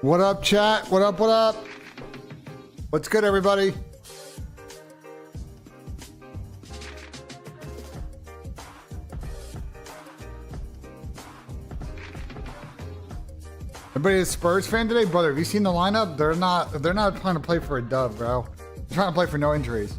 What up, chat? What up, what up? What's good, everybody? Everybody a Spurs fan today? Brother, have you seen the lineup? They're not trying to play for a dub, bro. They're trying to play for no injuries.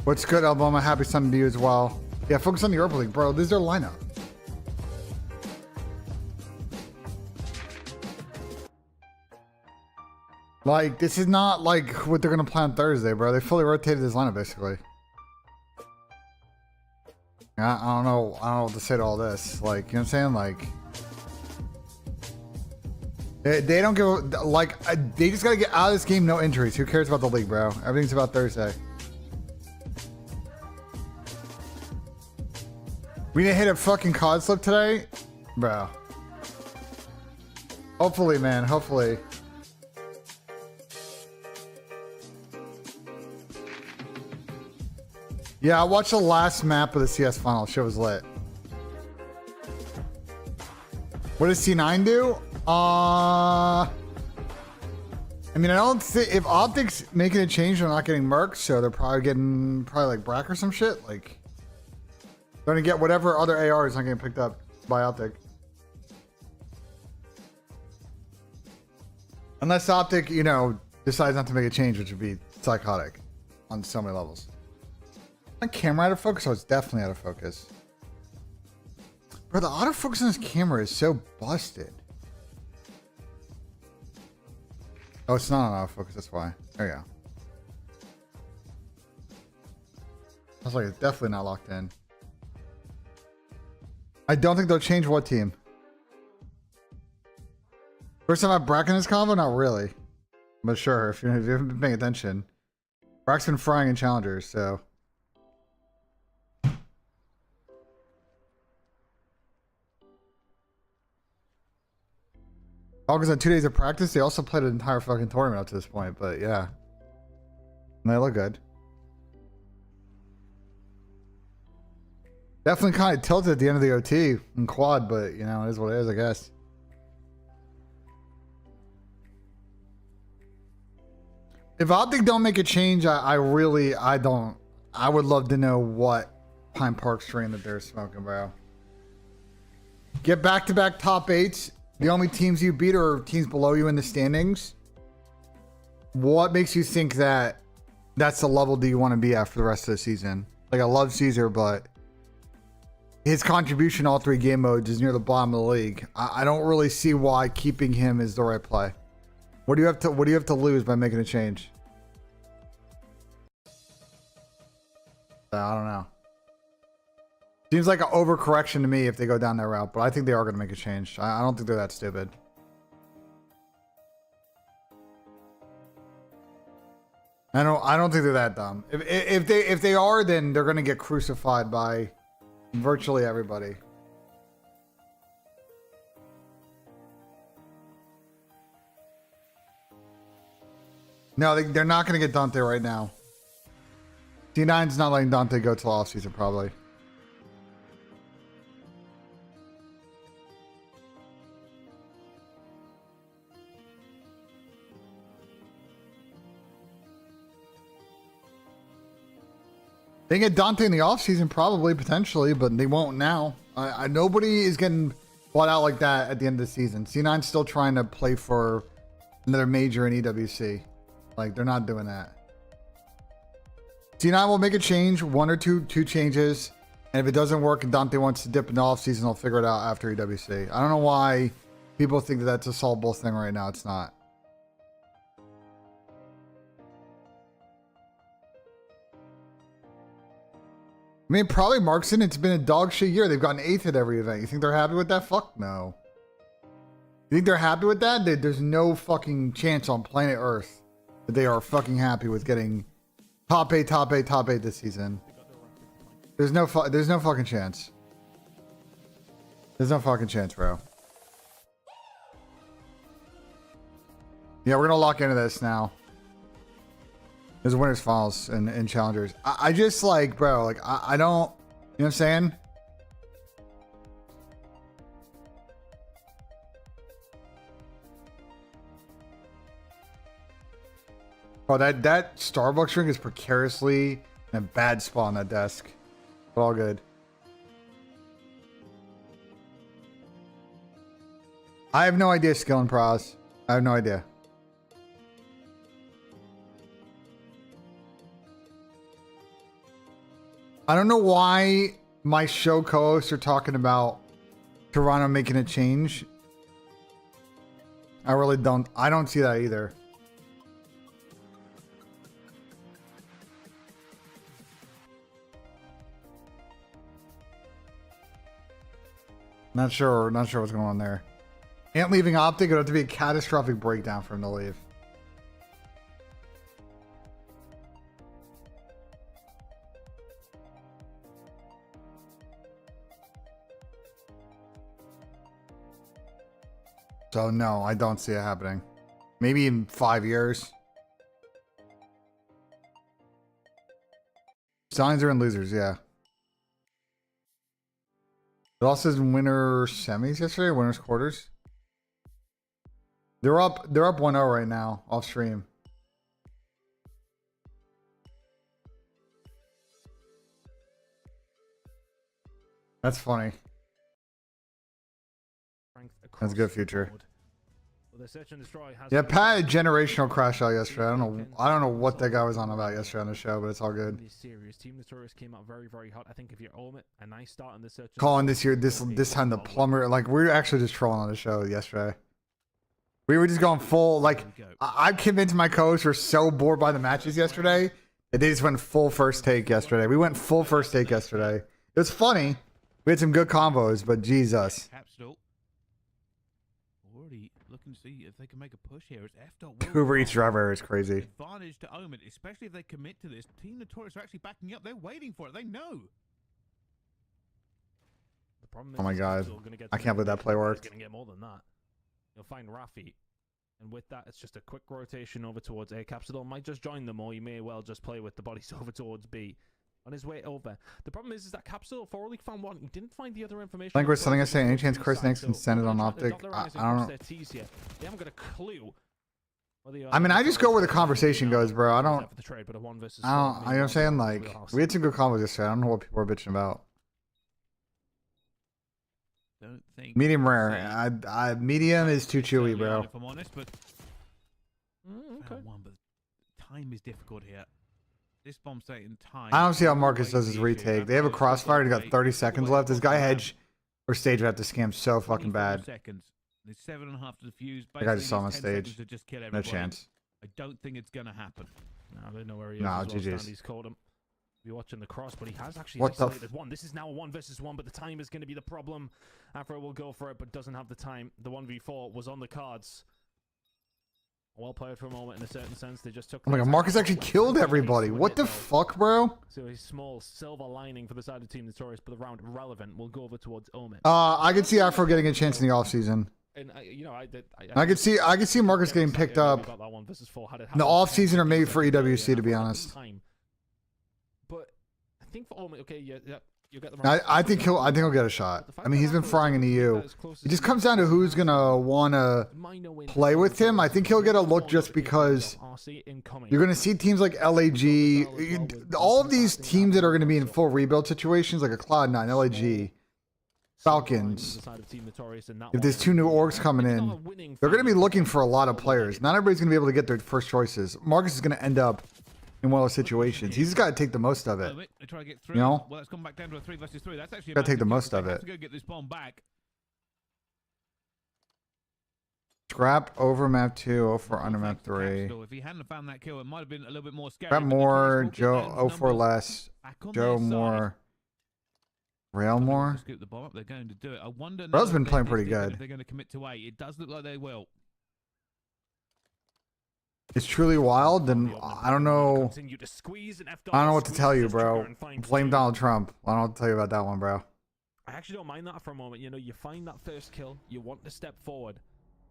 What's good, Alabama? Happy Sunday to you as well. Yeah, focus on the Europa League, bro. This is their lineup. Like, this is not like what they're going to play on Thursday, bro. They fully rotated this lineup, basically. I don't know what to say to all this. Like, you know what I'm saying? Like, they don't give, like, they just got to get out of this game, no injuries. Who cares about the league, bro? Everything's about Thursday. We didn't hit a fucking COD slip today? Bro. Hopefully, man. Hopefully. Yeah, I watched the last map of the CS final. Shit was lit. What does C9 do? I mean, I don't think if Optic's making a change, they're not getting mercs, so they're probably getting like Brack or some shit. Like, they're gonna get whatever other AR is not getting picked up by Optic. Unless Optic, you know, decides not to make a change, which would be psychotic on so many levels. My camera out of focus? Oh, it's definitely out of focus. Bro, the autofocus on this camera is so busted. Oh, it's not on autofocus, that's why. There you go. I was like, it's definitely not locked in. I don't think they'll change what team. First time I've Brack in this combo? Not really. But sure, if you haven't been paying attention. Brack's been frying in challengers, so. August had 2 days of practice. They also played an entire fucking tournament up to this point, but yeah. And they look good. Definitely kind of tilted at the end of the OT in quad, but you know, it is what it is, I guess. If Optic don't make a change, I would love to know what Pine Park strain that they're smoking, bro. Get back-to-back top 8s. The only teams you beat are teams below you in the standings. What makes you think that that's the level do you want to be at for the rest of the season? Like, I love Caesar, but his contribution all 3 game modes is near the bottom of the league. I don't really see why keeping him is the right play. What do you have to lose by making a change? I don't know. Seems like an overcorrection to me if they go down that route, but I think they are going to make a change. I don't think they're that stupid. I don't think they're that dumb. If they are, then they're going to get crucified by virtually everybody. No, they're not going to get Dante right now. D9's not letting Dante go till off season probably. They get Dante in the offseason, probably, potentially, but they won't now. Nobody is getting bought out like that at the end of the season. C9's still trying to play for another major in EWC. Like, they're not doing that. C9 will make a change, 1 or 2 changes, and if it doesn't work and Dante wants to dip in the offseason, they'll figure it out after EWC. I don't know why people think that that's a solvable thing right now. It's not. I mean, probably Markson, it's been a dog shit year. They've gotten 8th at every event. You think they're happy with that? Fuck no. You think they're happy with that? There's no fucking chance on planet Earth that they are fucking happy with getting top 8 this season. There's no fucking chance. There's no fucking chance, bro. Yeah, we're gonna lock into this now. There's winners finals and challengers. I just like, bro, like I don't, you know what I'm saying? Oh, that Starbucks drink is precariously in a bad spot on that desk. But all good. I have no idea skill and pros. I have no idea. I don't know why my show co-hosts are talking about Toronto making a change. I really don't. I don't see that either. Not sure what's going on there. Ant leaving Optic, it would have to be a catastrophic breakdown for him to leave. So no, I don't see it happening. Maybe in 5 years. Signs are in losers, yeah. It also says winner semis yesterday, winners quarters. They're up 1-0 right now off stream. That's funny. That's a good future. Yeah, Pat had a generational crash out yesterday. I don't know what that guy was on about yesterday on the show, but it's all good. Team Notorious came out very, very hot. I think if you're Omit, a nice start on the search. Calling this year, this time the plumber, like we were actually just trolling on the show yesterday. We were just going full, like I'm convinced my co-hosts were so bored by the matches yesterday that they just went full first take yesterday. We went full first take yesterday. It was funny. We had some good combos, but Jesus. Already looking to see if they can make a push here. Uber Eats driver is crazy. Advantage to Omen, especially if they commit to this. Team Notorious are actually backing up. They're waiting for it. They know. Oh my god! I can't believe that play worked. Gonna get more than that. You'll find Rafi, and with that, it's just a quick rotation over towards A. Capsidol might just join them, or you may well just play with the bodies over towards B. On his way over. The problem is that Capsule for League found one. He didn't find the other information. I think we're selling us saying any chance Chris next can send it on Optic. I don't know. They haven't got a clue. I mean, I just go where the conversation goes, bro. I don't. You know what I'm saying? Like, we had some good combos yesterday. I don't know what people are bitching about. Don't think medium rare. Medium is too chewy, bro. If I'm honest, but okay. But time is difficult here. This bomb state in time. I don't see how Marcus does his retake. They have a crossfire and he got 30 seconds left. This guy hedge or stage would have to scam so fucking bad. Seconds. There's 7.5 to defuse. I just saw him on stage. No chance. I don't think it's gonna happen. No, they know where he is. No, GG's. He's called him. Be watching the cross, but he has actually isolated one. This is now a 1 versus 1, but the time is going to be the problem. Afro will go for it, but doesn't have the time. The 1v4 was on the cards. Well played for a moment in a certain sense. They just took. Oh my god, Marcus actually killed everybody. What the fuck, bro? So a small silver lining for the side of Team Notorious, but the round relevant will go over towards Omen. I could see Afro getting a chance in the offseason. And you know, I could see Marcus getting picked up in the offseason or maybe for EWC, to be honest. But I think for Omen, okay, yeah. You get the I think he'll get a shot. I mean, he's been frying in the EU. It just comes down to who's gonna wanna play with him. I think he'll get a look just because you're gonna see teams like LAG, all of these teams that are gonna be in full rebuild situations, like a Cloud9, LAG, Falcons. If there's 2 new orgs coming in, they're gonna be looking for a lot of players. Not everybody's gonna be able to get their first choices. Marcus is gonna end up in one of those situations. He's got to take the most of it. You know? Well, it's come back down to a 3 versus 3. That's actually got to take the most of it. Go get this bomb back. Scrap over map 2, 0 for under map 3. If he hadn't found that kill, it might have been a little bit more scary. Scrap more, Joe 0 for less. Joe more. Rail more. Scoop the bomb up. They're going to do it. I wonder. Rail's been playing pretty good. They're going to commit to A. It does look like they will. It's truly wild, then I don't know. I don't know what to tell you, bro. Blame Donald Trump. I don't know what to tell you about that one, bro. I actually don't mind that for a moment. You know, you find that first kill, you want to step forward,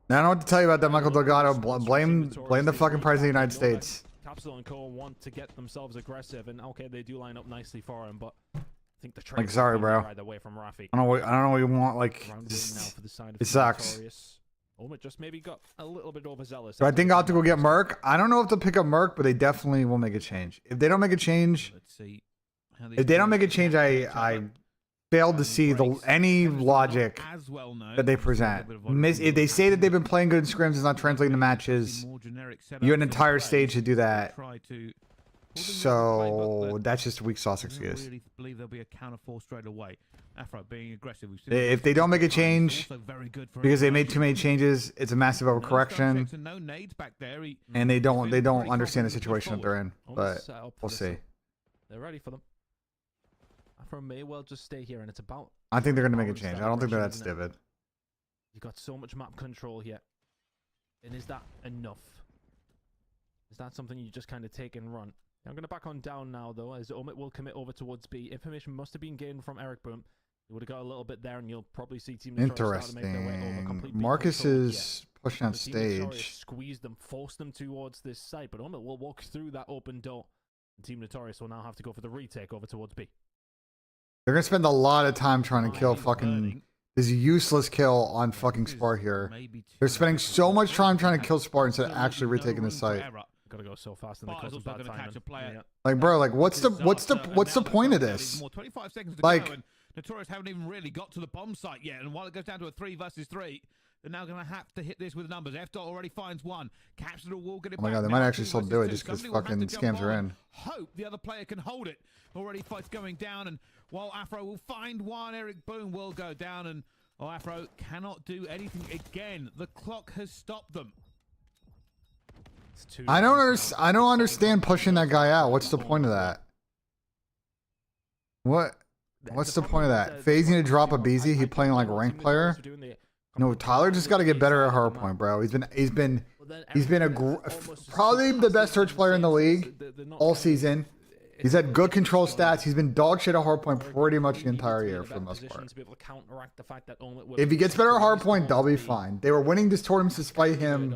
I don't know what to tell you about that, Michael Delgado. Blame the Notorious, fucking president of the United I know that States. Capsule and Co want to get themselves aggressive, and okay, they do line up nicely for him, but I think the trade sorry, bro. either way from Rafi. I don't know what you want. Like, Round win now for the side of it sucks. Notorious. It just maybe got a little bit overzealous. Do I think Optic will get Merc? I don't know if they'll pick up Merc, but they definitely will make a change. If they don't make a change, Let's see. if they don't make a change, I failed to see any logic that they present. If they say that they've been playing good in scrims, it's not translating to matches. You had an entire stage to do that. So that's just a weak sauce excuse. I really believe there'll be a counter force straight away. Afro being aggressive. We've seen If they don't make a change also very good for because they made too many changes, it's a massive overcorrection, no nades back there. and they don't understand the situation that they're in. But we'll see. They're ready for them. Afro may well just stay here, and it's about. I think they're gonna make a change. I don't think they're that stupid. You've got so much map control here, and is that enough? Is that something you just kind of take and run? I'm going to back on down now, though, as Omit will commit over towards B. Information must have been gained from Eric Boom. He would have got a little bit there, and you'll probably see Team Notorious start to make their way over. Interesting. Completely Marcus controlled, is pushing on The Team Notorious stage. squeeze them, force them towards this site, but Omit will walk through that open door. And Team Notorious will now have to go for the retake over towards B. They're gonna spend a lot of time trying to kill fucking this useless kill on fucking Spar here. They're spending so much time trying to kill Spar instead of actually retaking the site. Gotta go so fast, and they cause some bad timing. Yeah. Like, bro, like, what's the point of this? 25 seconds to Like, go, and Notorious haven't even really got to the bomb site yet, and while it goes down to a 3 versus 3, they're now going to have to hit this with numbers. F-Dot already finds one. Capsule will get it oh my back. god, they Now might actually 2 still versus do it 2. just because Somebody will have fucking to jump scams are on. in. Hope the other player can hold it. Already fights going down, and while Afro will find one, Eric Boone will go down, and Afro cannot do anything again. The clock has stopped them. I don't understand pushing that guy out. What's the point of that? What's the point of that? Phasing to drop a BZ, he playing like a ranked player? No, Tyler just got to get better at hardpoint, bro. He's been probably the best search player in the league all season. He's had good control stats. He's been dog shit at hardpoint pretty much the entire year for the most part. If he gets better at hardpoint, they'll be fine. They were winning this tournament despite him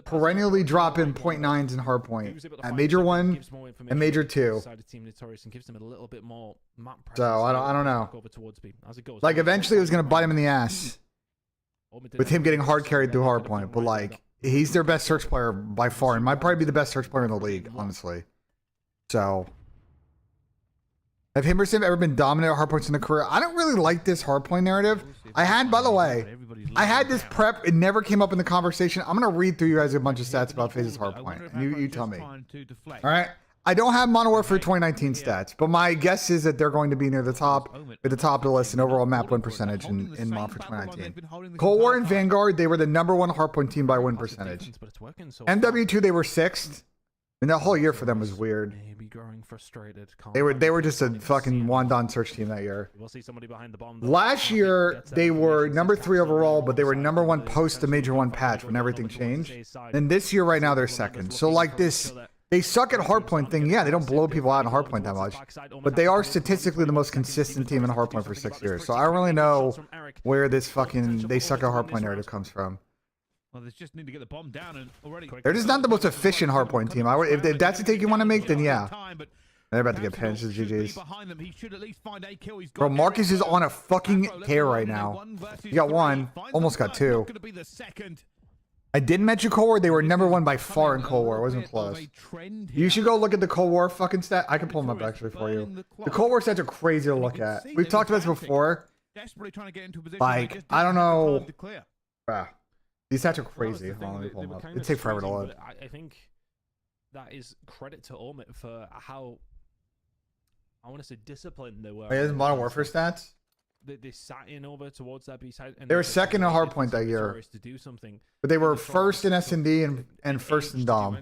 perennially dropping .9s in hardpoint at Major 1 and Major 2. So I don't know. Like eventually it was going to bite him in the ass with him getting hard carried through hardpoint. But like he's their best search player by far and might probably be the best search player in the league, honestly. So, have him or Sim ever been dominant at hardpoints in the career? I don't really like this hardpoint narrative. I had, by the way, I had this prep. It never came up in the conversation. I'm going to read through you guys a bunch of stats about FaZe's hardpoint. And you tell me. All right? I don't have Modern Warfare 2019 stats, but my guess is that they're going to be near the top, at the top of the list in overall map win percentage in Modern Warfare 2019. Cold War and Vanguard, they were the #1 hardpoint team by win percentage. MW2, they were 6th. And that whole year for them was weird. They were just a fucking one-don search team that year. Last year, they were #3 overall, but they were #1 post the Major 1 patch when everything changed. And this year, right now, they're 2nd. So like this, they suck at hardpoint thing. Yeah, they don't blow people out in hardpoint that much. But they are statistically the most consistent team in hardpoint for 6 years. So I don't really know where this fucking they suck at hardpoint narrative comes from. Well, they just need to get the bomb down and already. They're just not the most efficient hardpoint team. If that's the take you want to make, then yeah. They're about to get pinched as GG's. Bro, Marcus is on a fucking tear right now. He got 1, almost got 2. I didn't mention Cold War. They were #1 by far in Cold War. It wasn't close. You should go look at the ColdAr fucking stat. I can pull them up actually for you. The Cold War stats are crazy to look at. We've talked about this before. Like, I don't know. Bruh. These stats are crazy. It takes forever to load. I think that is credit to Omit for how, I want to say, disciplined they were. Wait, is Modern Warfare stats? They sat in over towards that B side. They were 2nd in hardpoint that year. To do something. But they were 1st in S&D and 1st in Dom.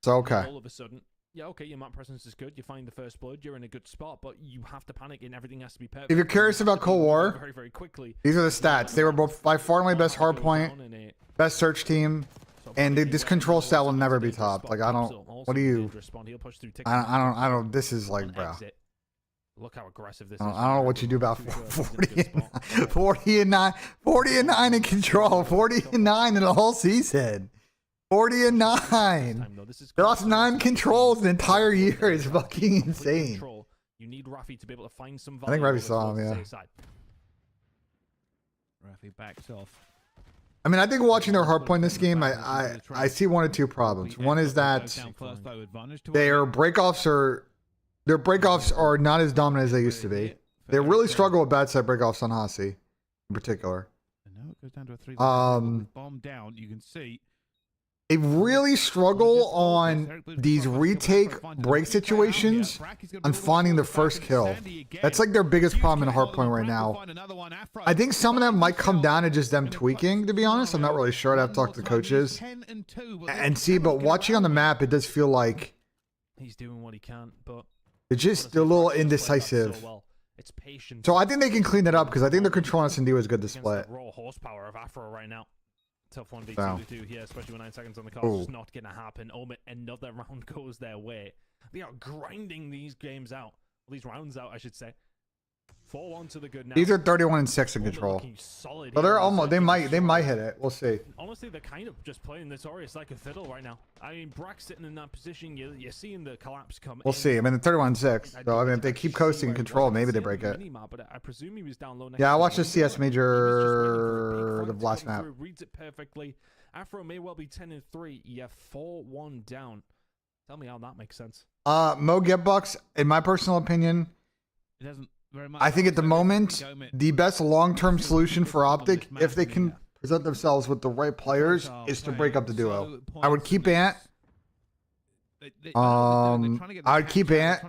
So, okay. All of a sudden, yeah, okay, your map presence is good. You find the first blood, you're in a good spot, but you have to panic and everything has to be perfect. If you're curious about Cold War, very, very quickly. These are the stats. They were both by far my best hardpoint, best search team, and this control stat will never be topped. Like, I don't, what do you, I don't, this is like, bro. Look how aggressive this I is. don't know what you do about Too sure he's in a 40 good and spot. 40 and 9, 40 and 9 in control, 40 and 9 in the whole season. 40 and 9. They lost 9 controls the entire year. Is fucking insane. You need Rafi to be able to find some I think value Rafi saw him, yeah. Rafi backs off. I mean, I think watching their hardpoint this game, I see one or two problems. One is that their breakoffs are not as dominant as they used to be. They really struggle with bad side breakoffs on Hasi, in particular. And now it goes down to a 3 bomb down. You can see They really struggle on these retake break situations on finding the first kill. That's like their biggest problem in Hardpoint right now. I think some of them might come down to just them tweaking, to be honest. I'm not really sure. I'd have to talk to the coaches and see, but watching on the map, it does feel like he's doing what he can, but it's just a little indecisive. It's patient. So I think they can clean it up because I think the control on S&D was good to split. Raw horsepower of Afro right now. Tough 1v2 So. to do here, especially with 9 seconds on the clock. It's just not going to happen. Another round goes their way. They are grinding these games out. These rounds out, I should say. 4-1 to the good now. These are 31 and 6 in control. So they're almost. They might hit it. We'll see. Honestly, they're kind of just playing Notorious like a fiddle right now. I mean, Brack's sitting in that position. You're seeing the collapse come. We'll see. I mean, the 31 and 6. So I mean, if they keep coasting in control, maybe they break it. But I presume he was down low. Yeah, I watched the CS Major, the last map. Reads it perfectly. Afro may well be 10-3. Yeah, 4-1 down. Tell me how that makes sense. Mo Getbucks, in my personal opinion, it doesn't very much. I think at the moment, the best long-term solution for Optic, if they can present themselves with the right players, is to break up the duo. I would keep Ant. I would keep Ant,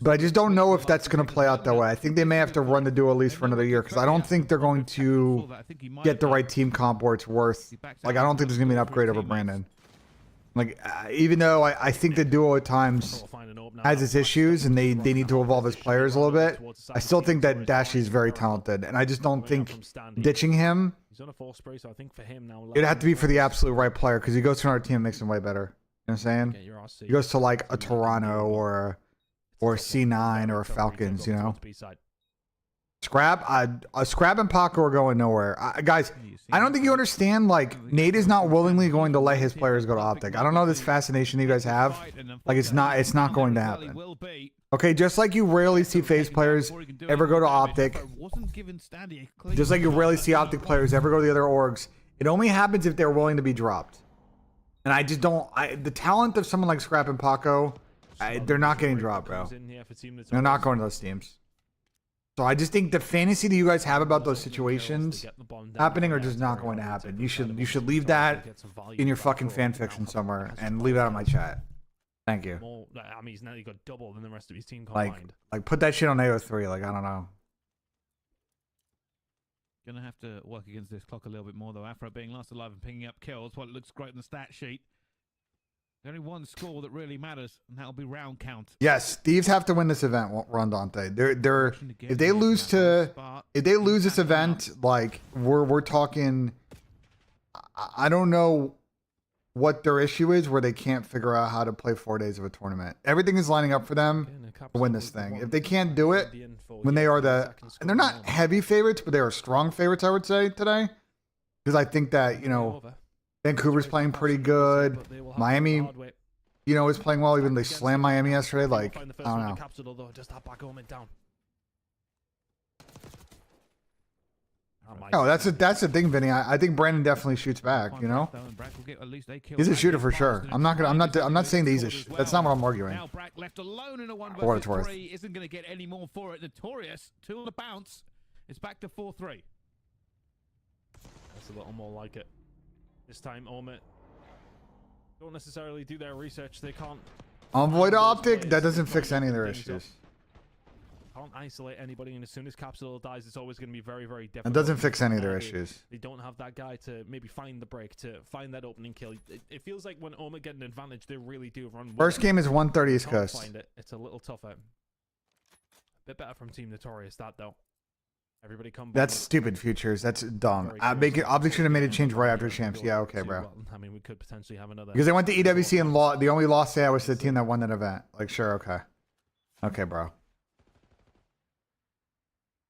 but I just don't know if that's going to play out that way. I think they may have to run the duo at least for another year because I don't think they're going to get the right team comp where it's worth. Like, I don't think there's going to be an upgrade over Brandon. Like, even though I think the duo at times has its issues and they need to evolve as players a little bit, I still think that Dashy is very talented. And I just don't think ditching him, it'd have to be for the absolute right player because he goes to another team and makes him way better. You know what I'm saying? He goes to like a Toronto or C9 or a Falcons, you know? Scrap and Paco are going nowhere. Guys, I don't think you understand, like, Nate is not willingly going to let his players go to Optic. I don't know this fascination you guys have. Like, it's not going to happen. Okay, just like you rarely see FaZe players ever go to Optic, just like you rarely see Optic players ever go to the other orgs, it only happens if they're willing to be dropped. And I just don't, the talent of someone like Scrap and Paco, they're not getting dropped, bro. They're not going to those teams. So I just think the fantasy that you guys have about those situations happening are just not going to happen. You should leave that in your fucking fan fiction somewhere and leave it out of my chat. Thank you. I mean, he's now got double than the rest of his team combined. Like put that shit on AO3. Like, I don't know. Gonna have to work against this clock a little bit more though. Afro being last alive and picking up kills. Well, it looks great on the stat sheet. There's only one score that really matters, and that'll be round count. Yes, Thieves have to win this event, Rondante. They're if they lose this event, like we're talking. I don't know what their issue is where they can't figure out how to play 4 days of a tournament. Everything is lining up for them to win this thing. If they can't do it when they are and they're not heavy favorites, but they are strong favorites, I would say today, because I think that, you know, Vancouver's playing pretty good. Miami, you know, is playing well. Even they slammed Miami yesterday. Like, I don't know. Oh, that's the thing, Vinny. I think Brandon definitely shoots back. You know, he's a shooter for sure. I'm not saying that he's that's not what I'm arguing. Now Brack left alone in a 1 For what it's versus worth. 3 isn't going to get any more for it. Notorious 2 on the bounce. It's back to 4-3. That's a little more like it. This time, Omit don't necessarily do their research. They can't. Envoy to Optic, that doesn't fix any of their issues. Can't isolate anybody, and as soon as Capsule dies, it's always going to be very, very difficult. It doesn't fix any of their issues. They don't have that guy to maybe find the break, to find that opening kill. It feels like when Omit get an advantage, they really do run. First game is 130 East Can't Coast. find it. It's a little tougher. A bit better from Team Notorious, that though. Everybody come. That's stupid, Futures. That's dumb. Optic should have made a change right after Champs. Yeah, okay, bro. I mean, we could potentially have another. Because they went to EWC and the only loss they had was to the team that won that event. Like, sure, okay. Okay, bro.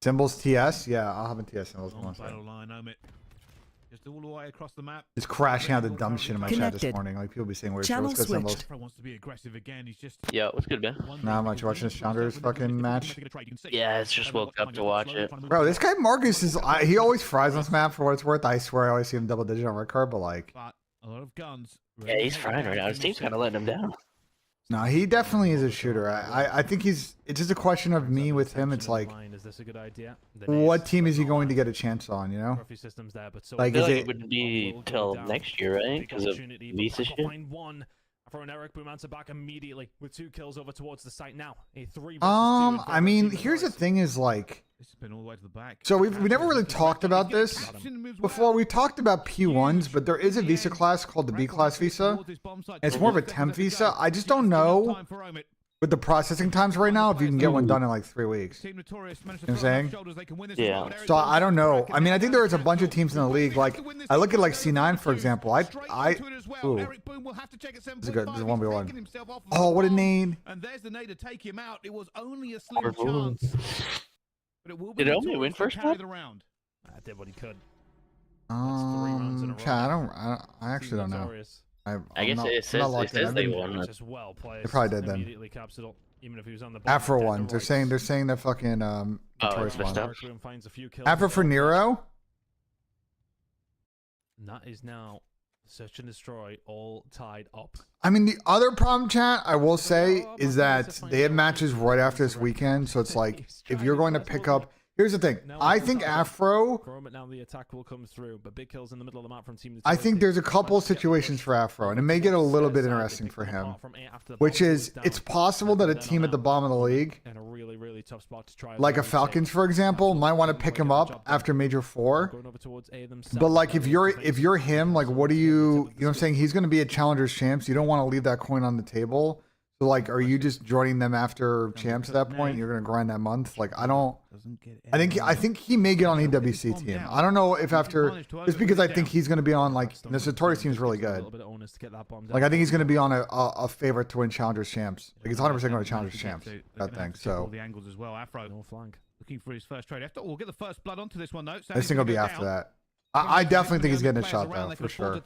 Symbols TS? Yeah, I'll have a TS symbols. On battle line, Omit. Just all the way across the map. Just crashing out the dumb shit in my chat this Connected. morning. Like people be saying weird shit. Channel What's good, symbols? switched. Afro wants to be aggressive again. He's just. Yeah, what's good, man? Not much. Watching this Chandler's fucking match. Yeah, it's just woke up to watch it. Bro, this guy Marcus is. He always fries on this map for what it's worth. I swear I always see him double digit on red card, but like. But a lot of guns. Yeah, he's frying right now. His team's kind of letting him down. No, he definitely is a shooter. I think he's. It's just a question of me with him. It's like, Is this a good idea? what team is he going to get a chance on? You know. Trophy systems there, but so Like, I feel is like it- it wouldn't be till next year, right? Because of visa shit. Find one. For an Eric Boom answer back immediately with 2 kills over towards the site now. A 3 versus 2 I mean, advantage here's the Norris. thing: is like. This has been all the way to the back. So we never really talked about this before. We talked about P1s, but there is a visa class called the B class visa. It's more of a temp visa. I just don't know with the processing times right now if you can get one done in like 3 weeks. You know what I'm saying? Yeah. So I don't know. I mean, I think there's a bunch of teams in the league. Like I look at like C9 for example. Ooh, This is good. This is 1v1. Oh, what a nade! And there's the nade to take him out. It was only a slim Poor chance. But it will be Did Omi Notorious win to first carry blood? the round. Did what he could. 3 rounds in a row. Chat, I actually don't know. Notorious. I I'm guess not- it I'm says, not it locked in. says I've they been- won. Just well played. They probably did then. Immediately capsule, even if he was on the Afro dead one. to They're rights. saying they're fucking Notorious it's messed one. up. Eric Boom finds a few kills Afro as for well. Nero. And that is now search and destroy all tied up. I mean, the other problem, chat, I will say, is that they have matches right after this weekend. So it's like, if you're going to pick up. Here's the thing. I think Afro. For a moment now, the attack will come through, but big kills in the middle of the map from Team I Notorious. think there's a couple of situations for Afro, and it may get a little bit interesting for him. Which is, it's possible that a team at the bottom of the league, in a really, really tough spot to try. like a Falcons, for example, might want to pick him up after Major 4. Going over towards A themselves. But like, if you're him, like, what do you know what I'm saying? He's going to be a Challengers champs. You don't want to leave that coin on the table. So like, are you just joining them after champs at that point? You're going to grind that month. Like, I think he may get on EWC team. I don't know if after, just because I think he's going to be on like this Notorious team is really good. Like I think he's going to be on a favorite to win Challengers champs. Like he's 100% going to Challengers champs. That thing. So the angles as well. Afro No flank. looking for his first trade. We'll get the first blood onto this one though. this thing will be after that. I definitely think he's getting a shot though, for sure.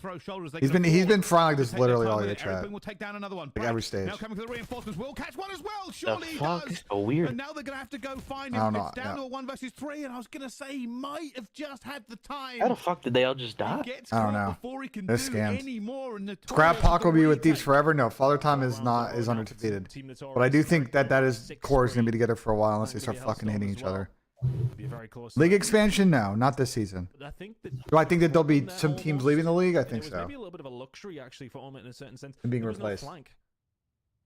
He's been frying like this literally all year, chat. Will take down another one. Like every stage. Now coming for the reinforcements. Will catch one as well. The Surely he fuck? does. So weird. And now they're gonna have to go find I him. don't know, It's down yeah. to a 1 versus 3, and I was gonna say he might have just had the time. How the fuck did they all just die? He gets I don't caught know. before he can They're do scammed. any more, and Scrap Pac will be with Thieves retake. forever. No, Father Time is undefeated. But I do think that is core is gonna be together for a while unless they start fucking hitting each other. Be very close. League expansion? No, not this season. But I think that Do I think that there'll be some teams leaving the league? I think it was so. maybe a little bit of a luxury actually for Omit in a certain sense. And being There was no replaced. flank.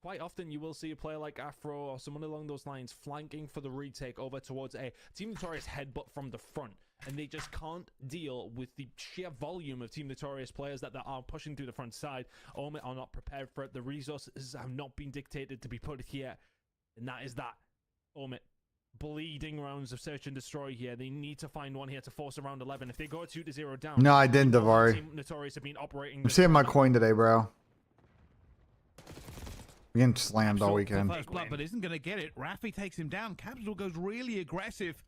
Quite often you will see a player like Afro or someone along those lines flanking for the retake over towards a Team Notorious headbutt from the front, and they just can't deal with the sheer volume of Team Notorious players that are pushing through the front side. Omit are not prepared for it. The resources have not been dictated to be put here, and that is that. Omit. Bleeding rounds of search and destroy here. They need to find one here to force a round 11. If they go 2-0 down, No, I didn't, Davari. Team Notorious have been operating. I'm saving my coin today, bro. We're getting slammed all Absol weekend. for first blood, but isn't going to get it. Raffi takes him down. Capital goes really aggressive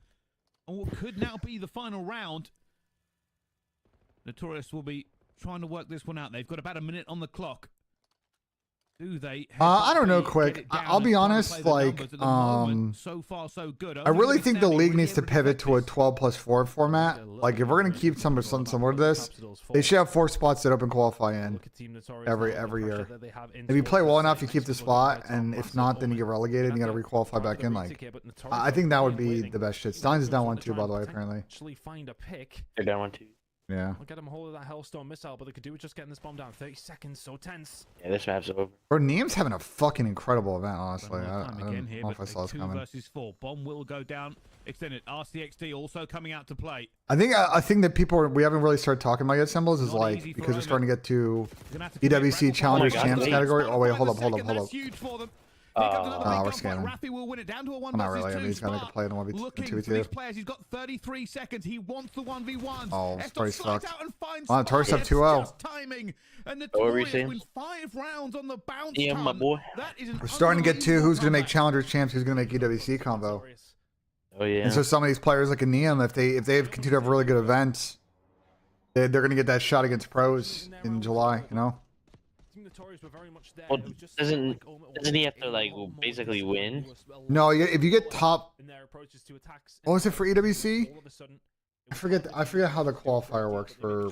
on what could now be the final round. Notorious will be trying to work this one out. They've got about a minute on the clock. Do they? I don't know, Get Quick. it down I'll be and try to honest, play the like, numbers at the moment. So far, so good. I really think the league needs to pivot to a 12+4 format. Like, if we're gonna keep some similar to this, they should have 4 spots that open qualify in every year. If you play well enough, you keep the spot, and if not, then you get relegated and you gotta requalify back in. Like, I think that would be the best shit. Steins is down 1-2, by the way, apparently. Actually find a pick. They're down 1-2. Yeah. I'll get them a hold of that Hellstorm missile, but they could do it just getting this bomb down. 30 seconds, so tense. Yeah, this map's over. Bro, Niem's having a fucking incredible event, honestly. I Time don't again here, know if I but saw this 2 coming. versus 4. Bomb will go down. Extended. RCXD also coming out to play. I think that we haven't really started talking about yet, Symbols, is Not like, easy for because we're Omit. starting to get to They're gonna have to commit. EWC Raffi Challengers Oh my God, Champs wait. category. Oh, wait, hold up. That's huge for them. Here comes another we're big gunfight. scamming. Raffi will win it down to a 1 Well, not versus really. I 2 mean, he's gonna make a spot. play in the 1v2, Looking 2v2. for these players. He's got 33 seconds. He wants the 1v1s. Oh, Estos Story's slides fucked. out and finds Oh, Notorious up Spike. 2-0. It's just timing. And What were we Notorious saying? wins 5 rounds on the bounce. Yeah, my ton. boy. That is an We're starting to get to who's gonna make unbelievable Challengers Champs, who's gonna make EWC combo. Oh yeah. And so some of these players like Nissim, if they continue to have really good events, they're going to get that shot against pros in July, you know? Well, doesn't he have to like basically win? No, if you get top, what was it for EWC? I forget how the qualifier works for.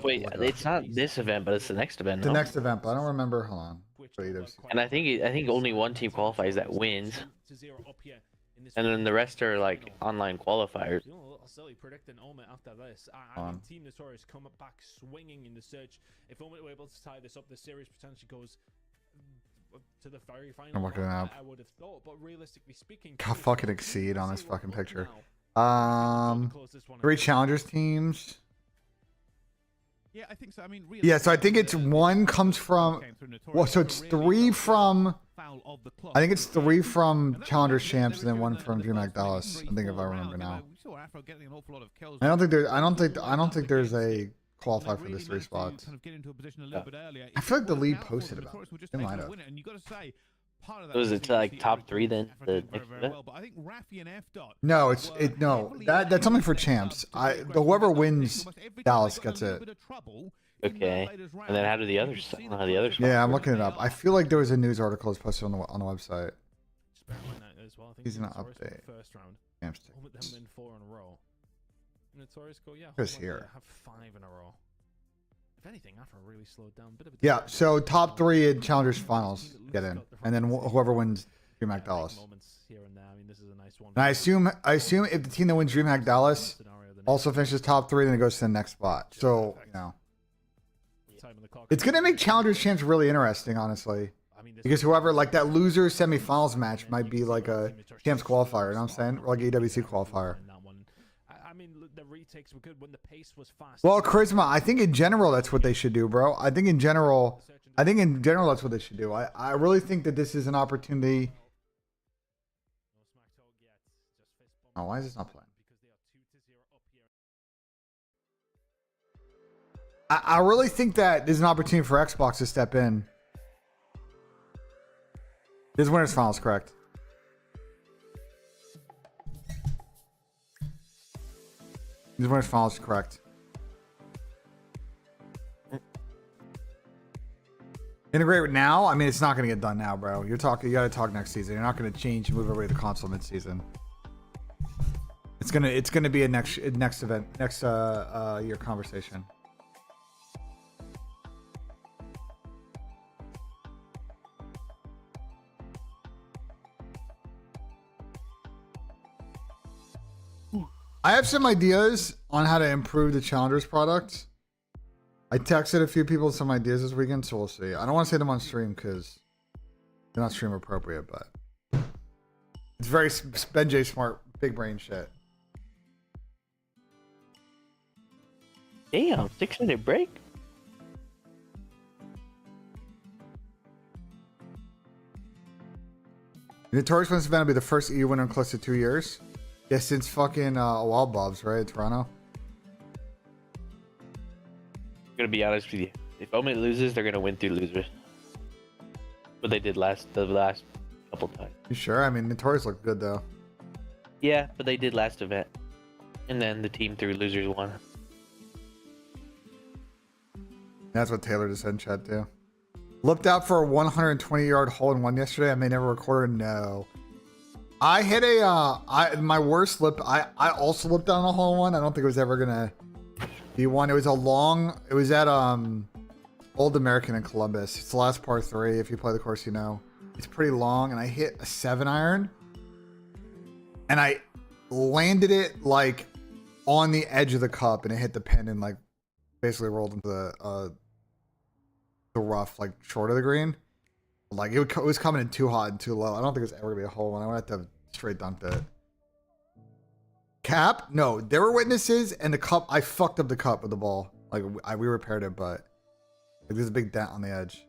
Wait, it's not this event, but it's the next event. The no? next event, but I don't remember. Hold on. For EWC. And I think only one team qualifies that wins, and then the rest are like online qualifiers. Silly predicting Omen after this. I mean, Team Notorious come back swinging in the search. If Omen were able to tie this up, the series potentially goes to the very final. I'm looking it up. I would have thought, but realistically speaking, God, fucking exceed on this fucking picture. 3 challengers teams. Yeah, I think so. I mean, yeah, so I think it's 1 comes from. Well, so it's 3 from. I think it's 3 from challengers champs and then 1 from DreamHack Dallas. I think if I remember now. I don't think there's a qualifier for this 3 spots. I feel like the league posted about it. They might have. Was it like top 3 then? No, no. That's only for champs. Whoever wins Dallas gets it. Okay. And then how do the others? How the others? Yeah, I'm looking it up. I feel like there was a news article that's posted on the website. He's gonna update. First round. Champs. Them win 4 in a row. Notorious go, yeah. Who's here? Have 5 in a row. If anything, Afro really slowed down. Bit of a Yeah, so top 3 in challengers finals get in, and then whoever wins DreamHack Dallas. And I assume if the team that wins DreamHack Dallas also finishes top 3, then it goes to the next spot. So you know, it's gonna make challengers champs really interesting, honestly, because whoever like that loser semifinals match might be like a champs qualifier. You know what I'm saying? Or like AWC qualifier. The retakes were good when the pace was fast. Well, Charisma, I think in general that's what they should do, bro. I think in general that's what they should do. I really think that this is an opportunity. Oh, why is this not playing? I really think that there's an opportunity for Xbox to step in. This is winners finals, correct? This winners finals, correct? Integrate it now? I mean, it's not going to get done now, bro. You got to talk next season. You're not going to change and move everybody to console mid-season. It's gonna be a next event, next year conversation. I have some ideas on how to improve the Challengers product. I texted a few people some ideas this weekend, so we'll see. I don't want to say them on stream because they're not stream appropriate, but it's very BENJ smart, big brain shit. Damn, 6-minute break. The Notorious Wins event will be the first EU winner in close to 2 years. Yeah, since fucking Wild Bobs, right? Toronto. I'm gonna be honest with you. If Omen loses, they're gonna win through losers. What they did the last couple times. You sure? I mean, Notorious looked good though. Yeah, but they did last event, and then the team through losers won. That's what Taylor just said in chat too. Looked out for a 120-yard hole-in-one yesterday. I may never record it. No. I hit my worst slip. I also looked on a hole-in-one. I don't think it was ever gonna be one. It was at Old American in Columbus. It's the last par 3. If you play the course, you know. It's pretty long, and I hit a 7-iron, and I landed it like on the edge of the cup, and it hit the pin and like basically rolled into the rough, like short of the green. Like it was coming in too hot and too low. I don't think it's ever gonna be a hole, and I would have to have straight dunked it. Cap? No, there were witnesses, and the cup. I fucked up the cup with the ball. Like we repaired it, but like, there's a big dent on the edge.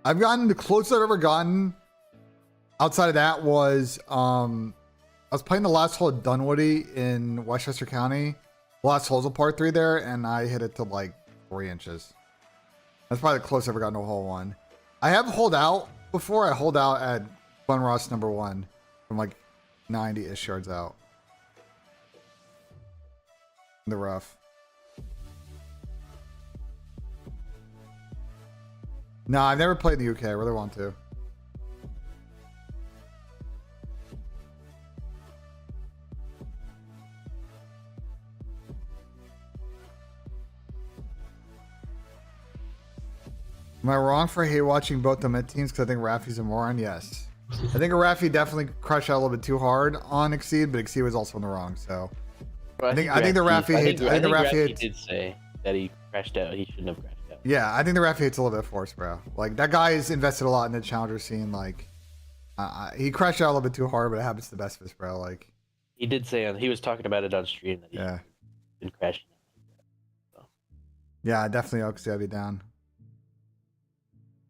I've gotten the closest I've ever gotten. Outside of that was I was playing the last hole at Dunwoody in Westchester County. The last hole's a par 3 there, and I hit it to like 3 inches. That's probably the closest I've ever gotten to a hole 1. I have holed out before. I holed out at Fun Ross #1 from like 90-ish yards out. In the rough. No, I've never played in the UK. I really want to. Am I wrong for hate watching both the mid teams because I think Rafi's a moron? Yes. I think Rafi definitely crushed out a little bit too hard on Exceed, but Exceed was also in the wrong. So Bro, I think the Rafi hates. I think the Rafi hates. did say that he crashed out. He shouldn't have crashed out. Yeah, I think the Rafi hates a little bit forced, bro. Like that guy has invested a lot in the challenger scene. Like he crashed out a little bit too hard, but it happens to the best of us, bro. Like He did say he was talking about it on stream that he yeah, been crashing. yeah, definitely Oaks gotta be down.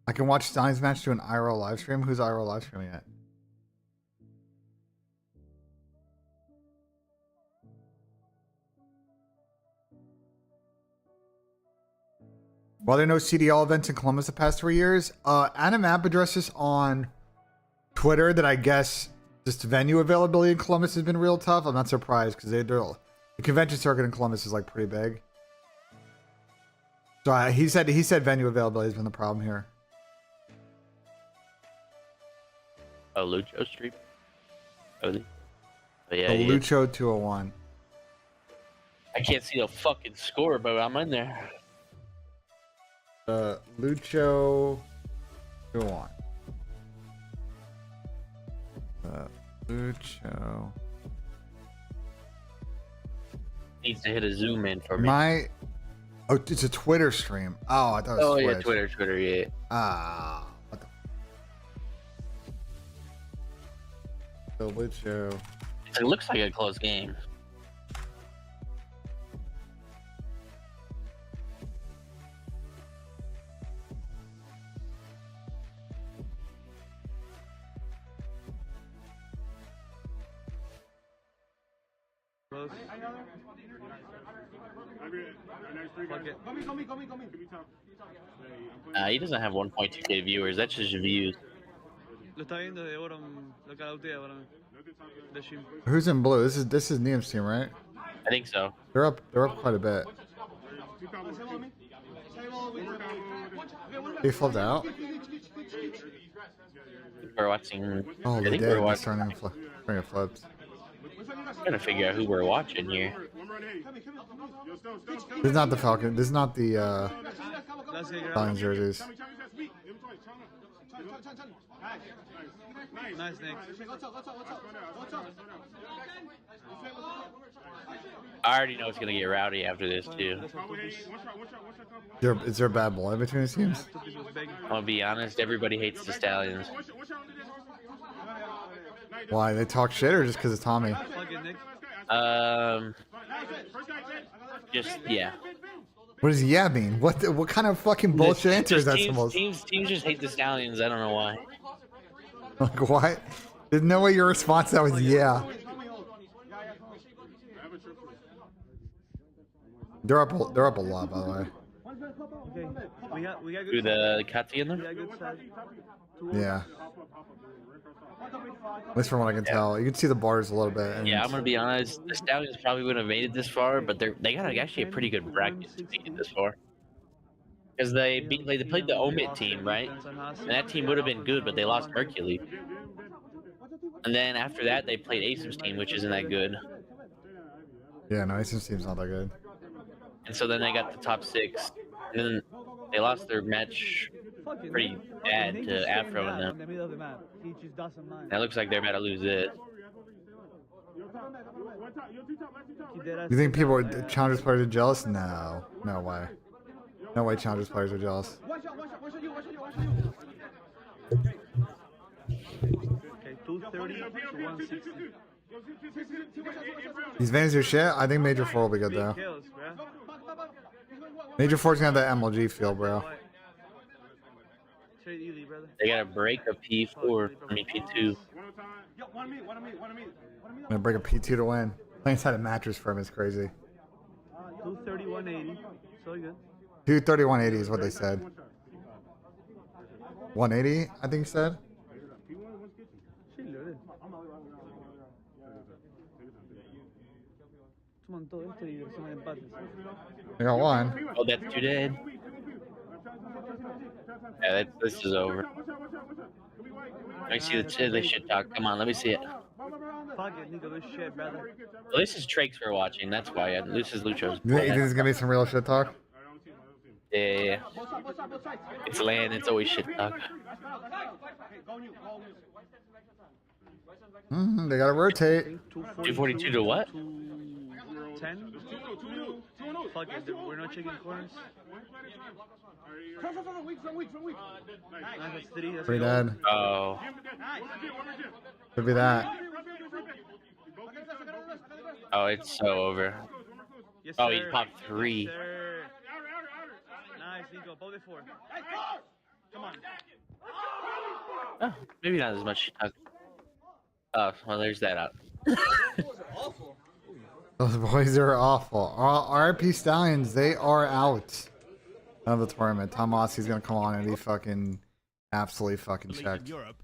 I can watch Stein's match to an IRL live stream. Who's IRL live streaming it? While there are no CDL events in Columbus the past 3 years, Adam App addressed this on Twitter that I guess just venue availability in Columbus has been real tough. I'm not surprised because the convention circuit in Columbus is like pretty big. So he said venue availability has been the problem here. Oh, Lucho stream. Oh yeah. The Yeah. Lucho 201. I can't see the fucking score, but I'm in there. Lucho 201. Lucho. Needs to hit a zoom in for me. Oh, it's a Twitter stream. Oh, I thought it was Oh Twitch. yeah, Twitter, yeah. Ah, what the Lucho. It looks like a close game. He doesn't have 1.2k viewers. That's just views. Who's in blue? This is Niam's team, right? I think so. They're up quite a bit. They flipped out. We're watching. Oh, I they think did. we're They're watching. starting to flipped. Trying to figure out who we're watching here. This is not the Falcon. This is not the Falcon jerseys. Nice, Nick. I already know it's gonna get rowdy after this too. Is there a bad blood between the teams? I'm gonna be honest. Everybody hates the Stallions. Why? They talk shit or just because of Tommy? Just yeah. What does yeah mean? What kind of fucking bullshit answer is that? Teams just hate the Stallions. I don't know why. Like what? There's no way your response to that was yeah. They're up a lot, by the way. Do the Katsi in them? Yeah. At least from what I can tell, you can see the bars a little bit. And Yeah, I'm gonna be honest. The Stallions probably wouldn't have made it this far, but they got actually a pretty good bracket to make it this far. Because they played the Omid team, right? And that team would have been good, but they lost Hercules. And then after that, they played Asim's team, which isn't that good. Yeah, no, Asim's team's not that good. And so then they got the top 6. And then they lost their match pretty bad to Afro and them. And it looks like they're about to lose it. You think Challengers players are jealous? No. No way. No way Challengers players are jealous. Okay, 230 to 160. These Vans are shit. I think Major 4 will be good, though. Major 4's gonna have that MLG feel, bro. They got to break a P4, I mean P2. I'm gonna break a P2 to win. Playing inside a mattress for him is crazy. 230, 180. So good. 230, 180 is what they said. 180, I think he said. They got one. Oh, that's two dead. Yeah, this is over. Let me see the shit talk. Come on, let me see it. Fuck it, nigga, this shit, brother. Well, this is Trakes we're watching. That's why. This is Lucho's. You think there's gonna be some real shit talk? Yeah. It's land. It's always shit talk. They gotta rotate. 242 to what? 10? Fuck it, we're not checking corners. Nice, that's 3. That's Pretty good. dead. Oh. Could be that. Oh, it's so over. Yes, Oh, he sir. popped 3. Yes, sir. Nice, Nico. Both 4. Come on. Oh, maybe not as much. Oh, well, there's that out. Those boys are awful. RP Stallions, they are out of the tournament. Tom Mossie's gonna come on and be fucking absolutely fucking Elite in checked. Europe,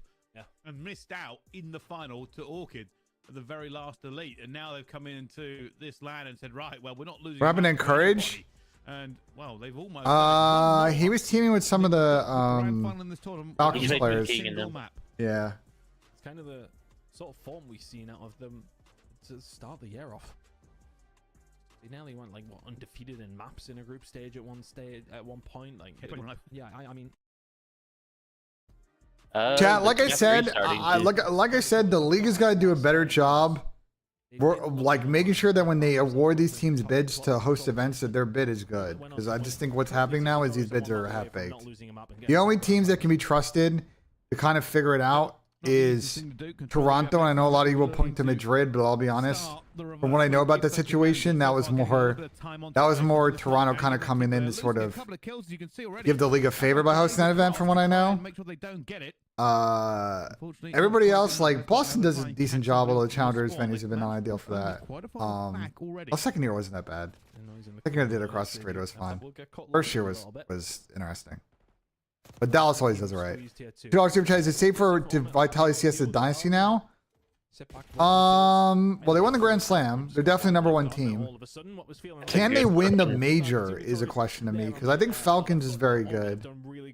and missed out in the final to Orchid at the very last elite, and now they've come into this land and said, right, well, we're not losing. What happened in much to Courage? anybody. And well, they've almost. He was teaming with some of the Grand final in this tournament. Falcons He's players. Single map. Yeah. It's kind of the sort of form we've seen out of them to start the year off. They nearly went like what, undefeated in maps in a group stage at one point. Like, yeah, I mean. Chat, like I the said, restarting, like I said, the league has got to do a better job. We're like making sure that when they award these teams bids to host events, that their bid is good. Because I just think what's happening now is these bids are half baked. The only teams that can be trusted to kind of figure it out is Toronto. And I know a lot of you will point to Madrid, but I'll be honest, from what I know about the situation, that was more Toronto kind of coming in to sort of give the league a favor by hosting that event. From what I know, everybody else, like Boston, does a decent job. Although the Challengers venues have been not ideal for that. Well, second year wasn't that bad. Second year I did across the street, it was fine. First year was interesting. But Dallas always does it right. $2 super chat. Is it safe for Vitality CS the Dynasty now? Well, they won the Grand Slam. They're definitely #1 team. Can they win the major is a question to me, because I think Falcons is very good.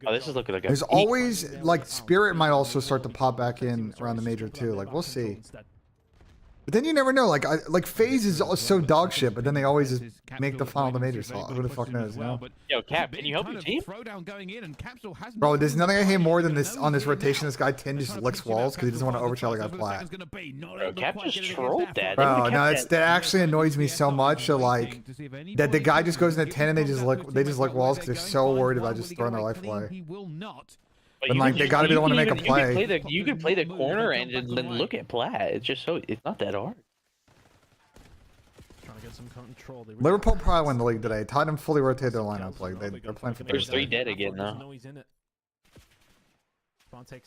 Oh, this is looking like a There's always, like, Spirit might also start to pop back in around the major too. Like, we'll see. But then you never know. Like FaZe is so dog shit, but then they always just make the final of the major slot. Who the fuck knows, you know? Yo, Cap, can you help your team? Bro, there's nothing I hate more than this on this rotation. This guy Tin just licks walls because he doesn't want to overshadow the guy Plat. Bro, Cap just trolled that. Bro, no, that actually annoys me so much. So like that the guy just goes into 10 and they just lick walls because they're so worried about just throwing their life away. But like, they gotta be the one to make a play. You can play the corner and then look at Plat. It's just so, it's not that hard. Trying to get some control. Liverpool probably won the league today. Tottenham fully rotated their lineup. Like they're playing for There's 3 Thursday. dead again though.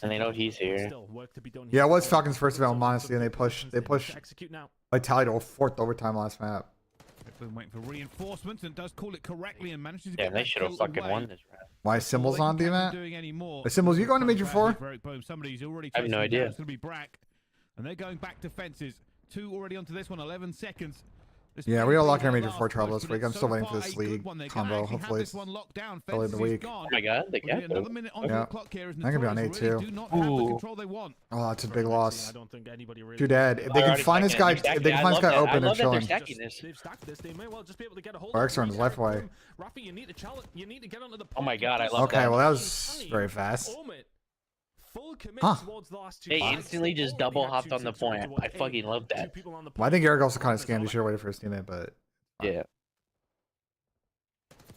And they know he's here. Yeah, it was Falcons' first event with Modesty, and they push Vitality to a 4th overtime last map. Been waiting for reinforcements and does call it correctly and manages to Yeah, get they that should have kill fucking away. won this round. Why Symbols on the event? The Symbols, you going to Major 4? Somebody's already I have no idea. It's going to be Brack, and they're going back to fences. 2 already onto this one. 11 seconds. Yeah, we all locked our Major 4 trouble this week. I'm still waiting for this league combo. Hopefully it's early in the week. Oh my god, they got it. Yeah. I can be on A2. Ooh. Oh, that's a big loss. Really Too dead. If they can find this guy, if they can find this guy open and show him. They've stacked this. They may well just be able to get a hold Barks are on his life away. Rafi, you need to challenge. You need to get onto the. Oh my god, I love Okay, that. well that was very fast. Full commit Huh. towards the last 2 They shots. instantly just double hopped on the point. I fucking love that. Well, I think Eric also kind of scammed. He should have waited for his teammate, but Yeah.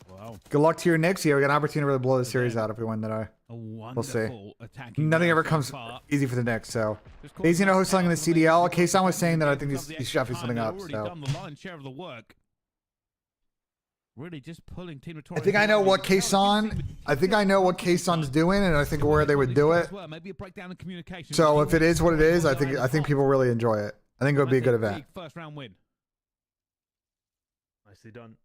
Wow. good luck to your Knicks. Yeah, we got an opportunity to really blow the series out if we win today. We'll see. Nothing ever comes easy for the Knicks, so. He's going to host something in the CDL. Kason was saying that I think he should have something up, so. Really just pulling Team I think I know what Kason's doing, and I think where they would do it. Maybe a breakdown in communication. So if it is what it is, I think people really enjoy it. I think it would be a good event. First round win. Nicely done.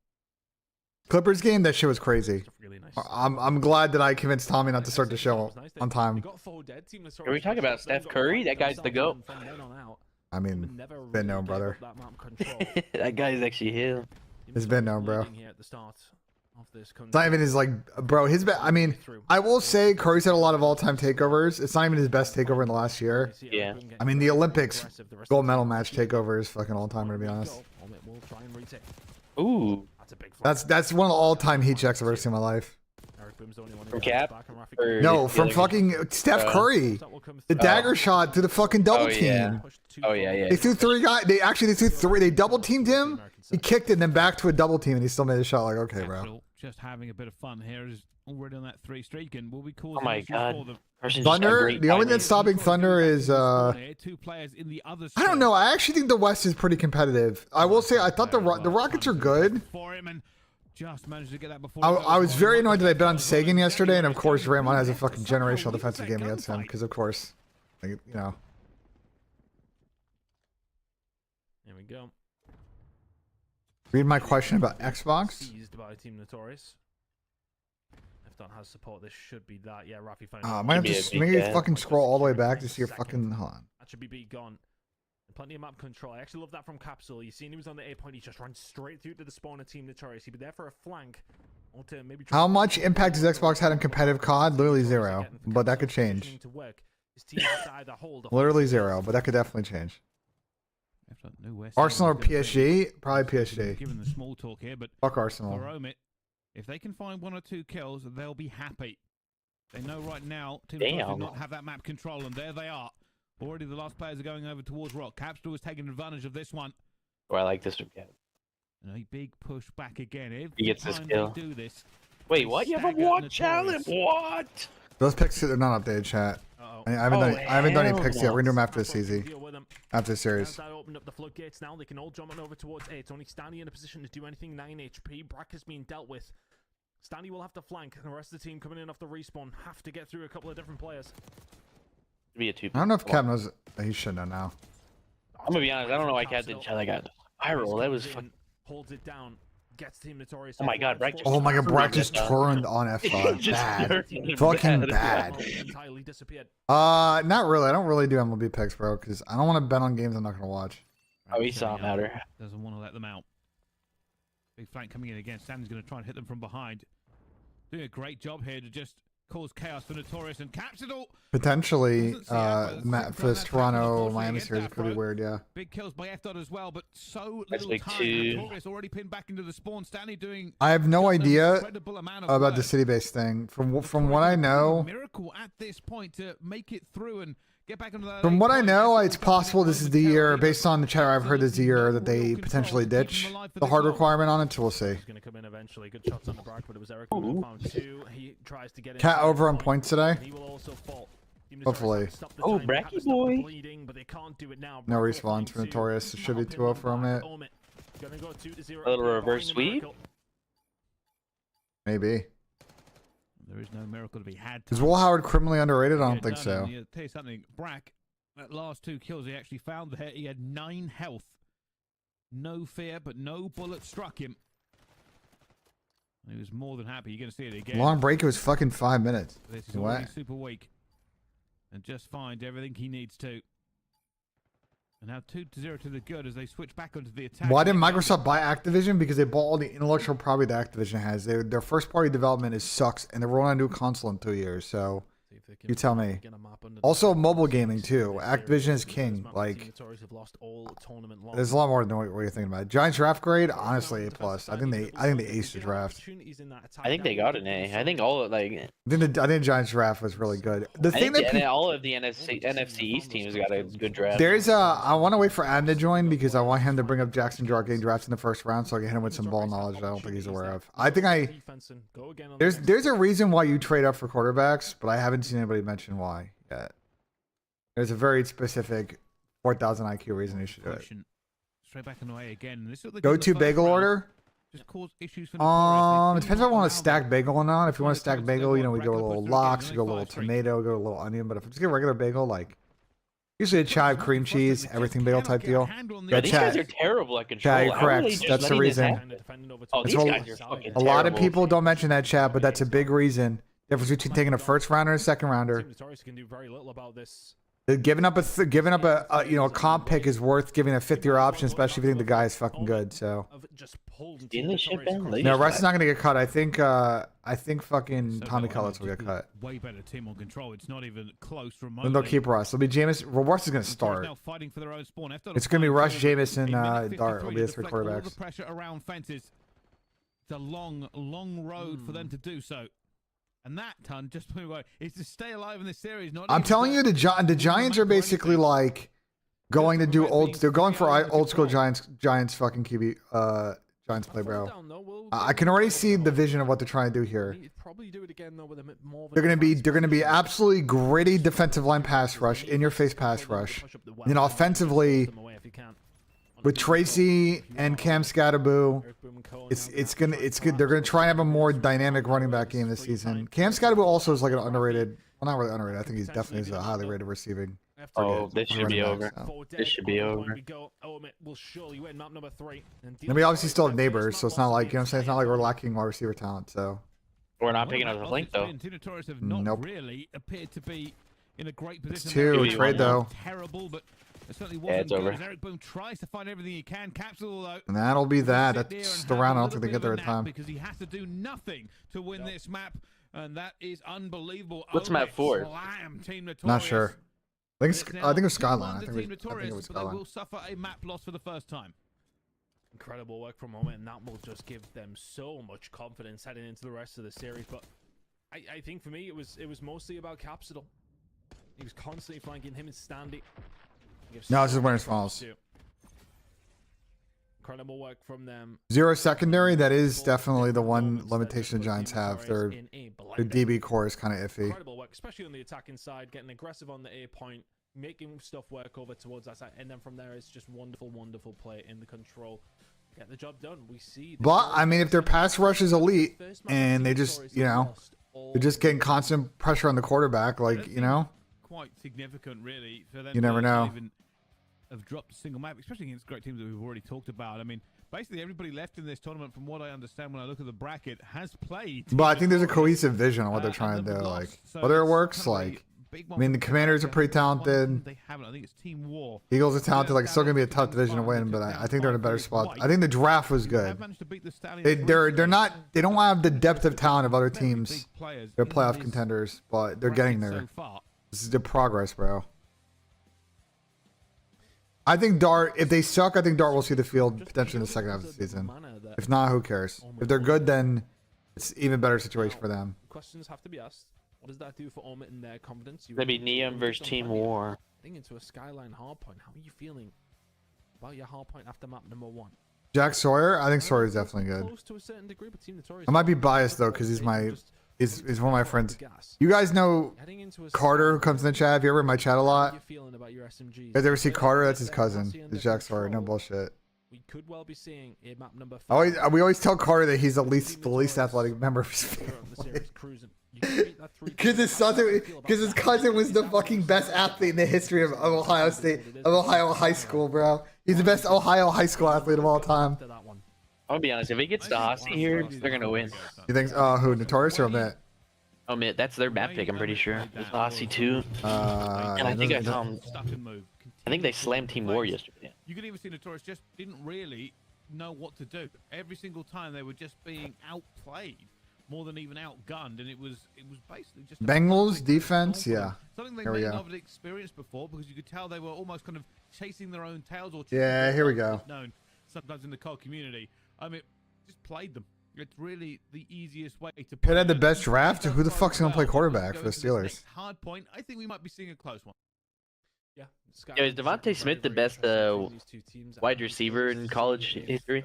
Clippers game, that shit was crazy. Really nice. I'm glad that I convinced Tommy not to start the show on time. Are we talking about Steph Curry? That guy's the GOAT. I mean, Never it's been known, gave up brother. that map control. That guy's actually him. It's been known, bro. Leading here at the start of this It's not even his like, bro. I mean, I will say Curry's had a lot of all-time takeovers. It's not even his best takeover in the last year. Yeah. I mean, the Olympics gold medal match takeover is fucking all-time, to be honest. Ooh. That's one of the all-time heat checks I've ever seen in my life. From Cap? Or No, the from other- fucking Steph Curry. The dagger shot to the fucking double Oh, yeah. team. Oh, yeah. They threw three guys. They threw three. They double teamed him. He kicked it and then back to a double team, and he still made a shot. Like, okay, bro. Capital just having a bit of fun here. Is already on that 3 streak and will be causing Oh my issues God. for them. Person's just got Thunder. great The only thing timing. that's stopping Thunder is 2 players in the other I don't know. I actually think the West is pretty competitive. I will say I thought the Rockets are good. For him and just managed to get that before I was very annoyed that I bet on Sagan yesterday, and of course Raymond has a fucking generational defensive game against him because of course, like, you know. Here we go. Read my question about Xbox. Seized by Team Notorious. If that has support, this should be that. Yeah, Rafi found I it. might have Should be to a big maybe gap. fucking scroll all the way back to see your fucking. Hold on. That should be B gone. And plenty of map control. I actually love that from Capsule. You seen he was on the A point. He just ran straight through to the spawn of Team Notorious. He'd be there for a flank. Or to maybe try How to- much impact has Xbox had in competitive COD? Literally zero, but that could change. To work. His team has to either hold or Literally zero, but that could definitely change. Arsenal or PSG? Probably PSG. Given the small talk here, but Fuck Arsenal. for Omit, if they can find 1 or 2 kills, they'll be happy. They know right now Team Notorious do Damn. not have that map control, and there they are. Already the last players are going over towards Rock. Capsule is taking advantage of this one. Oh, I like this one. Cap. And a big push back again. Every He gets this time kill. they do this, Wait, what? You have a Stagger what challenge? Notorious. What? Those picks are not updated, chat. Uh-oh. I haven't done any hell picks yet. We're gonna do them after That's this what we easy. can deal with them. After the As series. that opened up the floodgates now, they can all jump on over towards A. It's only Stanley in a position to do anything. 9 HP. Brack has been dealt with. Stanley will have to flank, and the rest of the team coming in off the respawn have to get through a couple of different players. Be a 2. I don't know if Cap knows. He should know now. I'm gonna be honest. I don't know why Cap didn't try that guy. Viral. That was fucking. Holds it down. Gets Team Notorious. Oh my God, Brack just- Oh my god, Brack just Yeah. turned on F5. Just Bad. turned Fucking bad. bad. Entirely disappeared. Not really. I don't really do MLB picks, bro, because I don't want to bet on games I'm not gonna watch. Oh, he saw him out her. doesn't want to let them out. Big flank coming in again. Stanley's going to try and hit them from behind. Doing a great job here to just cause chaos for Notorious and Capsule. Potentially, Doesn't see Afro. Matt for That's Toronto, unfortunately Miami against series is pretty Afro. weird, yeah. Big kills by F. Dot as well, but so That's little big time. too. Notorious already pinned back into the spawn. Stanley doing I have no just an idea incredible amount of about the work. city-based thing. From what Notorious I is doing a know, miracle at this point to make it through and get back into that. from eight what I point. know, That's it's all possible this is the year, momentarily, based on the chatter I've heard, this is the year that No they real potentially control to keep ditch them alive for the this hard long. requirement on it, so we'll see. He's going to come in eventually. Good shots on the Brack, but it was Eric who found 2. He tries to get in. Cat over on points today. He will also fall. Team Hopefully. Notorious have to stop the Oh, time. They have to Bracky stop the boy. bleeding, but they can't do it now. No Brack respawns will for find 2. Notorious. It should be Now 2-0 for Pinman Omit. back. Gonna go 2-0. A little They're reverse finding a sweep? miracle. Maybe. There is no miracle to be had. Is Will Howard criminally underrated? I Get don't it think done, so. and, tell you something, Brack, that last 2 kills he actually found there, he had 9 health. No fear, but no bullet struck him. He was more than happy. You're going to see it again. Long break, it was fucking 5 minutes. This is What? already super weak. And just find everything he needs to. And now 2-0 to the good as they switch back onto the attack. Why didn't Microsoft buy Activision? Because they bought all the intellectual property that Activision has. Their first party development is sucks, and they're rolling out a new console in 2 years. So See if they can you tell me. get a map under the Also, sun. mobile gaming too. This Activision series is king. Team Like, Notorious have lost all tournament long. there's a lot more than what you're thinking about. Giants draft grade, honestly, A plus. I think they aced the draft. I think they got an A. I think all of, like, I think Giants draft was really good. The I thing think that all of the NFC East teams got a good draft. there's I want to wait for Adam to join because I want him to bring up Jackson Jar getting drafted in the first round, so I can hit him with some ball knowledge that I don't think he's aware of. I think there's a reason why you trade up for quarterbacks, but I haven't seen anybody mention why yet. There's a very specific 4,000 IQ reason you should do it. Straight back and away again. This is what they Go did in to the first bagel round. order. Just cause issues for It Notorious. depends if I want to stack bagel or not. If you want to stack Towards bagel, you know, we go a regular little push through lox, again, we go a only little 5 streak. tomato, go a little onion. But if I just get regular bagel, like usually a chive cream cheese, everything bagel type deal. Yeah, these Chat. guys are terrible at control. Chat, you're How are they correct. just That's the letting this reason. happen? Oh, That's these what- guys are fucking A lot of terrible. people don't mention that, chat, but that's a big reason. Difference between taking a first rounder and a second rounder. Team Notorious can do very little about this. Giving up a you know, a comp pick is worth giving a 5th-year option, especially if you think the guy is fucking good. So Didn't they ship in? They no, just Russ is left. not gonna get cut. I think fucking So Tommy no, Cullets will just get a cut. Way better team on control. It's not even close remotely. Then they'll keep Russ. It'll be Jameis. Well, Russ is gonna Notorious start. now fighting for their own spawn. It's gonna be Russ, Jameis, and A minute Dart 53 will be to his 3 deflect all the quarterbacks. pressure around fences. It's a long, long road for them to do so. And that, Ton, just put away, is to stay alive in this series. Not I'm even telling you, the Giants are basically like going to do old. They're going for old school Giants fucking QB Giants play, bro. I can already see the vision of what they're trying to do here. They're gonna be absolutely gritty defensive line pass rush, in your face pass rush. And then offensively, with Tracy and Cam Scatterboo, it's good. They're gonna try and have a more dynamic running back game this season. Cam Scatterboo also is like an underrated. Well, not really underrated. I think he's definitely is a highly rated receiving. Oh, this should be over. So. This should be over. And we obviously still have neighbors, so it's not like, you know what I'm saying? It's not like we're lacking wide receiver talent. So We're not picking up the link though. Notorious have not Nope. really appeared to be in a great position. It's 2 Maybe trade one though, Terrible, but it certainly Yeah, wasn't it's good over. as Eric Boone tries to find everything he can. Capsule though. and that'll be that. Sit there That's and just have around. a I don't little think they bit get there of in a nap time. because he has to do nothing to win this map, and that is unbelievable. What's map 4? Slam Team Not Notorious. sure. I think it's, I think it was Skyline. I Team think it Notorious, was but they Skyline. will suffer a map loss for the first time. Incredible work from home, and that will just give them so much confidence heading into the rest of the series. But I think for me, it was mostly about Capsidal. He was constantly flanking him and Standy. No, this is winners finals. Incredible work from them. 0 secondary. That is definitely the one limitation the Giants have. Their DB core is kind of iffy. Incredible work, especially on the attacking side, getting aggressive on the A point, making stuff work over towards that side, and then from there it's just wonderful, wonderful play in the control. Get the job done. We see. But I mean, if their pass rush is elite and they just, you know, they're just getting constant pressure on the quarterback, like, you know, Quite significant, really, for them. You never to know. Even have dropped a single map, especially against great teams that we've already talked about. I mean, basically everybody left in this tournament, from what I understand when I look at the bracket, has played. but I think there's a Notorious, cohesive vision on what they're trying to and do. they've Like, lost. So whether it it's works, kind of a like, big I one mean, for the Commanders are pretty talented. They haven't. I think it's Team War. Eagles are talented. Like, it's still gonna be a tough division to win, but I think they're in a better spot. I think the draft was Have good. managed to beat the Stallions They're recently. not. They don't have the depth of talent of other Very teams. big players They're in playoff this contenders, but they're bracket getting so there. far. This is the progress, bro. I think Dart, if they suck, I think Dart will see the field potentially in the second half of the season. If not, who cares? If they're good, then it's even better situation for them. Questions have to be asked. What does that do for Omit and their confidence? Maybe Neum versus Team War. Heading into a Skyline hardpoint. How are you feeling about your hardpoint after map number 1? Jack Sawyer, I think Sawyer is definitely good. Close to a certain degree, but Team Notorious I might be biased though, because he's my, he's one of my friends. You guys know Heading into a Carter, who comes in the chat. Have you ever in my chat a How are lot? you feeling about your SMGs? You guys ever see Carter? That's his cousin. It's Jack Sawyer. No bullshit. We could well be seeing a map number 5. We always tell Carter that he's the least athletic member of his family. Because his cousin was the fucking best athlete in the history of Ohio State, of Ohio high school, bro. He's the best Ohio high school athlete of all time. I'll be honest, if he gets to Hossie here, they're gonna win. You think? Who? Notorious or Omit? Oh man, that's their map pick, I'm pretty sure. It's Hossie too. And I think I saw him. Stuck and move. I think they slammed Team War yesterday. You could even see Notorious just didn't really know what to do. Every single time they were just being outplayed more than even outgunned, and it was basically just a Bengals perfect defense, example. yeah. Something they Here we may go. not have experienced before, because you could tell they were almost kind of chasing their own tails, or Yeah, here we go. known sometimes in the CoD community. I mean, just played them. It's really the easiest way to. Pitt had the best draft. Who the fuck's gonna play quarterback for the Steelers? Hard point. I think we might be seeing a close one. Yeah, is Devontae Smith the best wide receiver in college history?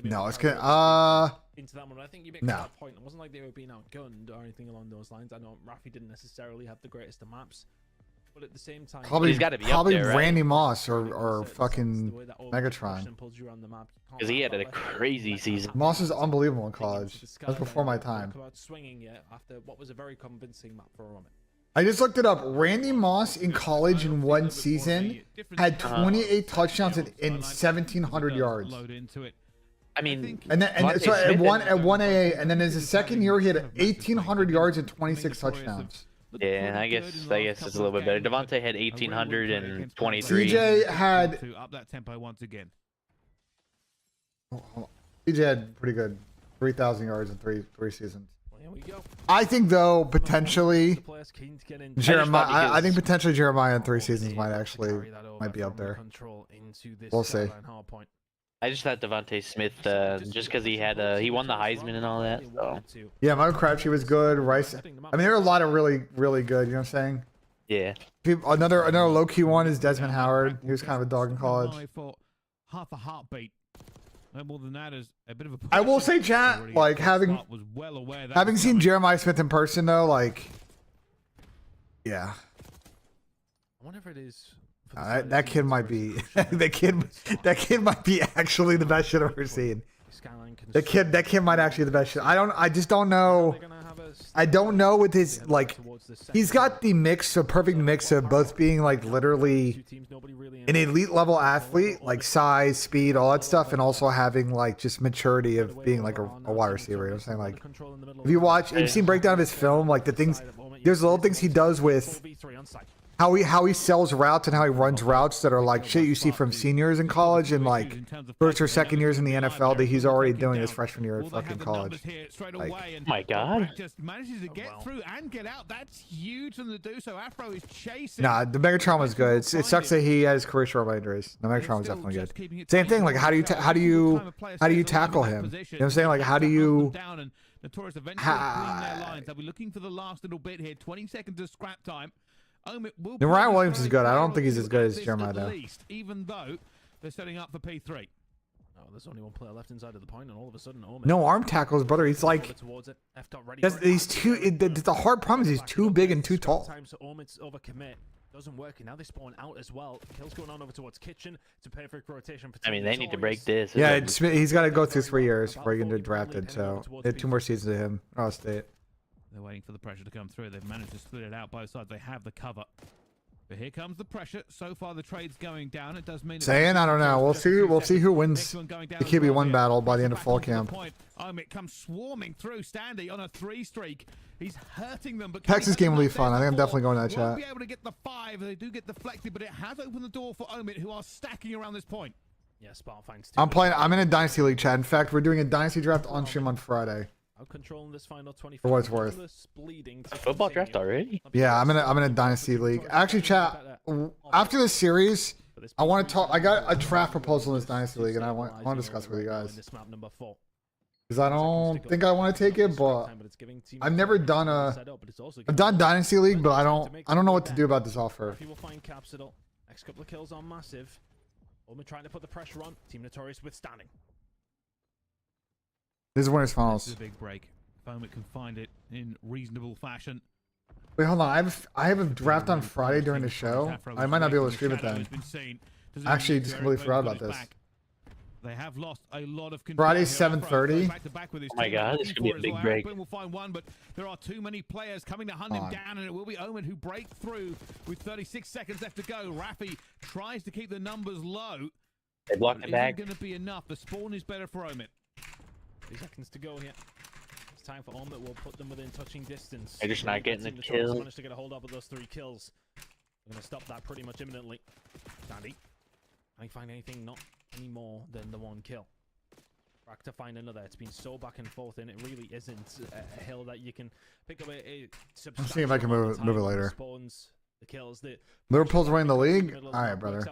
No, it's gonna. Into that one, I think you make No. that point. It wasn't like they were being outgunned or anything along those lines. I know Rafi didn't necessarily have the greatest of maps, but at the same time, Probably, He's gotta be up probably there, right? Randy Moss or fucking Megatron. Because he had a crazy season. Moss is unbelievable in college. That's before my time. About swinging yet after what was a very convincing map for Roman. I just looked it up. Randy Moss in college in one season had 28 touchdowns and 1,700 yards. Load into it. I mean, And then Devontae so at Smith one and- AA, and then in his second year he had 1,800 yards and 26 touchdowns. but pretty Yeah, I good guess in the last it's a couple little of bit better. games, but Devontae had a real weak play against 1823. CJ had to up that tempo once again. CJ had pretty good 3,000 yards in three seasons. Well, here we go. I think though potentially The players keen to get in. Jeremiah. I think because- potentially Jeremiah in 3 seasons Able might to actually carry that over might be up from the there. control into this We'll see. sideline hard point. I just thought Devontae Smith, just because he had he won the Heisman and all that. So Yeah, Michael Crabtree was good. Rice. I mean, there are a lot of really good. You know what I'm saying? yeah, Another low key one is Desmond Howard. He was kind of a dog in college. For half a heartbeat. No more than that is a bit of a I will push. say, chat, Already like at the having start was well aware that having was seen coming. Jeremiah Smith in person though, like, yeah, I wonder if it is. for the side that of kid teams might where be it's crucial that kid might be actually the best shit I've ever seen. Skyline can That kid might actually be the best shit. I just don't know. They're gonna have a I don't know with his head like. towards the He's got the mix, a perfect mix of both being like literally two teams, nobody really an elite level athlete, like size, speed, all that stuff, and also having like just maturity of being like a wide receiver. You know what I'm saying? Like, if you watch, if you've seen breakdown of his film, like the things, there's little things he does with how he sells routes and how he runs routes that are like shit you see from seniors in college and like first or second years in the NFL that he's already doing his freshman year at fucking college. Like, my God. Just manages to get through and get out. That's huge from the do so. Afro is chasing. nah, the Megatron was good. It sucks that he has career short injuries. The Megatron was definitely good. Same thing. Like, how do you tackle him? You know what I'm saying? Like, how do you? Notorious eventually clean their lines. They'll be looking for the last little bit here. 20 seconds of scrap time. And Ryan Williams is good. I don't think he's as good as Jeremiah though. Even though they're setting up for P3. Oh, there's only one player left inside of the point, and all of a sudden, No arm tackles, brother. He's like, he's too. The hard problem is he's too big and too tall. So Omid's overcommit doesn't work, and now they spawn out as well. Kills going on over towards Kitchen. It's a perfect rotation. I mean they need to break this. Yeah, he's got to go through 3 years before he can get drafted. So they have 2 more seasons of him. I'll State. They're waiting for the pressure to come through. They've managed to split it out both sides. They have the cover. But here comes the pressure. So far, the trade's going down. It does mean Saying, I don't know. We'll see who wins the QB1 battle by the end of fall camp. It comes swarming through. Standy on a 3 streak. He's hurting them. But Texas game will be fun. I think I'm definitely going to that chat. Won't be able to get the 5. They do get deflected, but it has opened the door for Omid, who are stacking around this point. Yeah, Spartan finds I'm in a Dynasty League chat. In fact, we're doing a Dynasty draft on stream on Friday. Out controlling this final 24. For what it's worth. Football draft already. Yeah, I'm in a Dynasty League. Actually, chat, after this series, I want to talk. I got a draft proposal in this Dynasty League, and I want to discuss with you guys. Because I don't think I want to take it, but I've never done I've done Dynasty League, but I don't know what to do about this offer. He will find Capsidal. Next couple of kills on Massive. Omid trying to put the pressure on. Team Notorious withstanding. This is winners This finals. is a big break. Foamit can find it in reasonable fashion. Wait, hold on. I have a draft on Friday during the show. I might not be able to stream it then. Actually, just completely forgot about this. They have lost a lot of control. Friday, 7:30. Oh my God, this could be a big break. We'll find one, but there are too many players coming to hunt him down, and it will be Omid who break through with 36 seconds left to go. Rafi tries to keep the numbers low. They blocked the bag. Isn't going to be enough. The spawn is better for Omid. 3 seconds to go here. It's time for Omid. We'll put them within touching distance. They're just not getting the Notorious kill. managed to get a hold of those 3 kills. We're going to stop that pretty much imminently. Dandy. Can I find anything? Not any more than the 1 kill. Back to find another. It's been so back and forth, and it really isn't a hill that you can pick up a I'm seeing if I can move it later. Spawns, the kills, Liverpool's winning the league. All right, brother.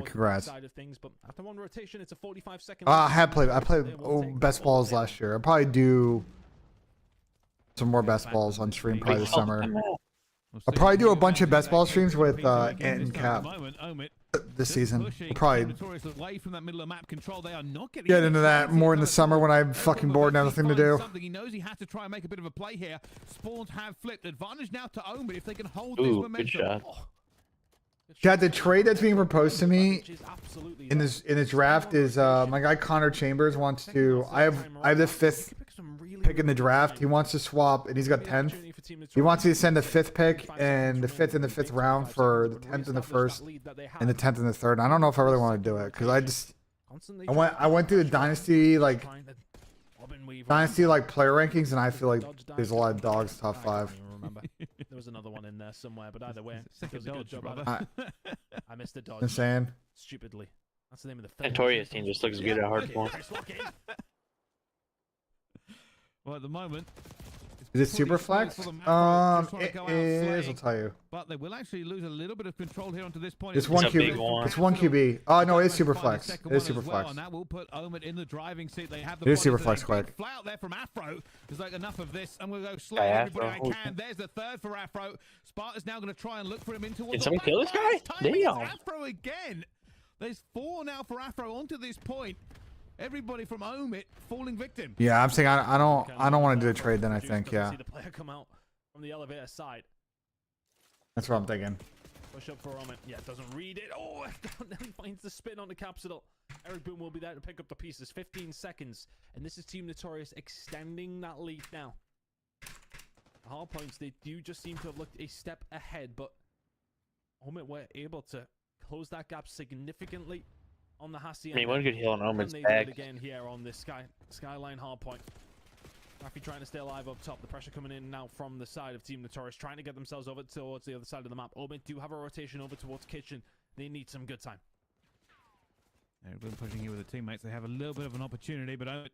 Congrats. Side of things, but after 1 rotation, it's a 45-second. I played best balls last year. I'll probably do some more best balls on stream probably this summer. I'll probably do a bunch of best ball streams with Ant and Cap this season. We'll probably get into that more in the summer when I'm fucking bored and have nothing to do. He knows he has to try and make a bit of a play here. Spawns have flipped. Advantage now to Omid if they can hold this Ooh, momentum. good shot. Chad, the trade that's being proposed to me in this draft is my guy Connor Chambers wants to. I have the 5th pick in the draft. He wants to swap, and he's got 10th. He wants me to send the 5th pick and the 5th in the 5th round for the 10th in the 1st and the 10th in the 3rd. And I don't know if I really want to do it because I went through the dynasty like player rankings, and I feel like there's a lot of dogs top 5. was another one in there somewhere, but either way, Sick it of was a good dodge, job. brother. I missed a dodge. Insane. Stupidly. That's the name of the film. Notorious team just looks good at Hardpoint. Nice lock in. Well, at the moment, Is it pretty super smooth flex? for the Macro, just trying to It go out is. slaying. I'll tell you. But they will actually lose a little bit of control here onto this point. It's one a big QB. one. It's one QB. Oh no, it's super Find flex. the It second is one super as well, flex. and that will put Omid in the driving seat. They have the It is super bodies, flex and a big quick. fly out there from Afro. It's like enough of this. I'm going to go slay Guy everybody Afro. I can. There's the third for Afro. Sparta's now going to try and look for him into Did someone kill this guy? Damn. Afro again. There's 4 now for Afro onto this point. Everybody from Omid falling victim. Yeah, I'm saying I don't want to do the trade. Then I think yeah. See the player come out from the elevator side. That's what I'm thinking. Push up for Omen. Yeah, doesn't read it. Oh, then he finds the spin on the capsule. Eric Boom will be there to pick up the pieces. 15 seconds. And this is Team Notorious extending that lead now. The hard points, they do just seem to have looked a step ahead, but Omen were able to close that gap significantly on the Hacienda. I mean, one good heal on Omen's And they do it back. again here on this skyline hard point. Rafi trying to stay alive up top. The pressure coming in now from the side of Team Notorious, trying to get themselves over towards the other side of the map. Omid do have a rotation over towards Kitchen. They need some good time. They're pushing here with the teammates. They have a little bit of an opportunity, but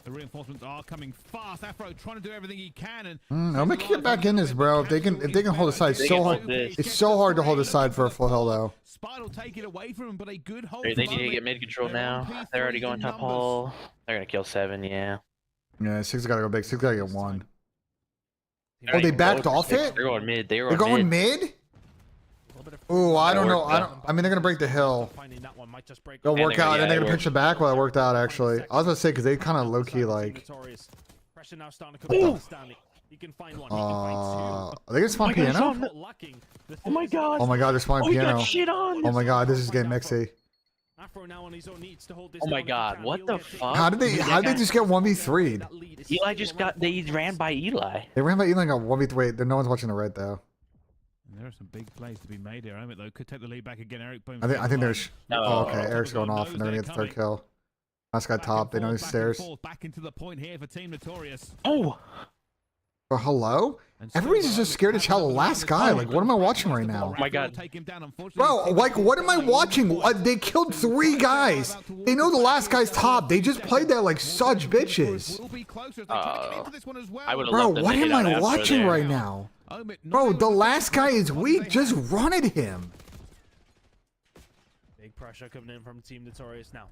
the reinforcements are coming fast. Afro trying to do everything he can, and I'm gonna get back in this, bro. If they can hold the side, They so can hard. hold this. It's so hard to hold the side for a full hill though. Spite will take it away from him, but a good hold. They from need to Omid. get mid control They're on now. P3 They're already going in top numbers. hole. They're gonna kill 7, yeah. Yeah, 6 gotta go big. 6 gotta get 1. They're Oh, not they even backed going for off 6. it? They're going mid. They're They're going mid. mid. Ooh, I don't know. I mean, they're gonna break the hill. They'll And work they're out, gonna- and they're yeah, gonna pitch it back. Well, it worked out actually. I was gonna say because they kind of low key like. Pressure now starting to come down Stanley. He can find one. He can find Are two. they gonna spawn God, it's piano? on. Lacking. The Oh my third is God. Oh my god, they're spawning Oh, he got piano. shit on. Oh my god, this is getting mixy. Afro now on his own needs to hold this Oh my down if he God, can. what He'll the get taken. fuck? How did they just get 1v3'd? That lead is Eli still just around got. They 4 ran by Eli. They ran by Elon got 1v3. No one's watching the red though. And there are some big plays to be made here. Omid though could take the lead back again. Eric Boom. I think there's. No. Oh, okay. Eric's going off, and they're gonna get the third kill. Last guy top. They know he's stairs. Back into the point here for Team Notorious. Oh. Oh, hello? And Everybody's just scared to tell the last guy. Like, what am I watching right now? Oh my God. Bro, like, what am I watching? They killed 3 guys. They know the last guy's top. They just played that like such bitches. I would have Bro, loved them what to hit am on I Afro watching there. right now? Bro, the last guy is weak. Just run at him. Big pressure coming in from Team Notorious now.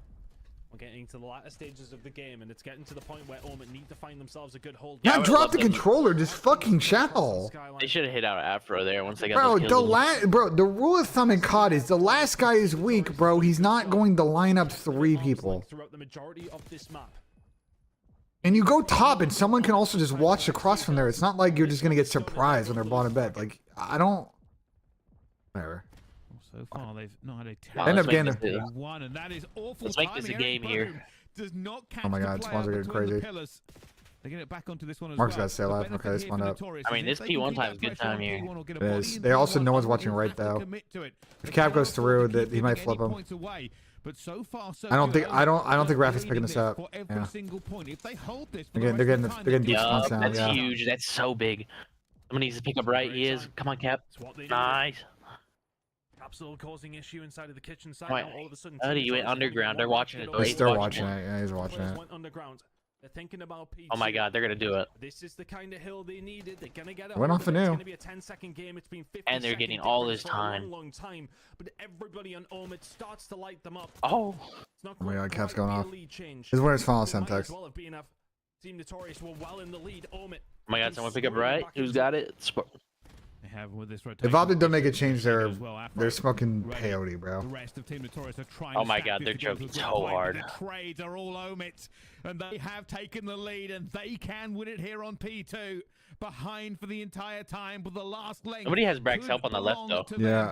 We're getting to the latter stages of the game, and it's getting to the point where Omen need to find themselves a good hold. Yeah, I Now would've drop loved the them. controller. Just fucking chow. They should have hit out Afro there once they got Bro, those kills. the rule of thumb in COD is the last guy is weak, bro. He's not going to line up 3 people. Throughout the majority of this map. And you go top, and someone can also just watch across from there. It's not like you're just gonna get surprised when they're bought in bed. Like, I don't. Whatever. So far, they've not had a Wow, End let's up make getting this a- one, and that is awful. Let's make this a timing. game Eric here. Boom does not catch Oh my the God, player spawns are getting between the crazy. pillars. They get it back onto this one as Mark's well. gotta stay The alive. benefit Okay, they here spawned for up. Notorious I mean, is this if they can P1 keep time's that good pressure on time here. P1 or get a It body is. in They the also- wall, no one's Omid watching will right, have to though. commit to it. If They Cap cannot goes afford through, to that keep he might giving flip any him. points away. But so far, so I don't think good. Raph is They're picking this leading up. for every Yeah. single point. If they hold this, They're getting deep Yup, spawns now. that's Yeah. huge. That's so big. Someone needs to pick up right. He is. Come on, Cap. It's what they do. Nice. Capsule causing issue inside of the kitchen side. Right. Now all of a sudden, Buddy, Team you went Notorious underground. only They're one watching it, rocket though. away. He's They're watching watching it. Yeah, he's watching Players it. went underground. They're thinking about P2. Oh my God, they're gonna do it. This is the kind of hill they needed. They're gonna get it. Went hold off of it. It's anew. gonna be a 10-second game. It's been 50 And they're second getting all difference this for a time. long time. But everybody on Omid starts to light them up. Oh. It's not Oh my quite God, Cap's the right going to off. be a lead change. This is where his final It might as Semtex. well have been a Team Notorious were well in the lead. Omid. Oh my God, someone pick up right. Who's got it? They have with this If rotation. Optic don't make a change, they're as well, Afro. they're smoking Ready. peyote, bro. The rest of Team Notorious are trying Oh to my stack God, this they're to get choking to the so point, but hard. The trades are all Omid, and they have taken the lead, and they can win it here on P2. Behind for the entire time with the last length. Somebody has Brack's could help on the left, belong though. to them. Yeah.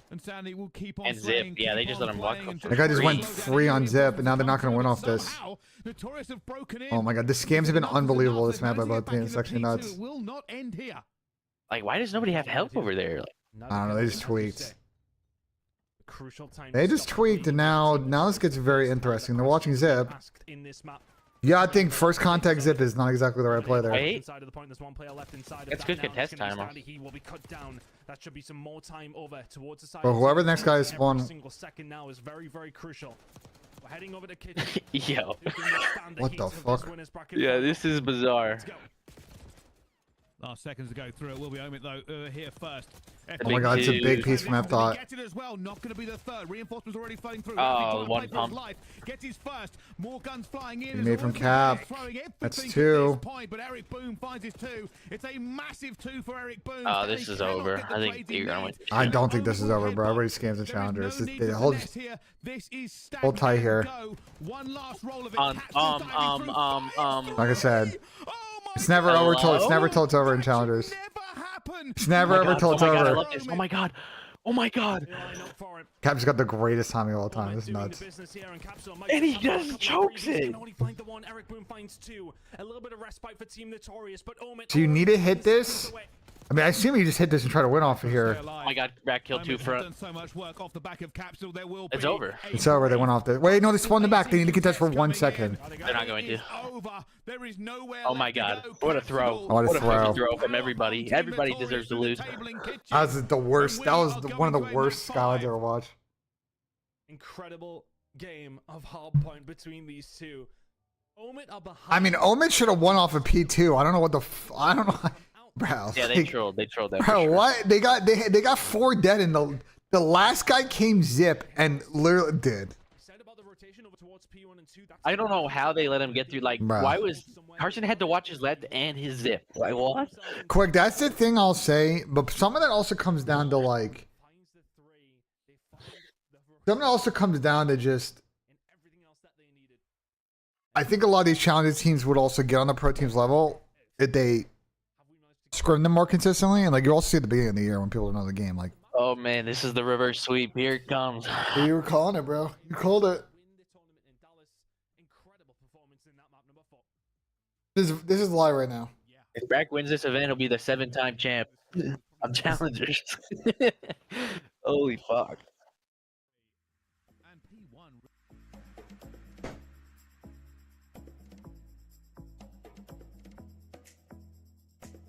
And Sandy will keep on And Zip. slaying, Yeah, they keep just on let him walk playing, up and for That guy just try went and slow down 3 any on Zip, and now they're not come gonna win through, off but this. somehow Notorious have broken in. Oh my God, this scam's been Enough is unbelievable. enough. This They've map by managed to both get back teams. into Actually P2. nuts. It will not end here. Like, why does nobody have help over there? Like, I don't know, they just tweaked. Crucial time They to just stop tweaked, the and lead. now this gets very interesting. They're watching Zip. Asked in this map. Yeah, I think first contact zip is not exactly the right play there. Wait. Inside of the point, there's one player left inside of That's that good now. contest He's gonna time. stand, he will be cut down. That should be some more time over towards the side. Well, of whoever zone. the next guy is Every spawn. single second now is very, very crucial. We're heading over to kitchen. Yo. What the fuck? Yeah, this is bizarre. Let's go. Last seconds to go through it. Will be Omid though here first. Oh my god, it's a big piece from F dot. Gets it as well. Not going to be the third. Reinforcements already flowing through. Oh, one pump. Gets his first. More guns flying in. He made from cap. That's 2. Point, but Eric Boom finds his 2. It's a massive 2 for Eric Boom. Oh, this is over. I think you're going to I don't think this is over, bro. Everybody scams the challengers. Hold tight here. One last roll of it. Like I said, it's never over till it's over in challengers. It's never ever till it's over. Oh my god. Oh my god. Cap's got the greatest timing of all time. This is nuts. And he just chokes it. Do you need to hit this? I mean, I assume you just hit this and try to win off of here. Oh my god, back kill 2 front. It's over. It's over. They went off the. Wait, no, they spawned the back. They need to contest for 1 second. They're not going to. Oh my god. What a throw. What a fucking throw. from everybody. Everybody deserves to lose. That was the worst. That was one of the worst Skylines ever watched. Incredible game of Hardpoint between these two. Omid are behind. I mean, Omid should have won off of P2. I don't know what the. I don't know. Bro, Yeah, they trolled. They trolled that. bro, for sure. what? They got 4 dead and the last guy came zip and literally did. I don't know how they let him get through. Like, Bruh. why was Carson had to watch his lead and his zip? Like, what? Quick, that's the thing I'll say. But some of that also comes down to like. Some of it also comes down to just. I think a lot of these challenges teams would also get on the pro teams level if they scrim them more consistently. And like you also see at the beginning of the year when people don't know the game. Like, Oh man, this is the reverse sweep. Here it comes. you were calling it, bro. You called it. This is live right now. If Brack wins this event, he'll be the 7-time champ of challengers. Holy fuck.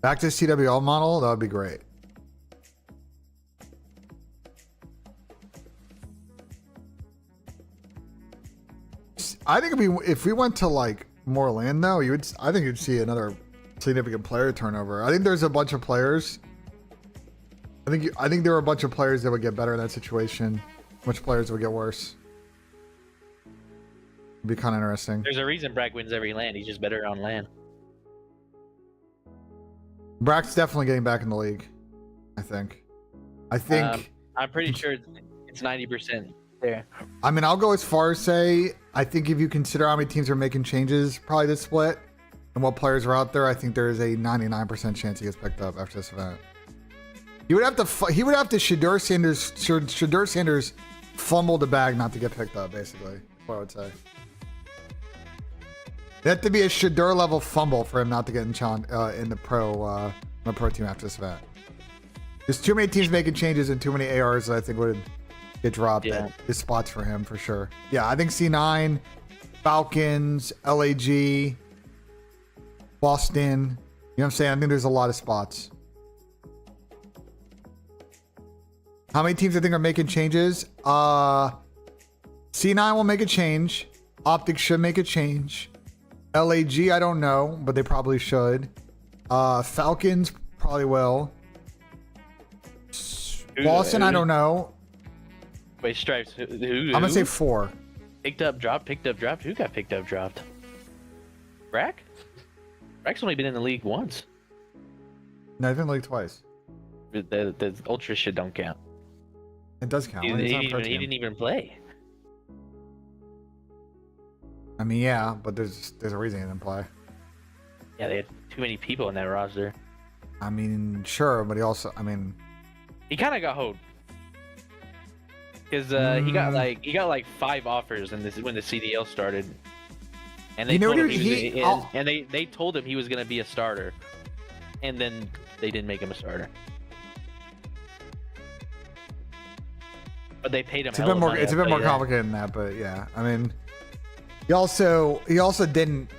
Back to CWL model, that would be great. I think if we went to like more land though, I think you'd see another significant player turnover. I think there's a bunch of players. I think there are a bunch of players that would get better in that situation. A bunch of players would get worse. It'd be kind of interesting. There's a reason Brack wins every land. He's just better on land. Brack's definitely getting back in the league. I think. I'm pretty sure it's 90% there. I mean, I'll go as far as say, I think if you consider how many teams are making changes, probably this split, and what players are out there, I think there is a 99% chance he gets picked up after this event. He would have to Shadur Sanders fumble the bag not to get picked up, basically. That's what I would say. It had to be a Shadur level fumble for him not to get in the pro team after this event. There's too many teams making changes and too many ARs that I think would get dropped. Yeah. There's spots for him for sure. Yeah, I think C9, Falcons, LAG, Boston. You know what I'm saying? I think there's a lot of spots. How many teams I think are making changes? C9 will make a change. Optic should make a change. LAG, I don't know, but they probably should. Falcons probably will. Boston, I don't know. Wait, Stripes. Who? I'm gonna say 4. Picked up, dropped. Who got picked up, dropped? Brack? Brack's only been in the league once. No, I've been in the league twice. The ultra shit don't count. It does count. He It's not a pro didn't team. even play. I mean, yeah, but there's a reason he didn't play. Yeah, they had too many people in that roster. I mean, sure, but he also, I mean, He kind of got hoed. Because he got like 5 offers when the CDL started, and they You know told him what he was and they told him he was gonna be a starter, and then they didn't make him a starter. But they paid him. it's a bit more complicated than that, but yeah, I mean, he also didn't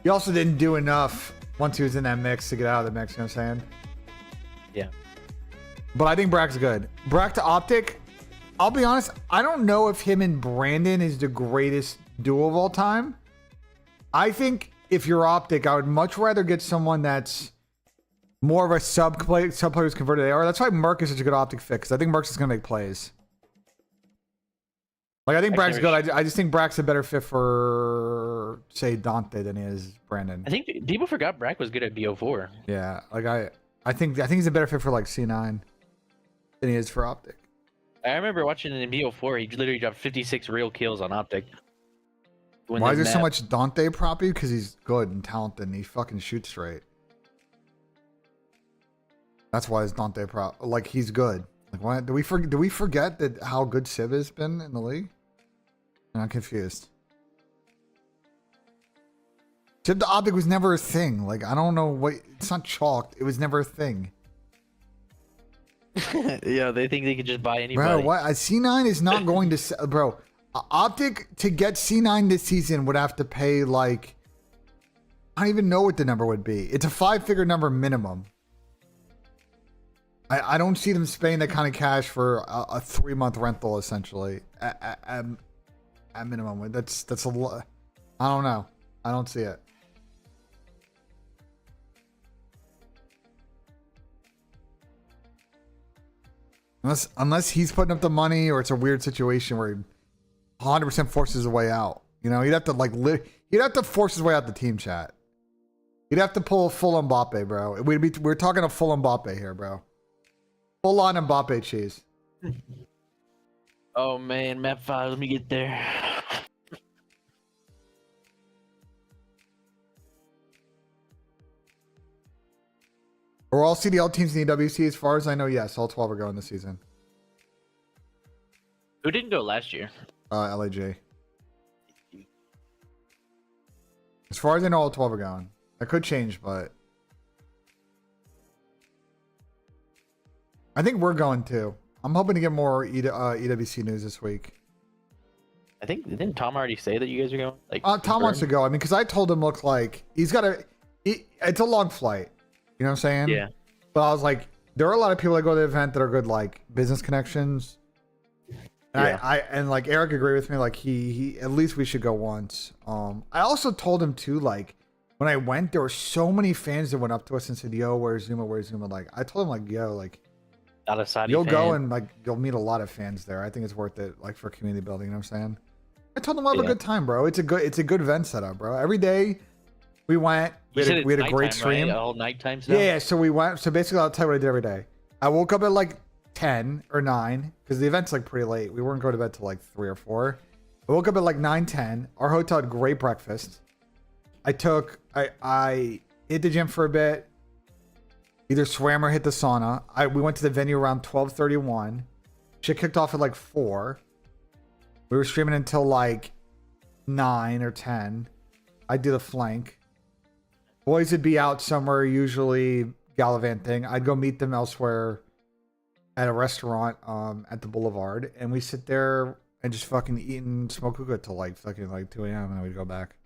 he also didn't do enough once he was in that mix to get out of the mix. You know what I'm saying? Yeah. But I think Brack's good. Brack to Optic. I'll be honest. I don't know if him and Brandon is the greatest duo of all time. I think if you're Optic, I would much rather get someone that's more of a sub player who's converted AR. That's why Merc is such a good Optic fit, because I think Merc is going to make plays. Like, I think Brack's good. I just think Brack's a better fit for, say, Dante than he is Brandon. I think people forgot Brack was good at BO4. Yeah, like I think he's a better fit for like C9 than he is for Optic. I remember watching in BO4, he literally dropped 56 real kills on Optic. Why is there so much Dante proppy? Because he's good and talented and he fucking shoots straight. That's why it's Dante prop. Like, he's good. Like, why do we forget that how good Civ has been in the league? I'm confused. Civ to Optic was never a thing. Like, I don't know what. It's not chalked. It was never a thing. Yeah, they think they could just buy anybody. Bro, what? C9 is not going to. Bro, Optic to get C9 this season would have to pay like. I don't even know what the number would be. It's a 5-figure number minimum. I don't see them spending that kind of cash for a 3-month rental, essentially. At minimum. That's a lot. I don't know. I don't see it. Unless he's putting up the money or it's a weird situation where he 100% forces his way out. You know, he'd have to he'd have to force his way out the team chat. He'd have to pull a full Mbappe, bro. We're talking a full Mbappe here, bro. Full on Mbappe cheese. Oh man, map 5, let me get there. Are all CDL teams in the EWC? As far as I know, yes. All 12 are going this season. Who didn't go last year? LAJ. As far as I know, all 12 are going. That could change, but I think we're going too. I'm hoping to get more EWC news this week. I think, didn't Tom already say that you guys are going? Like, Tom wants to go. I mean, because I told him, look, like, he's got to, it's a long flight. You know what I'm saying? Yeah. But I was like, there are a lot of people that go to the event that are good, like, business connections. And Yeah. and like Eric agreed with me, like he at least we should go once. I also told him too, like when I went, there were so many fans that went up to us and said, "Yo, where's Zuma? Where's Zuma?" Like I told him, like, "Yo, like Not a Saudi you'll fan. go and like you'll meet a lot of fans there. I think it's worth it, like for community building." You know what I'm saying? I told them we'll have a good time, bro. It's a good event setup, bro. Every day we went, we had a great stream. Right? A whole nighttime stuff. Yeah, so we went. So basically, I'll tell you what I did every day. I woke up at like 10 or 9 because the event's like pretty late. We weren't going to bed till like 3 or 4. I woke up at like 9:10. Our hotel had great breakfast. I hit the gym for a bit. Either swam or hit the sauna. We went to the venue around 12:31. Shit kicked off at like 4. We were streaming until like 9 or 10. I'd do the flank. Boys would be out somewhere, usually gallivanting. I'd go meet them elsewhere at a restaurant at the Boulevard, and we sit there and just fucking eat and smoke hookah till like fucking like 2 a.m. and then we'd go back.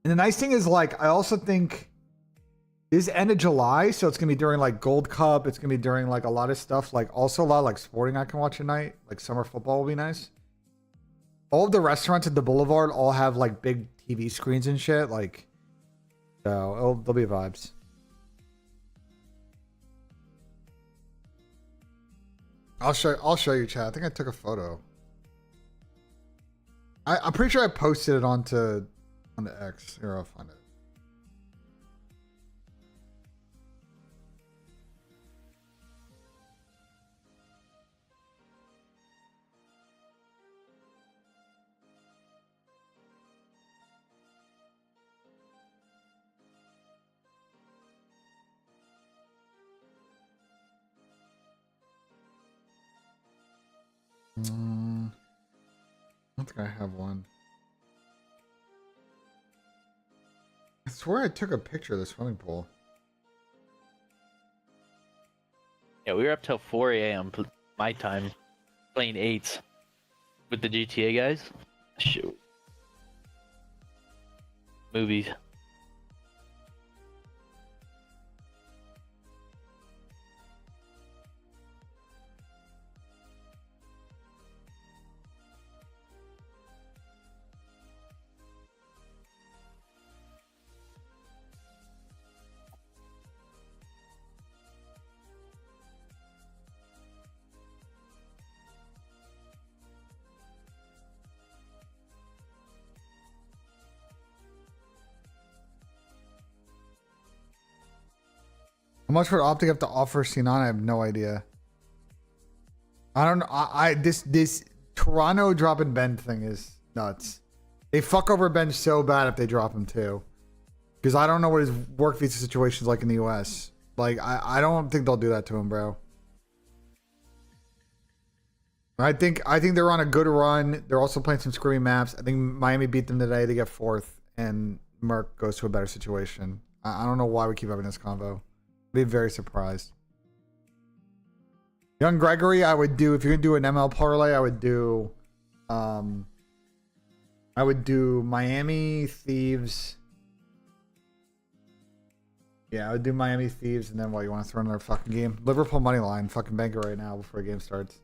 And the nice thing is, like, I also think this is end of July, so it's gonna be during like Gold Cup. It's gonna be during like a lot of stuff, like also a lot of like sporting I can watch at night. Like summer football will be nice. All of the restaurants at the Boulevard all have like big TV screens and shit. Like, so there'll be vibes. I'll show you, chat. I think I took a photo. I'm pretty sure I posted it onto X. Here, I'll find it. I don't think I have one. I swear I took a picture of the swimming pool. Yeah, we were up till 4 a.m. my time, playing 8s with the GTA guys. Shoot. Movies. How much would Optic have to offer C9? I have no idea. I don't know. This Toronto dropping BENJ thing is nuts. They fuck over BENJ so bad if they drop him too. Because I don't know what his work visa situation is like in the US. Like, I don't think they'll do that to him, bro. I think they're on a good run. They're also playing some screwy maps. I think Miami beat them today to get 4th, and Merck goes to a better situation. I don't know why we keep having this convo. Be very surprised. Young Gregory, I would do, if you're gonna do an ML parlay, I would do Miami Thieves. Yeah, I would do Miami Thieves, and then what, you want to throw another fucking game? Liverpool money line, fucking bank it right now before the game starts.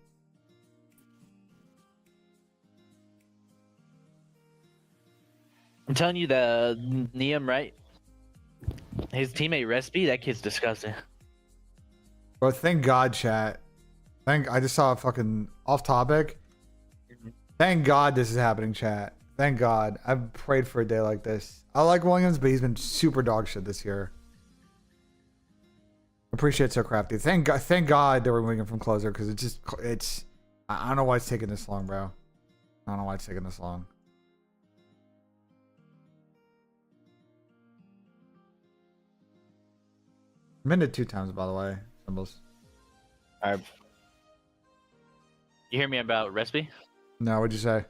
I'm telling you, the Nissim, right? His teammate Recipe, that kid's disgusting. Bro, thank God, chat. I just saw a fucking off topic. Thank God this is happening, chat. Thank God. I've prayed for a day like this. I like Williams, but he's been super dog shit this year. Appreciate So Crafty. Thank God they were moving him from closer, because I don't know why it's taking this long, bro. I don't know why it's taking this long. I'm in it 2 times, by the way. Symbols. Alright. You hear me about Recipe? No, what'd you say?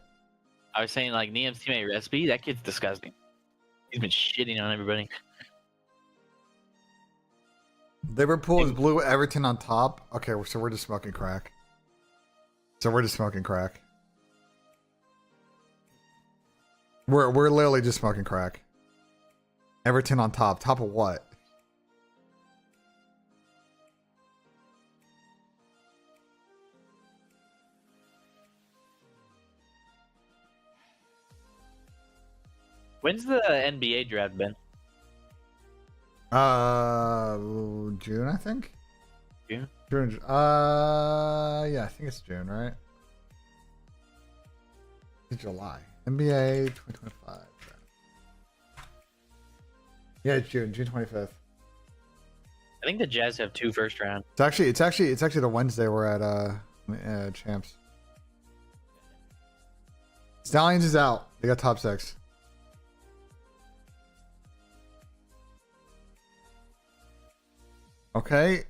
I was saying, like, Niam's teammate Recipe, that kid's disgusting. He's been shitting on everybody. Liverpool is blue, Everton on top. Okay, so we're just smoking crack. We're literally just smoking crack. Everton on top. Top of what? When's the NBA draft, Ben? June, I think. June? June. Yeah, I think it's June, right? It's July. NBA 2025. Yeah, it's June 25th. I think the Jazz have 2 first round. It's actually the Wednesday we're at Champs. Stallions is out. They got top 6. Okay,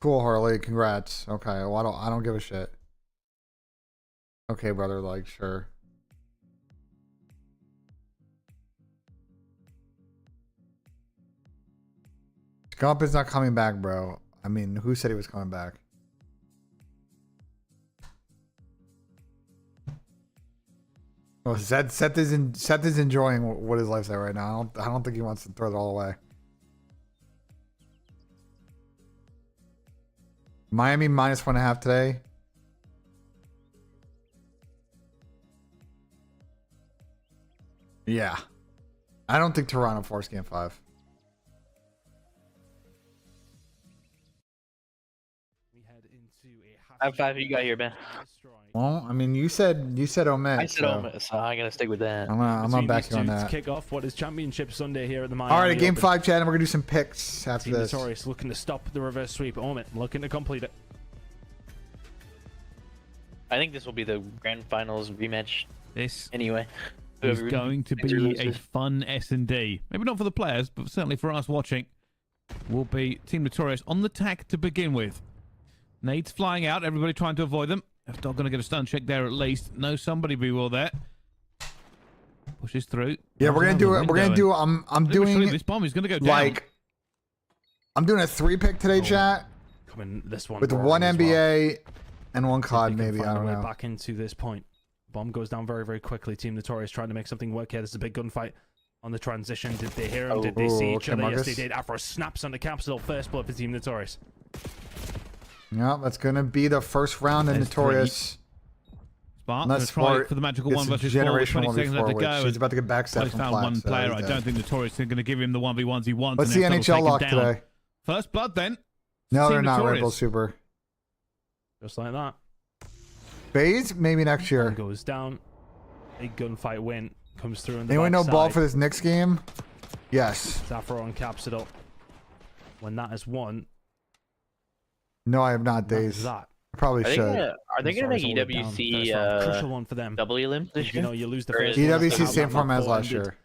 cool, Harley. Congrats. Okay, well, I don't give a shit. Okay, brother. Like, sure. Scump is not coming back, bro. I mean, who said he was coming back? Well, Seth is enjoying what his life's at right now. I don't think he wants to throw it all away. Miami -1.5 today. Yeah. I don't think Toronto forced game 5. We head into a High five you got here, Ben. Well, I mean, you said Omet. I said Omet, so I gotta stick with that. I'm gonna back you on that. To kick off what is Championship Sunday here at the Miami. All right, game Open. 5, Chad, and we're gonna do some picks after Team this. Notorious looking to stop the reverse sweep. Omet looking to complete it. I think this will be the grand finals rematch. This Anyway, is whoever going to wins or be a loses. fun S&D. Maybe not for the players, but certainly for us watching. Will be Team Notorious on the tack to begin with. Nades flying out, everybody trying to avoid them. If not going to get a stun check there at least. No, somebody be well there. Pushes through. Yeah, we're gonna do it. We're gonna do. I'm doing this bomb is going to go down. like. I'm doing a 3-pick today, chat, Coming this one with roaring 1 as well. NBA and 1 See if COD, they can maybe. find I a don't way know. back into this point. Bomb goes down very, very quickly. Team Notorious trying to make something work here. This is a big gunfight on the transition. Did they hear him? Did they see each other? Marcus. Yes, they did. Afro snaps on the Capsule. First blood for Team Notorious. Yeah, that's gonna be the first round in There's Notorious. Spark, Unless gonna try Sport for the magical gets 1 versus 4 with generation 20 seconds left to 1v4, go. which he's about to get backset He's from found Flat, one so player. he's I dead. don't think Notorious is going to give him the 1v1s he wants. What's and the therefore NHL take him lock down. today? First blood then. No, Team they're not. Red Notorious. Bull Super. Just like that. FaZe? Maybe next year. Bomb goes down. Big gunfight win. Comes through in the Anyone know ball backside. for this Knicks game? Yes. Afro on Capsule. When that is won, No, I have not. that is Days. that. I probably Are they should. gonna make Sorry, it's all down. EWC First round. Crucial one for them. double elims this You year? know, you lose the Or first is one, it EWC that's how same that format as before last ended. year.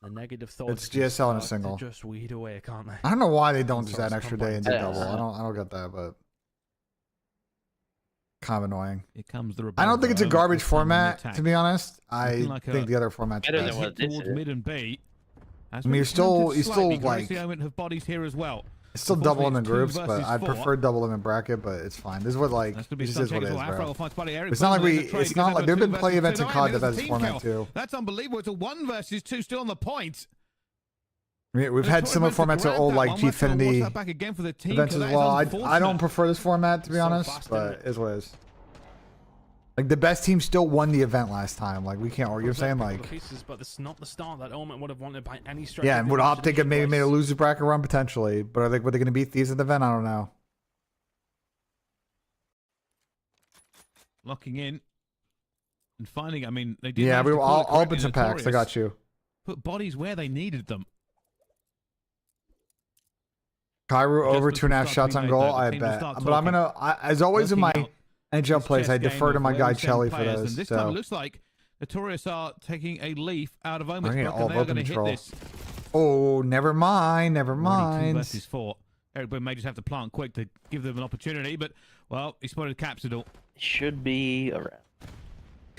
The negative thoughts. It's GSL and a start to single. Just weed away, can't they? I don't know why they don't just Sorry, add an it's extra day and do combined. double. I don't get that, but kind of annoying. Here comes the I don't think it's a Rebellion, garbage this time in format, attack. to be honest. I Looking like think a- the other format's Better than best. what Hit this towards is. mid and B. I mean, you're still like element of bodies here as well. it's still double them in Unfortunately, groups, it's 2 but versus I 4. prefer double them in bracket. But it's fine. This is what like That's gonna be this some is what it change is, as well. Afro bro. finds Buddy Eric It's not like Bowman we. as a trade. It's He not goes like over there've 2 been play versus events in 2. COD that There's have a this team format kill. too. That's unbelievable. It's a 1 versus 2 still on the point. I mean, we've had similar formats to old like Gfinity events as well. I don't prefer this format to be So honest, fast, but isn't it? it is what it is. Like the best team still won the event last time. Like we can't argue. I'm saying like pieces, but it's not the start that Omen would have wanted by any stretch. yeah, of and the would Optic have maybe imagination, made a boys. loser bracket run potentially, but are they going to beat Thieves at the event? I don't know. Locking in and finding. I mean, they did. Yeah, manage we to will. call it I'll open correctly. some packs. I Notorious got you. Put bodies where they needed them. Cairo Just over as 2.5 we shots start on to goal. be made, I the team will bet, start but I'm talking. gonna. as always in my Working out NHL this plays, I chess defer game to of my where guy we send Chelly for players, those. And this time it So looks like Notorious are taking a leaf out of Omen's Bring it book, all and they are open going to hit control. this. oh, never mind, never Already 2 mind. versus 4. Eric Boone may just have to plant quick to give them an opportunity, but well, he spotted Capsidal. Should be around.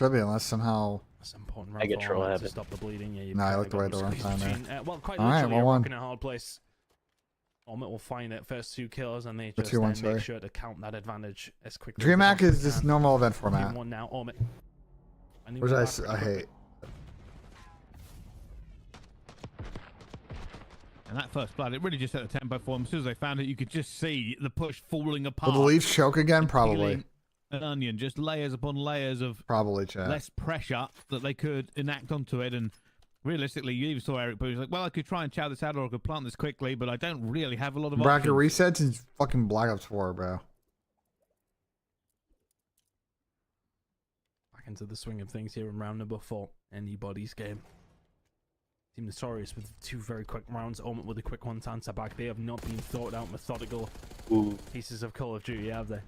Should be unless somehow. That's an important I get round for troll Omen habit. to stop the bleeding. Yeah, you've Nah, I kinda looked got away them at the wrong squeezed time there. between, well, quite All right, literally, a 1-1. rock in a hard place. Omen will find it first 2 kills, and they The just 2-1, then sorry. make sure to count that advantage as quickly. DreamHack as is they just can. normal event Team format. 1 now, Omen. Which I hate. And that first blood, it really just set the tempo for them. As soon as they found it, you could just see the push falling Will apart. the Leafs choke again? Probably. Peeling an onion, just layers upon layers of Probably, chat. less pressure that they could enact onto it. And realistically, you even saw Eric Boone like, well, I could try and chow this out or I could plant this quickly, but I don't really have a lot of Bracket options. resets is fucking Black Ops 4, bro. Back into the swing of things here in round number 4. Anybody's game. Team Notorious with 2 very quick rounds. Omen with a quick one to answer back. They have not been thought out, methodical Ooh. pieces of Call of Duty, have they?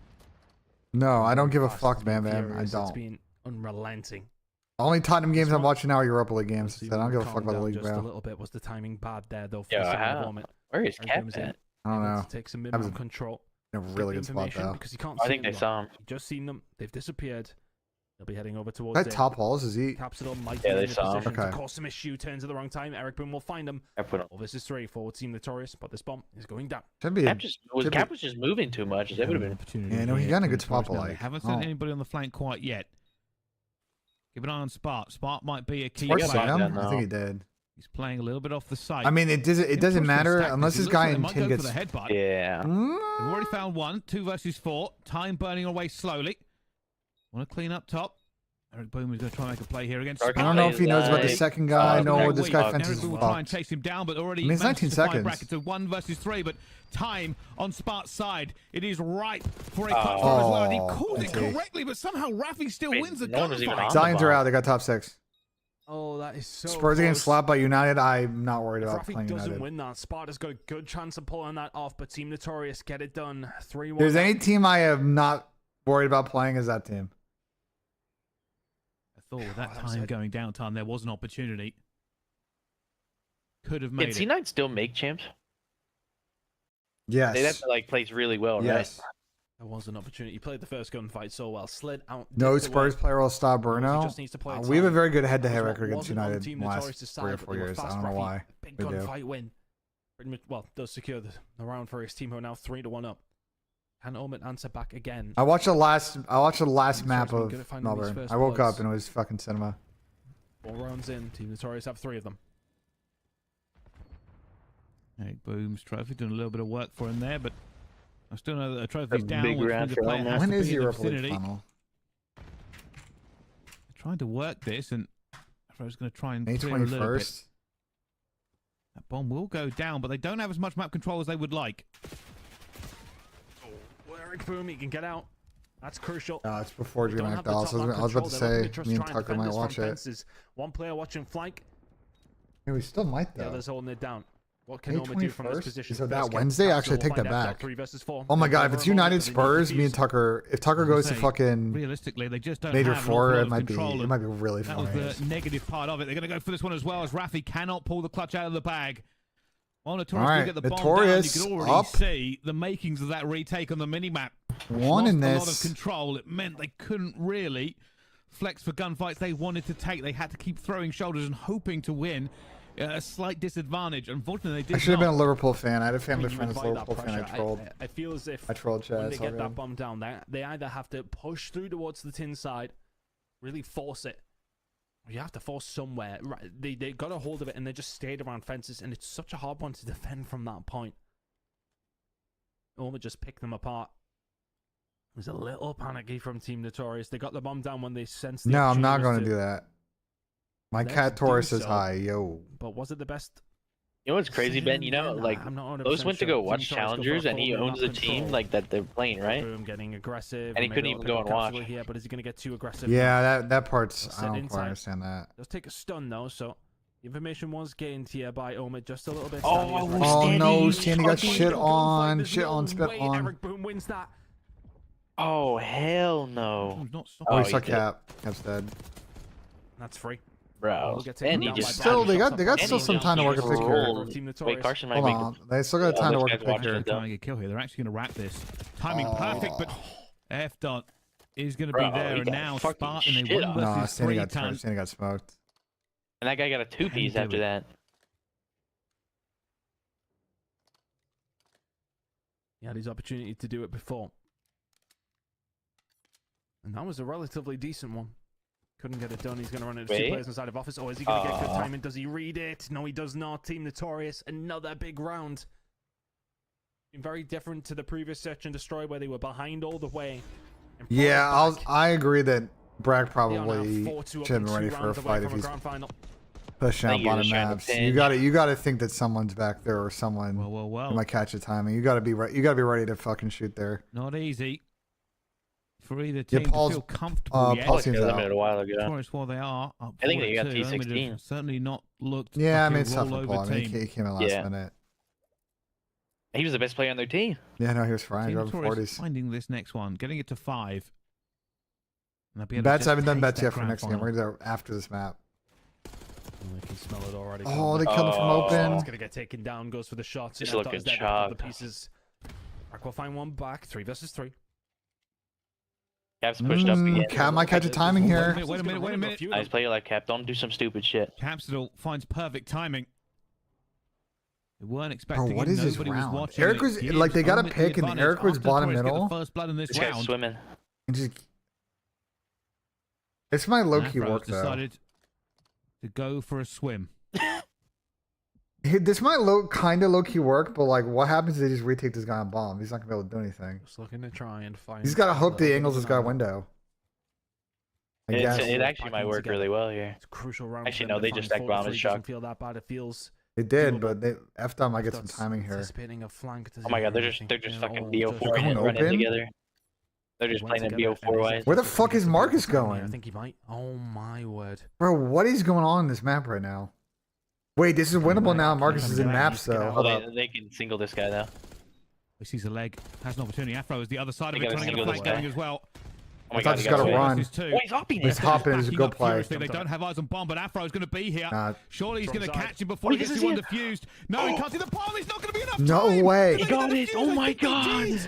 No, I don't give a Fast, fuck, it's been man. I furious, It's don't. been unrelenting. Only Tottenham games I'm Smart. watching now are Europa League games. So I don't give a calm fuck about the down league, just a bro. little bit. Was the timing bad there, though, for Yeah, the second how- Omen? Where is Eric Cap Boone's in. at? I don't Able know. to take some That was minimum control. In a really good spot, though. Because you can't I see think they anyone. saw him. You've just seen them. They've disappeared. They'll be heading over towards That it. top halls, is he? Capsule might Yeah, be they in a saw him. position to Okay. cause some issue. Turns at the wrong time. Eric Boone will find him. I put him. 4 versus 3. Forward team Notorious, but this bomb is going down. Should be. Cap should be- was just moving too much. That would have been. Opportunity Yeah, no, he here got a for good spot, Notorious. but, No, they like, haven't sent oh. anybody on the flank quite yet. Keep an eye on Spark. Spark might be a key Sparks got player. saw that him? I now. think he did. He's playing a little bit off the side. I mean, it doesn't matter unless this guy in might tin go gets. for the headbutt. Yeah. They've already found 1. 2 versus 4. Time burning away slowly. Want to clean up top. Eric Boone is going to try and make a play here against Dark I Spark. don't know if he knows about the Like, second guy. oh, No, okay, this wait. guy Eric fences Eric is Boone will try and fucked. chase him down, but already I mean, it's managed 19 to find seconds. brackets of 1 versus 3. But time on Spark's side, it is right for a Oh. clutch as well. And he called it Okay. correctly, but somehow Rafi still Wait, wins the no one was even gunfight. on. Zions are bomb. out. They got top 6. Oh, that is so Spurs getting close. slapped by United. I'm not worried If about Rafi playing doesn't United. win that, Sparta's got a good chance of pulling that off, but Team Notorious get it done. 3-1. If there's any team I am not worried about playing is that team. I thought with that that was time it. going down time, there was an opportunity. Could have made Can it. C9 still make champs? Yes. They have to like place really well, right? Yes. There was an opportunity. He played the first gunfight so well. Slid out. No dipped Spurs away. player will stop He Bruno. just needs to play it We have a tight. very good head-to-head That was record what against wasn't on United Team in the last Notorious' 3 or side, 4 but they were years. I fast. don't know Rafi, why. Big We do. gunfight win. Pretty much, well, does secure the round for his team who are now 3-1 up. Can Omid answer back again? I watched the last map been of good at finding these Melbourne. first I woke bloods. up and it was fucking cinema. 4 rounds in. Team Notorious have 3 of them. Hey, Boom's trophy doing a little bit of work for him there, but I still know that a trophy's A down. big Which round means the for player Elmo. has When to is be in the Europa League vicinity. final? Trying to work this, and I was going to try and May clear a little bit. 21st. That bomb will go down, but they don't have as much map control as they would like. Oh, Eric Boom, he can get out. That's crucial. No, it's before Don't Dream have Act. the I top was map about to control. They're looking say, to just me and try and Tucker defend might this from watch it. fences. One player watching flank, Yeah, we still might the though. other's holding it down. What can May Omid do from this 21st? position? So that First get Wednesday? Capsule, Actually, I take we'll that find out. back. 3 versus 4. Oh my god, if They're it's over United Omid, but they need Spurs, to me and defuse. Tucker, if Tucker As I goes to say, fucking Realistically, they just don't Major have an 4, awful lot it of might be control, and really that funny. was the negative part of it. They're going to go for this one as well, as Rafi cannot pull the clutch out of the bag. While Notorious All can right, get the bomb down, Notorious you can already up. see the makings of that retake on the minimap. One in Lost a lot of this. control. It meant they couldn't really flex for gunfights they wanted to take. They had to keep throwing shoulders and hoping to win. A slight disadvantage. Unfortunately, they did I should have not. been a Liverpool fan. I had a When family you friend that's a invite that Liverpool fan. I pressure, trolled. I feel as if I trolled when Chad. they It's all get that good. bomb down, they either have to push through towards the tin side, really force it, or you have to force somewhere. Right, they got a hold of it and they just stayed around fences, and it's such a hard one to defend from that point. Omid just picked them apart. It was a little panicky from Team Notorious. They got the bomb down when they sensed. The No, I'm not opportunity going to do that. My Let's cat do Taurus is so. high, yo. But was it the best? You know what's crazy, Ben? You know, Nah, like I'm not 100% Los went to sure. go Team watch Notorious go for a Challengers, and he full owns the map team control. like that they're playing, right? Boom, getting aggressive. And he maybe couldn't they'll even pick go up and Capsule watch. Here, but is he going to get too aggressive? Yeah, that part's They'll I sit don't inside. quite understand that. Does take a stun though, so the information was gained here by Omid just a little bit. Oh, Stanley is oh, ready. Oh no, Stanley, Sandy got fucking shit Gunfight, on, there's shit no on, spit way on. Eric Boom wins that. Oh hell no, Boom's not Oh, stopping. he he's saw dead. Cap. Cap's dead. That's free. bro. We'll get taken And he down just by Still, they Bad. got And still he some just time to work a pick here. rolled. Team Wait, Notorious. Carson might Hold make on, they still got Yeah, time to those work a guys pick watching here. it, though. Trying to get a kill here. They're actually going to wrap this. Timing perfect, but F dot is going to Bro, be there. he And got now fucking Spartan, they shit won on. No, versus Sandy 3 got turned. tons. Sandy got smoked. And that guy got a 2-piece do after it. that. He had his opportunity to do it before. And that was a relatively decent one. Couldn't get it done. He's going to run into 2 Wait. players inside of office. Or is he going to get good timing? Does he read it? No, he does not. Team Notorious. Another big round. Very different to the previous Search and Destroy where they were behind all the way. and fought Yeah, back. I agree that Bragg They are now probably 4-2 up should have and been ready 2 for a rounds away fight if from a he's grand final. pushing I out think you're bottom just trying to maps. pin. You got to think that someone's back there or someone Well. who might catch the timing. You got to be right. You got to be ready to fucking shoot there. Not easy for either Yeah, team to Paul's- feel comfortable yet. Paul Paul's seems out. eliminated a while ago. Notorious, while they are up I think 4-2, they got Omid have T16. certainly not looked Yeah, I like mean a it's tough for rollover Paul. I mean, team. he came in last Yeah. minute. He was the best player on their team. Yeah, no, he was fine. Team Drove Notorious 40s. finding this next one, getting it to 5. And they'll be able to Bets. just I haven't done taste bets that yet for grand next game. final. We're gonna do that after this map. I can smell it already. Oh, they coming. killed him from Oh. open. It's going to get taken down. Goes for the shots. Just You know, looking Dot's dead, pick up chopped. the pieces. Mark will find one back. 3 versus 3. Cap's pushed up again. Cap might catch a timing here. Wait a minute. Nice play like Cap. Don't do some stupid shit. Capsidal finds perfect timing. They weren't Bro, expecting what it. is this Nobody was round? watching. Eric It was gives like they got a Omid the pick and advantage Eric was after bottom Notorious get middle. the first blood in this This guy's round. swimming. And just it's my low key Afro's work though. decided to go for a swim. This might kind of low key work, but like, what happens if they just retake this guy on bomb? He's not gonna be able to do anything. Just looking to try and find. He's got to hope a the little angles bit this of guy an window. I It's- guess it actually might work really well here. It's a crucial round. Actually, for no, them they to just find stacked bomb 43. as Doesn't shock. feel that bad. It feels. they did, doable. but they F might get some That's timing here. anticipating a flank. Does Oh he my god, have they're anything? just They're fucking all BO4 just going and running open? together. They're just went playing in together, BO4 and he wise. said Where the that he fuck gets is to be Marcus able to find it. I going? think he might. Oh my word. Bro, what is going on in this map right now? Wait, this is winnable now. Marcus is in maps though. Oh, Hold up. they can single this guy though. He sees a leg, has an opportunity. Afro is the other side of They it, gotta trying to get a single flank this going guy. as well. Oh my I thought god, he's he gotta got run. Versus 2. Oh, he's hopping He's it. hopping. He's a Backing good up play. furiously. They don't have eyes on bomb, but Afro's going to be here. Nah. Surely he's going to From side. catch him before Oh, he gets this to is one it. defused. No, he can't see the bomb. He's not going to be enough No time. way. They're He got gonna it. defuse Oh my like god.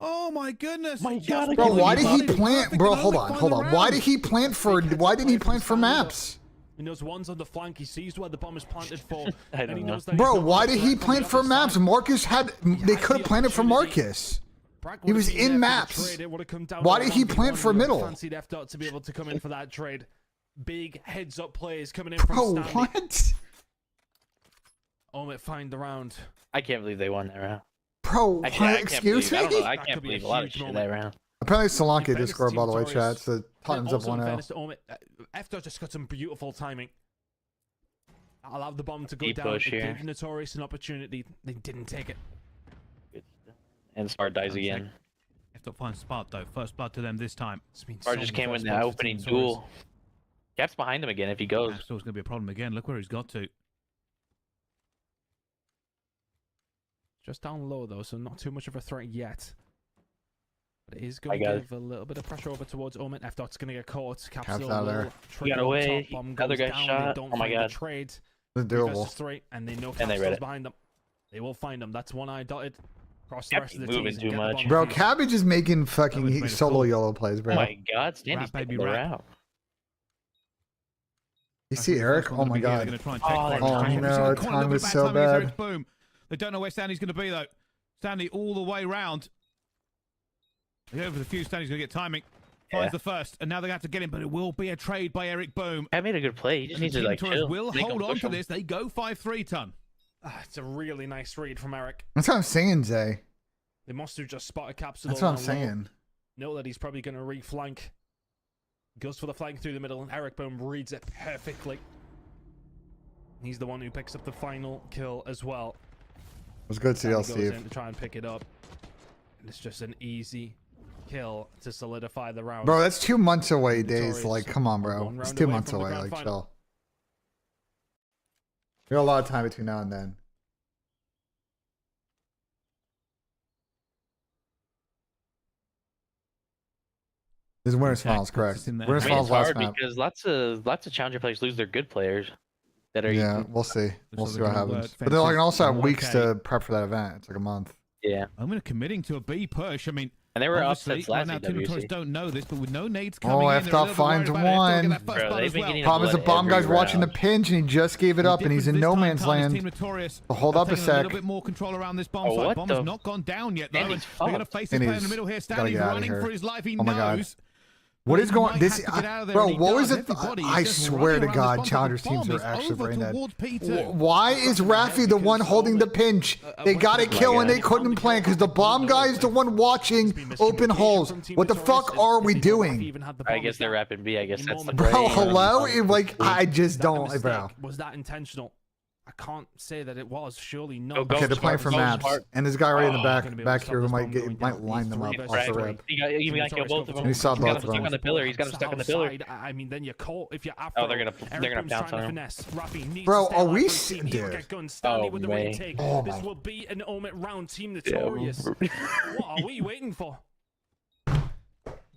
Oh my goodness. My Just God, I Bro, can't why believe did he plant? Bro, hold on. Why did he plant for? Why didn't he plant for maps? He knows one's on the flank. He sees where the bomb is planted for. I and don't he know. knows that he's Bro, not why gonna did he collect on plant the for other maps? side. Marcus had. They has could the have planted for opportunity. Marcus. Bragg He would was have been in there for the maps. trade. It would have come down Why to did he 1v1. plant for You would have middle? fancied F dot to be able to come in for that trade. Big heads up plays coming in from Bro, Stanley. what? Omit find the round. I can't believe they won that round. Bro, Actually, what? I can't Excuse believe, I don't know, me? I That can't could be a believe a lot of huge shit moment. that round. Apparently Solanke In did fairness score, to by the way, Team chat. Torres, So Tottenham's up also, in 1-0. fairness to Omit, F dot just got some beautiful timing. I'll have the bomb to go Deep down. push It here. gave Notorious an opportunity. They didn't take it. And Smart dies One again. Have to find Spark though. First blood to them this time. It's been Smart so just many came in first the bloods for opening Team Notorious. duel. Cap's behind him again if he goes. That's always going to be a problem again. Look where he's got to. Just down low though, so not too much of a threat yet. But it is going got to it. give a little bit of pressure over towards Omit. F dot's going to get caught. Cap's Capsule out of will there. trigger Got on away. top. Bomb Other goes guy down. shot. They don't Oh my find God. the trade. It's 3 doable. versus 3, and they know And they read Capsule's it. behind them. They will find them. That's one eye dotted across the Cap rest of the moving teams. and too get the much. bomb Bro, defused. Cabbage is making That fucking was made of solo gold. yellow plays, bro. Oh my God, Stanley's Rap, baby, taking the rap. round. You see Eric? Oh my They're God. going to try and Oh, take that for it. time. Every No, single time corner, look at was the so timing is bad. Eric's boom. They don't know where Stanley's going to be though. Stanley all the way round. They go for the fuse. Stanley's going to get timing. Finds Yeah. the first, and now they have to get him, but it will be a trade by Eric Boom. Cap made a good play. He just needs to Team like Torres chill. will Make him hold on push to him. this. They go 5-3 ton. It's a really nice read from Eric. That's what I'm saying, Zay. They must have just spotted Capsule. That's what I'm down low. saying. Know that he's probably going to re-flank. Goes for the flank through the middle, and Eric Boom reads it perfectly. He's the one who picks up the final kill as well. It was good, CDL Stanley goes in Steve. to try and pick it up. And it's just an easy kill to solidify the round. Bro, that's 2 months away, days. Notorious. Like, come on, bro. One It's round 2 away months from the away. grand Like, final. chill. We got a lot of time between now and then. This is winners Okay, finals, puts correct? us in there. Winners I mean, finals it's last hard map. because lots of challenger players lose their good players that are Yeah, we'll see. We'll like see they're what gonna happens. work But they're like fences also have and weeks work to prep for that event. It's like a month. yeah. I'm going to committing to a B push. I mean, And they were obviously, upsets right last now, Team Notorious CWC. don't know this, but with no nades coming Oh, in, F they're a dot little bit worried finds about it. F dot get one. that first Bro, blood they've as been well. getting Problem is the blood bomb guy's every watching the round. pinch and he just gave it up and he's in no man's land. Team Notorious So hold have up a taken a little sec. bit more control around this bomb Oh, site. what Bomb has the- not gone down yet, though. Stanley's And they're going to fucked. face this player in the Stanley's middle here. gotta Stanley's get outta running here. for his life. He Oh my God. knows. What But is he going? might This, have to get out of there, bro. and he What was does. it? Everybody is I just swear running to around God, this bomb. challengers The teams bomb are is actually over brain dead. towards P2. Why is Rafi the one holding the pinch? They got a kill and they couldn't plant because the bomb guy is the one watching open holes. What the fuck are we doing? I guess they're rapping B. I guess that's the Bro, play. hello? Like, I just don't, bro. Was that intentional? I can't say that it was. Surely Go, not. go. Okay, they're playing for Go, maps. Smart. And there's a guy right in the Oh, back, gonna be able to back stop here who this might bomb get, going might down. line He's them up 3 off versus the three. rib. You got to kill both of them. And he saw You both gotta of them. stuck on the pillar. He's got him stuck on the pillar. I mean, then you're caught if you're after. Oh, they're gonna bounce on him. Bro, are we dude? Oh, man. Oh This my- will be an Omit round. Team Notorious. What are we waiting for?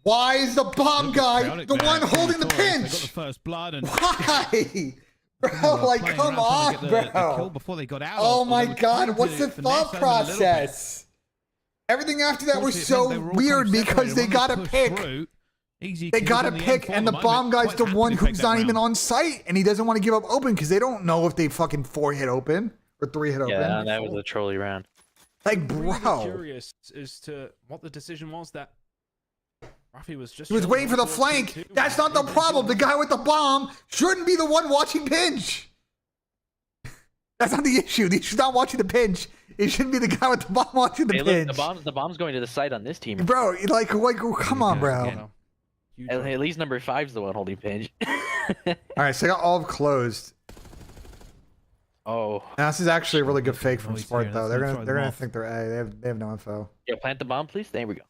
Why is the bomb guy Chaotic the there. one holding the Notorious, They got the pinch? first blood and Why? Bro, like, playing come around trying on, to get the kill bro. before they got out. Oh Although my they were God, trying what's to the finesse thought them a little bit. process? Everything after that was Unfortunately, so they were all weird kind of because they separated. got to When pick. push through, easy They kills got to in the end pick, for and the them. bomb guy's Quite the happy one to take who's that not even round. on site, and he doesn't want to give up open because they don't know if they fucking 4 hit open or 3 hit open. Yeah, that was a trolley round. Like, Really bro. curious as to what the decision was that Rafi was just. He was showing waiting for the towards flank. P2. That's not the problem. The guy with the bomb shouldn't be the one watching pinch. That's not the issue. The issue's not watching the pinch. It shouldn't be the guy with the bomb watching the Hey, look, pinch. the bomb's going to the site on this team. Bro, like, come on, bro. Again. Huge At least number 5's the one holding pinch. All right, so I got all of closed. Oh, Now, this is actually a really good fake from Noise Spart, here, though. that's They're gonna gonna throw them off. think they're A. They have no info. yeah, plant the bomb, please. There we go.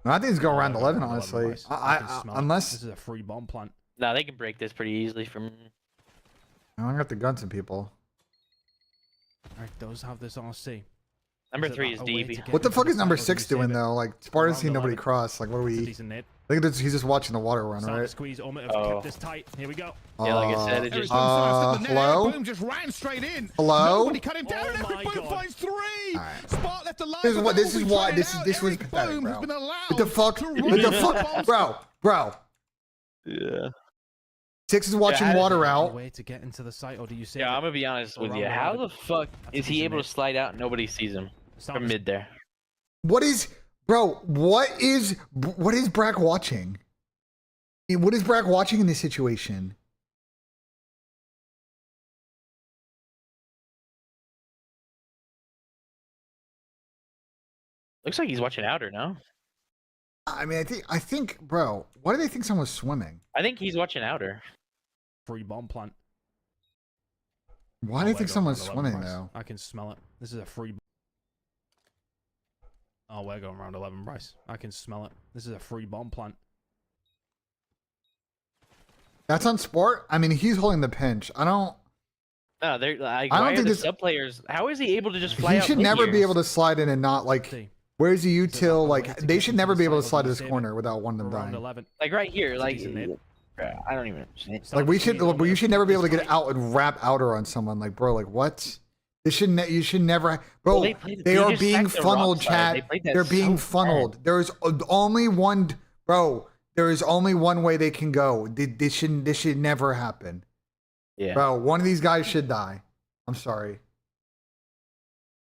No, I think it's going around 11, Eleven, honestly. nice. I can smell it. unless This is a free bomb plant. No, they can break this pretty easily from. I got the guns and people. Alright, those have this RC. Number Is it 3 is a way DB. to get What the into fuck the is number side, or do you 6 save doing it? though? Like Spartan's seen Around nobody 11. cross. Like, what are It's a we? decent nade. I think he's just watching the water run, Starting to right? squeeze. Omit have Oh. kept this tight. Here we go. Yeah, like I said, it Eric just. Boom smashed at the net. hello? Boom just ran straight in. Hello? Nobody cut him down. Oh and my Eric Boom God. finds 3. Alright. Spot left alive. This is but what- that this will is be why- traded this- out. this was Eric pathetic, Boom bro. has been allowed What the fuck? to What run the the fuck, bombs. bro? Yeah. 6 is watching how did- water A out. way to get into the site, or do you save Yeah, it? I'm gonna be honest with Around you. How 11. the fuck That's a is he decent able to nade. slide out and nobody sees him Starting from to- mid there? What is? Bro, what is Brack watching? What is Brack watching in this situation? Looks like he's watching Outer, no? I mean, I think, bro, why do they think someone's swimming? I think he's watching Outer. Free bomb plant. Why do Oh, they we're think going someone's round 11, swimming Bryce. though? I can smell it. This is a free. Oh, we're going round 11, Bryce. I can smell it. This is a free bomb plant. That's on sport. I mean, he's holding the pinch. I don't. No, they're like, I don't why are think the this- sub players? How is he able to just fly He out? should mid never here? be able to slide in and not like. See. Where's the Is it util? not a Like way to they get should into never the be able to cycle slide to to this save it? corner without one of For them round dying. 11. Like right here, It's a like decent nade. I don't even. Like we should, you should never be able to get out and wrap outer on someone. Like bro, like what? This should you should never, bro. Well, they are just being sacked the funneled, rock side. They chat. played that They're being so funneled. There's only one, bro. There is only one way they can go. This should never happen, Yeah. bro. One of these guys should die. I'm sorry,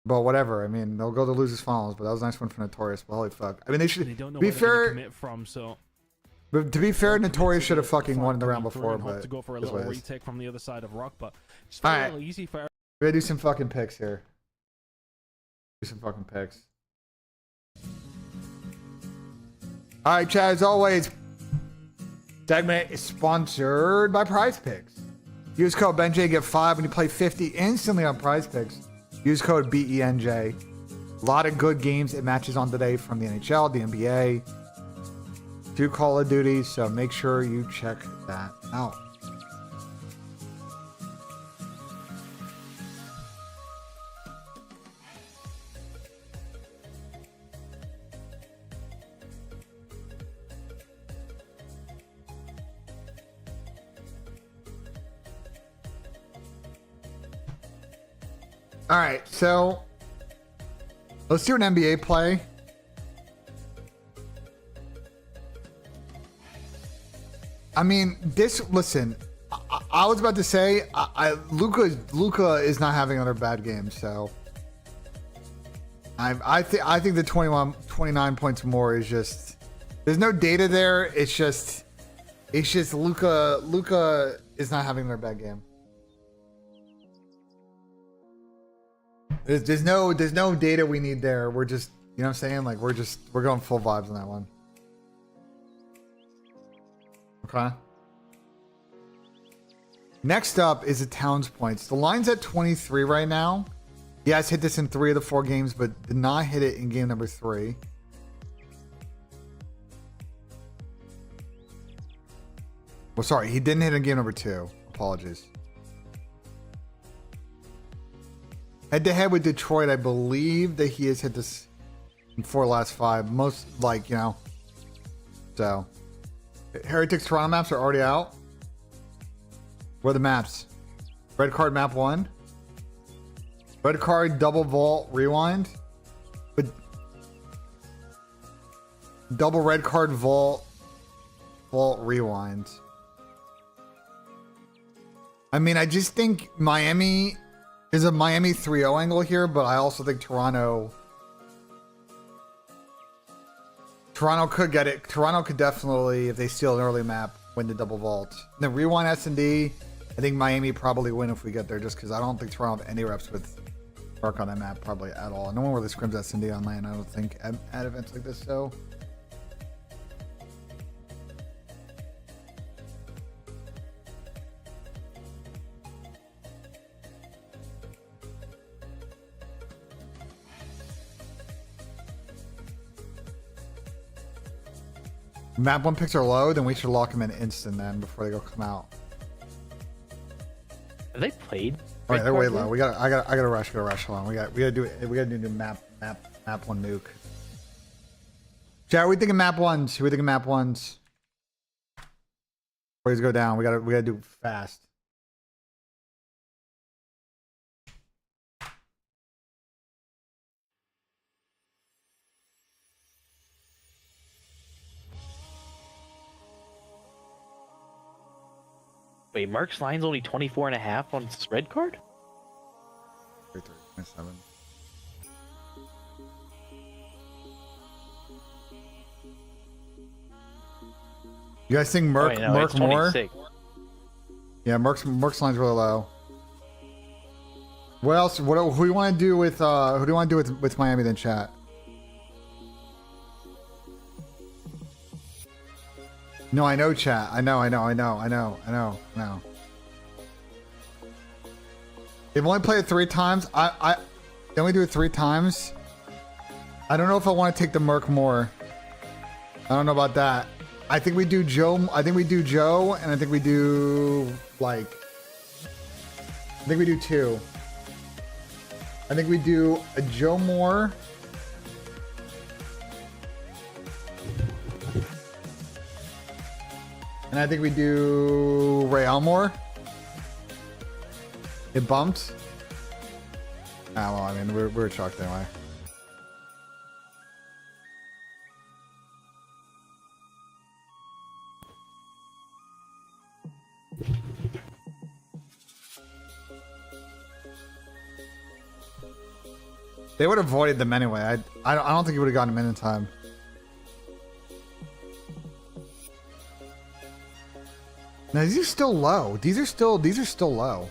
but whatever. I mean, they'll go to losers finals. But that was a nice one for Notorious. But holy fuck. I mean, they should They don't know be where they're gonna fair. commit from, so But to be fair, Notorious should have fucking Front won the round coming through before. and hope But to go for a this little way it is. retake from the other side of Rock, but it's All a right. little easy for. We gotta do some fucking picks here. Do some fucking picks. All right, Chad. As always, segment is sponsored by Prize Picks. Use code BENJ, get 5 when you play 50 instantly on Prize Picks. Use code BENJ. A lot of good games and matches on today from the NHL, the NBA, 2 Call of Duty. So make sure you check that out. All right, so let's do an NBA play. I mean, listen, I was about to say, Luka is not having another bad game, so I think the 29 points more is just, there's no data there. It's just Luka is not having another bad game. There's no data we need there. We're just, you know what I'm saying? Like we're going full vibes on that one. Okay. Next up is the Towns points. The line's at 23 right now. He has hit this in 3 of the 4 games, but did not hit it in game number 3. Well, sorry, he didn't hit it in game number 2. Apologies. Head-to-head with Detroit, I believe that he has hit this in 4 last 5. Most, like, you know. So, Heretics Toronto maps are already out. Where are the maps? Red card map 1. Red card double vault rewind. But double red card vault rewind. I mean, I just think Miami is a Miami 3-0 angle here, but I also think Toronto could get it. Toronto could definitely, if they steal an early map, win the double vault. And then rewind S&D, I think Miami probably win if we get there, just because I don't think Toronto have any reps with work on that map probably at all. No one really scrims S&D on land, I don't think, at events like this, so. Map 1 picks are low, then we should lock them in instant then before they go come out. Have they played? All right, they're Red way card low. yet? I gotta rush. Hold on. We gotta do new map 1 nuke. Chat, we thinking map 1s. We thinking map 1s. Please go down. We gotta do fast. Wait, Mark's line's only 24.5 on this red card? 33.7. You guys think Merc, Wait, no, Merc it's more? 26. Yeah, Merc's line's really low. What else? Who do you want to do with with Miami then, chat? No, I know, chat. I know. They've only played it 3 times. They only do it 3 times. I don't know if I want to take the Merc more. I don't know about that. I think we do Joe. And I think we do 2. I think we do a Joe Moore. And I think we do Ray Elmore. It bumped. Ah, well, I mean, we're chalked anyway. They would have avoided them anyway. I don't think he would have gotten them in time. Now these are still low. These are still low.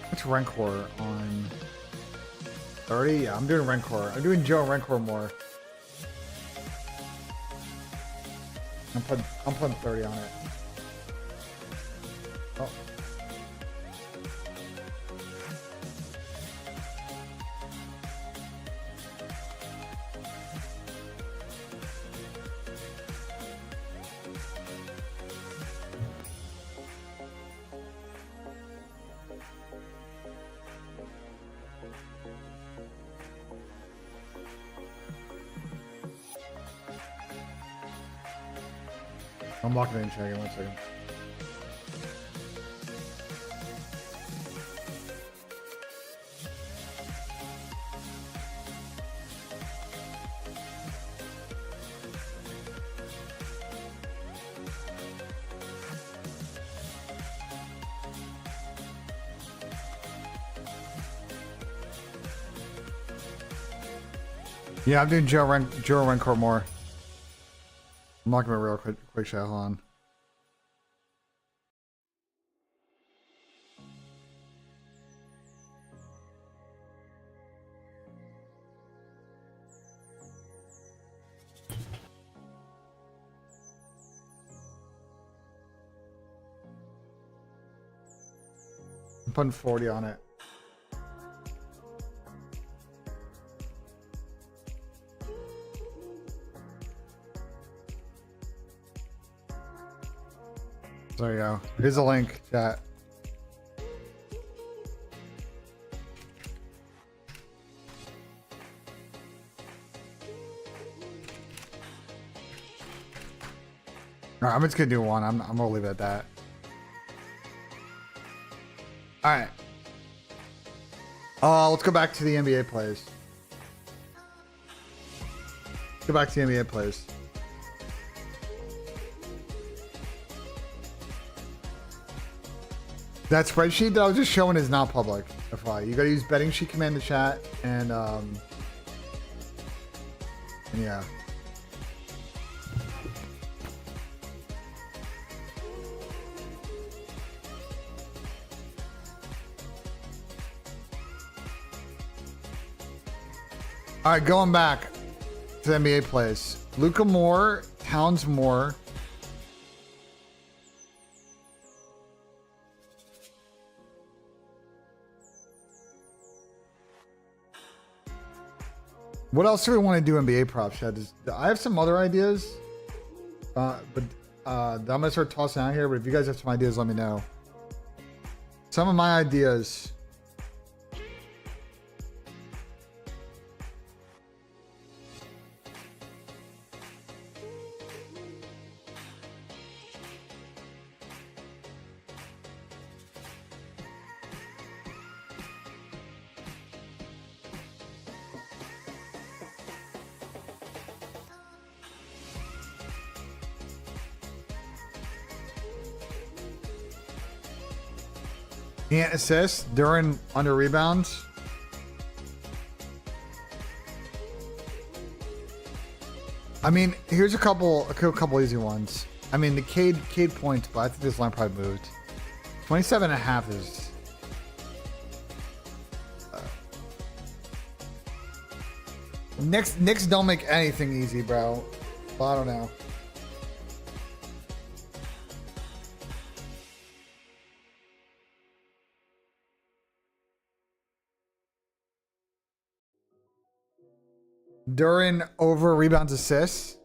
What's Rancor on 30? Yeah, I'm doing Rancor. I'm doing Joe Rancor more. I'm putting 30 on it. Oh. I'm locking in, checking. 1 second. Yeah, I'm doing Joe Rancor more. I'm locking it real quick chat, hold on. I'm putting 40 on it. There you go. Here's a link, chat. Alright, I'm just gonna do 1. I'm gonna leave it at that. Alright. Let's go back to the NBA plays. Go back to the NBA plays. That spreadsheet that I was just showing is not public. FYI, you gotta use betting sheet command to chat and yeah. All right, going back to the NBA plays. Luka Moore, Towns Moore. What else do we want to do NBA props, Chad? I have some other ideas, but I'm gonna start tossing out here. But if you guys have some ideas, let me know. Some of my ideas. Can't assist during under rebounds. I mean, here's a couple easy ones. I mean, the Cade points, but I think this line probably moved. 27.5 is. Knicks don't make anything easy, bro. Well, I don't know. Durin over rebounds assists.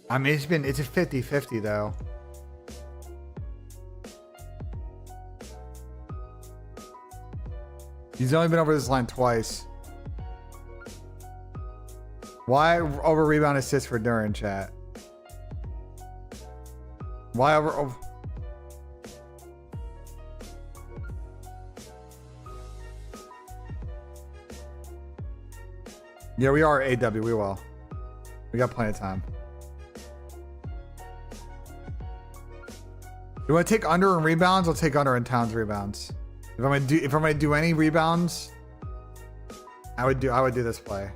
I mean, it's a 50-50 though. He's only been over this line twice. Why over rebound assists for Durin, chat? Why over Yeah, we are AW. We will. We got plenty of time. You want to take under in rebounds? I'll take under in Towns rebounds. If I'm gonna do any rebounds, I would do this play.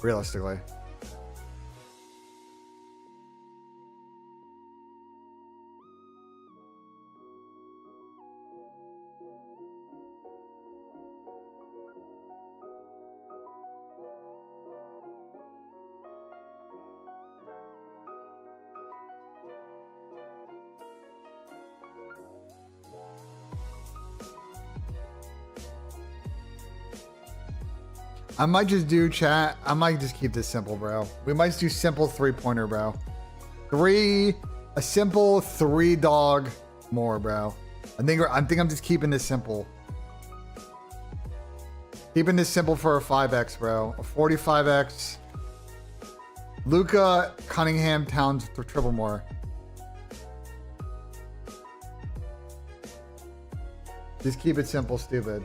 Realistically. I might just do chat. I might just keep this simple, bro. We might just do simple 3-pointer, bro. A simple 3-dog more, bro. I think I'm just keeping this simple. Keeping this simple for a 5x, bro. A 45x. Luka, Cunningham, Towns for triple more. Just keep it simple, stupid.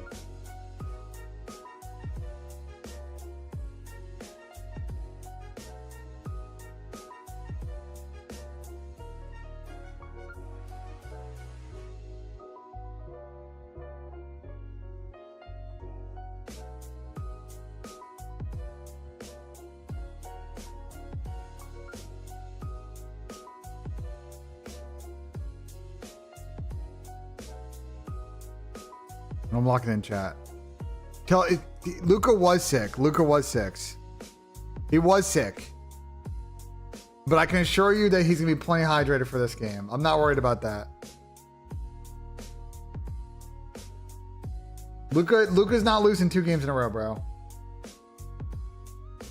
I'm locking in chat. Luka was sick. Luka was sick. He was sick. But I can assure you that he's going to be plenty hydrated for this game. I'm not worried about that. Luka's not losing 2 games in a row, bro.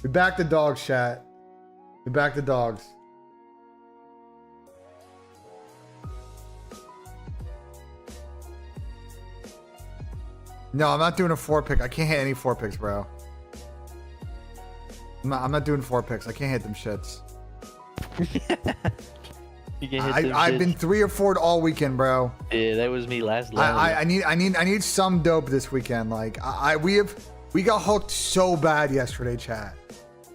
We back the dogs, chat. We back the dogs. No, I'm not doing a 4-pick. I can't hit any 4-picks, bro. I'm not doing 4-picks. I can't hit them shits. I've been 3 or 4'd all weekend, bro. Yeah, that was me last. I need some dope this weekend. Like we got hooked so bad yesterday, chat,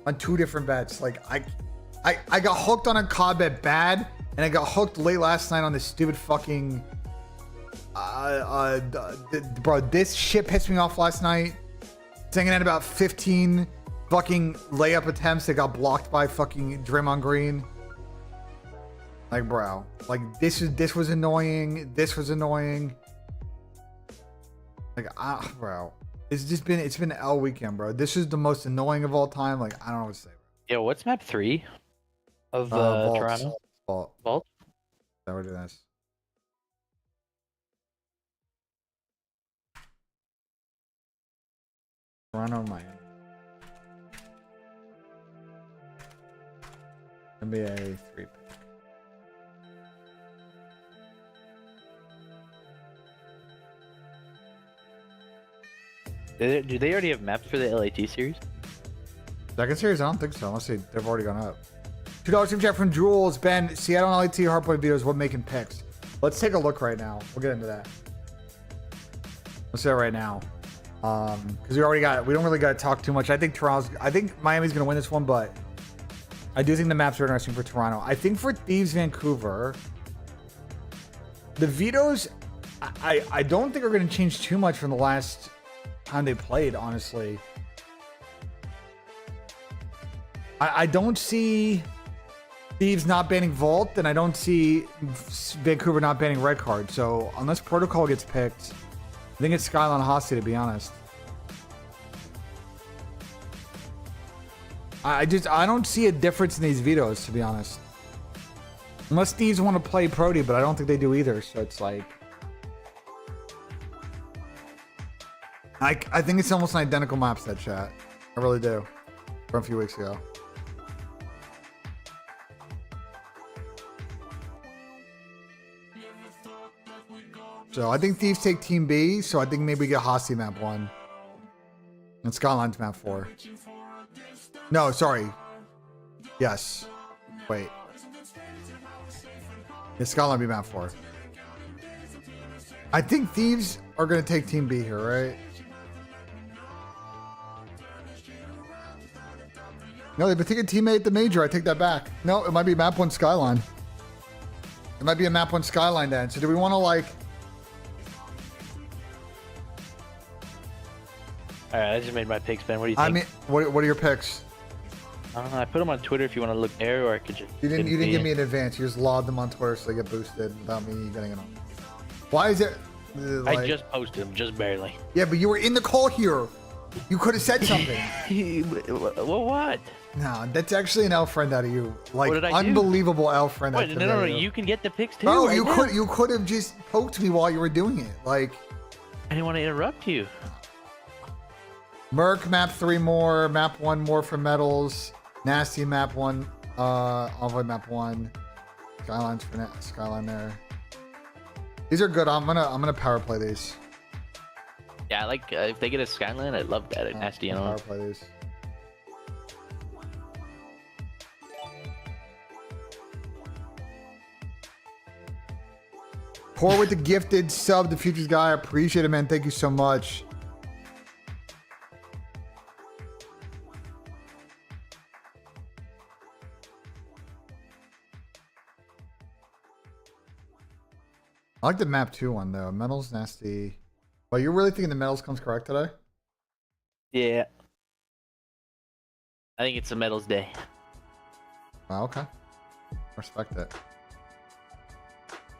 on 2 different bets. Like I got hooked on a CoD bet bad, and I got hooked late last night on this stupid fucking. Bro, this shit pissed me off last night. Singing at about 15 fucking layup attempts that got blocked by fucking Draymond Green. Like, bro, like this was annoying. This was annoying. Like, bro, it's been an L weekend, bro. This is the most annoying of all time. Like, I don't know what to say. Yo, what's map 3 of Toronto? Vault. That would do this. Toronto, Miami. NBA 3-pick. Do they already have maps for the LAT series? Second series? I don't think so. Unless they've already gone up. $2 super chat from Jules. Ben, Seattle and LAT Hardpoint videos. What making picks? Let's take a look right now. We'll get into that. Let's do it right now. Because we don't really got to talk too much. I think Miami's going to win this one, but I do think the maps are interesting for Toronto. I think for Thieves Vancouver, the vetoes, I don't think are going to change too much from the last time they played, honestly. I don't see Thieves not banning Vault, and I don't see Vancouver not banning Red Card. So unless Protocol gets picked, I think it's Skyline Hosty, to be honest. I don't see a difference in these vetoes, to be honest. Unless Thieves want to play Prody, but I don't think they do either. So it's like, I think it's almost an identical map set, chat. I really do. From a few weeks ago. So I think Thieves take Team B, so I think maybe we get Hosty map 1. And Skyline's map 4. No, sorry. Yes. Wait. Yeah, Skyline be map 4. I think Thieves are going to take Team B here, right? No, they've been taking Team A at the major. I take that back. No, it might be map 1 Skyline. It might be a map 1 Skyline then. So do we want to like... All right, I just made my picks, Ben. What do you think? I mean, what are your picks? I put them on Twitter if you want to look there, or I could just. You didn't give me an advance. You just logged them on Twitter so they get boosted without me getting it on. Why is it? Like... I just posted them, just barely. Yeah, but you were in the call here. You could have said something. Well, what? No, that's actually an L friend out of you. Like, what did I unbelievable L friend. Wait, no, you can get the picks too. No, right you could have just poked me while you were doing it. Like, I didn't want to interrupt you. Merc map 3 more, map 1 more for medals, Nasty map 1, Envoy map 1, Skylines for Skyline there. These are good. I'm gonna power play these. Yeah, I like if they get a Skyline, I'd love that. Nasty, you know. Power play these. Pour with the gifted sub, the Futures guy. I appreciate it, man. Thank you so much. I like the map 2 one though. Metals nasty. Well, you're really thinking the metals comes correct today? Yeah. I think it's a medals day. Wow, okay. Respect it.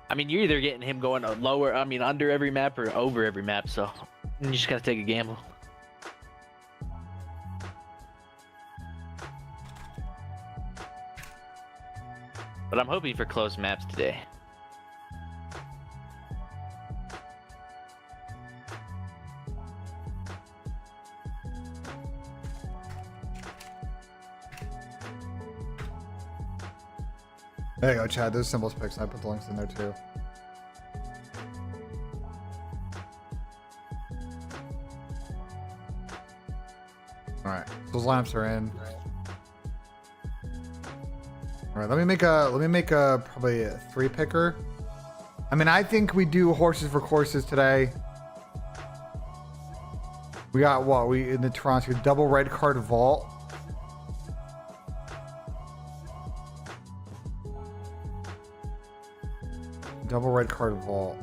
I mean, you're either getting him going lower, under every map or over every map, so you just gotta take a gamble. But I'm hoping for close maps today. There you go, Chad. Those symbols picks. I put the links in there too. Alright. Those lineups are in. Alright, let me make a probably a 3 picker. I mean, I think we do horses for courses today. We got what? We in the Toronto double red card vault. Double red card vault.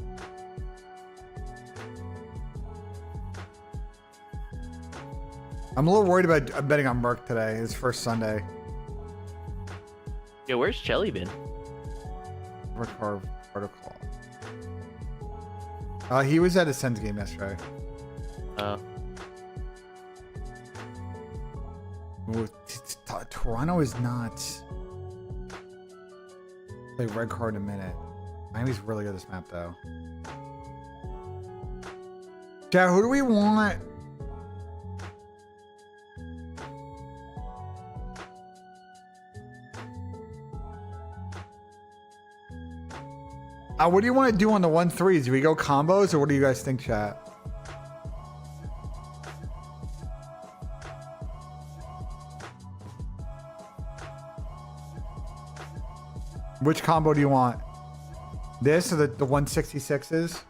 I'm a little worried about betting on Merc today. His first Sunday. Yeah, where's Chelly been? Red card protocol. He was at a Sens game yesterday. Toronto is not. Play red card in a minute. Miami's really good at this map, though. Yeah, who do we want? What do you want to do on the 1-3s? Do we go combos, or what do you guys think, chat? Which combo do you want? This or the 166s?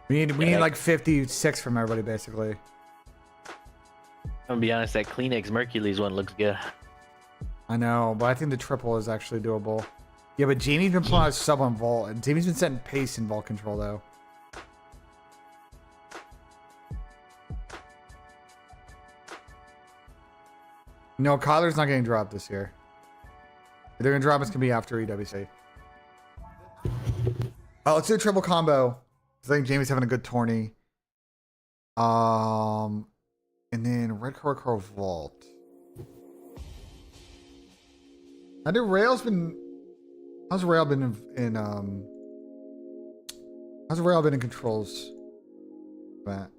We need like 56 from everybody, basically. I'm gonna be honest, that Kleenex Mercules one looks good. I know, but I think the triple is actually doable. Yeah, but Jamie's been pulling out sub on Vault, and Jamie's been setting pace in Vault control, though. No, Kyler's not getting dropped this year. If they're gonna drop, it's gonna be after EWC. Let's do a triple combo. I think Jamie's having a good tourney. And then Red Car Vault. I know Rail's been. How's Rail been in How's Rail been in controls, Matt?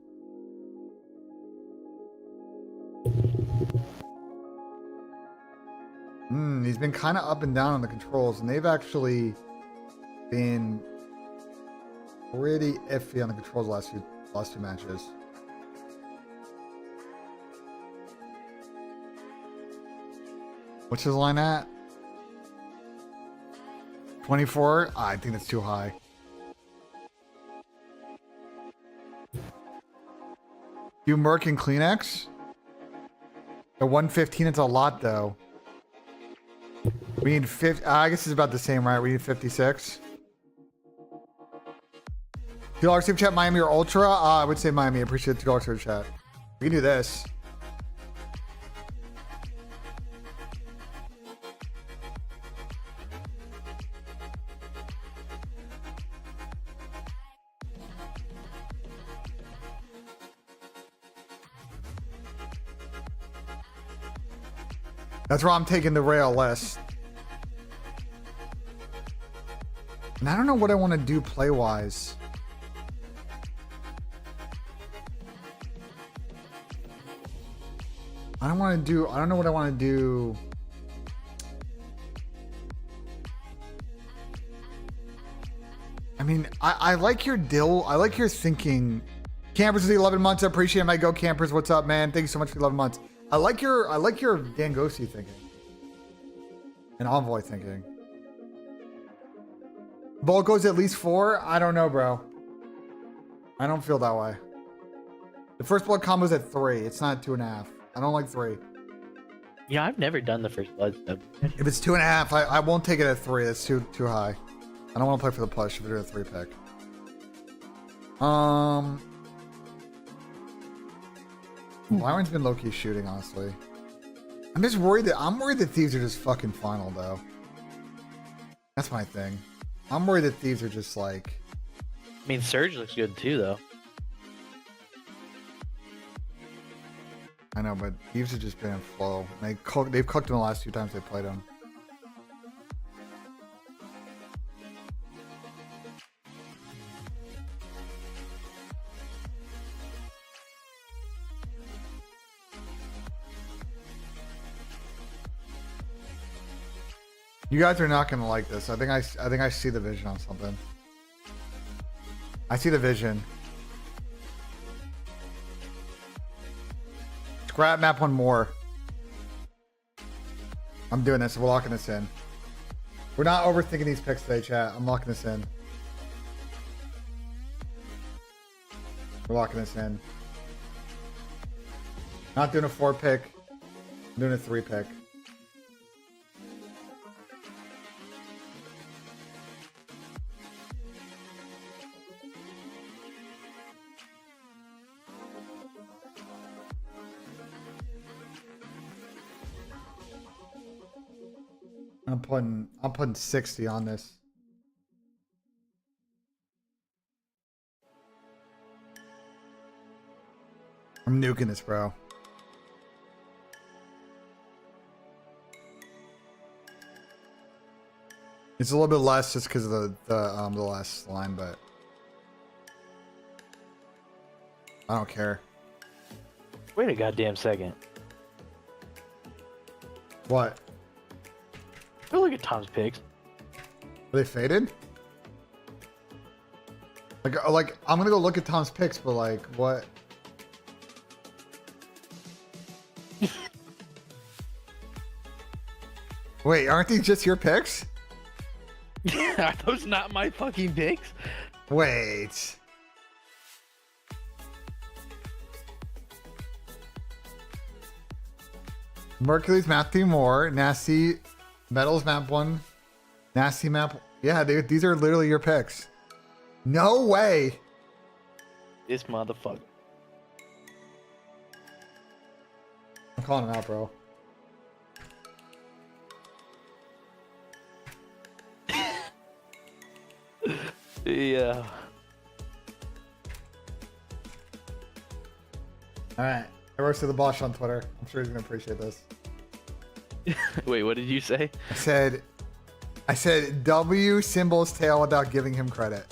He's been kind of up and down on the controls, and they've actually been pretty iffy on the controls last two matches. What's his line at? 24? I think that's too high. Do Merc and Kleenex? At 115, it's a lot though. We need 50. I guess it's about the same, right? We need 56. $2 super chat, Miami or Ultra? I would say Miami. I appreciate the $2 super chat. We can do this. That's where I'm taking the rail list. And I don't know what I want to do play-wise. I don't know what I want to do. I mean, I like your deal. I like your thinking. Campers with the 11 months. I appreciate it. My Go Campers. What's up, man? Thank you so much for the 11 months. I like your Dangosi thinking. And Envoy thinking. Ball goes at least 4? I don't know, bro. I don't feel that way. The first blood combo's at 3. It's not 2.5. I don't like 3. Yeah, I've never done the first blood stuff. If it's 2.5, I won't take it at 3. That's too high. I don't want to play for the push if we're doing a 3 pick. Lyron's been low-key shooting, honestly. I'm just worried that thieves are just fucking final though. That's my thing. I'm worried that thieves are just like. I mean, Surge looks good too, though. I know, but thieves have just been in flow. They've cooked him the last 2 times they played him. You guys are not gonna like this. I think I see the vision on something. I see the vision. Scrap map one more. I'm doing this. We're locking this in. We're not overthinking these picks today, chat. I'm locking this in. We're locking this in. Not doing a 4 pick. I'm doing a 3 pick. I'm putting 60 on this. I'm nuking this, bro. It's a little bit less just because of the last line, but I don't care. Wait a goddamn second. What? Go look at Tom's picks. Are they faded? Like I'm gonna go look at Tom's picks, but like what? Wait, aren't these just your picks? Are those not my fucking picks? Wait. Mercury's map 2 more. Nasty Metals map 1. Nasty map. Yeah, dude, these are literally your picks. No way. This motherfucker. I'm calling him out, bro. Yeah. All right. I roasted the Bosch on Twitter. I'm sure he's gonna appreciate this. Wait, what did you say? I said W symbol's tail without giving him credit.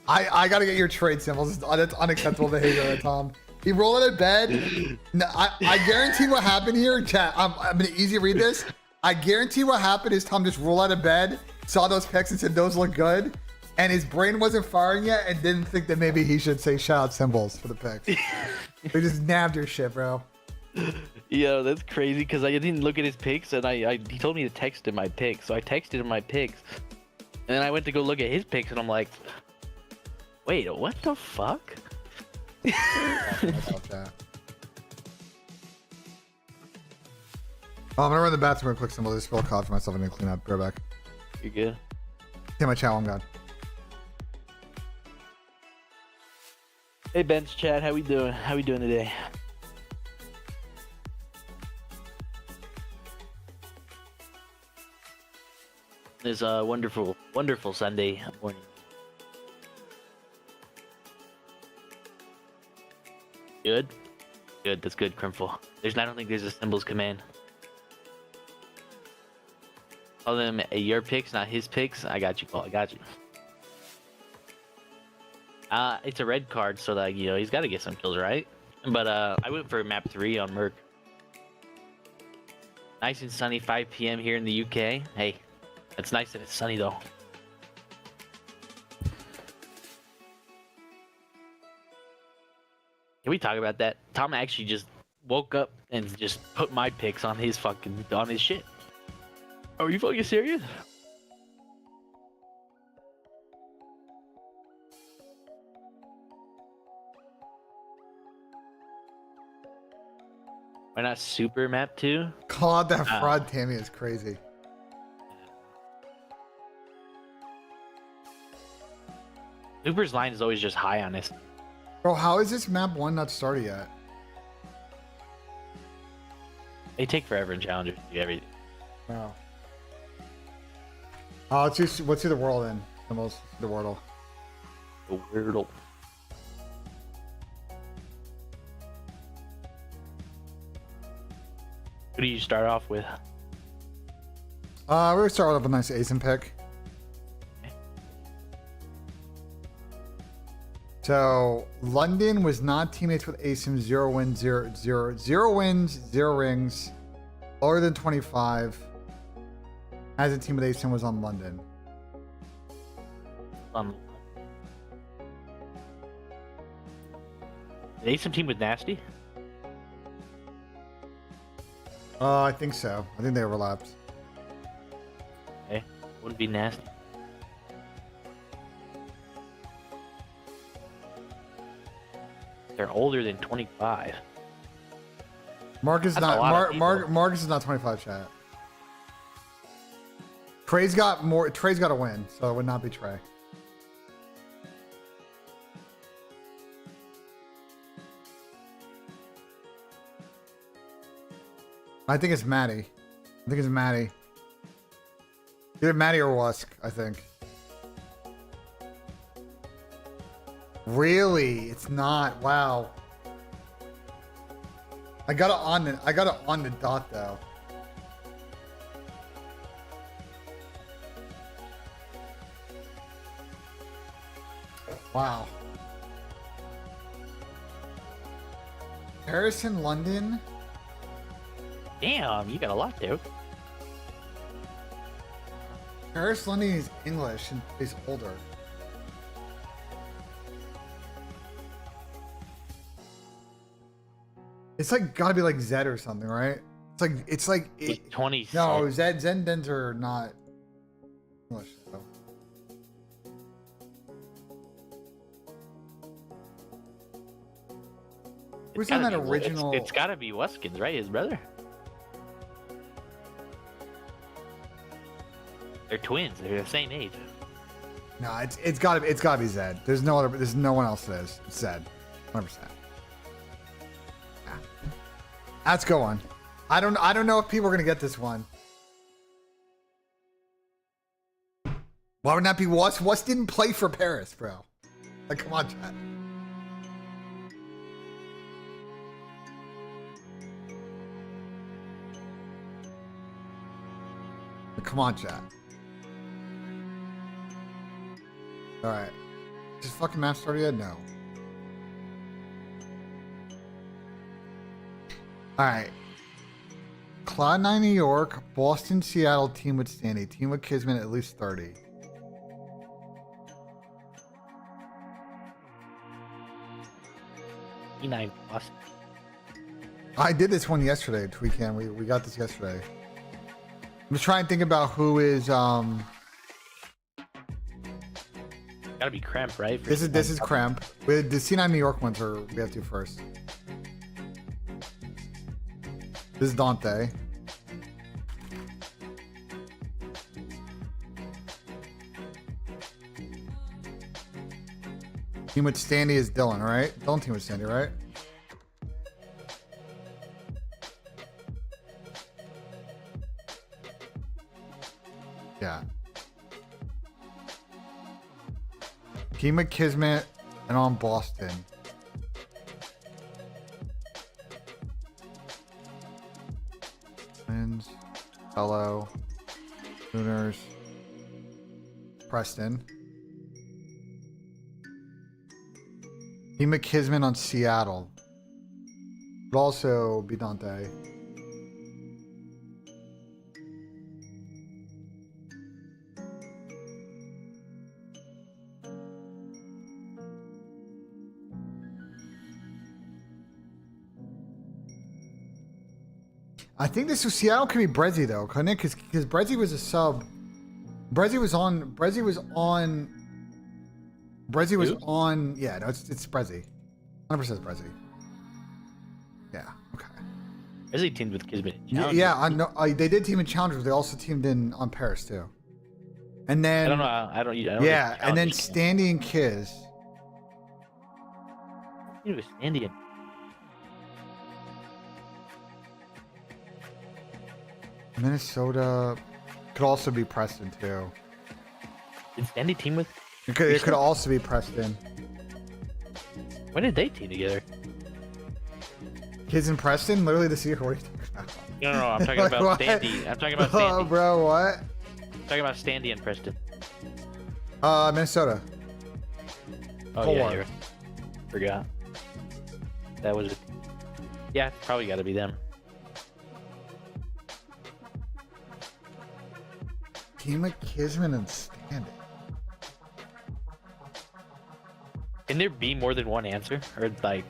I gotta get your trade symbols. It's unacceptable behavior, Tom. He rolled out of bed. No, I guarantee what happened here, chat. I'm gonna easy read this. I guarantee what happened is Tom just rolled out of bed, saw those picks and said those look good, and his brain wasn't firing yet and didn't think that maybe he should say shout out symbols for the picks. They just nabbed your shit, bro. Yo, that's crazy because I didn't look at his picks and he told me to text him my picks. So I texted him my picks. And then I went to go look at his picks and I'm like, wait, what the fuck? Oh, I'm gonna run the bathroom real quick. Symbol. Just spill a coffee for myself and then clean up. Be right back. You're good. Yeah, my chat. I'm gone. Hey, Bench Chat, how we doing? How we doing today? This wonderful, wonderful Sunday morning. Good? Good, that's good, Crimful. I don't think there's a symbols command. Call them your picks, not his picks. I got you, Paul. I got you. It's a red card, so that, you know, he's got to get some kills, right? But I went for map 3 on Merc. Nice and sunny, 5 p.m. here in the UK. Hey, it's nice that it's sunny though. Can we talk about that? Tom actually just woke up and just put my picks on his shit. Are you fucking serious? Why not super map 2? God, that fraud Tammy is crazy. Super's line is always just high on this. Bro, how is this map 1 not started yet? They take forever in challengers to do everything. Wow. Oh, let's see the world in. The Wordle. The Wordle. Who do you start off with? We're gonna start with a nice ASIM pick. So London was not teammates with ASIM. 0 wins, 0 wins, 0 rings, lower than 25. As a team with ASIM was on London. The ASIM team with Nasty? I think so. I think they overlapped. Okay, wouldn't be Nasty. They're older than 25. Marcus is not Marcus is not 25, chat. Trey's got more. Trey's got to win, so it would not be Trey. I think it's Maddie. I think it's Maddie. Either Maddie or Wusk, I think. Really? It's not. Wow. I got it on the dot though. Wow. Harrison, London. Damn, you got a lot there. Paris London is English and is older. It's like gotta be like Zed or something, right? It's like 20. No, Zed and Dens are not English though. Who's on that original? It's gotta be Weskins, right? His brother. They're twins. They're the same age. No, it's gotta be Zed. There's no one else that is. It's Zed, 100%. Yeah. Let's go on. I don't know if people are gonna get this one. Why would that be Wuss? Wuss didn't play for Paris, bro. Like, come on, chat. Like, come on, chat. Alright. Just fucking map started yet? No. Alright. Cloud9 New York, Boston, Seattle, team with Stanley, team with Kismet at least 30. E9 Boston. I did this one yesterday, Tweakan. We got this yesterday. I'm just trying to think about who is Gotta be Cramp, right? this is Cramp. The C9 New York ones are we have to first. This is Dante. Team with Standy is Dylan, right? Dylan team with Standy, right? Yeah. Team with Kismet and on Boston. Twins, Hello, Sooners, Preston. Team of Kismet on Seattle. Would also be Dante. I think this was Seattle could be Brezzy though, couldn't it? Because Brezzy was a sub. Brezzy was on. Yeah, no, it's Brezzy. 100% Brezzy. Yeah. Okay. Brezzy teamed with Kismet. Yeah, I know. They did team in Challengers. They also teamed in on Paris too. And then I don't know. I don't yeah, and then Standy and Kiz. It was Indian. Minnesota could also be Preston too. Did Standy team with? It could also be Preston. When did they team together? Kids in Preston, literally this year. What are you talking about? No, I'm talking Like, about what? Standy. I'm talking about Oh, Standy. bro, what? I'm talking about Standy and Preston. Minnesota. Oh yeah, 4. you're right. Forgot. That was. Yeah, probably got to be them. Team of Kismet and Standy. Can there be more than one answer, or like?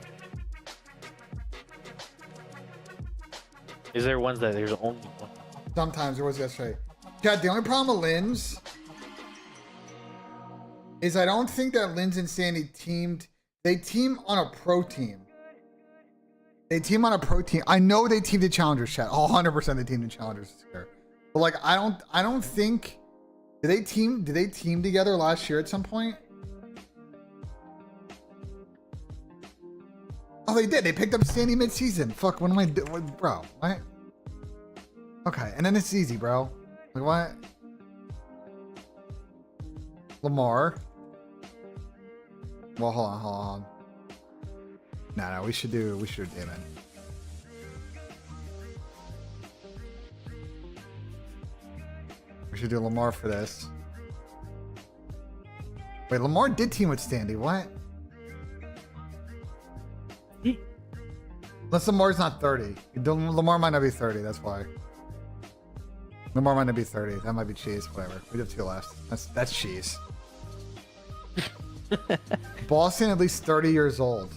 Is there ones that there's only one? Sometimes there was yesterday. Chad, the only problem with Linz is I don't think that Linz and Sandy teamed. They team on a pro team. They team on a pro team. I know they teamed the Challengers, Chad. 100% they teamed the Challengers this year. But like, I don't think. Did they team together last year at some point? Oh, they did. They picked up Sandy mid-season. Fuck, what am I doing? Bro, what? Okay, and then it's easy, bro. Like, what? Lamar. Well, hold on. No, we should do Damon. We should do Lamar for this. Wait, Lamar did team with Standy. What? Unless Lamar's not 30. Lamar might not be 30, that's why. Lamar might not be 30. That might be cheese. Whatever. We have 2 left. That's cheese. Boston at least 30 years old.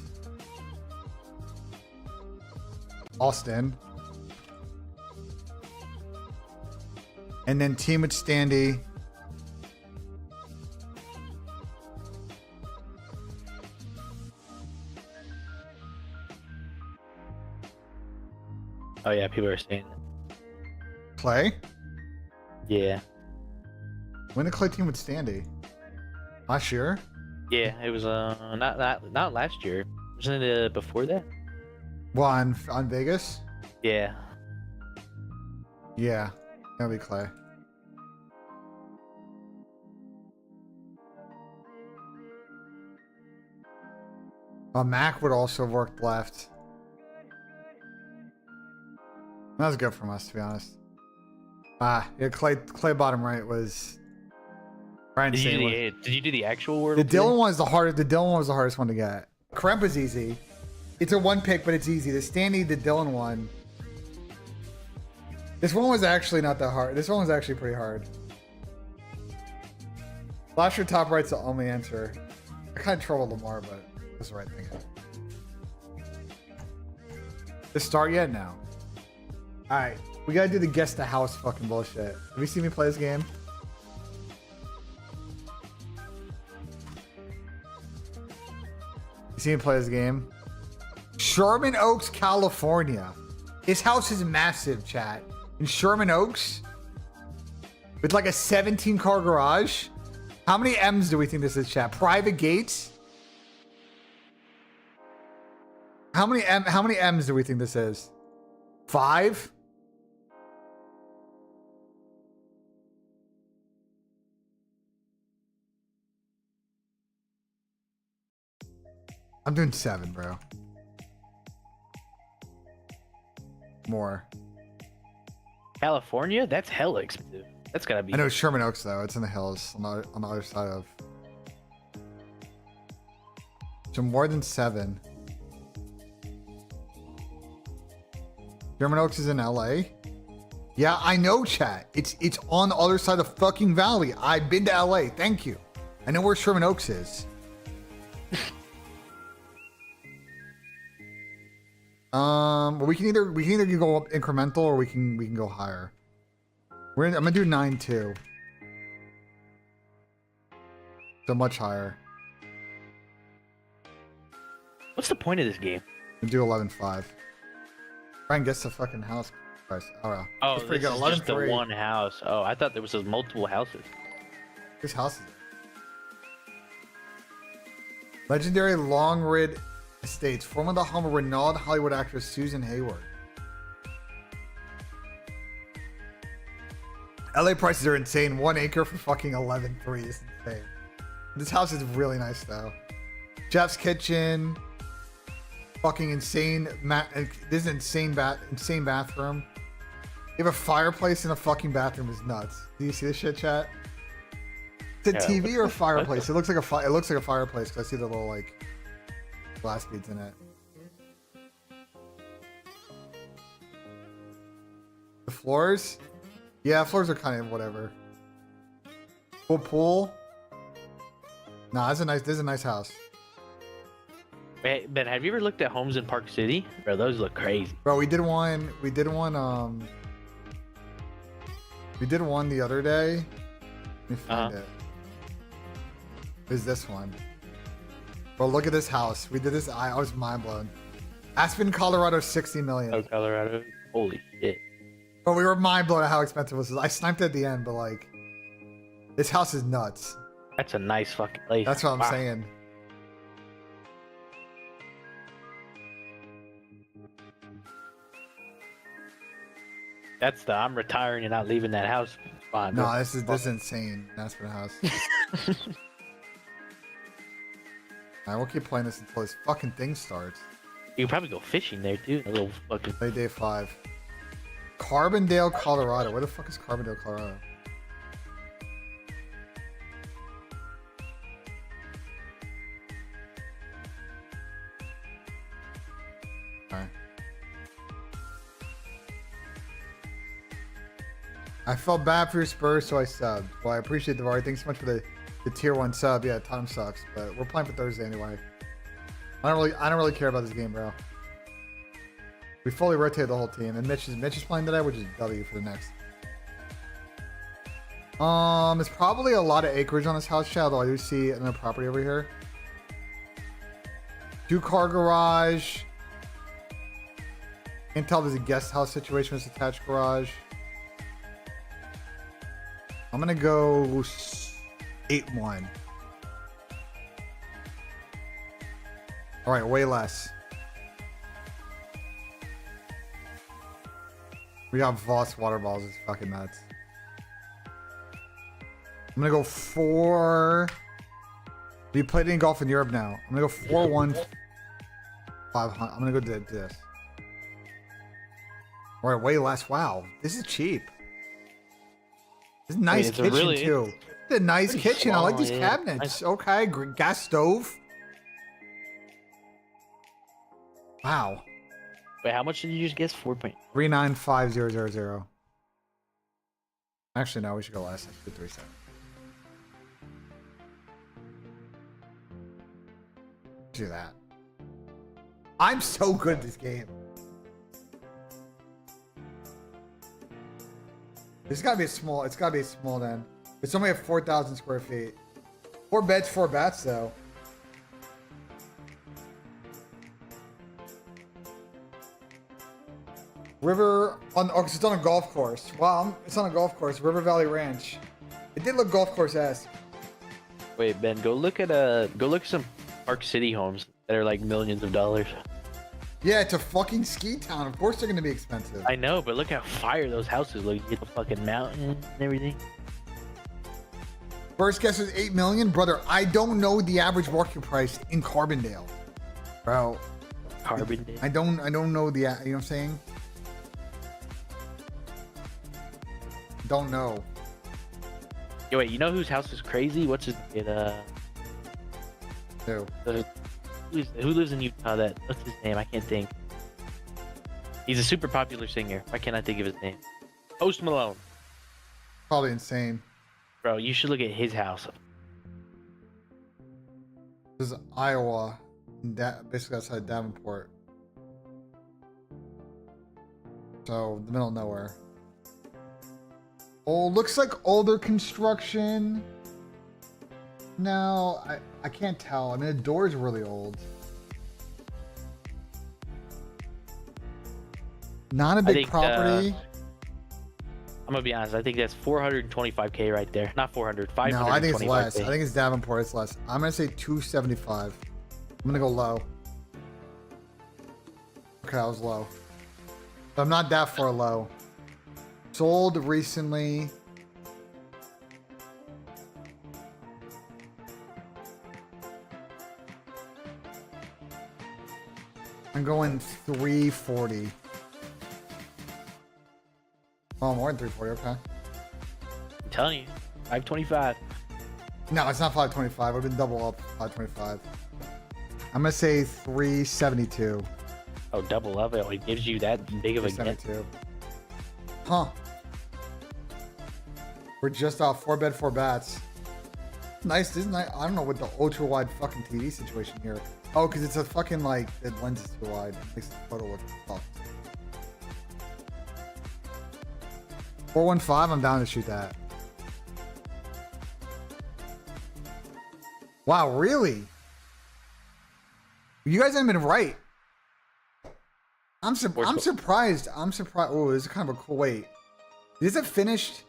Austin. And then team with Standy. Oh yeah, people are saying. Clay? Yeah. When did Clay team with Standy? Last year? Yeah, it was not last year. Wasn't it before that? Well, on Vegas? Yeah. Yeah. That'll be Clay. A Mac would also have worked left. That was good from us, to be honest. Yeah, Clay bottom right was. Brian Did saying you do the actual word? the Dylan one was the hardest. The Dylan one was the hardest one to get. Kremp was easy. It's a one pick, but it's easy. The Stanley, the Dylan one. This one was actually not that hard. This one was actually pretty hard. Flasher top right's the only answer. I kind of troubled Lamar, but that's the right thing. To start yet? No. Alright. We gotta do the guess the house fucking bullshit. Have you seen me play this game? You seen me play this game? Sherman Oaks, California. His house is massive, chat. In Sherman Oaks? With like a 17-car garage? How many M's do we think this is, chat? Private gates? How many M's do we think this is? 5? I'm doing 7, bro. More. California? That's hella expensive. That's gotta be. I know Sherman Oaks though. It's in the hills on the other side of. So more than 7. Sherman Oaks is in LA. Yeah, I know, chat. It's on the other side of the fucking valley. I've been to LA. Thank you. I know where Sherman Oaks is. We can either go up incremental or we can go higher. I'm gonna do 9 too. So much higher. What's the point of this game? I'm gonna do 11.5. Brian gets the fucking house price. Oh, Oh, that's pretty this good. is just the 11.3. one house. Oh, I thought there was multiple houses. This house is Legendary Longrid Estates, formerly the home of renowned Hollywood actress Susan Hayward. LA prices are insane. 1 acre for fucking 11.3 is insane. This house is really nice though. Jeff's kitchen. Fucking insane. This is insane bathroom. You have a fireplace in a fucking bathroom is nuts. Do you see this shit, chat? It's a TV or a fireplace. It looks like a fireplace because I see the little like glass beads in it. The floors? Yeah, floors are kind of whatever. Full pool? Nah, this is a nice house. Hey, Ben, have you ever looked at homes in Park City? Bro, those look crazy. Bro, we did one the other day. Let me find it. Is this one? Bro, look at this house. We did this. I was mind blown. Aspen, Colorado, 60 million. Oh, Colorado. Holy shit. But we were mind blown at how expensive this is. I sniped at the end, but like, this house is nuts. That's a nice fucking place. That's what I'm Wow. saying. That's the I'm retiring and not leaving that house. Fine, No, bro. this is insane. Aspen house. Alright, we'll keep playing this until this fucking thing starts. You can probably go fishing there too. A little fucking. Play day 5. Carbondale, Colorado. Where the fuck is Carbondale, Colorado? Alright. I felt bad for your Spurs, so I subbed. Well, I appreciate the Vari. Thanks so much for the tier 1 sub. Yeah, time sucks, but we're playing for Thursday anyway. I don't really care about this game, bro. We fully rotated the whole team, and Mitch is playing today, which is W for the next. It's probably a lot of acreage on this house, chat, although I do see another property over here. 2-car garage. Can't tell if there's a guest house situation with this attached garage. I'm gonna go 8-1. All right, way less. We got Voss water balls. It's fucking nuts. I'm gonna go 4. We played any golf in Europe now. I'm gonna go 4-1. 500. I'm gonna go to this. All right, way less. Wow, this is cheap. This is a nice it's a kitchen really- too. It's a nice pretty kitchen. I like small, these yeah. cabinets. Okay, gas stove. Wow. Wait, how much did you just guess? 4 point. 395000. Actually, no, we should go less. Let's do 37. Do that. I'm so good at this game. This gotta be a small. It's gotta be a small then. It's only at 4,000 square feet. 4 beds, 4 bats though. River on. Oh, 'cause it's on a golf course. Wow, it's on a golf course. River Valley Ranch. It did look golf course-esque. Wait, Ben, go look at some Park City homes that are like millions of dollars. Yeah, it's a fucking ski town. Of course they're gonna be expensive. I know, but look how fire those houses look. You get the fucking mountain and everything. First guess was 8 million, brother. I don't know the average market price in Carbondale, bro. Carbon Day. I don't know the. You know what I'm saying? Don't know. Yo, wait, you know whose house is crazy? What's his name? Who? Who lives in Utah? What's his name? I can't think. He's a super popular singer. Why can't I think of his name? Post Malone. Probably insane. Bro, you should look at his house. This is Iowa, basically outside Davenport. So the middle of nowhere. Oh, looks like older construction. No, I can't tell. I mean, the door's really old. Not a big think, property. I'm gonna be honest. I think that's 425K right there. Not 400. 525K. No, I think it's less. I think it's Davenport. It's less. I'm gonna say 275. I'm gonna go low. Okay, I was low. But I'm not that far low. Sold recently. I'm going 340. Oh, more than 340. Okay. I'm telling you, 525. No, it's not 525. I've been double up 525. I'm gonna say 372. Oh, double up. It only gives you that big of a get. 372. Huh. We're just off 4 bed, 4 bats. Nice, isn't it? I don't know what the ultra wide fucking TV situation here. Oh, because it's a fucking like the lens is too wide. It makes the photo look fucked. 415. I'm down to shoot that. Wow, really? You guys haven't been right. I'm surprised. I'm surprised. Oh, this is kind of a cool. Wait, is it finished?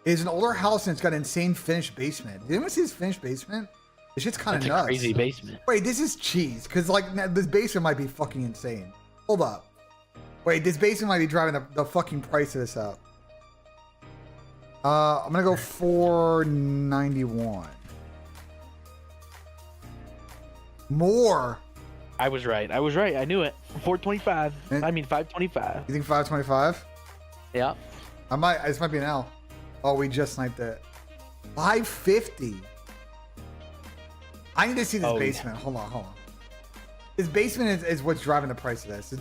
It's an older house and it's got an insane finished basement. Did anyone see this finished basement? This shit's kind of That's a nuts. crazy basement. Wait, this is cheese. Because, like, this basement might be fucking insane. Hold up. Wait, this basement might be driving the fucking price of this up. I'm going to go 491. More. I was right. I knew it. 425. I mean 525. You think 525? Yeah. This might be an L. Oh, we just sniped it. 550. I need to see this basement. Yeah. Hold on. This basement is what's driving the price of this.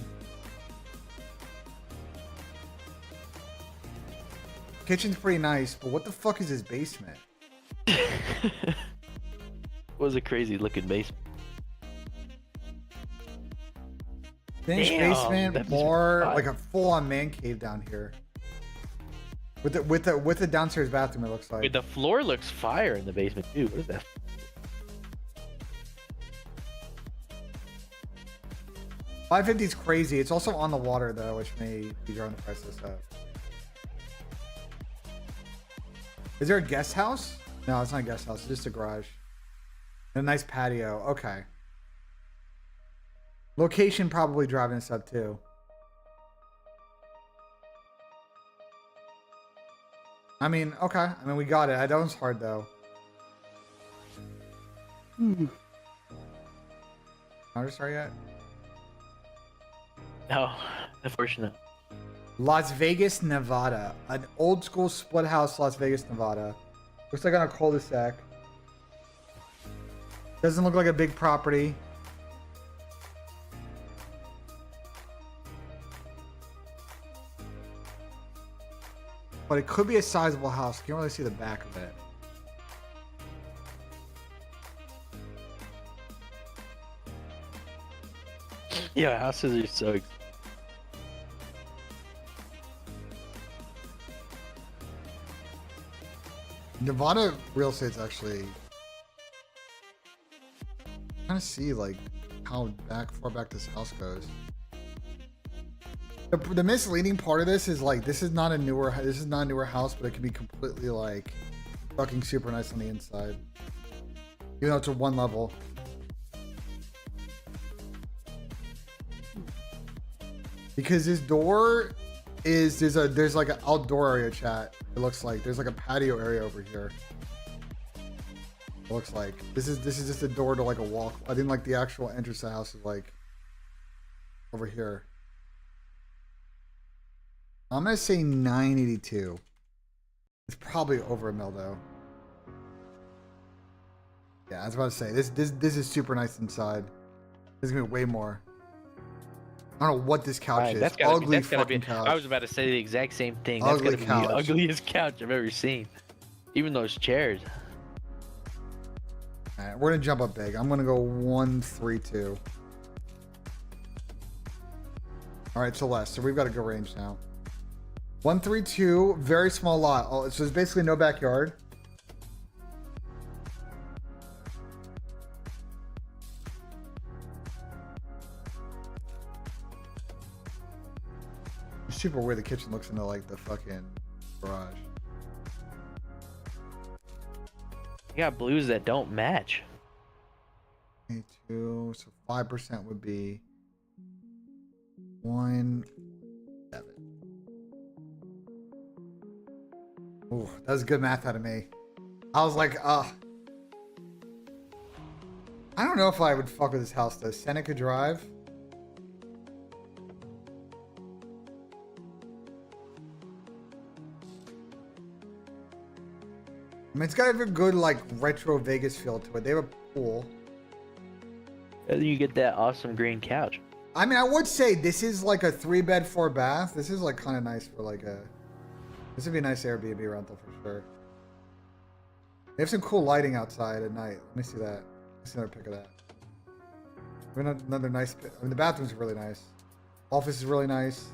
Kitchen's pretty nice, but what the fuck is this basement? Was a crazy looking basement. Finished basement, more like a full-on man cave down here. With the downstairs bathroom, it looks like. Wait, the floor looks fire in the basement too. What is that? $550 is crazy. It's also on the water though, which may be driving the price of this up. Is there a guest house? No, it's not a guest house. It's just a garage. And a nice patio. Okay. Location probably driving this up too. I mean, okay. I mean, we got it. That one's hard though. Can I just start yet? No, unfortunate. Las Vegas, Nevada. An old school split house, Las Vegas, Nevada. Looks like on a cul-de-sac. Doesn't look like a big property. But it could be a sizable house. Can't really see the back of it. Yeah, houses are so. Nevada real estate's actually trying to see like how far back this house goes. The misleading part of this is like this is not a newer house, but it can be completely like fucking super nice on the inside. Even though it's a one level. Because this door is there's like an outdoor area, chat. It looks like there's like a patio area over here. It looks like this is just a door to like a walk. I think like the actual entrance to the house is like over here. I'm gonna say 982. It's probably over a mil though. Yeah, I was about to say this is super nice inside. There's gonna be way more. I don't know what this couch is. That's gotta Ugly be, fucking couch. I was about to say the exact same thing. Ugly That's couch. gotta be the ugliest couch I've ever seen. Even those chairs. All right, we're gonna jump up big. I'm gonna go 132. All right, so less. So we've got a good range now. 132, very small lot. Oh, so there's basically no backyard. It's super weird. The kitchen looks into like the fucking garage. You got blues that don't match. 22, so 5% would be 1.7. Ooh, that was good math out of me. I was like, I don't know if I would fuck with this house though. Seneca Drive. I mean, it's got a good like retro Vegas feel to it. They have a pool. And you get that awesome green couch. I mean, I would say this is like a 3-bed, 4-bath. This is like kind of nice for like a. This would be a nice Airbnb rental for sure. They have some cool lighting outside at night. Let me see that. Let's see another pic of that. We have another nice. I mean, the bathroom's really nice. Office is really nice.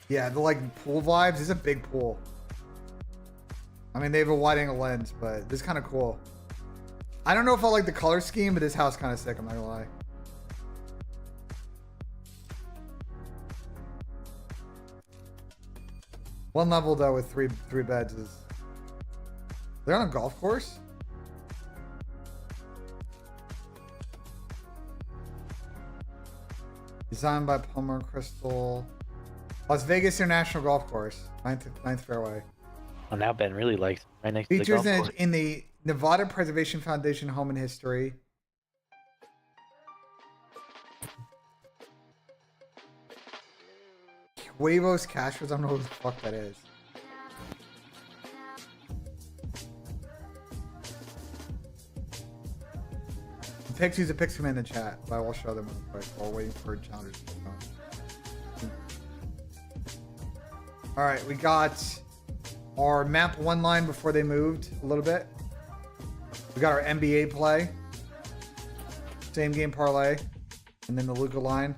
Yeah, the like pool vibes. This is a big pool. I mean, they have a wide angle lens, but this is kind of cool. I don't know if I like the color scheme, but this house kind of sick. I'm not gonna lie. One level though with three beds is. They're on a golf course. Designed by Palmer Crystal. Las Vegas International Golf Course, 9th fairway. Well, now Ben really likes it. Right next to the Features golf course. in the Nevada Preservation Foundation Home and History. Huevos Cashers, I don't know who the fuck that is. Picks, use a Picks command in the chat, but I will show them real quick while waiting for challengers to come. Alright, we got our map 1 line before they moved a little bit. We got our NBA play. Same game parlay. And then the Luca line.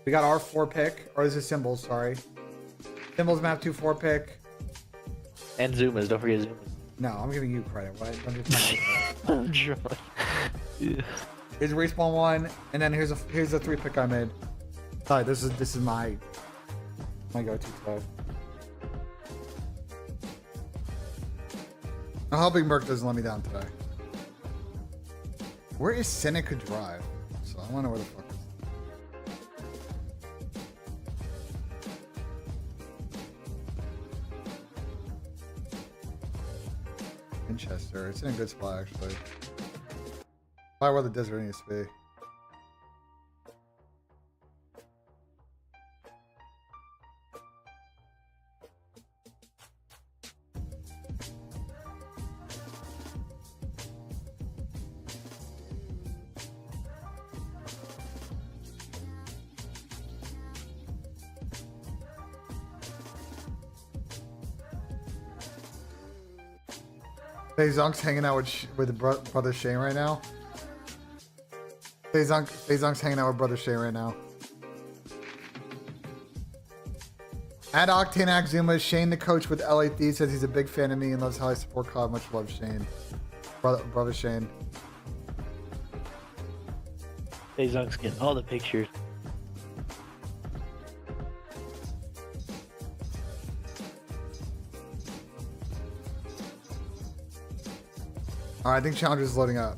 We got our 4 pick. Or this is Symbols, sorry. Symbols map 2 4 pick. And Zumas, don't forget Zumas. No, I'm giving you credit. What? Don't just I'm sure. Yeah. Here's a respawn 1, and then here's a 3 pick I made. Sorry, this is my go-to play. I'm hoping Merc doesn't let me down today. Where is Seneca Drive? So I want to know where the fuck is. Winchester. It's in a good spot actually. Probably where the desert needs to be. Zonk's hanging out with brother Shane right now. Zonk's hanging out with brother Shane right now. At Octane Axuma, Shane, the coach with LAT, says he's a big fan of me and loves how I support CoD. Much love, Shane. Brother Shane. Zonk's getting all the pictures. All right, I think Challenger's is loading up.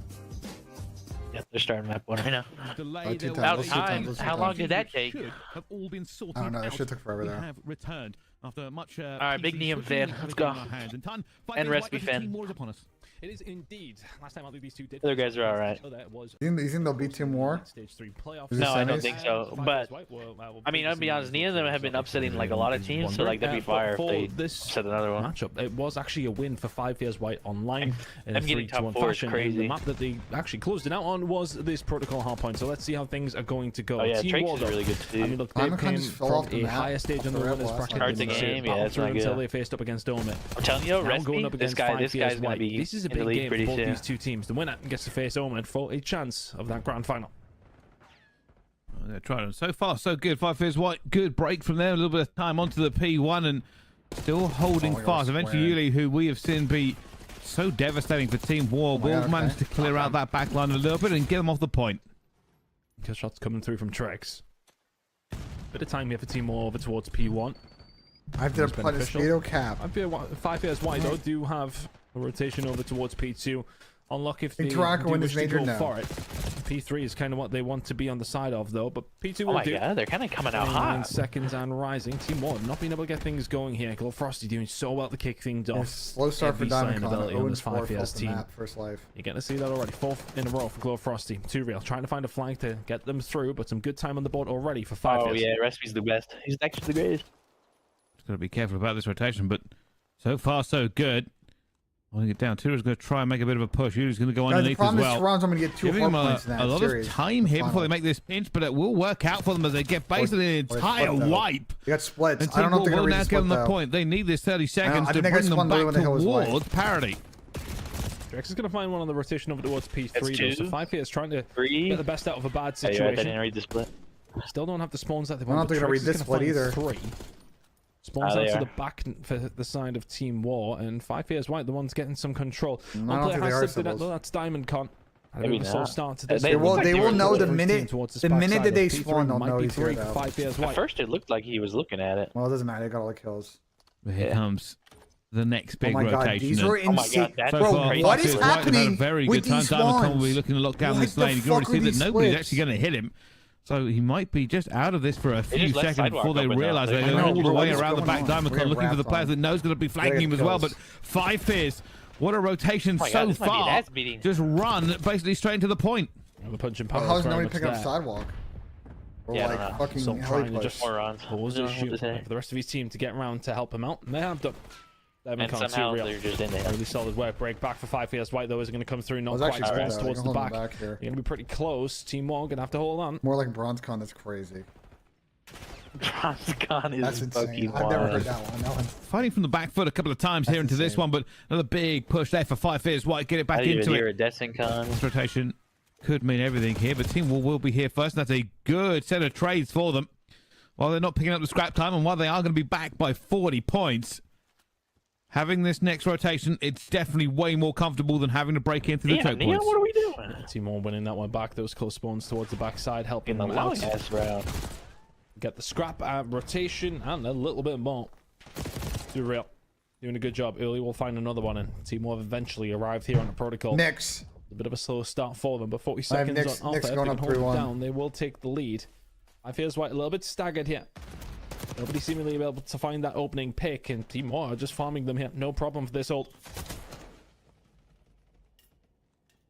Yeah, they're starting map one right now. Delay two their times. way. How long did that take? Should have all been sorted I don't know. That out. shit took forever We though. have returned after much. All right, big PC Nissim switching, fan. we have Let's a game go. in our hands. And Ton, And Recipe Team fan. War is upon us. It is indeed. Last time I think these two did. Other guys are all right. So that was You think they'll beat 2 more? Stage 3 playoffs. Is it No, I don't semis? think so. But I mean, I'll be honest. Neither of them have been upsetting like a lot of teams, so like that'd be fire if they upset another one. Matchup. It was actually a win for 5 Years White online in a I'm getting 3-2-1 top 4 is fashion. crazy. The map that they actually closed it out on was this Protocol Hardpoint. So let's see how things are going to go. Oh yeah, Team Trakes War, is though. really good too. I mean, look, they Diamond Con came just fell from off the a map higher stage off on the the winners red bracket. Hard to than the game, yeah, battled that's through not until good. they faced up against Omit. I'm telling you, Now going up Recipe, this against guy's 5 Years gonna White. be This is a in the big league game for pretty both soon. these two teams. The winner gets to face Omid for a chance of that grand final. I'm gonna try it. So far, so good. 5 Years White, good break from there. A little bit of time onto the P1 and still holding Oh, you're fast. Eventually, squared. Yuli, who we have seen be so devastating for Team War, my will God, manage okay. to clear out that back line a little bit and get them off the point. Kill shots coming through from Trex. Bit of time here for Team War over towards P1. I have to It's apply the beneficial. speedo cap. 5 Years White though do have a rotation over towards P2. Unlock if they Think Toronto do win wish this to major? go No. for it. P3 is kind of what they want to be on the side of though, but P2 Oh will my do. god, they're kind of coming out 29 hot. seconds and rising. Team 1 not being able to get things going here. Glow Frosty doing so well to kick things Yeah, off. slow start for Every Diamond sign Con. ability on this 0-4 5 Years off the team. map, first life. You're going to see that already. 4th in a row for Glow Frosty. 2 real. Trying to find a flank to get them through, but some good time on the board already for 5 Oh Years. yeah, Recipe's the best. He's actually the greatest. Just gotta be careful about this rotation, but so far so good. Holding it down. Tira's going to try and make a bit of a push. Yuli's going to go Guys, the underneath as problem is well. Toronto's I'm going to get 2 Giving hard them points in that a lot series. of time here before they Final. make this pinch, but it will work out for them as they get basically an Or it's entire split, though. wipe. They got splits. And I don't know if Team they're War going will to now read get them split the though. point. They need this 30 seconds I to think they bring got them spun back when the hill was white. towards parity. Drex is going to find one on the rotation over towards P3 That's though. So two. 5 Years trying to 3. get the best out of a bad Yeah, you're right, I situation. didn't read the split. Still don't have the spawns that they I don't want. think but they're Trex gonna read is this gonna split find 3. Spawns Oh, out they to are. the back for the side of Team War, and 5 Years White, the one's getting some control. I One don't player think they has are slipped in it, symbols. though, that's Diamond Con. A Maybe bit of a slow not. start to this. They will- look they like will were know the looking minute- towards this the minute backside that of they P3 spawn, they'll might know be he's 3 here, for though. 5 Years At White. first, it looked like he was looking at it. Well, it doesn't matter. They got all the kills. But here Yeah. comes the next Oh big my god, rotation. these and are Oh my insane. god, that's so Bro, far, crazy. what Fox is White have had happening a very with good time. these Diamond Con will spawns? be looking to lock down What this the lane. You can already fuck see are that these nobody's splits? actually going to hit him. So he might be just out of this for a few just let seconds Sidewalk before they open up. realize They they're don't going know all the what way is around the going back. on. Diamond We're Con gonna looking for the wrap players on. that knows going to be flanking get him as well. But kills. 5 Fears, what a rotation Oh my so God, this might be an far. ass beating. Just run basically straight into the point. The punch and Well, power how is is very nobody much picking up there. sidewalk? Or Yeah, I like don't know. fucking So heli trying to push. just More runs. pause I the don't know what shoot to say. for the rest of his team to get round to help him out. And they have done. Diamond And Con somehow 2 real. they're just in there. Really solid work. Break back for 5 Years White though is going to come through. I Not was quite actually spawns scared, though. towards You the can hold back. them back here. You're going to be pretty close. Team War going to have to hold on. More like BronzeCon. That's crazy. Bronzecon is That's insane. fucking I've never heard wild. that one. That one's Fighting from the back foot a couple of times That's here into this insane. one, but another big push there for 5 Fears White. Get it I back didn't into even hear it. a Descent-Con. This rotation could mean everything here, but Team will be here first. And that's a good set of trades for them. While they're not picking up the scrap time, and while they are going to be back by 40 points, having this next rotation, it's definitely way more comfortable than having to break into the Yeah, choke Neon, points. what are we doing? Team War winning that one back. Those close spawns towards the backside, helping In the them long out. ass route. Get the scrap rotation and a little bit more. Too real. Doing a good job early. We'll find another one, and Team War have eventually arrived here on the protocol. Knicks. A bit of a slow start for them, but 40 I have seconds Knicks- on Knicks offer. If going they up can hold it 3-1. down, they will take the lead. I Fears White a little bit staggered here. Nobody seemingly able to find that opening pick, and Team War are just farming them here. No problem for this ult.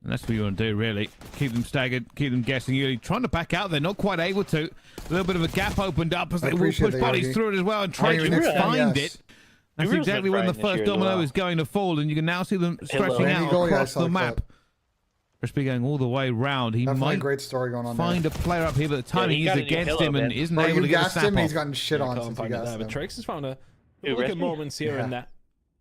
And that's what you want to do, really. Keep them staggered, keep them guessing. You're trying to back out. They're not quite able to. A little bit of a gap opened up as I they will appreciate push that, bodies Yogi. through it as well and Oh, try you're to next fan, find yes. it. That's Uru's exactly been when the trying this first year as domino well. is going to fall, and you can now see them Pillow. stretching Randy out Gold, yeah, I across saw the the map. clip. Crispy going all the way round. He Definitely a might great story going on find there. a player up here, but the Yeah, timing he is got a new against pillow, him and Ben. isn't Bro, able you to get a gassed snap him, off. he's gotten shit Yeah, on can't since find you it there, gassed but him. Trex has found a Who, couple of good Recipe? moments here Yeah. and there.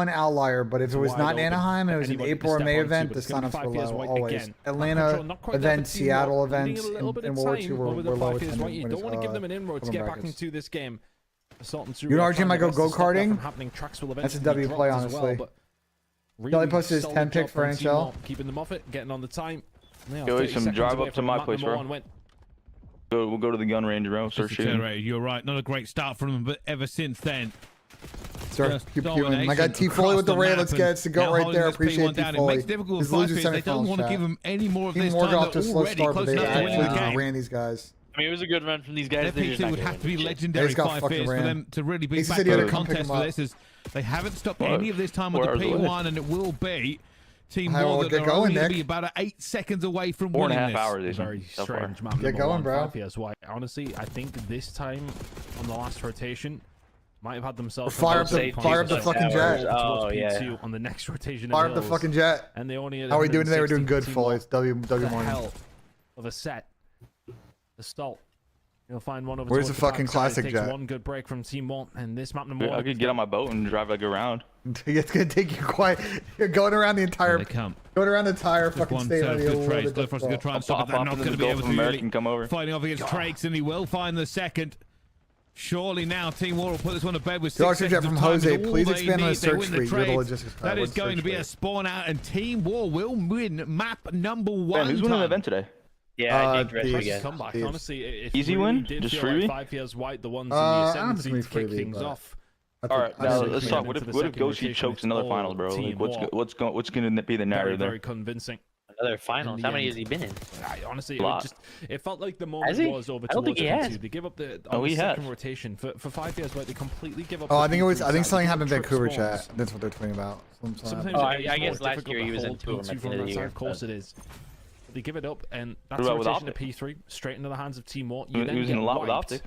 one outlier, but if it was wide not open. Anaheim and it was an Anybody April or can May step onto, event, but the it's gonna be signups were 5 years low. white Always. again. Atlanta Control, not quite there for events, Team Seattle Rock, needing events a little bit in of World War time II were over the low 5 years white. You attendance. don't want to give them an inroad to open get back brackets. into this game. Assault and You and RJ might go go-karting? Happening. Tracks will That's a eventually be W play, dropped as well, honestly. but Kelly posted his solid 10 pick job for from Team NHL. Rock, keeping them off it, getting on the time. Now, Yo, 30 some seconds drive away up to from my map place, number bro. one went. We'll go to the gun range, bro. Start Just shooting. accelerated. You're right. Not a great start from him, but ever since then, Start just keep queuing. My domination guy T Foley with the across raid. map Let's and get it. It's the goat now right holding there. this Appreciate P1 T down. It Foley. makes it difficult He's for losing Vice because they don't semifinals, want to chat. give him any more of Team this Morgan time. off to a They're slow already start, but close they enough to winning actually the just game. ran these guys. mean, it was a good run from these guys. Their They're just P2 not would gonna have to win be shit. legendary He's got 5 fucking fears for ran. them to really be He back said in he the had to come pick contest him for up. this. As they haven't stopped What? any of this time with 4 the hours away. P1, and it will be Team Alright, War well, that get they're going, only going to Nick. be about 8 seconds away from 4.5 winning this. hours. They Very so far. strange map. Get number going, one, bro. 5 years wide. Honestly, I think this time on the last rotation might have had themselves. Fire up the fucking jet. Oh, yeah. On the next rotation. Fire up the fucking jet. And they only had How are we doing today? We're doing good, 160 Foley. It's W the morning. hell of a set. The stalt. You'll find one over. Where's towards the fucking backside. classic Takes jet? one good break from Team 1, and this map number Dude, 1. I could get on my boat and drive like around. It's gonna take you quite. You're going around the Here entire. they come. Going around the entire Just fucking one state. set of might be a good little trades. bit Glowfrost is going to try and stop Pop it. They're up not into going to the be Gulf able of to America really and come over. fighting off against Trakes, and he will find the second. Surely now Team War will put this one to bed with 6 Dog seconds jet of from time. Jose. It's all Please they expand on need. the They search win the tree. You're the trades. logistics guy. That is What's the going to search be tree? a spawn out, and Team War will win map number 1. Ben, who's winning the time. event today? Yeah, I think the- Rest again. Comeback. Thieves. Honestly, it Easy really win? did Just feel freebie? like 5 years wide. The ones in the I don't ascendancy think to it's kick freebie, things but- off. All right, I now think let's we talk. went What into if the second Ghost rotation, chokes it's another all finals, bro? Team Like, War. what's going to be the Very, narrative very there? convincing. Another finals. In How the many end. has he been in? Honestly, A lot. it felt like the Has moment he? was over I don't towards think he P2. has. They give up the Oh, on the he second has. rotation for 5 years, but they completely give up. Oh, the I think it was. P3 I think side. something They happened in give up Vancouver trick spawns. chat. That's what they're tweeting about. Sometimes Oh, it's I guess more last difficult year he to was in hold 2 of them P2 at the from end of that the side. year, Of course but- it is. But they give it up, and that's What a about with rotation to Optic? P3 straight into the hands of Team War. He You then was in get a lot with wiped. Optic.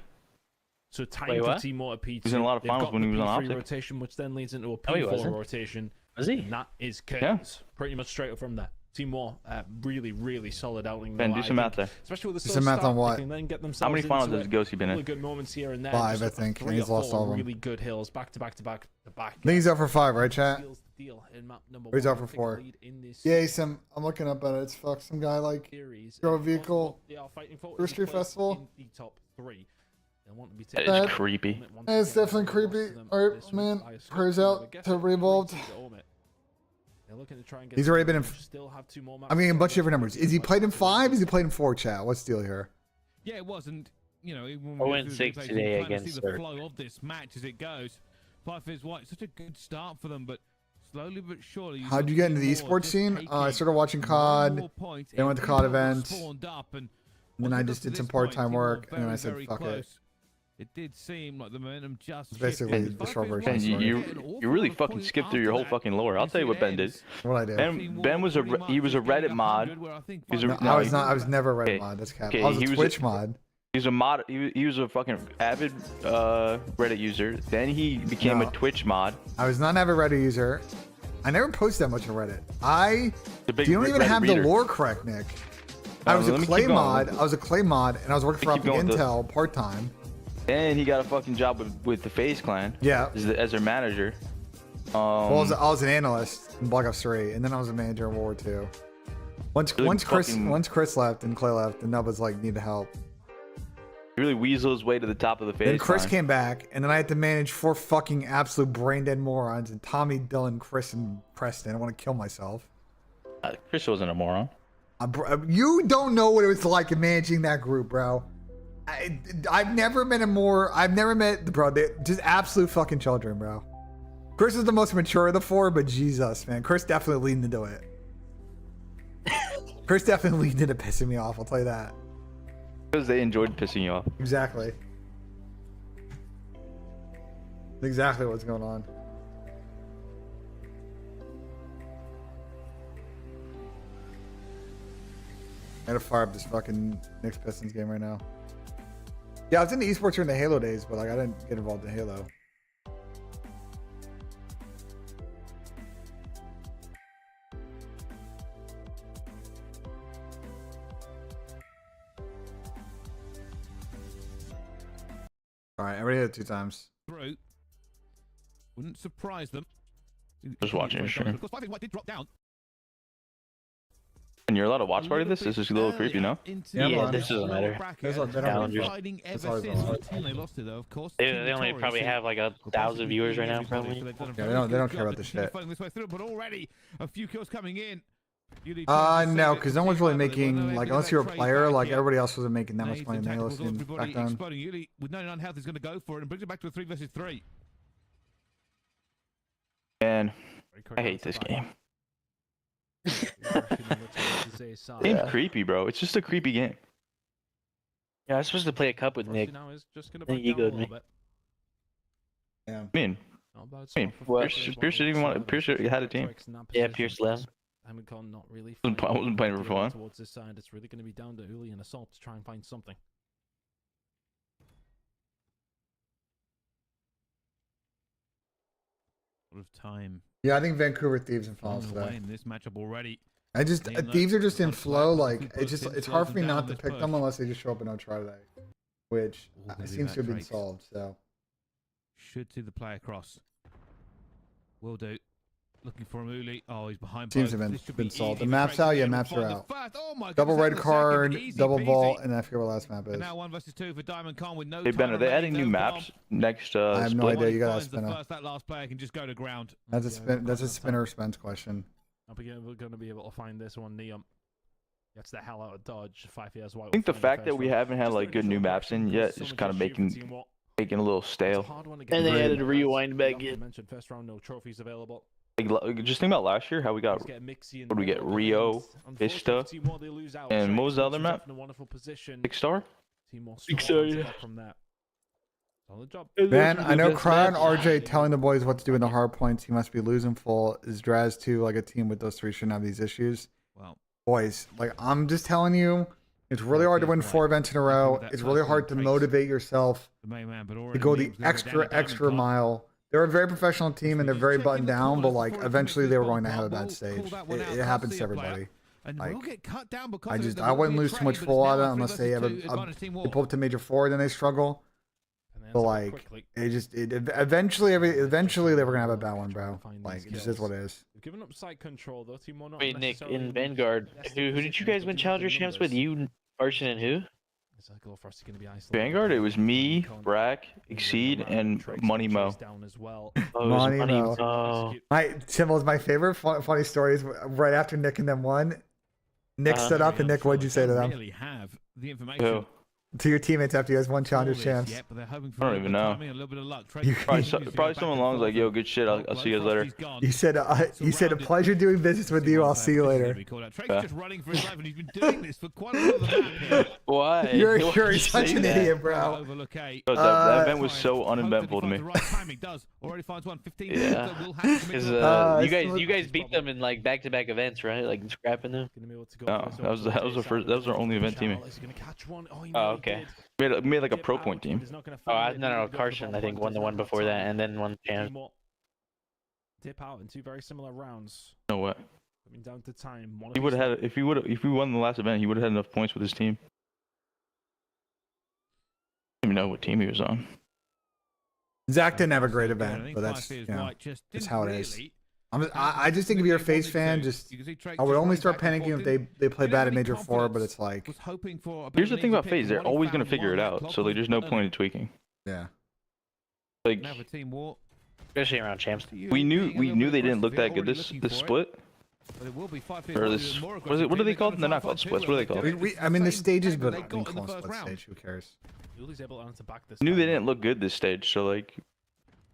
So time Wait, for what? Team War at P2. He was in a lot of They've finals got when he the was on P3 Optic. rotation, which then leads into a No, he P4 wasn't. rotation. Was he? And that is curtains. Pretty much straight up from there. Team War, really, really solid outing. Ben, though. do I some math think, there. especially with the Do slow some math start, on what? they can then get How themselves many finals into has it. Ghosty been Couple in? of good moments here and there. 5, just I think, and 3 he's or lost 4 all of them. really good hills back to back to back to back. I think he's out for 5, right, chat? Seals the deal in map number Or he's 1. out for I think 4. lead in this Yeah, some. I'm looking up at it. It's fuck some guy like series. Throw a And vehicle. what they are fighting for Through is Street a place Festival. in the top 3. They want to be That That- is creepy. It's definitely creepy. Alright, man. Prayers out to Revolved. They're looking to try and get He's already been in. still have 2 more I mean, a matches bunch of to go. different numbers. Is he played in 5? Is he played in 4? Chat. What's the deal here? Yeah, it wasn't. You know, even when 0 we and go through the 6 replays, today you kind of against see the Cirque. flow of this match as it goes. 5 Fizz White, such a good start for them, but slowly but surely. How'd you get into the esports scene? I started watching CoD. Then went to COD events. And then I just did some part-time work, and then I said, "Fuck it." It did seem like the momentum just It's basically shifted. the short version Ben, of the you really fucking skipped through your whole fucking lore. I'll tell you what Ben did. What I did. Ben was a Reddit mod. He was a- No, no, I was he- not. I was never a Reddit Okay. mod. That's cap. Okay, I was he a was Twitch mod. He was a mod. He was a fucking avid Reddit user. Then he became No. a Twitch mod. I was not an avid Reddit user. I never posted that much on Reddit. The big You don't even Reddit have reader. the lore correct, Nick. I was let a me clay keep going. mod. I was a clay mod, and I was working for Let me Optic keep going with Intel part time. Then he got a fucking job with the FaZe clan Yeah. as their manager. Well, I was an analyst in Black Ops 3, and then I was a manager in World War II. Really Once fucking- Chris left and Clay left, and Nub was like, needed help. He really weaseled his way to the top of the FaZe Then Chris clan. came back, and then I had to manage 4 fucking absolute brain dead morons, and Tommy, Dylan, Chris, and Preston. I want to kill myself. Chris wasn't a moron. You don't know what it was like in managing that group, bro. I've never met bro. They're just absolute fucking children, bro. Chris is the most mature of the 4, but Jesus, man, Chris definitely leaned into it. Chris definitely leaned into pissing me off. I'll tell you that. Because they enjoyed pissing you off. Exactly. Exactly what's going on. I gotta fire up this fucking Knicks Pistons game right now. Yeah, I was into esports during the Halo days, but like I didn't get involved in Halo. All right, I already hit it 2 times. Through. Wouldn't surprise them. Just watching your stream. Of course, 5 Fizz White did drop down. And you're allowed to watch party this? This is a little creepy, no? Yeah, this doesn't matter. There's a- they don't Challenger. Fighting That's ever all since going the team they lost to, though, of course. They Team only Notorious, probably who have like 1,000 viewers right now, probably. So they've done a Yeah, very they don't good care job about the to continue shit. fighting this way through, but already a few kills coming in. No, because no one's really making, like, unless you're a player, like, everybody else wasn't making that much money in the Halo scene back then. Exploding. Yuli, with 99 health, is going to go for it and brings it back to a 3 versus 3. And I hate this game. Yeah. Game's creepy, bro. It's just a creepy game. Yeah, I was supposed to play a cup with Rusty Nick. now is just gonna Then back you down a go, little Nick. bit. Yeah. I mean, Not a bad I mean, spot for what? Freddy as Pierce well. didn't even want. So Pierce there's had a two team. tricks in that Yeah, position. Pierce left. Hamilton not really I wasn't playing for fun. towards this side. It's really going to be down to Uli and Assault to try and find something. Sort of time Yeah, I think Vancouver Thieves and Falls falling away today. in this matchup already. I just Even though Thieves are just in one flow. flag, Like but if we it's put hard for me them not down to this pick them push. unless they just show up and don't try today, which Ooh, gonna do seems that, to have been Drakes. solved. So Should see the play across. Will do. Looking for him, Uli. Oh, he's behind. Teams both. have This should been be solved. easy The for maps Drakes to out, be yeah, able to maps are find the out. first. Oh my double goodness, red and the second. card, Easy double peasy. vault, and I forget what last map is. And now 1 versus 2 for Diamond Con with no Hey Ben, time are they adding new remaining, no maps bomb. next I have no split? idea. You gotta Finds the spin a. first, that last player can just go to ground. That's a Yeah, spin. That's a that's spinner or spends question. We're going to be able to find this one. Neum gets the hell out of dodge. 5 years white. I think the fact that we haven't had like good new maps in yet is kind of making a little stale. And they added a rewind back in. Mentioned first round, no trophies available. Like, just think about last year, how we got. What did we get? Rio, Vista, and what was the other map? Big Star. Big Star, yeah. From that. Solid job. Ben, I know Cryer and RJ telling the boys what to do in the hard points. He must be losing full. Is Draz too like a team with those three shouldn't have these issues? Well, Boys, like I'm just telling you, it's really hard to win 4 events in a row. It's really hard to motivate yourself the main man, but to already go the Liam's gonna go down to extra Diamond Con. mile. They're a very professional team and they're very buttoned down, but like eventually they were going to have a bad stage. It happens to everybody. And Like, we'll get cut down because of it. There I will wouldn't be a lose too much trade, but full it's out now of a it unless they have 3 versus 2 advantage team they war. pull up to major forward and they struggle. But like eventually they were gonna have a bad one, bro. Like it just is what it is. They've given up site control. Those team will not Wait, Nick, necessarily in lose Vanguard, best who did you positions, guys but win do Challenger have the champs with? numbers. You, Arson, and who? It's like, oh, for us, gonna be isolated. Vanguard, it was me, Brack, Exceed, and Money Mo. Down as well. Oh, it was Money Money Mo. Mo. My Timbo's my favorite funny story is right after Nick and them won. Nick stood up and Nick, what'd you say to them? Really have the information. Who? To your teammates after you guys won for Challenger this champs. yet, but they're hoping for I a don't little even bit of know. timing and a little bit of luck. You- Trade Probably someone along was like, yo, good shit, I'll see you guys later. You said a pleasure doing business with you. I'll see you later. Trake's just running for his life, and he's been doing this for quite a lot of the map here. Why? You're Why'd you such say an that? idiot, bro. Overlook A. That event was so uneventful to me. The right timing does already finds one. 15 Yeah. minutes that will have to Because commit to you it's guys beat them in like back-to-back events, right? Like scrapping them. No, that was our only event teaming. Oh, okay. We made like a pro point team. Oh, no, Carson, I think, won the one before that, and then won champs. Dip out in 2 very similar rounds. No what? Coming down to time. He would have had if we won the last event, he would have had enough points with his team. I don't even know what team he was on. Zach didn't have a great I event, think but that's Five Fears you know, White just it's didn't how it is. really I just think if you're a FaZe fan, just You can see Drake I would just only running start back and panicking forth, if didn't- they play didn't bad have at any Major 4, but confidence. it's like Was hoping for a Here's better the thing lead about to FaZe, pick, they're and what he always gonna found figure it was out, clock so like was there's no burning. point in tweaking. yeah. Like Now for team war. Especially around champs. we knew they didn't look that good this split. But it will be 5 Fears Or White this with a more what aggressive are they team. called? They're They're not gonna called try splits. and What are they find called? two. I mean the Same stages, tactic but they like got in the close first split round. stage. Who cares? Yuli's able to answer back this Knew they time. didn't look good this stage, so like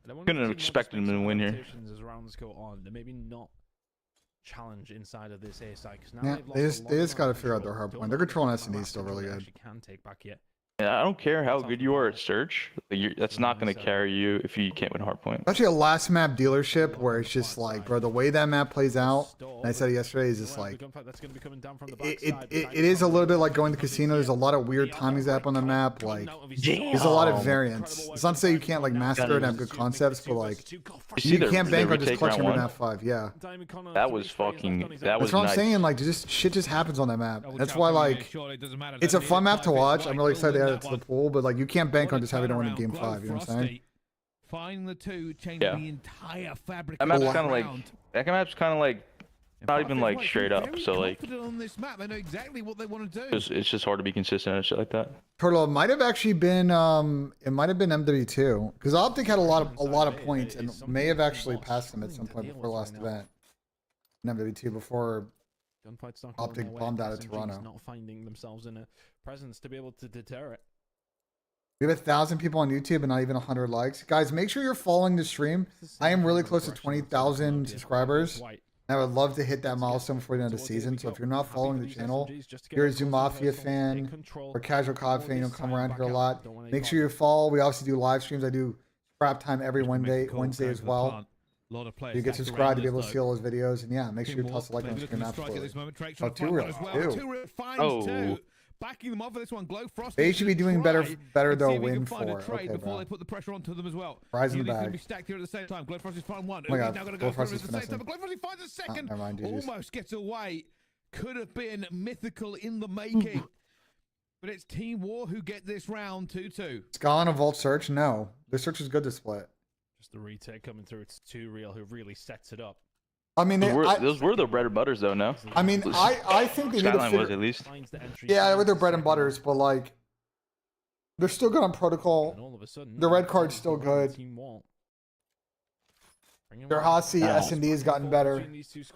couldn't have expected them to win here. As rounds go on, they maybe not challenge inside of this A side. Yeah, they just got to figure out their hard point. Their control on S&D is still really good. Can take back yet. Yeah, I don't care how good you are at search. Like, that's not gonna carry you if you can't win hardpoint. Especially a last map dealership where it's just like, bro, the way that map plays out, and I said it yesterday, is just like, it is a little bit like going to casino. There's a lot of weird timings that happen on the map. Like, there's a lot of variance. It's not to say you can't like master it and have good concepts, but like, You see you their can't bank on just retake clutching round in one? map 5. Yeah. That was fucking. That That's was what I'm nice. saying. Like, just shit just happens on that map. That's why like, it's a fun map to watch. I'm really excited to add it to the pool, but like, you can't bank on just having to win in game 5. You know what I'm saying? Finding the two, changing Yeah. the entire fabric. That map's of the kind of like round. that map's kind of like not even like straight up. Very So like confident on this map. They know exactly what they want to do. it's just hard to be consistent and shit like that. Turtle, it might have actually been it might have been MW2 because Optic had a lot of points and may have actually passed them at some point before the last event. In MW2 before Optic bombed out of Toronto. Not finding themselves in a presence to be able to deter it. We have 1,000 people on YouTube and not even 100 likes. Guys, make sure you're following the stream. I am really close to 20,000 subscribers. I would love to hit that milestone before the end of the season. So if you're not following the channel, if you're a Zoo Mafia fan or casual COD fan, you don't come around here a lot. Make sure you follow. We obviously do live streams. I do scrap time every Wednesday as well. You get subscribed to be able to see all those videos. And yeah, make sure you toss a like on the screen absolutely. Oh, 2 real. Oh. Backing them up for this one. Glowfrost. They should be doing better they'll win for. Okay, before bro. they put the pressure onto them as well. Rise in the Going to bag. be stacked here at the same time. Glowfrost is finding one. Oh my God, Now going to go Glowfrost through is at the same time. finessing. But Glowfrost finds a second. Never mind, GG's. Almost gets away. Could have been mythical in the making. But it's Team War who get this round 2-2. Ska on a Vault Search? No. Their search is good to split. Just the retake coming through. It's 2 Real who really sets it up. I mean, Those were the bread and butters, though, no? I mean, I think they need to Skyline figure... was at least. Yeah, with their bread and butters, but like... They're still good on protocol. And all of a sudden, The red card's still good. Their Hossie S&D has gotten better.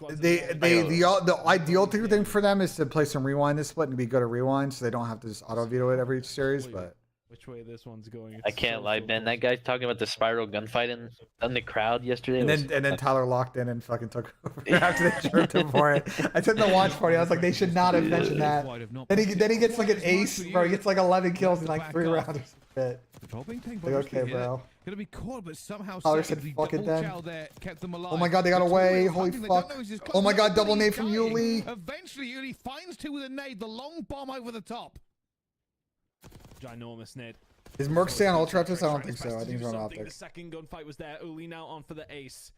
The ideal thing for them is to play some rewind this split and be good at rewind, so they don't have to just auto veto it every series. But which way this one's going? I can't lie, Ben. That guy's talking about the spiral gunfight in the crowd yesterday. and then Tyler locked in and fucking took over after they chirped him for it. I took the watch party. I was like, they should not have mentioned that. Then he gets like an ace, bro. He gets like 11 kills in like 3 rounds. Like, okay, bro. Gonna be caught, but somehow Tyler said, fuck it then. Oh my God, they got away. Holy fuck. Oh my God, double nade from Yuli. Eventually, Yuli finds 2 with a nade. The long bomb over the top. Ginormous nade. Is Merc stay on Ultra Raptors? I don't think so. I think he's on Optic. The second gunfight was there. Uli now on for the ace.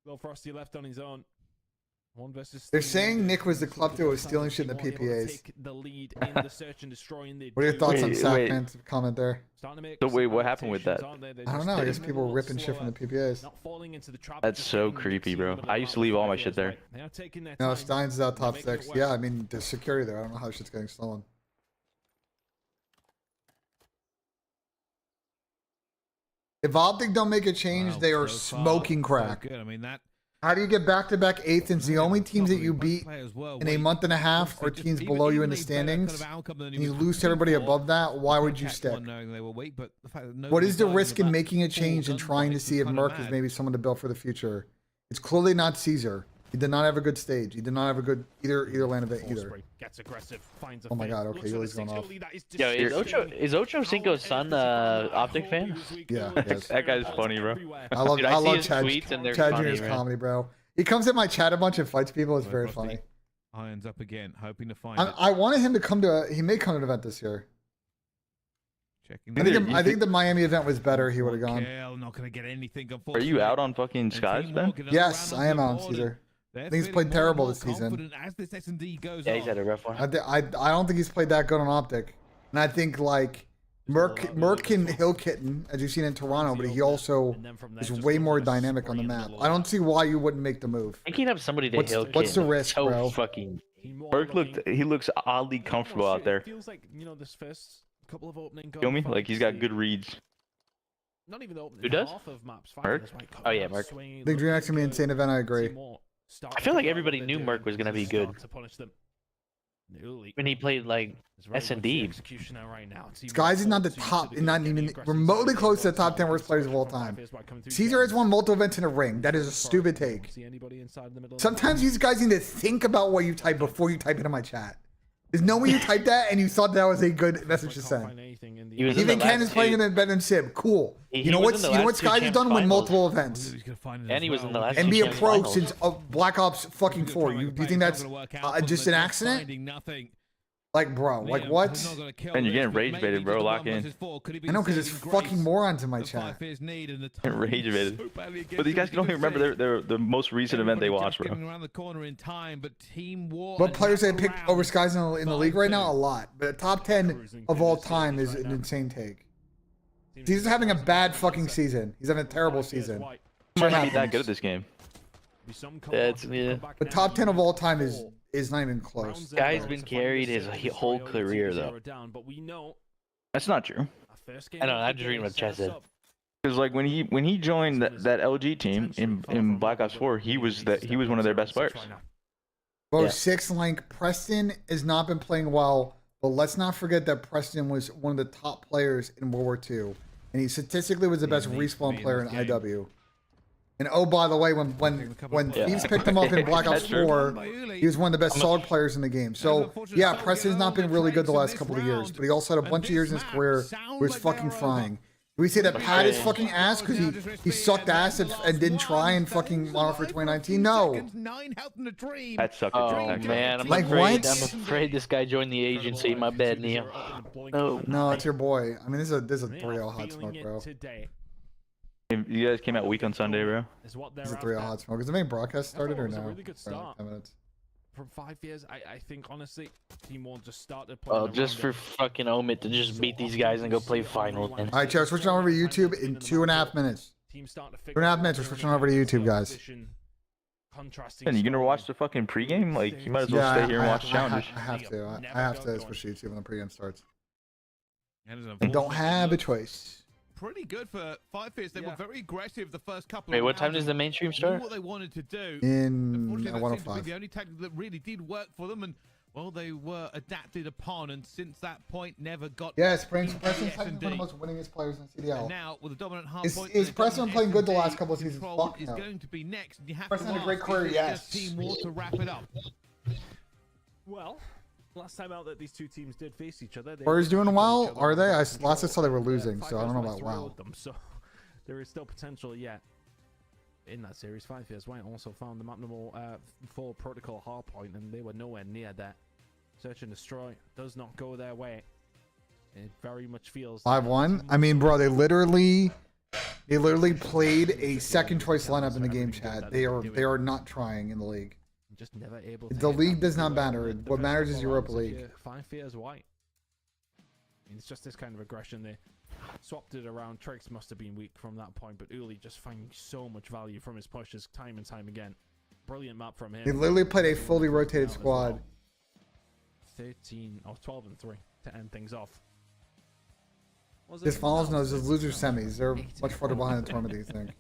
Will Frosty left on his own. One versus. They're saying Nick was the klepto who was stealing shit in the PPAs. The lead in the search and destroy. What are your thoughts on Sackman's comment there? So wait, what happened with that? I don't know. I guess people were ripping shit from the PPAs. That's so creepy, bro. I used to leave all my shit there. No, Steins is out top 6. Yeah, I mean, there's security there. I don't know how shit's getting stolen. If Optic don't make a change, they are smoking crack. I mean, that. How do you get back-to-back 8th? And the only teams that you beat in a month and a half are teams below you in the standings. And you lose to everybody above that. Why would you stick? What is the risk in making a change and trying to see if Merc is maybe someone to build for the future? It's clearly not Caesar. He did not have a good stage. He did not have a good either land event either. Oh my God! Okay, Yuli's going off. Yo, is Ocho Cinco's son Optic fan? Yeah, that guy's funny, bro. I love Chad Jr.'s comedy, bro. He comes in my chat a bunch and fights people. It's very funny. Irons up again, hoping to find. I wanted him to come to. He may come to an event this year. Checking. I think the Miami event was better. He would have gone. Not gonna get anything. Are you out on fucking Skies, Ben? Yes, I am out on Caesar. I think he's played terrible this season. Yeah, he's had a rough one. I don't think he's played that good on Optic. And I think like Merc can hill kitten, as you've seen in Toronto, but he also is way more dynamic on the map. I don't see why you wouldn't make the move. I can't have somebody to hill kitten. What's the risk, so bro? Fucking. Merc looks oddly comfortable out there. Feels like, you know, this first couple of opening. Feel me? Like he's got good reads. Not even opening. Who does? Half of maps. Merc? Oh yeah, Merc. I think DreamHack's gonna be an insane event. I agree. I feel like everybody knew Merc was gonna be good when he played like S&D. Skies is not the top, not even remotely close to the top 10 worst players of all time. Caesar has won multiple events in a ring. That is a stupid take. Sometimes these guys need to think about what you type before you type it in my chat. There's no way you typed that and you thought that was a good message to send. Even Ken is playing in the Ben and Sib. Cool. You know what Skies has done? Win multiple events. And he was in the last and be a two pro finals. since Black Ops fucking 4. Do you think that's just an accident? Like, bro, like what? And you're getting rage baited, bro. Lock in. I know, because it's fucking morons in my chat. Rage baited. But these guys can only remember the most recent event they watched, bro. What players they pick over Skies in the league right now? A lot. But top 10 of all time is an insane take. He's having a bad fucking season. He's having a terrible season. He might not be that good at this game. Yeah. But top 10 of all time is not even close. Guy's been carried his whole career though. That's not true. I know. I'm just reading what Chad said. Because like when he joined that LG team in Black Ops 4, he was one of their best players. Bro, 6 Link Preston has not been playing well, but let's not forget that Preston was one of the top players in World War II, and he statistically was the best respawn player in IW. And oh, by the way, when Thieves picked him up in Black Ops That's true. 4, he was one of the best solid players in the game. So yeah, Preston's not been really good the last couple of years, but he also had a bunch of years in his career where he's fucking frying. Do we say that Pat is fucking ass because he sucked ass and didn't try in fucking Modern Warfare 2019? No. That sucked. Oh man, I'm Like, afraid. what? I'm afraid this guy joined the agency. My bad, Neo. No, it's your boy. I mean, this is a 3-0 hot smoke, bro. You guys came out weak on Sunday, bro. This is a 3-0 hot smoke. Is the main broadcast started or It was a no? really good Sorry, start. 10 minutes. From 5 years, I think honestly, Team 1 just started playing. Well, just for around fucking Omit to just beat these guys and go play final. Man. All right, Chair, switching over to YouTube in 2.5 minutes. 2.5 minutes, we're switching over to YouTube, guys. And you gonna watch the fucking pregame? Like, you might as well stay here and watch challenges. I have to. I have to switch to YouTube when the pregame starts. And it's I don't unfortunate. have a choice. Pretty good for 5 Fears. They were very aggressive the first couple Wait, of what time rounds does the and mainstream knew start? what they wanted to do. In Unfortunately, that seemed to be 105. the only tactic that really did work for them, and well, they were adapted upon, and since that point, never got. Yes, beaten. Preston's Yes, one of the indeed. most winningest players in And CDL. now with a dominant hard Is- point, is and a Preston dominant playing good the S&D last couple of seasons? control Fuck is no. going to be next, and you have Preston to had a great ask, career, is it yes. just Team War to wrap it up. Well, last time out that these two teams did face each other, Spurs doing each well, other are they? under Last I saw they were losing, Five so I don't know Years about went wow. through them, so there is still potential yet in that series. 5 Years White also found the map number 4 protocol hardpoint, and they were nowhere near that. Search and destroy does not go their way. It very much feels 5-1. I mean, bro, they literally played a second choice lineup in the game chat. They are not trying in the league. just never able to The hit league that does not goal. matter. The What matters is vertical Europa lines of League. your 5 Fears White. I mean, it's just this kind of aggression. They swapped it around. Triggs must have been weak from that point, but Uli just finding so much value from his pushes time and time again. Brilliant map from him. They literally played a fully rotated squad. 13 or 12 and 3 to end things off. This finals knows the loser semis. They're much further behind the tournament, do you think?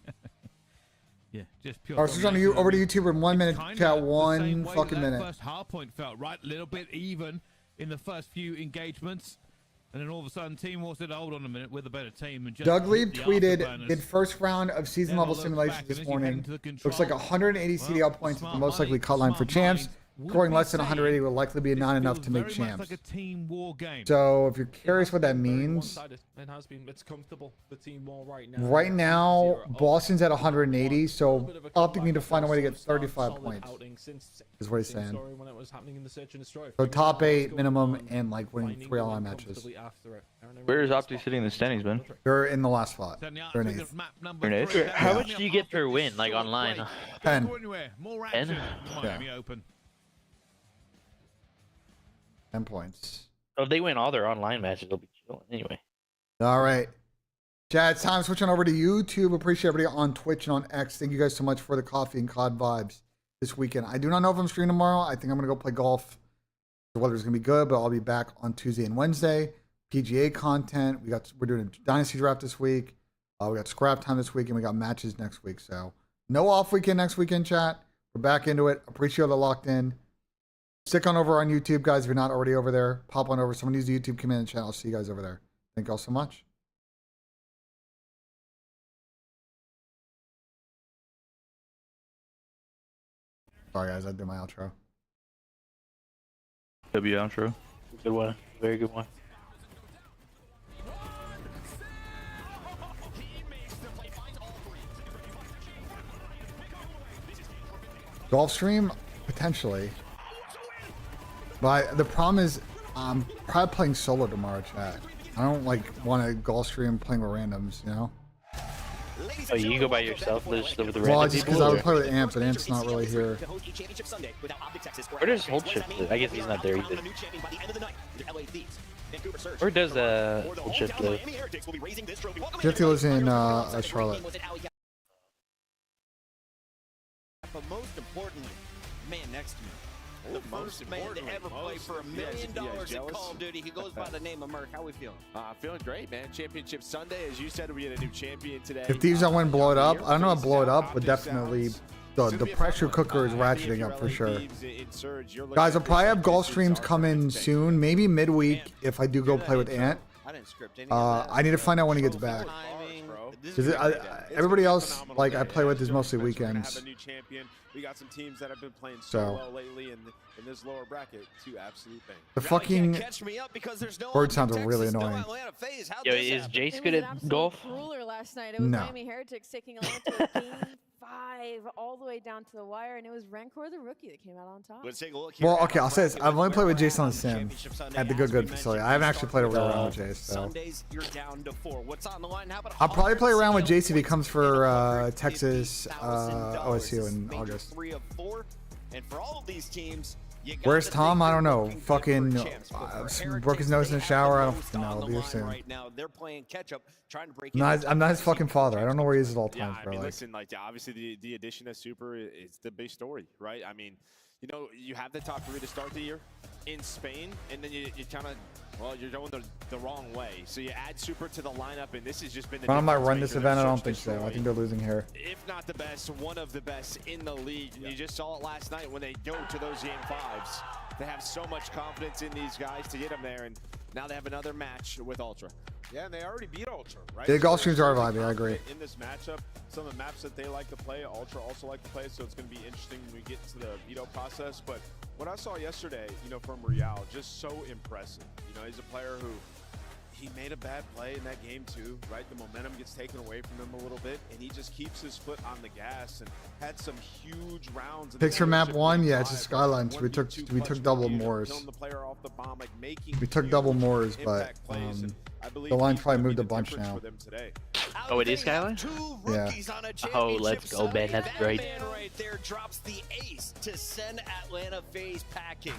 Yeah, just pure. All right, switch on to you over to YouTube in 1 minute. Kinda Chat the 1 same way fucking that minute. First hardpoint felt right, a little bit even in the first few engagements, and then all of a sudden, Team War said, "Hold on a minute, we're the better team." And just Doug Lee hit the tweeted, afterburners. did first round of season Never level looked simulation back, this and as you head morning. into the Looks like control, 180 CDL points is the smart most likely money, cut line for smart champs. minds would Scoring be less than 180 saying will likely be this not enough feels to make very much champs. like a team war game. So if you're curious what that Very means, one-sided. It has been. It's comfortable for Team War right now. right now, 0-0. Boston's at 180, A so little bit of a Optic need to comeback, find a way to but get solid 35 solid points. outing since Is what he's same saying. story when it was happening in the search and destroy. So Figuring top out what's 8 going minimum on, and like winning finding 3 the online win matches. comfortably after it. Aaron, Where is really Optic spot sitting in the on standings, man? They're in the last spot. Setting up They're in to the 8th. map number They're in 8th? 3. How Yeah. much do you get per win, like Short online? break. 10. Don't go anywhere. More 10? action. Miami Open. 10 points. So if they win all their online matches, they'll be chilling anyway. All right. Chat, it's time switching over to YouTube. Appreciate everybody on Twitch and on X. Thank you guys so much for the coffee and COD vibes this weekend. I do not know if I'm streaming tomorrow. I think I'm going to go play golf. The weather's going to be good, but I'll be back on Tuesday and Wednesday. PGA content. We're doing a Dynasty draft this week. We got scrap time this week, and we got matches next week. So no off weekend next weekend, chat. We're back into it. Appreciate the locked in. Stick on over on YouTube, guys. If you're not already over there, pop on over. Someone use the YouTube command channel. I'll see you guys over there. Thank you all so much. Sorry, guys. I did my outro. W outro. Good one. Very good one. Golf stream? Potentially. But the problem is, I'm probably playing solo tomorrow, chat. I don't like want to golf stream playing with randoms, you know? Oh, you go by yourself, just with the Well, random just people? because I would or- play with Amp, but Amp's not really here. Where does Hold Shift live? I guess he's not there either. Where does Hold Shift live? Jifty lives in Charlotte. But most importantly, man next to me. The first man to ever play for $1 million in Call of Duty. He goes by the name of Merc. How we feeling? Feeling great, man. Championship Sunday, as you said, we had a new champion today. If Thieves don't win, blow it up. I don't know about blow it up, but definitely the pressure cooker is ratcheting up for sure. Guys, I'll probably have golf streams come in soon, maybe midweek if I do go play with Ant. I didn't script any of that. I need to find out when he gets back. Timing. This 'Cause is everybody else, like I play with, is mostly We're gonna weekends. have a new champion. We got some teams that have been playing So. so well lately in this lower bracket. Two absolute bang. The Y'all fucking can't catch me up because there's no word Austin, sounds Texas, really no annoying. Atlanta FaZe. How'd Yo, this is happen? Jace It good was an at absolute golf? Ruler last night. It was No. Miami Heretics taking Atlanta to game 5 all the way down to the wire, and it was Rancor the rookie that came out on top. Let's take a look here Well, at okay, our I'll say this. bracket I've only with played with where we're Jason on at the sim Championship Sunday. at the As Good we Good mentioned, facility. I we haven't actually played a real start round with with Jace, so Sundays, you're down to 4. What's on the line? How about I'll probably play around with Jace if he comes for $150,000? Texas OSU in Major August. 3 of 4. And for all of these teams, you Where's gotta Tom? think I they're don't know. looking good Fucking for champs. But for broke his Heretics, nose in the they shower. I have don't the most know. on I'll the be here line soon. right now. They're playing catch up, trying to break I'm not his fucking father. I don't know where he is at all Yeah, times, I bro. mean, Like, listen, like obviously the addition of Super is the big story, right? I mean, you know, you have the top 3 to start the year in Spain, and then you kind of, well, you're going the wrong way. So you add Super to the lineup, and this has just been the I might difference run this maker event. I that don't Search think so. I destroyed. think they're losing here. If not the best, one of the best in the league. And you just saw it last night when they go to those game 5s. They have so much confidence in these guys to get them there, and now they have another match with Ultra. Yeah, and they already beat Ultra, right? The golf So streams they're are really vibey, I agree. confident in this matchup. Some of the maps that they like to play, Ultra also like to play, so it's going to be interesting when we get to the veto process. But what I saw yesterday, you know, from Real, just so impressive. You know, he's a player who he made a bad play in that game too, right? The momentum gets taken away from him a little bit, and he just keeps his foot on the gas and had some huge rounds. Picks for map 1, yeah, it's just Skylines. We took double Moors. We took double Moors, but the line probably moved a bunch now. Oh, it is Skyline? Yeah. Oh, let's go, Ben. That's great. Man right there drops the ace to send Atlanta FaZe packing.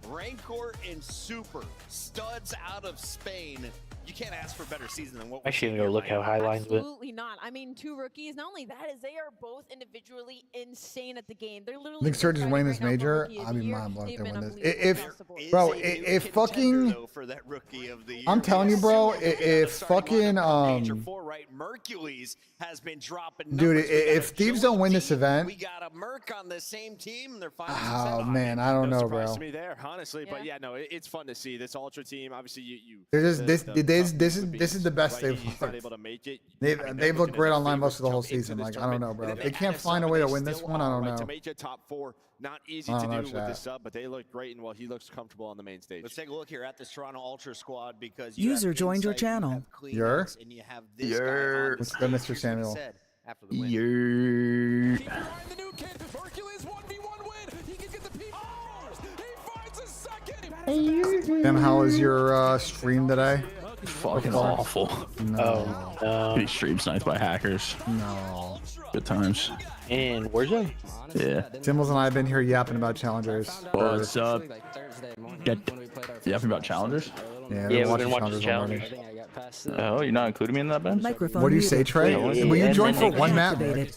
Rancor and Super, studs out of Spain. You can't ask for a better season than what we're I should seeing go here look right how now. high lines went. Absolutely not. I mean, 2 rookies. Not only that, is they are both individually insane at the game. They're literally. I think Surge is fighting winning right this now for major. Rookie of I'd the be Year. mind blown if They've they been win this. unbelievable If across the board. Is bro, a new if contender, fucking, though, for that Rookie of the Year. I'm telling you, bro, Looking at the if starting fucking lineup for Major 4, right? Mercules has been dropping dude, numbers. We got if a Thieves don't win Joey this D, event, we got a Merc on the same team. They're 5 oh man, I don't No know, surprise bro. to me there, honestly. But Yeah. yeah, no, it's fun to see this Ultra team. Obviously, you. They're just this the this tough this would is be, the best right, they've he's not looked. able to make it. They've I mean, they've they're looked looking great at online favorites most of the whole jump into season. this Like I don't know, tournament. bro. And If they then can't add find a some, way to they win this still one, I are, don't right, know. To make it top 4, not easy I to don't know, do with chat. this sub, but they look great, and well, he looks comfortable on the main stage. Let's take a look here at this Toronto Ultra squad because you User have joined your Insight, you channel. have Clean Yer? Hands, and you have this guy on the What's side. good, Mr. Here's what he Samuel? said after the win. You're... The new kid, Hercules 1v1 win. He can get the P first. He finds a second. Tim, how was your stream today? Fucking awful. No, No. Getting stream sniped by hackers. no. Good times. And Warzone? Yeah. Timmels and I have been here yapping about challengers. What's up? Get yapping about challengers? Yeah, Yeah, we're we've been watching watching challengers challengers. already. Oh, you're not including me in that, Ben? Microphone What do you say, muted. Trey? Yeah, Will you and join then for one map? Activated.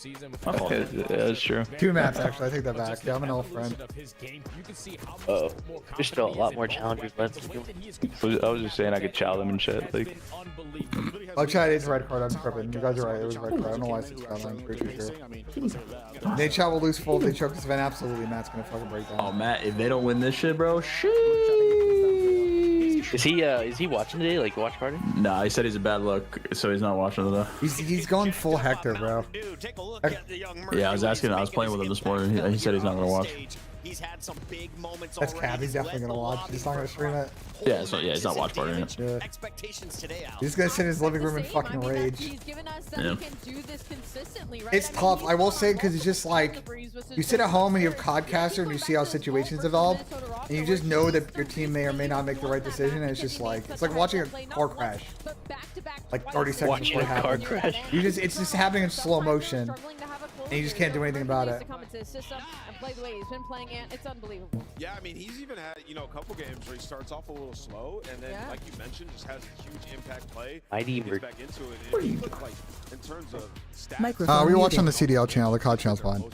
Okay, yeah, that's true. 2 maps, actually. I take that back. Yeah, I'm an old friend. Uh-oh. There's still a lot more challengers left to do. I was just saying I could chow them and shit. Like, Oh, chat, it's red card. I'm tripping. You guys are right. It was red card. I don't know why I said Skyline. Pretty sure. They chat will lose full if they choke this event. Absolutely, Matt's gonna fucking break down. oh, Matt, if they don't win this shit, bro, sheesh. Is he watching today? Like watch party? Nah, he said he's a bad luck, so he's not watching it though. He's going full Hector, bro. Dude, take a look at the young Merc. Yeah, I was asking. I was playing with him this morning. He said he's not gonna watch. He's had some big moments That's already. Cap. He's definitely gonna watch. He's not gonna stream it. Yeah, so yeah, he's not watch partying it. Yeah. Expectations today, Al. He's gonna sit in his living room and Same. I fucking mean, that's- rage. He's given us that Yeah. he can do this consistently, right? It's I mean, tough. he's I will gone say, because it's multiple just like deliveries with you his sit at home and you have performance. Codcaster and you see how situations evolve, and you just know that your team may or may not make the right decision. And it's just like it's like watching a car crash, like 30 seconds Watching before it a car happens. crash. It's just happening in slow motion, and you just can't do anything about it. Play the way he's been playing it. It's unbelievable. Yeah, I mean, he's even had, you know, a couple games where he starts off a little slow, and then, Yeah. like you mentioned, just has a huge impact play. Mighty Gets Merc. back into it. And he looked like, in terms of stats, Microphone We watch on the muted. CDL channel. The COD channel's fine.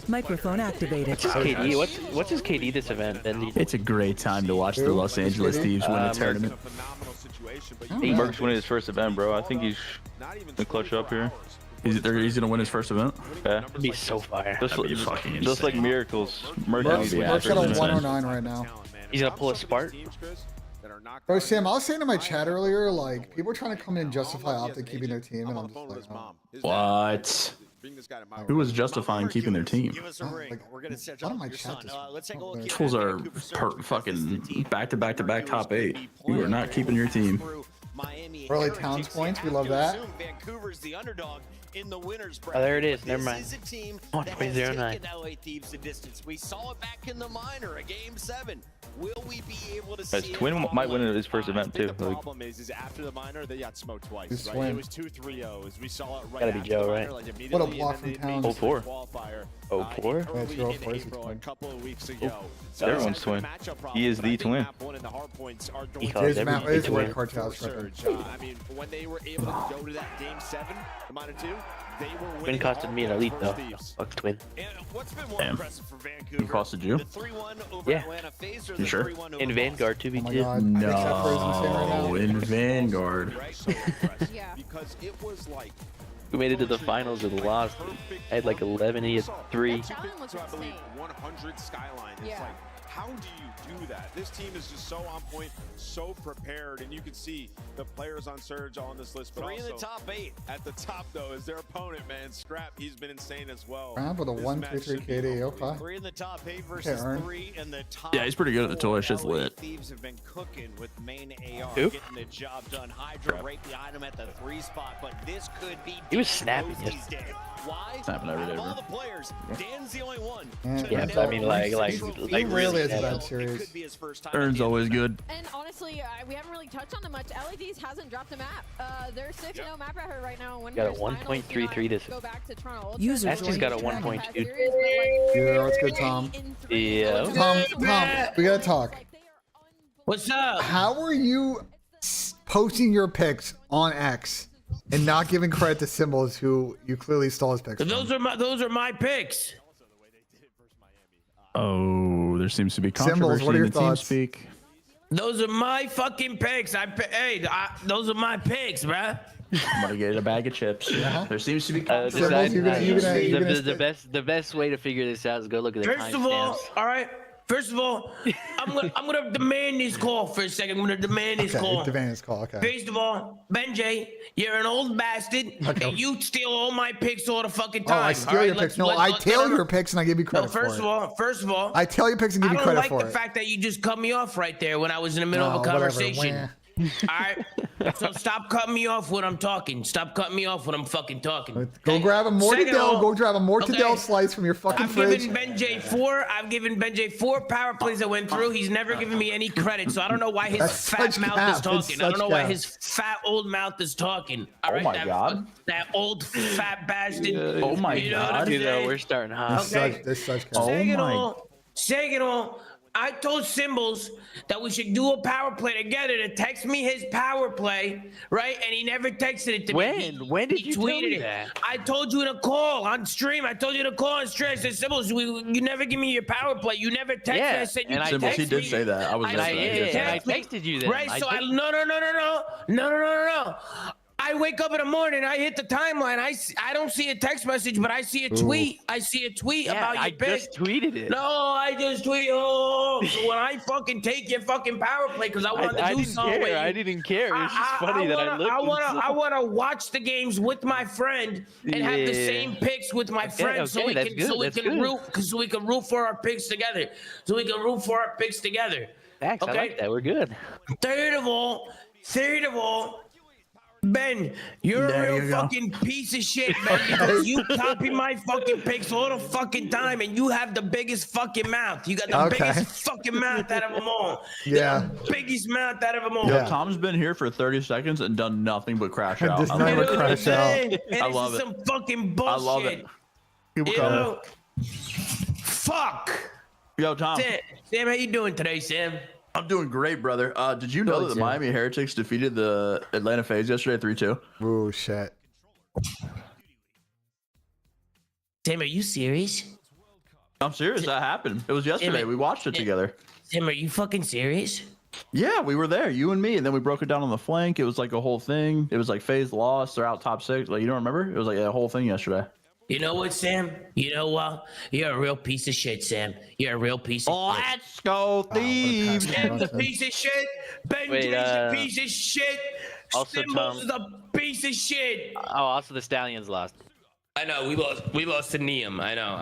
Microphone activated. What's his KD? What's his KD this event? Ben? It's a great time to watch the Los Angeles Thieves win a Merc. tournament. a phenomenal situation, but Hey, Merc's winning his first event, bro. I think he's not even gonna clutch up 24 here. hours. He's gonna win his first event. Yeah. That'd be so fire. Just That'd be fucking just like insane. miracles. Merc Merc's would be got a absolutely insane. 109 right now. He's gonna pull a Spart? knocked Bro, out Sam, here. I was saying in my chat Ryan earlier, Hardpoint like, don't people are work. trying to come in and Now, justify he has Optic an keeping their agent. team, I'm and on I'm the just phone like, with his oh. mom. His What? bring this guy to my Who was room. justifying keeping their team? Give us a ring. Like, We're gonna set why up don't my your chat son. just- Let's take a oh, look there. at Fools are Vancouver Surge, because this is the team back-to-back number 2 is top gonna 8. be You are playing not keeping your team. through Miami Early Heritage. Towns You points, we have love to that. assume Vancouver's the underdog in the winners Oh, bracket. there it is. But Never this mind. is a team Oh, that has 2009. taken LA Thieves the distance. We saw it back in the minor, a game 7. Will we be able to Guys, see Twin it might win online? his first event too. The Like, problem is after the minor, they got smoked twice. Who's Right? Swin? It was 2-3-0s. We saw it right Gotta be after Joe, the right? minor, like What a immediately, block and then from they made Towns. the 04. qualifier, 04? Yeah, early true, in of course it's April, a Twin. couple of weeks ago. So everyone's this has been a Twin. matchup problem, He is but the I think Twin. Map 1 and the Hardpoints are going He to calls His map everybody is where Twin. Cartel's Surge. tripping. I mean, when they were able to go to that game 7, the minor 2, they were winning. Twin costed me an Hardpoint elite though. versus Thieves. Fuck Twin. And what's been more Damn. impressive for Vancouver? He costed you? The 3-1 over Yeah. Atlanta FaZe or You the sure? 3-1 over In Boston? Vanguard Oh my 2v2. god. I think Zephyr is insane right now. No, in Vanguard. Right? So impressive. Yeah. Because it was like We made it to the finals and lost. I had like 11 he had 3. That challenge was to, I believe, insane. 100 Skyline. It's Yeah. like, how do you do that? This team is just so on point, so prepared, and you can see the players on Surge on this list. But 3 in the also top 8. at the top, though, is their opponent, man. Scrap, he's been insane as well. Round with a This 1-3-3 match should be KD. ugly. Okay. 3 in the top 8 versus Aaron. 3 in the top. Yeah, he's pretty good at the toy. 4. Shit's LA lit. Thieves have been cooking with main AR, Who? getting the job done. Hydra right behind him at the 3 spot, but this could be He was Dan snapping Rosie's yesterday. day. Why? Snapping every Out day, of all bro. the players, Dan's the only one. Yeah, to Yeah, nail but I mean, like he really is a yeah. bad series. It could be his first time Ern's at the always end of good. And honestly, we haven't really touched on it much. LADs hasn't dropped a map. They're 6-0 map at her right now. When Got a there's finals, 1.33 this- go back to Toronto Ultra. User They're Ashley's got a in 1.2. series, but, like, Yeah, that's good, Tom. 3-3. Yeah. Tom, we gotta talk. Like, they are What's up? How are you posting your picks on X and not giving credit to Symbols, who you clearly stole his picks from? Those are my picks. Oh, there seems to be Symbols, controversy what are your in the thoughts? TeamSpeak. Those are my fucking picks. Those are my picks, bruh. I'm gonna get a bag of chips. There seems to be Symbols, controversy. you're gonna The best way to figure this out is go look at the First of all, timestamps. all right. First of all, I'm gonna demand this call for a second. I'm gonna demand this Okay, call. Devaney's call. Okay. First of all, BENJ, you're an old bastard, Okay. and you steal all my picks all the fucking Oh, time. I steal your picks. No, I tell your picks and I give you No, credit for first it. of all, I tell your picks and give I you don't credit like for the it. fact that you just cut me off right there when I was in the middle of a Oh, whatever. conversation. Wah. All right, so stop cutting me off when I'm talking. Stop cutting me off when I'm fucking talking. Go grab a Second of mortadell. all- Go grab a mortadell Okay. slice from your fucking I've fridge. given BENJ 4. I've given BENJ 4 power plays that went through. He's never given me any credit, so I don't know why his That's fat such mouth cap. is It's talking. I don't such know why cap. his fat old mouth is talking. All right, my that, God. that old fat bastard. Oh my You know what I'm God. You know, saying? we're starting hot. There's Okay. such, there's such Oh cap. Second of all, I told Symbols that we should do a power play together to text me his power play, right? And he never texted it to me. When did He you tell tweeted me it. that? I told you to call on stream. I told you to call on stream. I said, Symbols, you never give me your power play. You never text me. Yeah, I said you and I Symbols, he text did me. say that. I was I there said, for yeah, that. yeah, Yes. and I text me. texted you then. Right, I so I texted- no. I wake up in the morning, I hit the timeline. I don't see a text message, but I see a tweet. I see a tweet Yeah, about your I pick. just tweeted it. No, I just tweet. Oh, so when I fucking take your fucking power play because I wanted to I do didn't something. care. I didn't care. It was just funny that I looked. I want to watch the games with my friend and have the Yeah. same picks with my friend, so okay, we that's can good, so we that's can good. root for our picks together. So we can root for our picks together. Facts, I Okay. like that. We're good. Third of all, Ben, you're There a you real go. fucking piece of shit, Ben, because you copy my fucking picks all the fucking time, and you have the biggest fucking mouth. You got the Okay. biggest fucking mouth out of them all. Yeah. The biggest mouth out of them all. Yeah. Tom's been here for 30 seconds and done nothing but crash out. Does I not love even it. crash out. And I this love is it. some fucking bullshit. I love it. People You coming. know? Fuck. Yo, Tom. Sam, how you doing today, Sam? I'm doing great, brother. Did you know Good, that the Sam. Miami Heretics defeated the Atlanta FaZe yesterday 3-2? Ooh, shit. Sam, are you serious? I'm serious. That happened. It was yesterday. We watched it together. Sam, are you fucking serious? Yeah, we were there, you and me, and then we broke it down on the flank. It was like a whole thing. It was like FaZe lost. They're out top 6. Like, you don't remember? It was like a whole thing yesterday. You know what, Sam? You know what? You're a real piece of shit, Sam. You're a real piece of shit. Let's go, thieves. Sam's a piece of shit. BENJ's a piece of shit. Also, Symbols Tom. is a piece of shit. Oh, also the Stallions lost. I know we lost to Nissim. I know.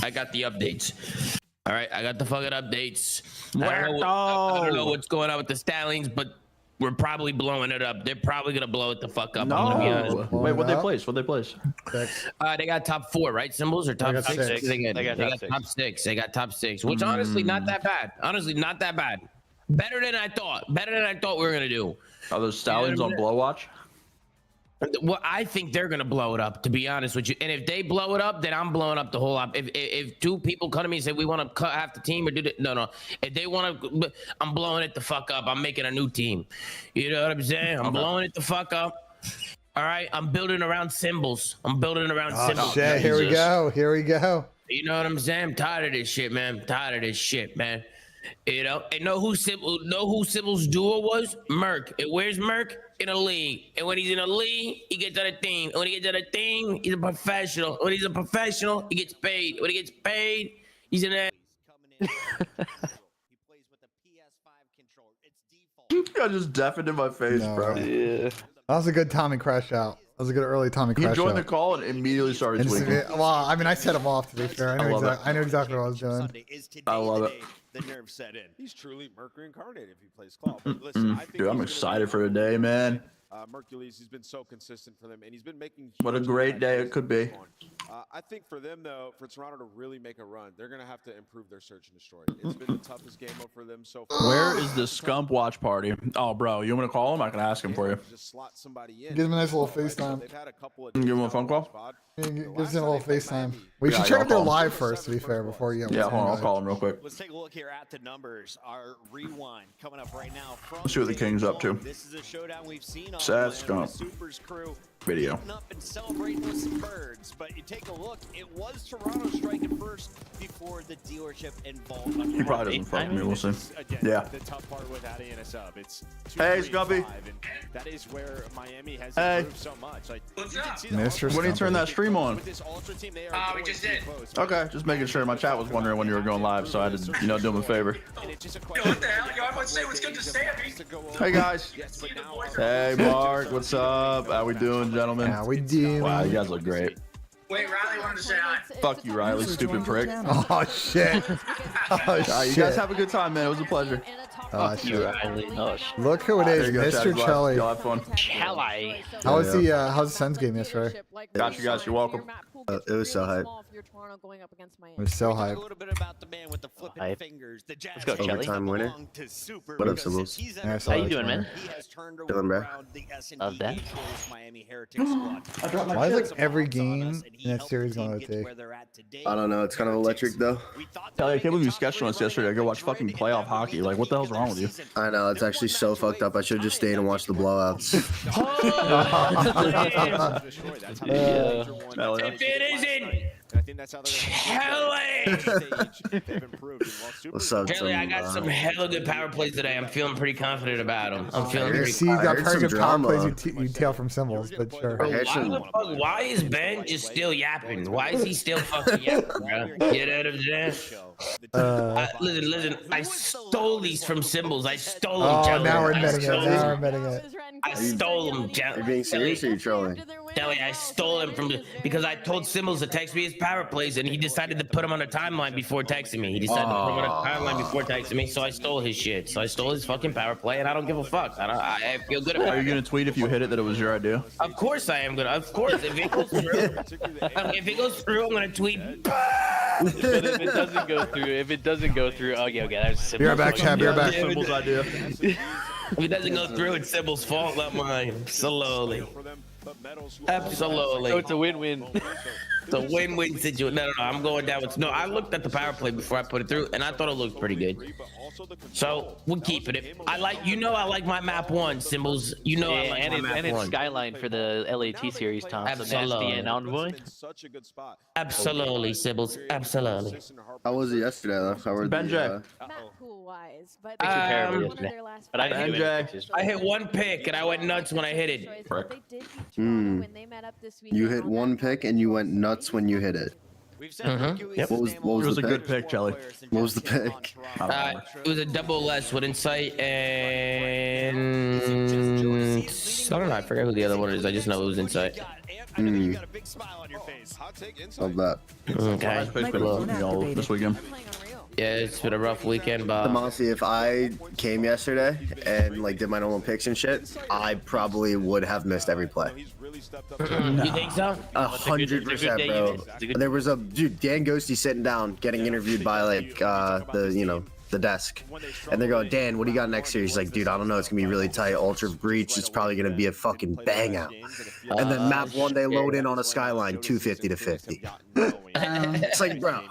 I got the updates. All right, I got the fucking updates. I don't know what's going on with the Stallions, but we're probably blowing it up. They're probably gonna blow it the fuck up. I'm gonna be honest. Wait, what'd they place? What'd they place? They got top 4, right? Symbols or top 6? They got top 6. They got top 6, which honestly not that bad. Honestly, not that bad. Better than I thought. Better than I thought we were gonna do. Are those Stallions on blow watch? Well, I think they're gonna blow it up, to be honest with you. And if they blow it up, then I'm blowing up the whole op. If 2 people come to me and say we want to cut half the team or do that, no. If they want to, I'm blowing it the fuck up. I'm making a new team. You know what I'm saying? I'm blowing it the fuck up. All right, I'm building around symbols. I'm building around symbols. Shit, here we go. Here we go. You know what I'm saying? I'm tired of this shit, man. I'm tired of this shit, man. You know, and know who Symbols duo was? Merc. And where's Merc? In a league. And when he's in a league, he gets on a team. And when he gets on a team, he's a professional. When he's a professional, he gets paid. When he gets paid, he's an ass. I just deafened in my face, bro. Yeah. That was a good Tommy crash out. That was a good early Tommy crash out. He joined the call and immediately started tweaking. Well, I mean, I set him off, to be fair. I knew exactly what I was doing. I love it. The nerves set in. He's truly Mercury incarnated if he plays Claw. But listen, I think Dude, I'm excited for the day, man. Mercules, he's been so consistent for them, and he's been making. What a great day it could be. I think for them, though, for Toronto to really make a run, they're going to have to improve their search and destroy. It's been the toughest game mode for them so far. Where is the Scump watch party? Oh, bro, you want to call him? I can ask him for you. Just slot somebody in. Give him a nice little FaceTime. Give him a phone call? Gives him a little FaceTime. We should check if they're live first, to be fair, before you get. Yeah, hold on, I'll call him real quick. Let's take a look here at the numbers. Our rewind coming up right now. Let's see what the King's up to. This is a showdown we've seen on Sad Scump. Super's crew Video. up and celebrating with some birds, but you take a look, it was Toronto striking first before the dealership involved. He probably doesn't fuck with me, we'll see. Again, Yeah. The tough part with adding in a sub, it's 2, Hey, 3, Scumpy. 5, and that is where Miami has Hey. improved so much. Like, What's you can up? see the Mr. When do you turn that stream on? with this Ultra team, they are we going just too did. close. Okay, just making sure. My chat was wondering when you were going live, so I had to, do him a favor. And it's just a Yo, question what the hell? Yo, I want to say what's good to Sammy. Hey, guys. Yes, but now Hey, Mark. What's up? How we doing, gentlemen? How we doing? Wow, you guys look great. Wait, Riley wanted to say hi. Fuck you, Riley, stupid prick. Oh, shit. Oh, You guys shit. have a good time, man. It was a pleasure. Oh, You shit. Riley. Oh, Look who it is, There you go, Mr. Chad. Chelly. Y'all have fun. Chelly. How's the Sens game yesterday? Got you guys. You're welcome. It was so hype. It was so hype. A little bit about the man with the flipping Hype. fingers. The Jazz go, Chelly. overtime winner. What up, Symbols? Yeah, I saw How you that, doing, man? He has turned Chilling, bro. around the S&D Love that. Eagles Miami Heritage squad. Why is like every game in that series going to take? I don't know. It's kind of electric though. Kelly, I can't believe you sketched on us yesterday. I go watch fucking playoff hockey. Like, what the hell's wrong with you? I know, it's actually so fucked up. I should have just stayed and watched the blowouts. If it isn't I think that's how What's up, Kelly, I got some hella good power plays today. I'm feeling pretty confident about them. I'm feeling pretty. See, you got heard very some good power plays drama. you tail from symbols, but sure. Bro, why is Ben just still yapping? Why is he still fucking yapping, bro? Get out of there. Listen, I stole these from Symbols. I stole them, Oh, Jelly. now we're I admitting it. stole Now we're them. admitting it. I stole them, Are you Jelly. being serious or are you trolling? Jelly, I stole him from because I told Symbols to text me his power plays, and he decided to put them on a timeline before texting me. He decided to put them on a timeline before texting me, so I stole his shit. So I stole his fucking power play, and I don't give a fuck. I feel good about Are it. you gonna tweet if you hit it that it was your idea? Of course I am gonna. Of course, if it goes through, I'm gonna tweet. But if it doesn't go through, okay, that's Symbols. Be right back, Chad. Be right back. Symbols idea. If it doesn't go through, it's Symbols' fault, not mine. Absolutely. Absolutely. So it's a win-win. It's a win-win situation. No, I'm going down with. No, I looked at the power play before I put it through, and I thought it looked pretty good. So we're keeping it. I like my map 1 Symbols. You know, I like my map and it's 1. Skyline for the LAT series, Tom. So that's the Absolutely. end envoy. Absolutely, Symbols. Absolutely. How was it yesterday though? How were BENJ. wise. But Picks were terrible one of yesterday, their last but I didn't do any BENJ. pitches. I hit one pick and I went nuts when I hit it. choice, but they did beat Toronto when they met up this weekend You hit on one that pick and you went nuts when you hit it. Yep. What was the pick? pick, Jelly. What was the pick? It was a double less with Insight and I don't know. I forget who the other one is. I just know it was Insight. You got a big smile on your face. Hot take inside. Love that. Okay. Microphone activated. this weekend. playing Unreal. Yeah, it's been a rough weekend, but Honestly, if I came yesterday and like did my normal picks and shit, I probably would have missed every play. He's really stepped up. you think so? 100%, bro. There was a dude, Dan Ghosty, sitting down, getting interviewed by like the desk, and they're going, Dan, what do you got next year? He's like, dude, I don't know. It's gonna be really tight. Ultra Breach. It's probably gonna be a fucking bang out. And then map one, they load in on a Skyline 250 to 50. It's like, bro.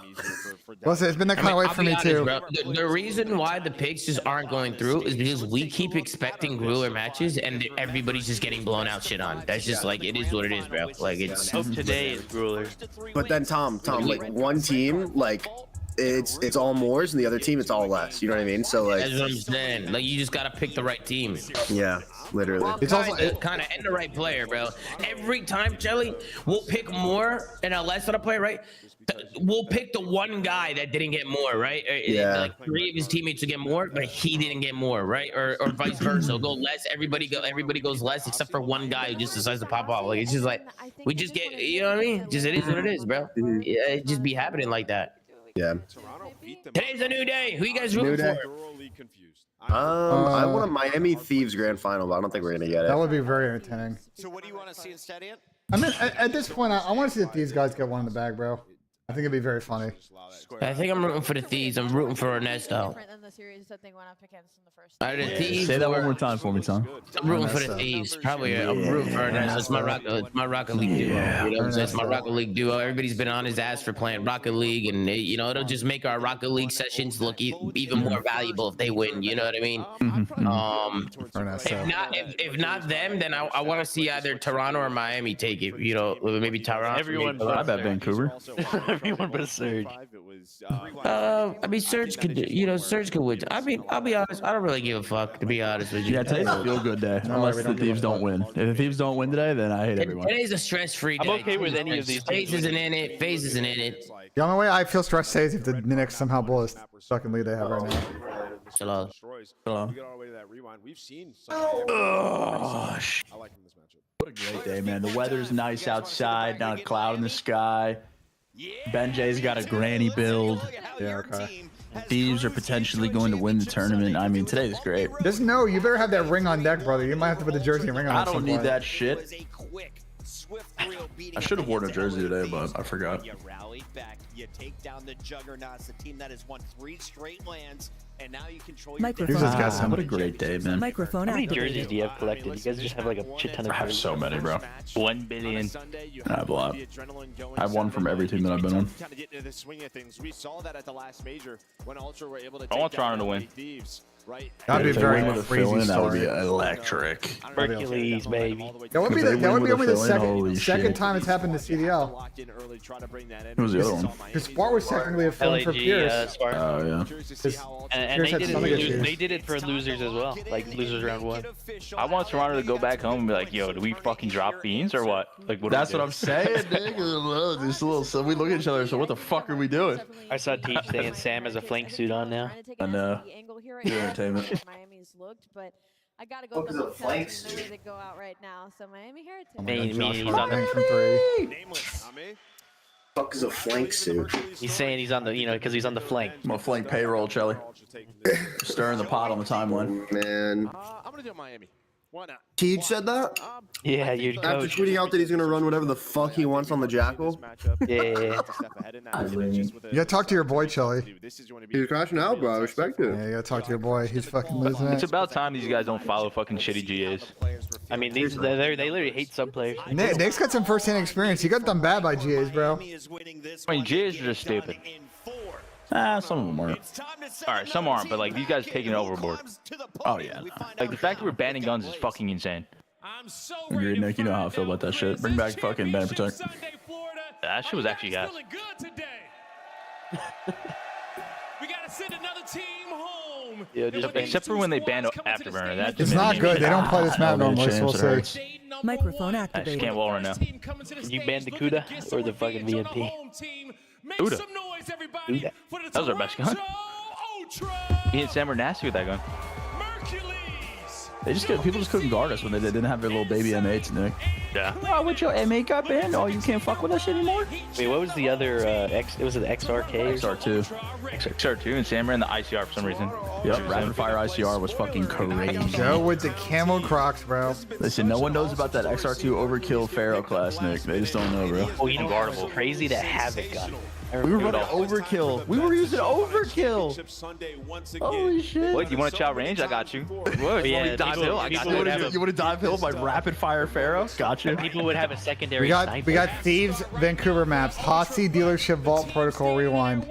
Listen, it's been that kind of way I'll for be me honest, too. bro. The reason why the picks just aren't going through is because we keep expecting grueler matches and everybody's just getting blown out shit on. That's just like, it is what it is, bro. Like, it's Today is grueler. But then Tom, like one team, like it's all Moors, and the other team it's all less. You know what I mean? So like, that's what I'm saying. Like, you just gotta pick the right team. yeah, literally. It's also kind of and the right player, bro. Every time, Jelly, we'll pick more and a less on a player, right? We'll pick the one guy that didn't get more, right? Yeah. Like 3 of his teammates will get more, but he didn't get more, right? Or vice versa. It'll go less. Everybody goes less except for one guy who just decides to pop off. Like, it's just like we just get, you know what I mean? Just it is what it is, bro. Yeah, it just be happening like that. Yeah. Today's a new day. Who you guys rooting for? I want a Miami Thieves grand final, but I don't think we're gonna get it. That would be very entertaining. So what do you want to see instead, Ant? I mean, at this point, I want to see if these guys get one in the bag, bro. I think it'd be very funny. I think I'm rooting for the Thieves. I'm rooting for Ernesto. Different than the series that they went up against in the first. The Thieves. Say that one more time for me, Tom. I'm rooting for the Thieves. Probably, I'm rooting for Ernesto. It's my Rocket League duo. You know what I'm saying? It's my Rocket League duo. Everybody's been on his ass for playing Rocket League, and it'll just make our Rocket League sessions look even more valuable if they win. You know what I mean? If not them, then I want to see either Toronto or Miami take it. You know, maybe Toronto. Everyone I bet Vancouver. Everyone but Surge. I mean, Surge could, Surge could win. I mean, I'll be honest. I don't really give a fuck, to be honest with you. Yeah, today's a feel-good day, unless the Thieves don't win. If the Thieves don't win today, then I hate everyone. Today's a stress-free day. I'm okay with any of these. FaZe isn't in it. FaZe isn't in it. The only way I feel stressed is if the Knicks somehow blow this fucking lead they have right now. Hello. We get all the way to that rewind. We've seen some. Oh, I like him this matchup. what a great day, man. The weather's nice outside, not a cloud in the sky. BENJ's got a granny build. Yeah, okay. Thieves are potentially going to win the tournament. I mean, today is great. Just know you better have that ring on deck, brother. You might have to put the jersey and ring on. I don't need that shit. I should have worn a jersey today, but I forgot. You rallied back. You take down the Juggernauts, the team that has won 3 straight lands, and now you control your Microphone. What a great day, man. Microphone How many activated. jerseys do you have collected? You guys just have like a shit ton of I have jerseys. so many, bro. 1 billion. I have a lot. I have one from every team that I've been on. Kind of get into the swing of things. We saw that at the last major when Ultra were able to. I want Toronto to win. Thieves, right? That'd be If they very win with a crazy fill-in, that would be story. electric. Hercules, baby. That would be If they that would win be with only a the fill-in, holy second shit. time it's happened to CDL. Locked in early, try to bring that in. Who was the other one? Because Spart was technically a film for LAG, Pierce. Spark. Oh, yeah. And Pierce had stomach issues. they did it for losers as well, like losers round 1. I want Toronto to go back home and be like, yo, do we fucking drop beans or what? Like, what? That's what I'm saying, nigga. Just a little. So we look at each other. So what the fuck are we doing? I saw Teach saying Sam has a flank suit on now. I know. Good entertainment. Miami's looked, but I gotta go with the hotels. There's no way to go out right now, so Miami Heritage. He's on the, From 3. Nameless, Ami. Fuck is a flank suit? he's saying he's on the, because he's on the flank. I'm gonna flank payroll, Chelly. Stirring the pot on the timeline. Man, I'm gonna do Miami. Why not? Teach said that Yeah, your after coach. tweeting out that he's gonna run whatever the fuck he wants on the Jackal. Yeah. You gotta talk to your boy, Chelly. He's crashing out, bro. I respect it. Yeah, you gotta talk to your boy. He's fucking losing It's it. about time these guys don't follow fucking shitty GAs. I mean, they literally hate sub players. Nick's got some first-hand experience. He got done bad by GAs, bro. I mean, GAs are just stupid. Some of them weren't. Alright, some aren't, but like these guys taking it overboard. Oh yeah. Like the fact that we're banning guns is fucking insane. Agreed, Nick. You know how I feel about that shit. Bring back fucking ban and protect. That shit was actually gas. We gotta send another team home. Yeah, just, except for when they ban Afterburner. That It's not good. They don't play this map normally, so we'll see. Microphone I just activated. can't wall right now. You banned the CUDA or the fucking VMP? CUDA. That was our best gun. Me and Sam were nasty with that gun. They just people just couldn't guard us when they didn't have their little baby M8s, Nick. Yeah. Oh, what your M8 got banned? Oh, you can't fuck with us anymore? Wait, what was the other It was an XRK? XR2. XR2 and Sam ran the ICR for some reason. Yep, rapid fire ICR was fucking crazy. Go with the camo Crocs, bro. Listen, no one knows about that XR2 overkill Pharaoh class, Nick. They just don't know, bro. Oh, you guardable. Crazy to have it gun. We were running overkill. We were using overkill. Holy shit. What, you want to chow range? I got you. What, you want to dive hill? I got you. You want to dive hill by rapid fire Pharaoh? Gotcha. People would have a secondary We sniper. got Thieves, Vancouver maps, Hotsy, Dealership, Vault, Protocol, Rewind.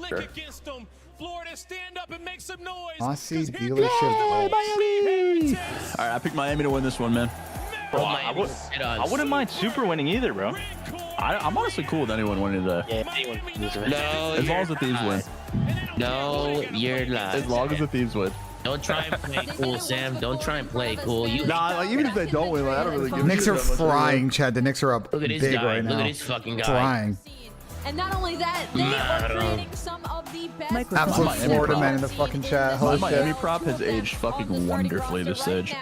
Sure. Hotsy, Dealership, Vault. All right, I picked Miami to win this one, man. Bro, I wouldn't mind super winning either, bro. I'm honestly cool with anyone winning today. Yeah, anyone can lose it. No, as long as the Thieves win. No, you're not. As long as the Thieves win. Don't try and play cool, Sam. Don't try and play cool. You. Nah, like even if they don't win, like, I don't really give a Knicks shit are that much, frying, Chad. The Knicks are up Look at this big guy. right now. Look at this fucking guy. Frying. And not only that, they are creating some of the best. Absolute Florida men in the fucking chat. My Holy Miami shit. prop has aged fucking wonderfully this stage.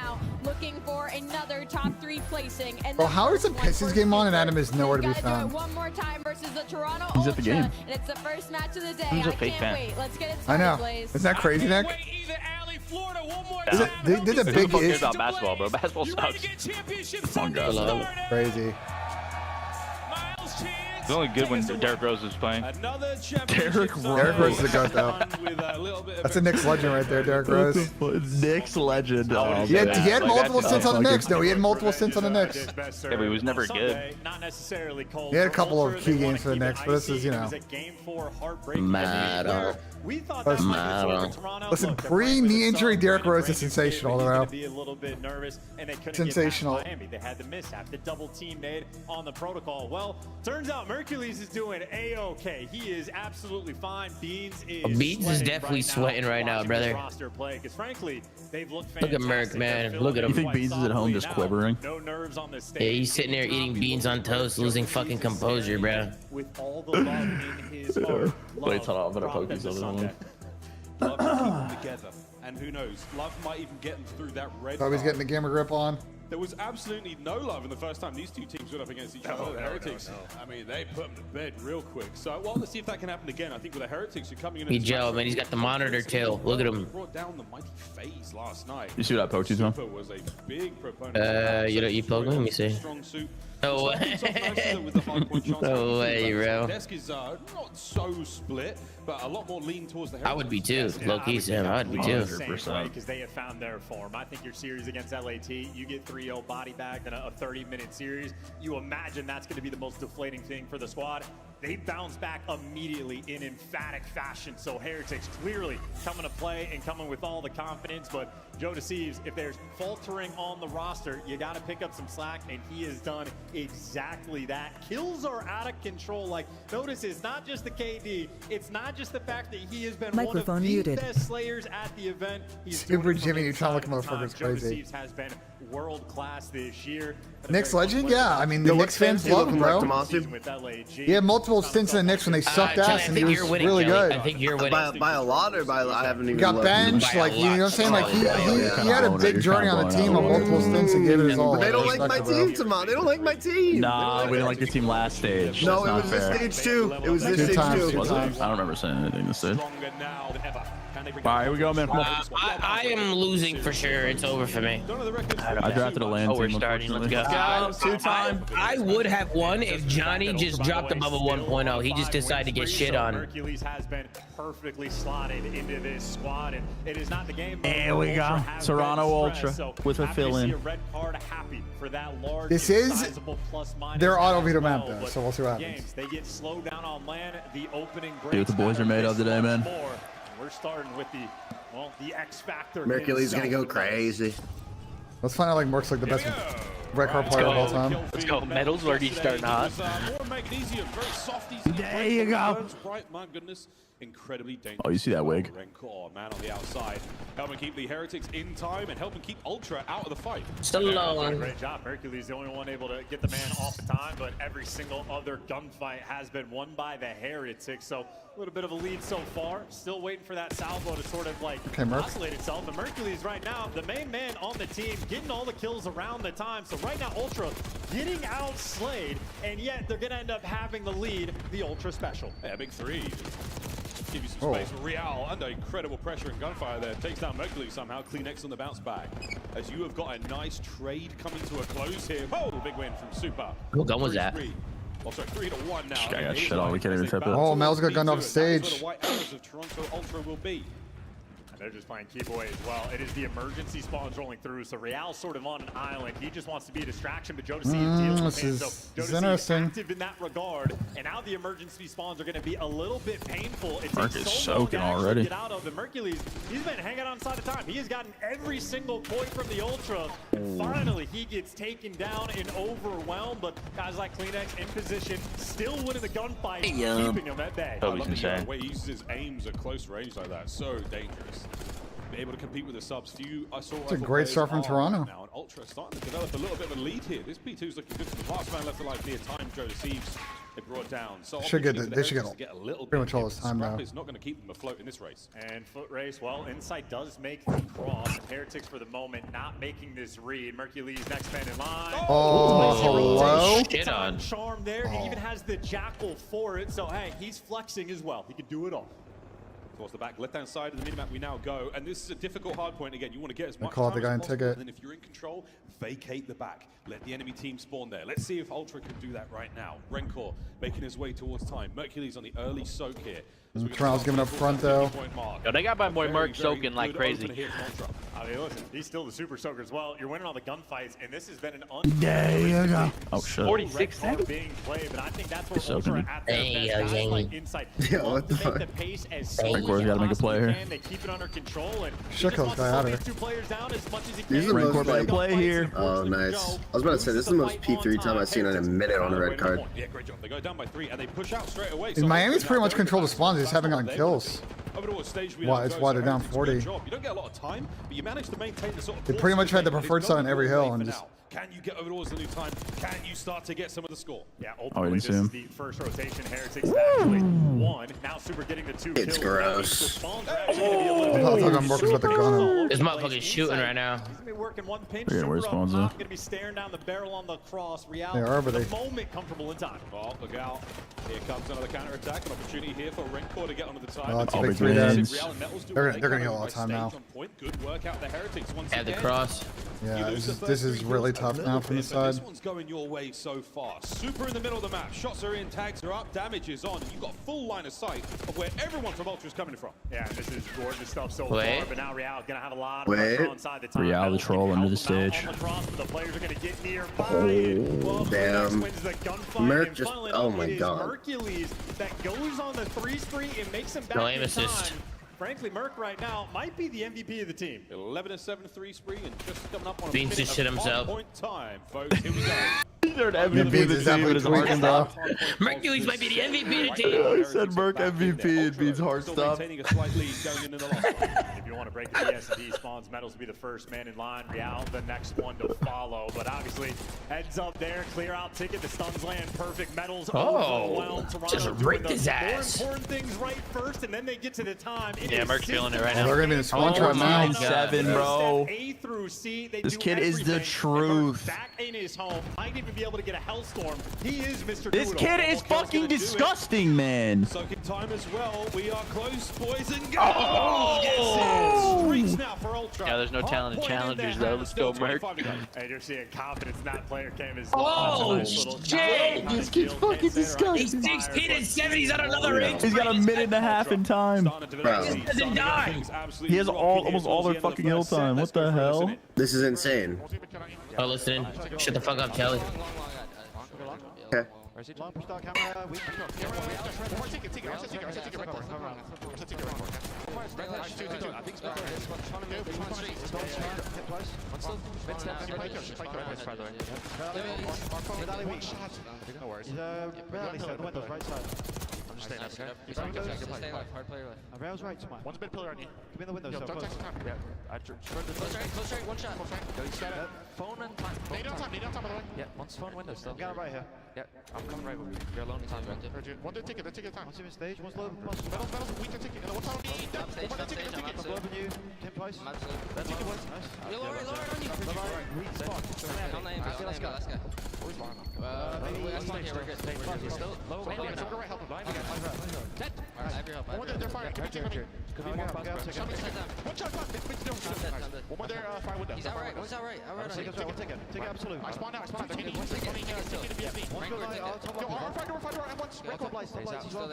Looking for another top 3 placing. And Bro, how is the Pistons game on and Adam is nowhere to be found? One more time versus the Toronto He's at the game. And it's the first match of the day. Who's a I fake can't fan? wait. Let's get it I started, know. Blaze. Isn't that crazy, Nick? They did a Who the big fuck cares issue. about basketball, bro? Basketball sucks. Oh, God. Crazy. It's only good when Derrick Rose is playing. Derrick Rose. Derrick Rose is a goat, though. That's a Knicks legend right there, Derrick Rose. Knicks legend. Oh, He had Like, multiple that's- stints on the Knicks, though. He had multiple stints on the Knicks. Yeah, but he was never good. He had a couple of key games for the Knicks, but this is, you know. Matter. Listen, pre-knee injury, Derrick Rose is sensational, though. Sensational. They had the mishap, the double team made on the protocol. Well, turns out Mercules is doing a-okay. He is absolutely fine. Beans is definitely sweating right now, brother. Roster play, because frankly, they've looked Look at Merc, man. Look at him. You think Beans is at home just quivering? No nerves on this stage. Yeah, he's sitting there eating beans on toast, losing fucking composure, bro. With all the love in his heart. Wait, hold on. I'm gonna poke these other one. Love to keep them together, and who knows, love might even get them through that red. So he's card. getting the gamer grip on. There was absolutely no love in the first time these two teams went up against each other. The Heretics, I mean, they put them to bed real quick. So, well, let's see if that can happen again. I think with the Heretics, you're coming in. He Joe, man, he's got the monitor tail. Look at him. Brought down the mighty FaZe last night. You see what I poked you, Tom? Super was a big proponent. You poked me? Let me see. Strong suit. No way. No way, bro. Desk is not so split, but a lot more lean towards the I would be too. Low key, Sam. I would be too. 100%. Because they have found their form. I think your series against LAT, you get 3-0 body bag in a 30-minute series. You imagine that's going to be the most deflating thing for the squad. They bounce back immediately in emphatic fashion. So Heretics clearly coming to play and coming with all the confidence. But Joe Deceives, if there's faltering on the roster, you got to pick up some slack, and he has done exactly that. Kills are out of control. Like, notice it's not just the KD. It's not just the fact that he has been Microphone one of the muted. best slayers at the event. He's Super doing it from Jimmy Neutron inside looking of motherfucker's Joe crazy. Deceives has been world class this year. Knicks legend? Yeah, I mean, the Knicks fans love him, bro. He had multiple stints in the Knicks when they sucked ass, and he was really good. I think you're winning. By a lot or by I haven't even. He got looked. benched, like, you know what I'm saying? Like, he had a big journey on the team on multiple stints and gave it his all. But they don't I like my respect it, bro. team, Tamon. They don't like my team. Nah, we didn't like your team last stage. No, That's it was not fair. this stage too. It was this Two stage times, too. two times. I don't remember saying anything this stage. All right, here we go, man. Come on. I am losing for sure. It's over for me. I drafted a land Oh, we're team, starting. Let's unfortunately. go. Two-time. I would have won if Johnny just dropped above a 1.0. He just decided to get shit on. Hercules has been perfectly slotted into this squad, and it is not the game. There we go. Toronto Ultra with a fill-in. This is their their auto veto map, though, so we'll see what happens. They get slowed down on land. The opening See what the boys are made of today, man. We're starting with the X factor. Mercury's gonna go crazy. Let's find out, like, Merc's like the best one. Record player of all time. Let's go. Medals already starting hot. There you go. Right, my goodness. Incredibly dangerous. Oh, you see that wig? Rencor, man on the outside, helping keep the Heretics in time and helping keep Ultra out of the fight. Great job. Mercury's the only one able to get the man off the time, but every single other gunfight has been won by the Heretics. So a little bit of a lead so far. Still waiting for that salvo to sort of like oscillate itself. But Mercury's right now the main man on the team, getting all the kills around the time. So right now Ultra getting outslayed, and yet they're gonna end up having the lead, the Ultra Special. Yeah, big three. Give you some space. Real under incredible pressure and gunfire there. Takes down Mercury somehow. CleanX on the bounce back. As you have got a nice trade coming to a close here. Oh, big win from Super. What gun was that? Oh, sorry, 3-1 now. I got shit on. We can't even trip it. Oh, Mel's got gunned off stage. That's where the White Arrows of Toronto Ultra will be. And they're just playing keep away as well. It is the emergency spawns rolling through, so Real's sort of on an island. He just wants to be a distraction, but Jodeci deals with him. So Jodeci is active in that regard, and now the emergency spawns are going to be a little bit painful. It Mark takes is so long to soaking actually already. get out of the Mercules. He's been hanging on side of time. He has gotten every single point from the Ultra. And finally, he gets taken down and overwhelmed, but guys like CleanX in position, still winning the gunfight, keeping him at bay. I love the way he uses his aims at close range like that. So dangerous. Able to compete with the subs. It's a great start from Toronto. Now, and Ultra starting to develop a little bit of a lead here. This P2's looking good for the last man left alive near time. Joe deceives. They brought down. So they should get a little pretty much all this time now. It's not going to keep them afloat in this race. And foot race, well, Insight does make the cross. Heretics for the moment not making this read. Mercury's next man in line. Oh, shit on. Charm there, and even has the Jackal for it. So hey, he's flexing as well. He can do it all. Towards the back, left-hand side of the minimap we now go, and this is a difficult hard point again. You want to get as much call time the guy as in possible, ticket. and then if you're in control, vacate the back. Let the enemy team spawn there. Let's see if Ultra can do that right now. Rencor making his way towards time. Mercury's on the early soak here. Trial's giving up front though. Yo, they got my boy Merc soaking like crazy. I mean, listen, he's still the super soaker as well. You're winning all the gunfights, and this has been an There you go. Oh shit. 46 seconds. being played, but I think that's where So Ultra good. at their best. Guys like Insight want to make the pace as slow as Rancor's gotta make a play here. They keep it under control, and he Shut just wants to guy slow out these here. two players down as much as he These can. are the Rancor most made a like. play here. Oh, nice. I was about to say this is the most P3 time I've seen in a minute on a red card. Yeah, great job. They go down by 3, and they push out straight away. And Miami's pretty much controlled the spawns. They just haven't gotten kills. It's why they're down 40. You don't get a lot of time, but you manage to maintain the sort of. They pretty much had the preferred side on every hill and just. Can you get over towards the new time? Can you start to get some of the score? Yeah, I ultimately didn't this see is him. the first rotation. Heretics actually won. Now Super getting the 2 kills. It's gross. I thought I'm working with the gun. This motherfucker's shooting right now. He's gonna be working one pinch. Yeah, where's Super up spawns, top, gonna be staring down the barrel on the cross. Real, They are, but the they- moment comfortable in time. Oh, look out. Here comes another counter attack. An opportunity here for Rencor to get onto the time. Oh, that's a Oh, big big 3 wins. days. Real and Metals do They're what they gonna can get a by lot of time stage now. on point. Good work out the Heretics once Add the again. cross. Yeah, You lose the this first is 3 really kills a tough now little from the bit, but side. This one's going your way so far. Super in the middle of the map. Shots are in, tags are up, damage is on, and you've got full line of sight of where everyone from Ultra is coming from. Yeah, this is gorgeous stuff so Wait. far. But now Real gonna have a lot of Wait. pressure on the time. Real, the Metals troll can under the help them out stage. on the cross, but the players are gonna get nearby. Oh, damn. Wins the gunfight, Merc and just- finally, oh my it is God. Hercules that goes on the 3 spree and makes him back No aim in assist. time. Frankly, Merc right now might be the MVP of the team. 11-7 3 spree and just coming up on a Beans minute just of shit himself. Hardpoint time, folks. Here we go. They're an Beans MVP of is the team, but definitely it's hard tweaking, bro. stop. Mercury's might be the MVP of the team. I said Merc MVP, it means hard Still stop. maintaining a slight lead going into the last one. If you want to break the PSD spawns, Metals will be the first man in line. Real, the next one to follow. But obviously, heads up there, clear out ticket. The stuns land perfect. Metals overwhelmed. Toronto just doing ripped the his ass. More important things right first, and then they get to the time. It Yeah, is Merc's feeling it right Oh, now. they're gonna be in the spawn Oh trap my now. God. 7, bro. Step A through C, they This do kid is the everything. truth. Back in his home, might even be able to get a hellstorm. He is Mr. This Do-It-All. kid is fucking disgusting, man. Soaking time as well. We are close, boys and girls. Oh! Yes, it streaks now for Ultra. Yeah, there's no talented Hardpoint in challengers, their though. hands. Let's go, Still Merc. 25 to go. And you're seeing confidence in that player came as Oh, shit. This kid's fucking disgusting. He's 16 and 7. He's on another ring. He's got a minute and a half in time. Starting to develop Bro. these. Doesn't die. Absolutely He has rocking all here almost all towards their the end of fucking the hill first set. time. Let's What go the for this, hell? isn't it? This is insane. Oh, listening. Shut the fuck up, Kelly. Okay. Long push down camera. We one more ticket. I said ticket right there. I said ticket right there. I think it's no worries. Windows right side. I'm just staying up, okay? Hard player left. Rail's right, tomorrow. One's mid pillar on you. Give me the window, so don't close. take time. Yeah, Close right, one shot. Go, you start up. Phone and time. Need on time, by the way. Yeah, one's phone window still. Got it right here. Yeah, I'm coming right with you. You're alone in time. One did ticket time. One's in stage, one's low. Medals, we can ticket. What's on me? One did ticket. I'm above you. 10 price. That's ticket was nice. You're lower on you. Read spot. I'll name last guy. Always fine. Maybe we're good. He's still low. Go right, help him. Dead. I have your help. They're firing. Give me ticket. Could be more fast. One shot, one more there, fire window. He's out right. One's out right. Ticket, absolute. I spawned out. They're getting One ticket still.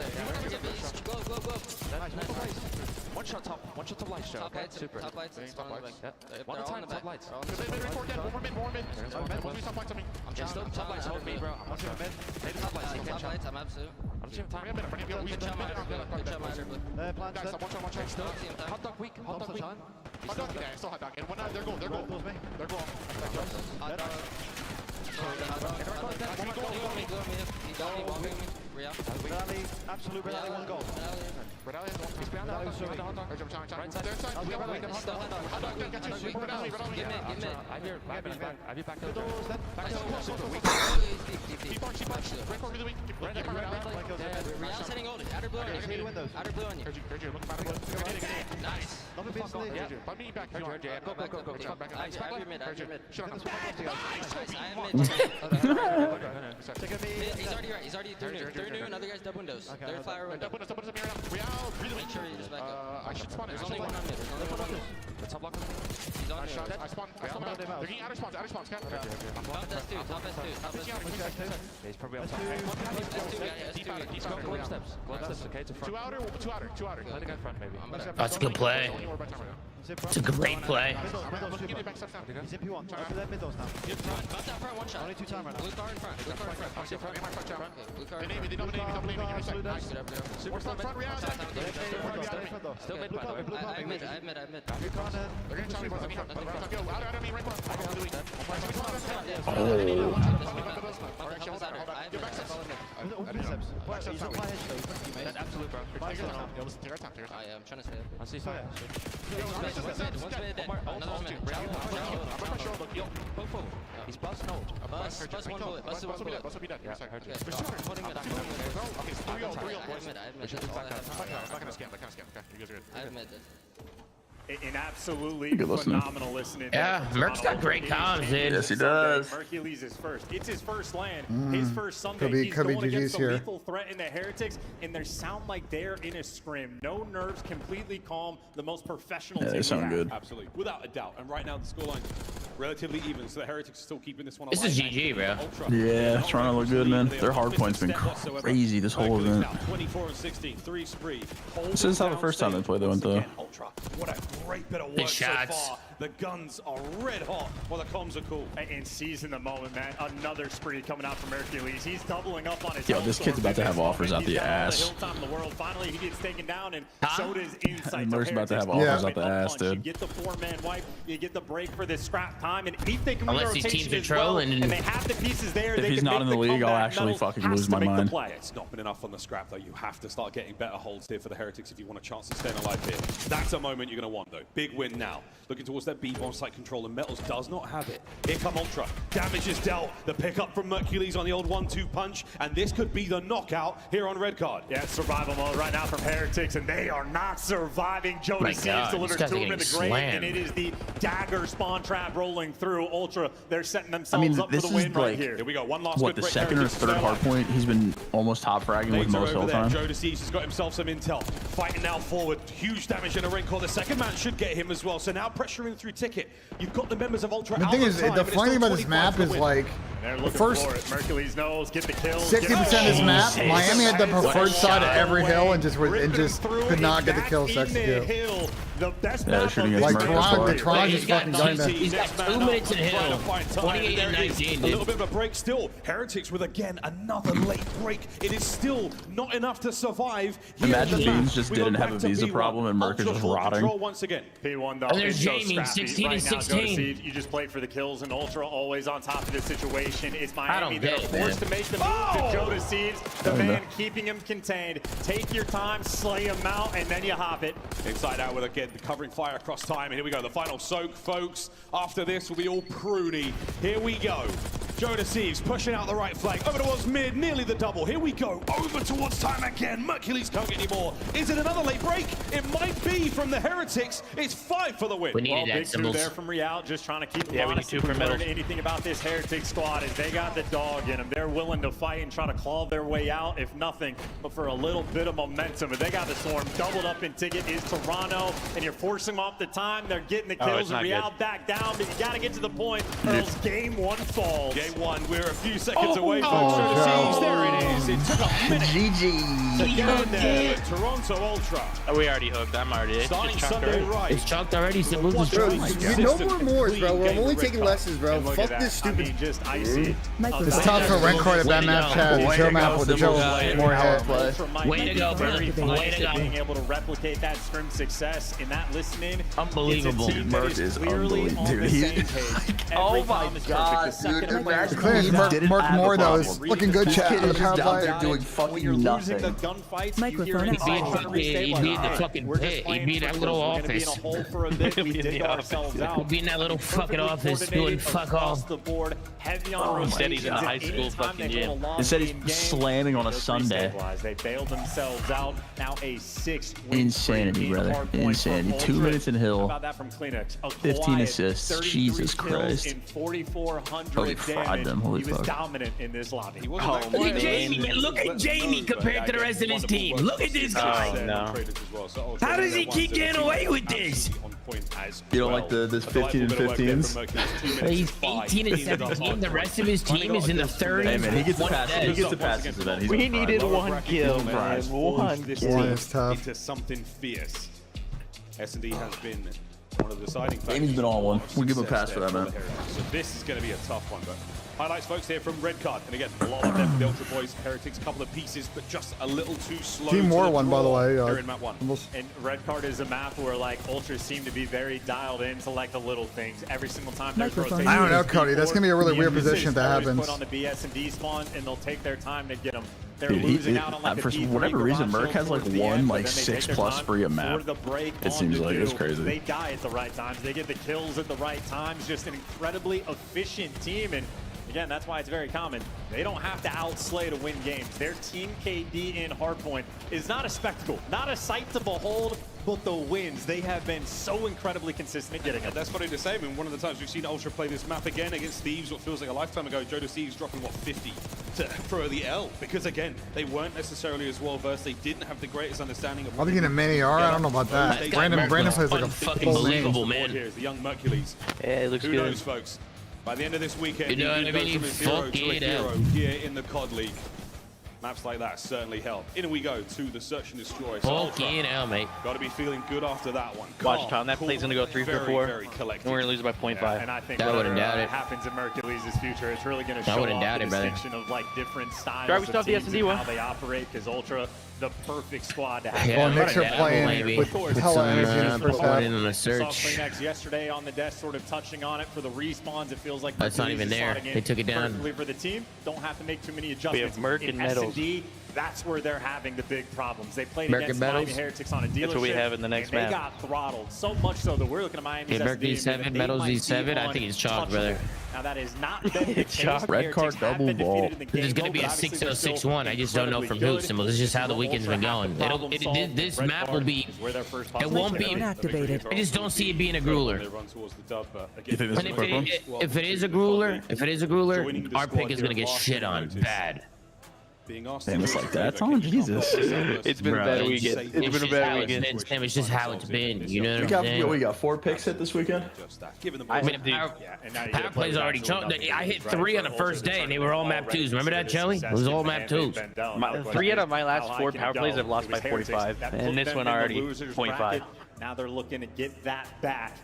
One shot top lights, Joe. Top lights. Super. Top lights. Top lights. One time top lights. One mid. One top lights on me. I'm just top lights. Hold me, bro. I'm still mid. Top lights. I'm absolute. I'm just time. Good shot, Miter. Guys, watch out. Hot dog weak. Hot dog, yeah, still hot dog. And one out, they're goal. They're goal. Hot dog. Absolute reality, one goal. He's behind the hot dog. Right side. Real's hitting old. Outer blue on you. Outer blue on you. Nice. Go back. I have your mid. He's already right. He's already through new. Another guy's dub windows. Third fire window. Make sure you just back up. I should spawn it. There's only one on mid. The top block. He's on here. I spawn. They're getting outer spawns. Top S2. He's probably up top. Go steps, okay? Two outer. Play the guy front, maybe. That's a good play. It's a great play. He's MP1. Try to that mid those now. Bust out front, one shot. Only 2 time right now. Blue car in front. Blue car in front. Blue car. Blue car. They don't name me. Nice. Super front, real. Still mid, by the way. I have mid. They're gonna try me. Go out of me, right front. Absolute, bro. I'm trying to say it. I see. One's mid. Another mid. He's bust no. Bust one bullet. Bust one bullet. Bust will be dead. Yeah, I heard you. Holding mid. I'm holding mid. Okay, it's 3-0. I have mid. That's all I have. Not gonna scam. Okay, you guys are good. I have mid. An absolutely phenomenal listening. Yeah, Merc's got great comms, dude. Yes, he does. Hercules is first. It's his first land. His first Sunday. He's could be going against GG's a here. lethal threat in the Heretics, and they sound like they're in a scrim. No nerves, completely calm. The most professional team they sound we have. good. Absolutely, without a doubt. And right now the scoreline relatively even, so the Heretics are still keeping this one alive. This is GG, bro. Yeah, trying to look good, man. Their hard point's been crazy this whole event. 24 and 16, 3 spree. This is how the first time they played, they went though. Ultra. What a great bit of Good work so shots. far. The guns are red hot while the comms are cool. And seizing the moment, man. Another spree coming out from Hercules. He's doubling up on his Yo, this kid's about to have offers out the ass. He's got all the hill time in the world. Finally, he gets taken down, and so does Insight. Merc's about to have offers out the ass, dude. You get the 4-man wipe. You get the break for this scrap time, and if they can Unless these teams are trolling, and they have the pieces there, if he's not in the league, I'll actually fucking lose my mind. It's not been enough on the scrap, though. You have to start getting better holds here for the Heretics if you want a chance to stay alive here. That's a moment you're going to want, though. Big win now. Looking towards that B-bomb site control, and Metals does not have it. Here come Ultra. Damage is dealt. The pickup from Hercules on the old 1-2 punch, and this could be the knockout here on red card. Yeah, survival mode right now from Heretics, and they are not surviving. Jody Seeds delivers to him in the grave, and it is the dagger spawn trap rolling through. Ultra, they're setting themselves up for the win right here. Here we go. One last what, the second or third hard point? He's been almost top fragging with most of the time. Jody Seeds has got himself some intel. Fighting now forward. Huge damage in a ring call. The second man should get him as well. So now pressuring through Ticket. You've got the members of Ultra. The thing is, the funny thing about this map is like They're looking first for it. Mercules knows, get the kills. 60% of this map, Miami had the preferred side of every hill and just could not get the kills to execute. The best Yeah, shooting against Like Toronto just fucking done that. He's got 2 minutes in hill. 28 and 19. A little bit of a break still. Heretics with again another late break. It is still not enough to survive. Imagine Beans just didn't have a visa problem and Merc is just rotting. Once again. P1 though. And there's is so Jamie, scrappy. 16 right and now, 16. You just played for the kills, and Ultra always on top of this situation. It's Miami don't that are get it, forced to make the move to Joe Seeds. The man keeping him contained. Take your time, slay him out, and then you hop it. Inside out with again the covering fire across time. And here we go, the final soak, folks. After this will be all pruny. Here we go. Joe Deceives pushing out the right flank. Over towards mid, nearly the double. Here we go. Over towards time again. Mercules can't get any more. Is it another late break? It might be from the Heretics. It's 5 for the win. We needed that Big two symbols. there from Real, just trying to keep them Yeah, we need honest. 2 If per we've middle. learned anything about this Heretic squad is they got the dog in them. They're willing to fight and try to claw their way out, if nothing, but for a little bit of momentum. But they got the Swarm doubled up in ticket is Toronto, and you're forcing them off the time. They're getting the kills, and Real back down, but you got to get to the point or else game 1 falls. Game 1, we're a few seconds away from Joe Deceives. There it is. It took a minute to get in there. Toronto Ultra. Oh, we already hooked. I'm already. Starting Sunday right. It's chunked already. Symbols is Bro, chunked. no more mores, bro. We're only taking lessons, bro. Fuck this stupid. I mean, just icy. It's tough for Rencor to bad map chat. The Joe map with the Joe more hit. Way to go, brother. Way to go. Being able to replicate that scrim success in that listening. Unbelievable. Merc is unbelievable, dude. Oh my god, dude. Mark Moore though is looking good, chat. Kid The is power just out play. there doing fucking nothing. Microphone He be in the fucking pit. He be in that little office. He be in that little fucking office doing fuck all. Instead he's in a high school fucking gym. Instead he's slamming on a Sunday. They bailed themselves out. Now a 6 Insanity, brother. Insanity. 2 minutes in hill. About that from Kleenex. 15 assists. Jesus Christ. In 4,400 Holy fried them. Holy he was fuck. dominant in this lobby. Look at Jamie. Look at Jamie compared to the rest of his team. Look at this guy. No. How does he keep getting away with this? You don't like this 15 and 15s? He's 18 and 17. The rest of his team is in the 30s. Hey man, he gets the passes. He gets the passes. We needed 1 kill, man. 1 kill. One is tough. Into something fierce. S&D has been one of the deciding factors. Amy's been on one. We'll give him a pass for that, man. So this is going to be a tough one, but highlights, folks, here from Red Card. And again, a lot of them, the Ultra Boys, Heretics, a couple of pieces, but just a little too slow. Team to War the one, by the draw way. here in map 1. And Red Card is a map where like Ultras seem to be very dialed into like the little things. Every single time there's rotation. I don't know, Cody. That's gonna be a really weird position if that happens. Put on the BS and D spawn, and they'll take their time to get them. They're Dude, losing out on like for whatever reason, Merc has like one like 6+ free a map. It seems like it's crazy. They die at the right times. They get the kills at the right times. Just an incredibly efficient team. And again, that's why it's very common. They don't have to outslay to win games. Their team KD in Hardpoint is not a spectacle, not a sight to behold, but the wins. They have been so incredibly consistent at getting it. That's funny to say. I mean, one of the times we've seen Ultra play this map again against Thieves, what feels like a lifetime ago, Joe Thieves dropping, what, 50 for the L. Because, again, they weren't necessarily as well-versed. They didn't have the greatest understanding of I think in a mini R, I don't know about that. Brandon plays like a full unbelievable, man. Here's the young Mercules. Yeah, it looks Who good. knows, folks? By the end of this weekend, You know you what I go mean? from a 0 Fuck to a it hero up. here in the CoD League. Maps like that certainly help. In we go to the Search and Destroy. Fucking hell, mate. Got to be feeling good after that one. Watch, Tom. That play's going to go 3 for 4. Very collected. And we're going to lose by 0.5. Yeah, and I think I wouldn't doubt it. happens in Mercules' future, it's really going to I show wouldn't off doubt the it, brother. distinction of like different styles Sure, we of still have the teams S&D and one. how they operate. Because Ultra, the perfect squad to have. Yeah, Well, Knicks are playing maybe. with hella energy in the first Put half. it in a Saw search. Kleenex yesterday on the desk, sort of touching on it for the respawns. It feels like That's not Mercules even is there. slotting in They took it down. perfectly for the team. Don't have to make too many adjustments. Merc in and Metals. S&D, that's where they're having the big problems. They played Merc against and Miami Metals? Heretics on a dealership. That's what we have in the next and they map. got throttled so much so that we're looking at Miami's Yeah, Merc S&D, E7, and they Metals might be E7, I think it's chalk, brother. Now that is not been the case. Chalk. Red card double ball. There's going to be a 6-0-6-1. I just don't know from who. Symbols. It's just how the weekend's been going. This map will be. It won't be. Activated. I just don't see it being a grueler. You think this And is a quick one? if it is a grueler, our pick is going to get shit on bad. being asked Damn, to it's do like a that. favor. Oh, Jesus. It's been a bad weekend. It's been a bad weekend. It's just how it's been. You know We what I'm saying? got 4 picks hit this weekend. I mean, power plays already choked. I hit 3 on the first day, and they were all map 2s. Remember that, Joey? It was all map 2s. 3 out of my last 4 power plays I've lost by 45, and this one already 0.5. Now they're looking to get that back.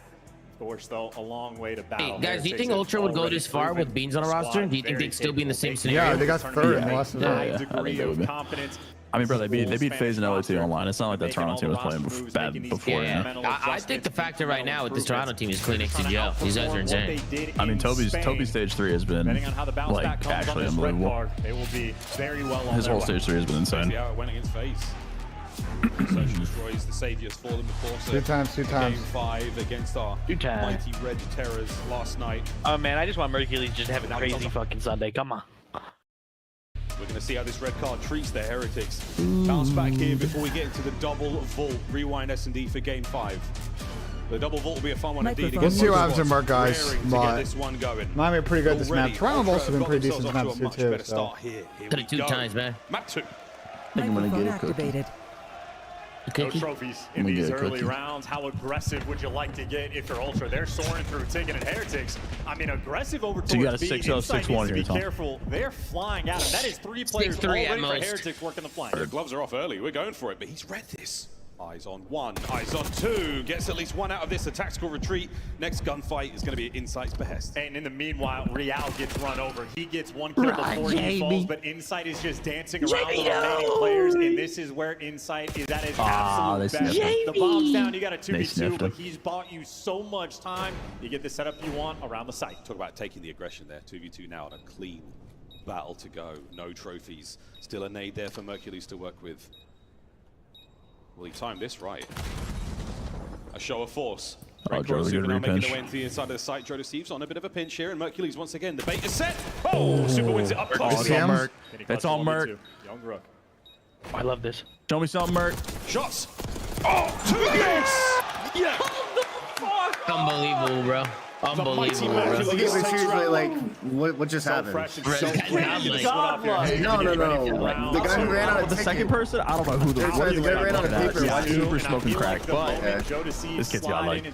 Of course, though, a long way to battle. Hey, guys, do you think Ultra would go this far with Beans on a roster? Do you think they'd still be in the same scenario? Yeah, they got third in the last I think they would be. I mean, bro, they beat FaZe and LAT online. It's not like that Toronto team was playing bad before. Yeah, I think the factor right now with this Toronto team is Clean CDL. These guys are insane. I mean, Toby's stage 3 has been like actually unbelievable. His whole stage 3 has been insane. Yeah, it went against FaZe. Search and Destroy is the saviors for them, of course. 2 times. Game 5 against our mighty Red Terrors last night. Oh man, I just want Mercules just to have a crazy fucking Sunday. Come on. We're going to see how this red card treats the Heretics. Bounce back here before we get into the double vault. Rewind S&D for game 5. The double vault will be a fun one indeed. We'll see what happens in Merc, guys. But this one going. Miami pretty good this map. Toronto's also been pretty decent maps too. So. Did it 2 times, man. Map 2. I think I'm gonna get a cookie. No trophies in these early rounds. How aggressive would you like to get if you're Ultra? They're soaring through Ticket and Heretics. I mean, aggressive over towards So you got a B. 6-0, 6-1 here, be Tom. careful. They're flying at him. That is 3 players already for Heretics working the flank. The gloves are off early. We're going for it, but he's read this. Eyes on 1, eyes on 2. Gets at least 1 out of this. A tactical retreat. Next gunfight is going to be at Insight's behest. And in the meanwhile, Real gets run over. He gets 1 kill before he falls, but Insight is just dancing around the remaining players, and this is where Insight is at his absolute best. The bomb's down, you got a 2v2, but he's bought you so much time. You get the setup you want around the site. Talk about taking the aggression there. 2v2 now on a clean battle to go. No trophies. Still a nade there for Mercules to work with. Will he time this right? A show of force. Oh, Joe's a good now making repinch. the way into the inside of the site. Joe deceives on a bit of a pinch here, and Mercules once again. The bait is set. Oh, Super wins it up close. It's all Merc. It's all Merc. Young Rook. I love this. Show me something, Merc. Shots. Oh, 2 yes. Yeah. Unbelievable, bro. Unbelievable, bro. Okay, but seriously, like, what just happened? No. The guy who ran out of the second person, I don't know who the guy ran out of paper. Super smoking crack, but this kid's got like.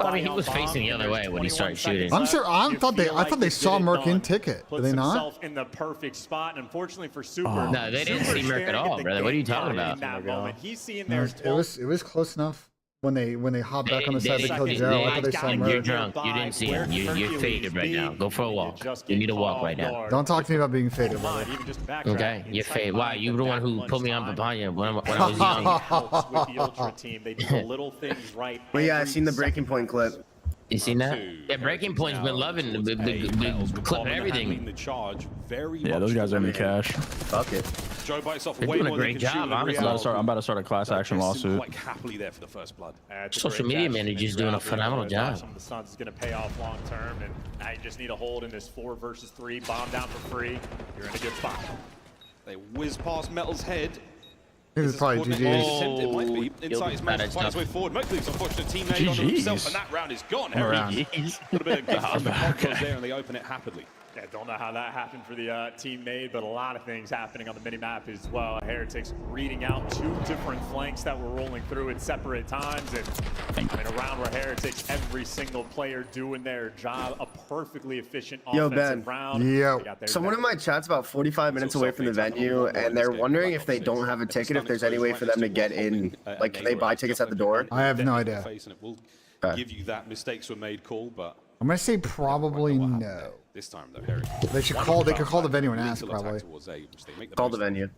I mean, he was facing the other way when he started shooting. I'm sure. I thought they saw Merc in Ticket. Did they not? In the perfect spot, and unfortunately for Super. No, they didn't see Merc at all, brother. What are you talking about? In that moment, he's seeing there. It was close enough. When they hopped back on the side, they killed Joe. I thought they saw You're Merc. drunk. You didn't see him. You're faded right now. Go for a walk. You need a walk right now. Don't talk to me about being faded, brother. Okay, you're faded. Why? You were the one who put me on behind you when I was young. With the Ultra team, they do the little things right. But yeah, I seen the breaking point clip. You seen that? Yeah, Breaking Point's been loving the clip and everything. The charge very Yeah, those guys are in the cash. Fuck it. Joe bites off They're way doing a more than great he can job, shoot. honestly. I'm about to start a class action lawsuit. Quite happily there for the first blood. Social media manager's doing a phenomenal job. The Suns is going to pay off long term, and now you just need a hold in this 4 versus 3 bomb down for free. You're in a good spot. They whiz past Metal's head. This is probably GG's. It might be. Insight is managed to fight his way forward. Mercules, unfortunate teammate on himself, and that round is gone. A little bit of gift from the Conquerors there, and they open it happily. Yeah, don't know how that happened for the team made, but a lot of things happening on the mini-map as well. Heretics reading out 2 different flanks that were rolling through at separate times, and I mean, around where Heretics, every single player doing their job, a perfectly efficient offensive round. Yeah. Someone in my chat's about 45 minutes away from the venue, and they're wondering if they don't have a ticket, if there's any way for them to get in. Like, can they buy tickets at the door? I have no idea. It will give you that mistakes were made call, but I'm gonna say probably no. this time though, Harry. They should call. They could call the venue and ask probably. Call the venue.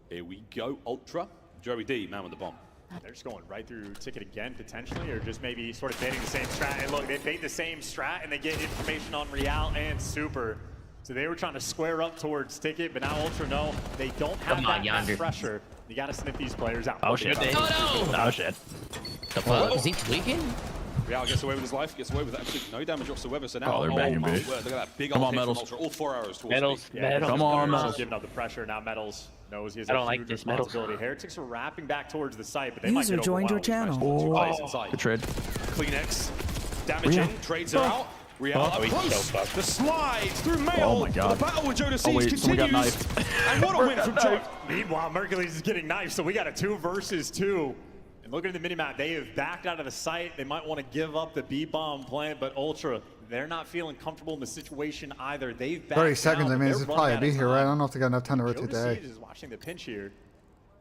Here we go, Ultra. Joey D, man with the bomb. They're just going right through Ticket again, potentially, or just maybe sort of baiting the same strat. And look, they bait the same strat, and they get information on Real and Super. So they were trying to square up towards Ticket, but now Ultra know they don't have that pressure. You got to sniff these players out. Oh shit! Oh shit! The fuck? Is he tweaking? Real gets away with his life, gets away with absolutely no damage whatsoever. So now, they're banging my B. word, look at that big Come old on, hit from Metals. Ultra. All 4 arrows towards Metals. me. Yeah, Come on, Metals. Giving up the pressure. Now Metals knows he has I don't a like huge this, Metals. responsibility. Heretics are wrapping back towards the site, but they might User get joined your overwhelmed. channel. Inside. Good trade. Kleenex, damage in, trades her out. Real up close. The slide through Mail. Oh my God. The battle with Joe Oh wait, continues. so we got knifed. And what a win from Joe. Meanwhile, Mercules is getting knifed, so we got a 2 versus 2. And looking at the minimap, they have backed out of the site. They might want to give up the B-bomb plant, but Ultra, they're not feeling comfortable in the situation either. They've backed 30 seconds. down, I mean, but this is they're probably a running beat out here, of right? I time. don't know if they got enough time to rotate the A. Joe is watching the pinch here.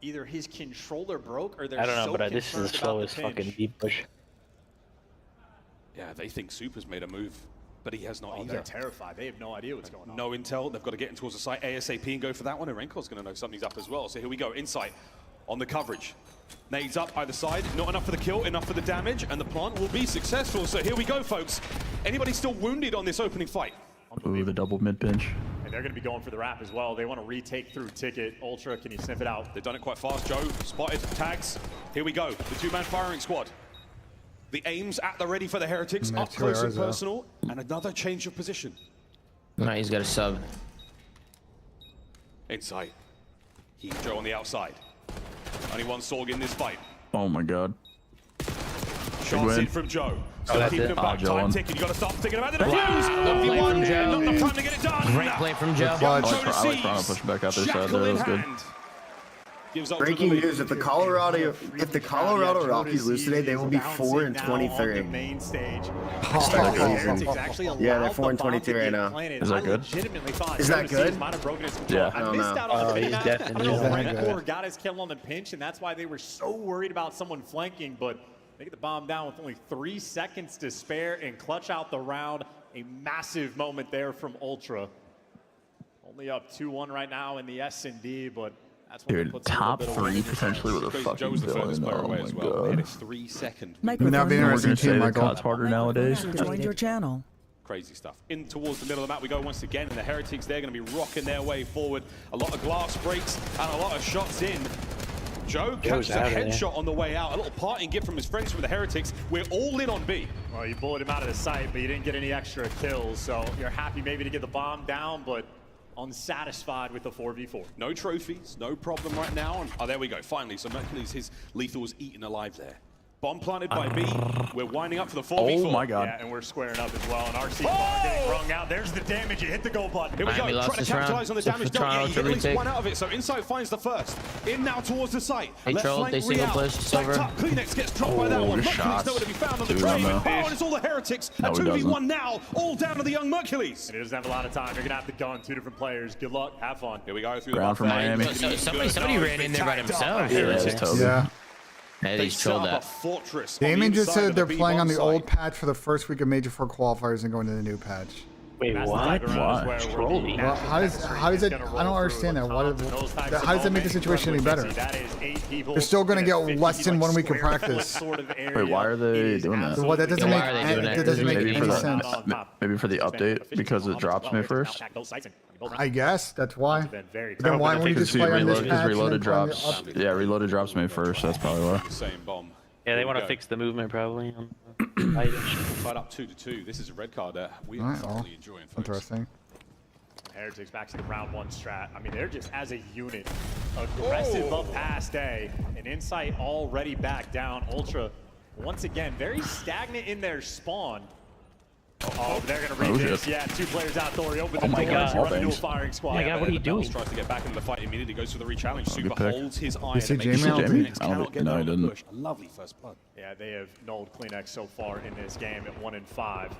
Either his controller broke or they're I don't know, so but this is the concerned about slowest the pinch. fucking deep push. Yeah, they think Super's made a move, but he has not Oh, either. they're terrified. They have no idea what's going on. No intel. They've got to get in towards the site ASAP and go for that one. And Renkor's going to know something's up as well. So here we go. Insight on the coverage. Nades up either side. Not enough for the kill, enough for the damage, and the plant will be successful. So here we go, folks. Anybody still wounded on this opening fight? Ooh, the double mid pinch. And they're going to be going for the wrap as well. They want to retake through Ticket. Ultra, can you sniff it out? They've done it quite fast. Joe spotted tags. Here we go. The 2-man firing squad. The aims at the ready for the Heretics. Up close and personal. And another change of position. No, he's got a sub. Inside. He Joe on the outside. Only one Sorg in this fight. Oh my God. Shots in from Joe. Oh, Still that's keeping it. him back. Joe Time won. ticking. You got to start thinking about the defuse. Good play from Joe. Not enough time to get it done. Great play from Joe. Young I Joe like receives. trying to push back out their side Shackle there. in That was good. hand. Gives up Breaking to the lead. news: if the Colorado Rockies lose today, they will be 4-23. Main stage. Oh, yeah, they're 4-23 right now. Is that good? Is that good? Yeah. I don't know. Oh, he's definitely Rancor got his kill on the pinch, and that's why they were so worried about someone flanking, but they get the bomb down with only 3 seconds to spare and clutch out the round. A massive moment there from Ultra. Only up 2-1 right now in the S&D, but that's when Dude, top 3 potentially with a Crazy. fucking Joe's the furthest player villain. Oh away my as well. They had a God. 3-second. Would that be We're interesting gonna team, say the Michael? COD's harder nowadays. Joined your channel. Crazy stuff. In towards the middle of the map we go once again, and the Heretics, they're going to be rocking their way forward. A lot of glass breaks and a lot of shots in. Joe catches a headshot on the way out. A little parting gift from his friends from the Heretics. We're all in on B. Well, you bullet him out of the sight, but you didn't get any extra kills, so you're happy maybe to get the bomb down, but unsatisfied with the 4v4. No trophies, no problem right now. And, oh, there we go. Finally, so Mercules, his lethal was eaten alive there. Bomb planted by B. We're winding up for the 4v4. Oh my God. Yeah, and we're squaring up as well. And RC bar getting rung out. There's the damage. You hit the go button. Here we Miami go. lost Trying to this round. capitalize on the So damage. for Don't Toronto you to get at least retake. one out of it. So Insight finds the first. In now towards the site. They Left trolled, flank they single Real. pushed, Site over. top. Kleenex gets dropped by that Oh, one. Mercules shots. nowhere to be found on the Two train. on Oh, the- and it's all the Heretics. No, A he 2v1 doesn't. now. All down to the young Mercules. And he doesn't have a lot of time. You're going to have to gun 2 different players. Good luck. Have fun. Here we go through the Ground for buffet. Miami. So somebody ran in there by themselves. Yeah, it's Toby. Yeah. Hey, They he's set trolled up a that. fortress on the Damon just inside said of they're the playing on the B-bomb old site. patch for the first week of Major 4 qualifiers and going to the new patch. Wait, That's the what? type of round Why? is where Trolling. the Well, national how does chemistry it? is gonna I don't roll understand through that. What? with those types of How does that make the moments. situation any better? That is 8 people They're still going to in a get 50 less than 1 week of square foot practice. sort of area. Wait, why are they It is doing that? absolutely Well, that doesn't Yeah, make why are they doing that that? doesn't make Maybe any for the sense. maybe for the update because it drops May 1st. I guess that's why. Been very Then tough. why wouldn't you Because just play on this patch? and Reloaded then play on the drops. up- Yeah, Reloaded drops May 1st. That's probably why. Same bomb. Yeah, they Here want we to go. fix the movement probably. Tied up 2-2. This is a red card that we are Alright, well, thoroughly enjoying, folks. Interesting. Heretics back to the round 1 strat. I mean, they're just as a unit aggressive up past A, and Insight already back down. Ultra, once again, very stagnant in their spawn. Oh, they're gonna read this. shit. Yeah, 2 players out. Thor open the my door. God. You run into a Bench. firing squad. Oh my God, what are you doing? Tries to get back into the fight immediately. Goes for the re-challenge. Super good pick. holds his eye. You see and makes Jamie? sure Jamie? Kleenex I don't cannot think- get no, down he on the didn't. push. A lovely first blood. Yeah, they have nulled Kleenex so far in this game at 1-5.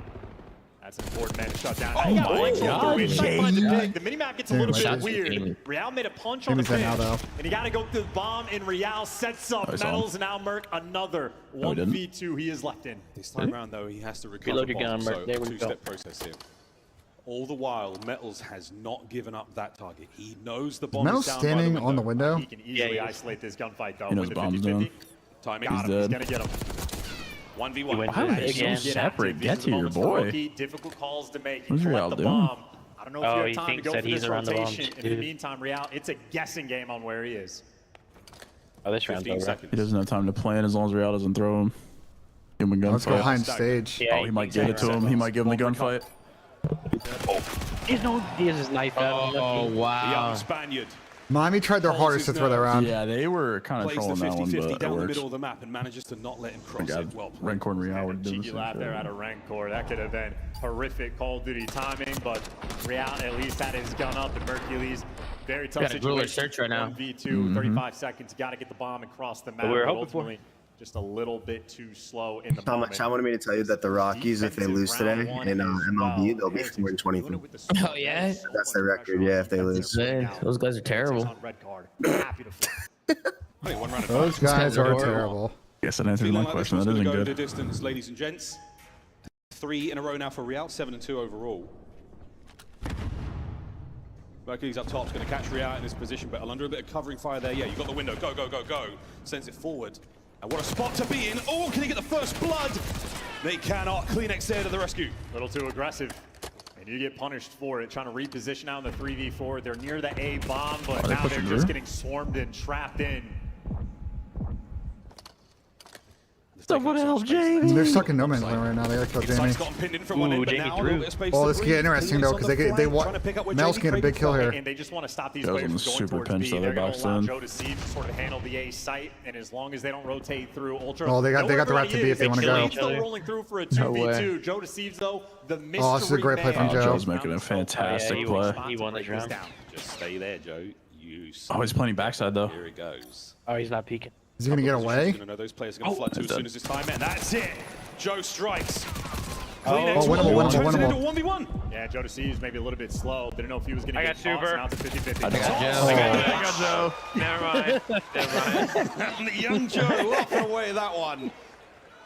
That's an important man to shut down. Oh Yeah, my Blank God, through Insight finds a Jamie. dig. The minimap gets a little bit Shots weird. Jamie. Real made a punch on the Jamie's in now, pinch, though. and he got to go through the bomb, and Real sets up I saw him. Metals, and now Merc another No, he didn't. 1v2 he is left in. This time around, though, he has to recover. Reload your bomb, gun, Merc. so There we go. two-step process here. All the while, Metals has not given up that target. He knows the bomb Metal is down standing by the on the window. window. He can easily Yeah, he is. isolate this gunfight, though. He knows with the bombs 50-50. down. Timing. Got him. He's dead. going to get him. 1v1. went Why would Nice. they so Again. separate? Get These to your moments for boy. rookie, difficult calls to make. What's Collect Real the doing? bomb. I don't know if Oh, you he have time to thinks go that for he's this around the bomb, rotation. In the dude. meantime, Real, it's a guessing game on where he is. Oh, this round's 15 over. seconds. He doesn't have time to plan as long as Real doesn't throw him. Give him a Let's go gunfight. behind stage. Yeah, Oh, he might give it to him. He might give him the gunfight. He has his knife out. Oh, The wow. young Spaniard. Miami tried their hardest to throw that around. Yeah, they were kind of Plays the trolling that one, 50-50 but it down the works. middle of the map and manages to not let him Oh, cross God. it. Well played. Rancor and Real were doing the Cheeky same lap shit. there out of Rancor. That could have been horrific Call of Duty timing, but Real at least had his gun up. And Mercules, very tough Got a grueler situation. search right now. 1v2, 35 seconds. Got to get the bomb and cross the map. we were but hoping for. ultimately, just a little bit too slow in the Tom, moment. I wanted me to tell you that the Rockies, if they lose today in MLB, they'll be 4-23. Oh yeah, That's their record. Yeah, if they lose. man, those guys are terrible. Those guys are terrible. Yes, that answers Feeling my like this question. one's That gonna isn't go good. the distance, ladies and gents. 3 in a row now for Real, 7-2 overall. Mercury's up top, is going to catch Real in this position, but under a bit of covering fire there. Yeah, you got the window. Go, go, go, go. Sends it forward. And what a spot to be in. Oh, can he get the first blood? They cannot. Kleenex there to the rescue. A little too aggressive. And you get punished for it, trying to reposition out in the 3v4. They're near the A bomb, but now they're just getting swarmed and trapped in. Someone help Jamie. They're stuck in no man's land right now. They gotta kill Jamie. Oh, this could get interesting though, because they want Mel's getting a big kill here. And they just want to stop these That was players on from the going super towards pinch B. though, They're they going boxed to allow in. Joe to see to sort of handle the A site, and as long as they don't rotate through Ultra. Oh, they got the right to B if they want to go. Still rolling through for a No 2v2. Joe deceives though. The mystery Oh, this is a great play from man. Joe. Joe's making a fantastic play. He won this round. Just stay there, Joe. Oh, he's playing backside though. Here he goes. Oh, he's not peeking. Is he gonna get away? He's gonna know those players are going to flood to as soon as it's time, and that's it. Joe strikes. Oh, winnable. Turns it into 1v1. Yeah, Joe deceives maybe a little bit slow. Didn't know if he was going to I get got tossed. Super. Now it's a 50-50. I got Joe. Never mind. And the young Joe laughing away that one.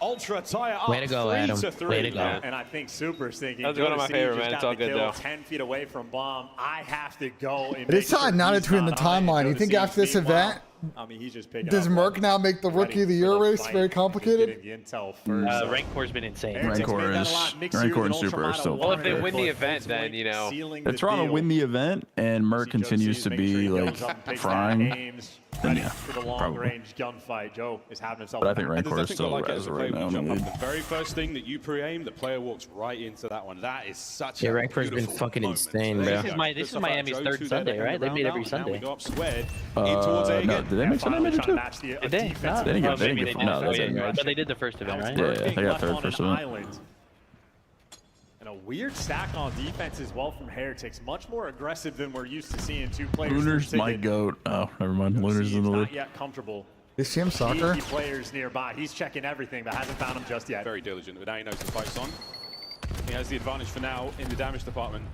Ultra tie it up. Way to go, Adam. 3-3. Way to go. And I think Super's thinking. That's one of my favorite, man. It's all good, though. 10 feet away from bomb. I have to go. And It is time not to in the timeline. You think after this event, I mean, he's just picking does up Merc now make the Rookie of the Year race very complicated? Rancor's been insane. Rancor and Super are still. Well, if they win the event, then, you know. They're trying to win the event, and Merc continues to be like frying. Ready Yeah, for the long probably. range gunfight. Joe is having himself. But I think And Rancor there's is nothing still like it as as a of player right now. will jump in up. the lead. The very first thing that you pre-aim, the player walks right into that one. That is such Yeah, a Rancor's been beautiful fucking moment. insane, So there bro. you go. This is Good Miami's stuff out of third Joe, Sunday, 2 there right? They to meet round every out. Now we Sunday. go up Swed in towards A No, again. did they make Sunday Major too? Did they? No, They didn't get. They maybe didn't get. did. No, that's Yeah, it. but they did the first event, right? Yeah, they got third first event. And a weird stack on defense as well from Heretics. Much more aggressive than we're used to seeing two players. Lunar's from my Ticket. goat. Oh, never mind. Lunar's in the Not lead. yet comfortable. Is CM Soccer? Sneaky players nearby. He's checking everything, but hasn't found him just yet. Very diligent, but now he knows the fight's on. He has the advantage for now in the damage department.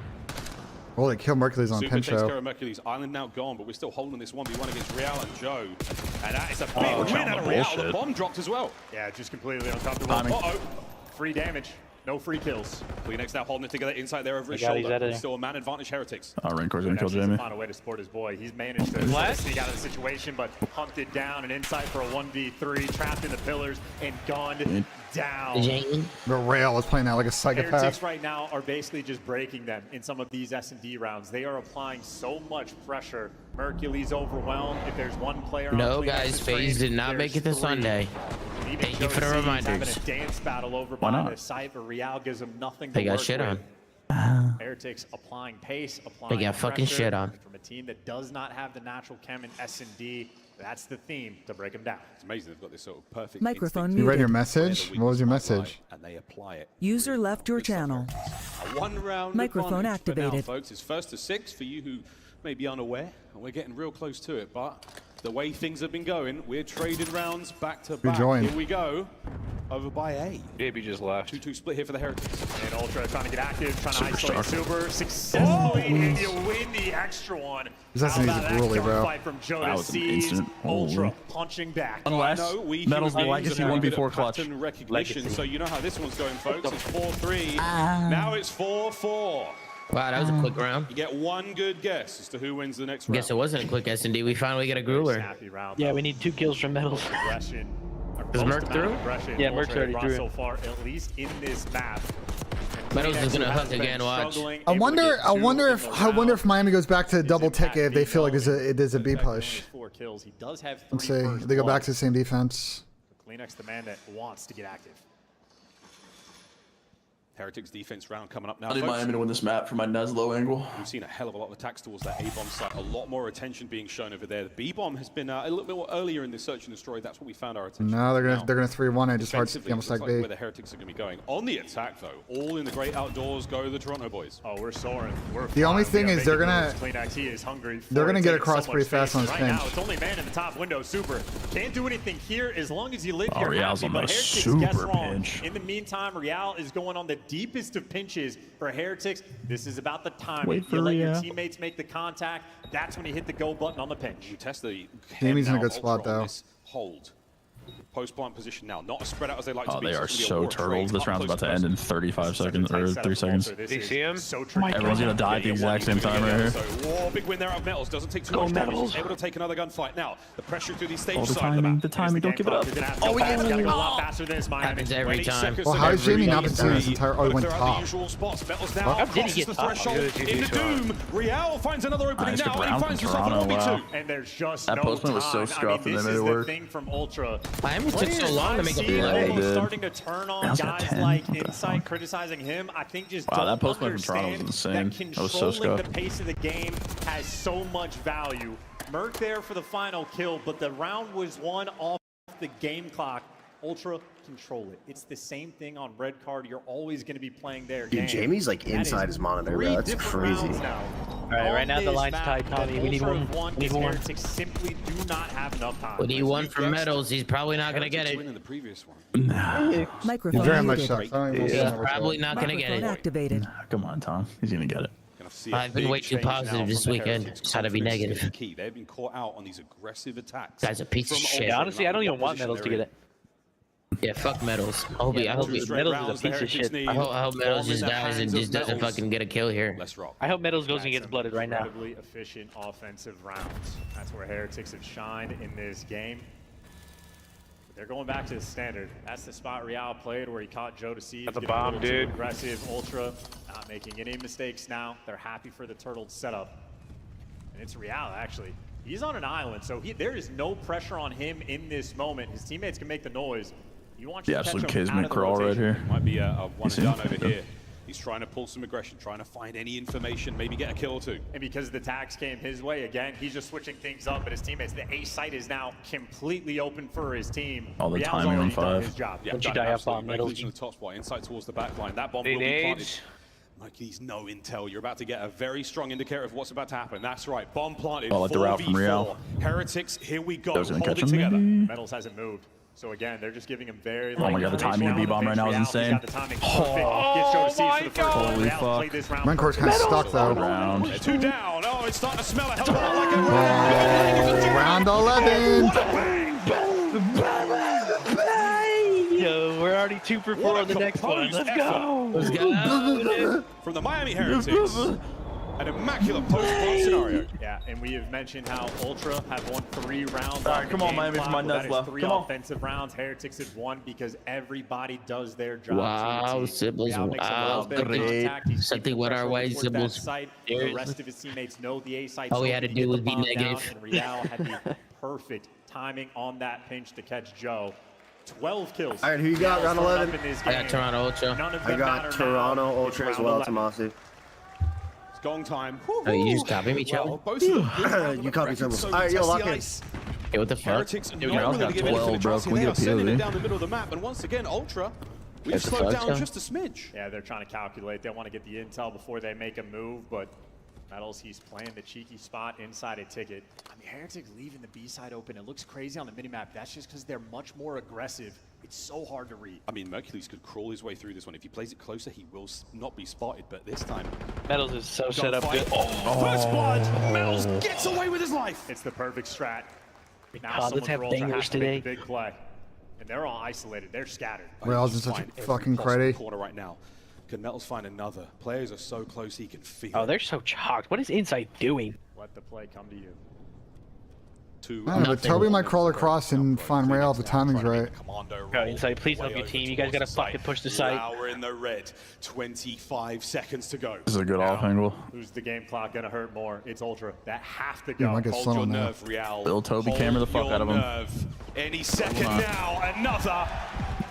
Oh, they killed Mercules on Super takes care Pincho. of Mercury's Island now gone, but we're still holding this 1v1 against Real and Joe. And that is a big Oh, win out of Real. The bullshit. bomb dropped as well. Yeah, just completely uncomfortable. Timing. Uh-oh. Free damage. No free kills. Kleenex now holding it together inside there over his God, he's shoulder. out of there. Still a man advantage, Heretics. Oh, Rancor's gonna kill Needs to Jamie. find a way to support his boy. He's managed to sort of sneak out of the situation, but hunted down and inside for a 1v3, trapped in the pillars and gunned down. The Rail is playing out like a Heretics psychopath. right now are basically just breaking them in some of these S&D rounds. They are applying so much pressure. Mercury's overwhelmed. If there's one player No, on guys, FaZe did not make it to Sunday. Even Thank you for the Joe C's having reminders. a dance battle over Why by not? the site, but Real gives them nothing They to got work shit with. on. Heretics applying pace, applying They got fucking pressure shit on. from a team that does not have the natural chem in S&D. That's the theme to break them down. It's amazing they've got this sort of perfect Microphone You read your muted. message? What was your message? and they apply it. User left your channel. A one-round Microphone advantage for now, activated. folks. It's 1st to 6 for you who may be unaware, and we're getting real close to it. But the way things have been going, we're trading rounds back to back. joined. Here we go. Over by A. JB just left. 2-2 split here for the Heretics. And Ultra trying to get active, trying to Superstar. isolate Super successfully, and you win the extra one. This has to How be about that grueling, bro. gunfight from Joe That was an C's instant. Ultra Holy. punching back. Unless No, we Metal's human beings Legacy are very good 1v4 at clutch. pattern recognition, Legacy. so you know how this one's going, folks. It's 4-3. Ah. Now it's 4-4. Wow, that was a quick round. You get one good guess as to who wins the next I round. guess it wasn't a quick S&D. We finally get a grueler. Snappy round. Yeah, we need 2 kills from Metals. Aggression. Is Merc through? Yeah, Merc's already through. So far, at least in this map. Metals is gonna Kleenex hook has been again, watch. struggling, I able to wonder. get I two wonder in if. the I wonder if round. Miami goes back to His double impact ticket if they being feel like known. it is a B In fact, only push. 4 kills. He does have 3 Let's see. first They go back bloods. to the same defense. Kleenex, the man that wants to get active. Heretics defense round coming up now. I need folks. Miami to win this map for my Neslo angle. We've seen a hell of a lot of attacks towards that A-bomb site. A lot more attention being shown over there. The B-bomb has been a little bit more earlier in the search and destroy. That's what we found our attention. No, they're gonna 3-1 it. It's hard to almost like where the Heretics are gonna be going. On the attack though, all in the great outdoors go the Toronto boys. Oh, we're soaring. The only thing is they're gonna get across pretty fast on his right pinch. now. It's only man in the top window. Super can't do anything here as long as you live Oh, here. Real's Happy, on but the Heretics super guess wrong. pinch. In the meantime, Real is going on the deepest of pinches for Heretics. This is about the timing. Wait for You let your Real. teammates make the contact. That's when you hit the go button on the pinch. You test the Jamie's in a now, good spot Ultra on though. this hold. Post plant position now, not as spread out as they like to Oh, be. they so are it's gonna be a so war trade turtled. This up round's close about to and end in personal. 35 seconds or 3 seconds. Do you see him? So Everyone's gonna die at the exact same time right here. So, whoa, big win there of Metals. Doesn't take too Go much damage. Metals. He's able to take another gunfight. Now, the pressure through the stage Oh, the side of the timing, map. the timing, don't give it up. Oh, yeah. Gotta go a lot faster than this Miami. Happens every time. Well, how has Jamie not been seeing this entire? Oh, he went top. Metals now How did he crosses get the top? threshold into Doom. Real finds another opening Nice, now, good and he round finds from himself an Toronto, only wow. two. And there's just That no postman was so time. scruffed and this they made is it the work. thing from Ultra. Miami took so long to make a play. Almost did. starting to turn on That was at guys 10. like What the Insight fuck? criticizing him. I think just Wow, don't that postman from Toronto was understand insane. that That was so controlling the scuffed. pace of the game has so much value. Merc there for the final kill, but the round was won off the game clock. Ultra, control it. It's the same thing on red card. You're always going to be playing their game. Dude, Jamie's like That inside is his monitor, three bro. That's different crazy. rounds now. All right, right now the On line's this tight, map, Tommy. that We need Ultra one. have won We need because one. Heretics simply do not have enough time. What he won from Metals, he's probably not going to get Heretics it. win in the previous one. Microphone Very much muted. sucks. I don't even He's know what's probably going not going to get Microphone it. activated. Come on, Tom. He's gonna get it. I've been way too positive this weekend. Just had to be negative. Key. They've been caught out on these aggressive attacks. Guy's a piece of from shit. Ultra. Yeah, honestly, I don't even want Metals to get it. Yeah, fuck Metals. I hope Metals he, is a piece of shit. I hope Metals just dies and just doesn't fucking get a kill here. Let's rock. I hope Metals goes and gets Some blooded right now. Incredibly efficient offensive rounds. That's where Heretics have shined in this game. But they're going back to the standard. That's the spot Real played where he caught Joe to see. Got the bomb, dude. Aggressive, Ultra, not making any mistakes now. They're happy for the turtle setup. And it's Real, actually. He's on an island, so there is no pressure on him in this moment. His teammates can make the noise. You want The you to catch absolute him out kismet of the crawl right rotation. here. Might be a one You and done see? over here. He's trying to pull some aggression, trying to find any information, maybe get a kill or two. And because the tags came his way again, he's just switching things up. But his teammates, the A site is now completely open for his team. All the Real's timing on already done 5. his job. Yeah, Don't you done, die up absolutely. on Metals. Megaloos in the top spot, inside towards the back line. That bomb They will be planted. age. Mikey's no intel. You're about to get a very strong indicator of what's about to happen. That's right, bomb planted. Oh, let the route from 4v4. Real. Heretics, here we go. Those are Hold gonna it catch him, together. maybe? Metals hasn't moved. So again, they're just giving him very Oh my God, the timing of B-bomb right now is insane. He's got the timing perfect. Gets Joe to see for the first one. Holy Real fuck. played this round Renkor's kind of stuck though. Round. Two down. Oh, it's starting to smell a hell of a lot like a Round 11. Yo, we're already 2 for 4 on the next one. Let's go. Let's go. from the Miami Heretics. An immaculate post-plant scenario. Yeah, and we have mentioned how Ultra have won 3 rounds. All right, on the come on, game Miami, for clock. my Well, that is Nesla. 3 Come on. offensive rounds. Heretics have won because everybody does their job. Wow, Sibbles, Real makes a wow, little bit of great. contact. He's Something keeping went our pressure way, towards that Sibbles. site. The rest of his teammates know the A site. All we had to do was be negative. And Real had the perfect timing on that pinch to catch Joe. 12 kills. All right, who you got, round 11? I got Toronto Ultra. None of I them matter got Toronto now. Ultra It's as well, round 11. Tomasi. It's gong time. Oh, you just copy me, Chow? Well, both of them You copied so Thermals. All right, yo, test lock the in. ice. Hey, what the fuck? Heretics Yo, not Real's willing got to give in for 12, the bro. chance. Can we They get are sending POV? it down the middle of the map, and once again, Ultra, we've That's the slowed fuck, down Chow? just a smidge. Yeah, they're trying to calculate. They want to get the intel before they make a move, but Metals, he's playing the cheeky spot inside a ticket. I mean, Heretics leaving the B side open. It looks crazy on the minimap. That's just because they're much more aggressive. It's so hard to read. I mean, Mercules could crawl his way through this one. If he plays it closer, he will not be spotted, but this time... Metals is so set up gunfight. good. Oh, first blood! Metals gets away with his life! It's the perfect strat. Now God, let's someone have for Ultra bangers has to make today. the big play. And they're all isolated. They're scattered. Real's in such a fucking credit. Corner right now. Can Metals find another? Players are so close he can feel Oh, it. they're so chalked. What is Insight doing? Let the play come to you. I don't know, but Toby might crawl across and find Real if the timing's right. Bro, Insight, please help your team. You guys gotta fucking push the site. We're in the red. 25 seconds to go. This is a good off angle. Who's the game clock going to hurt more? It's Ultra. That have to Yeah, go. might get Hold slow your on that. nerve, Real. Bill Toby camera the fuck out of him. Nerve. Any second now. Another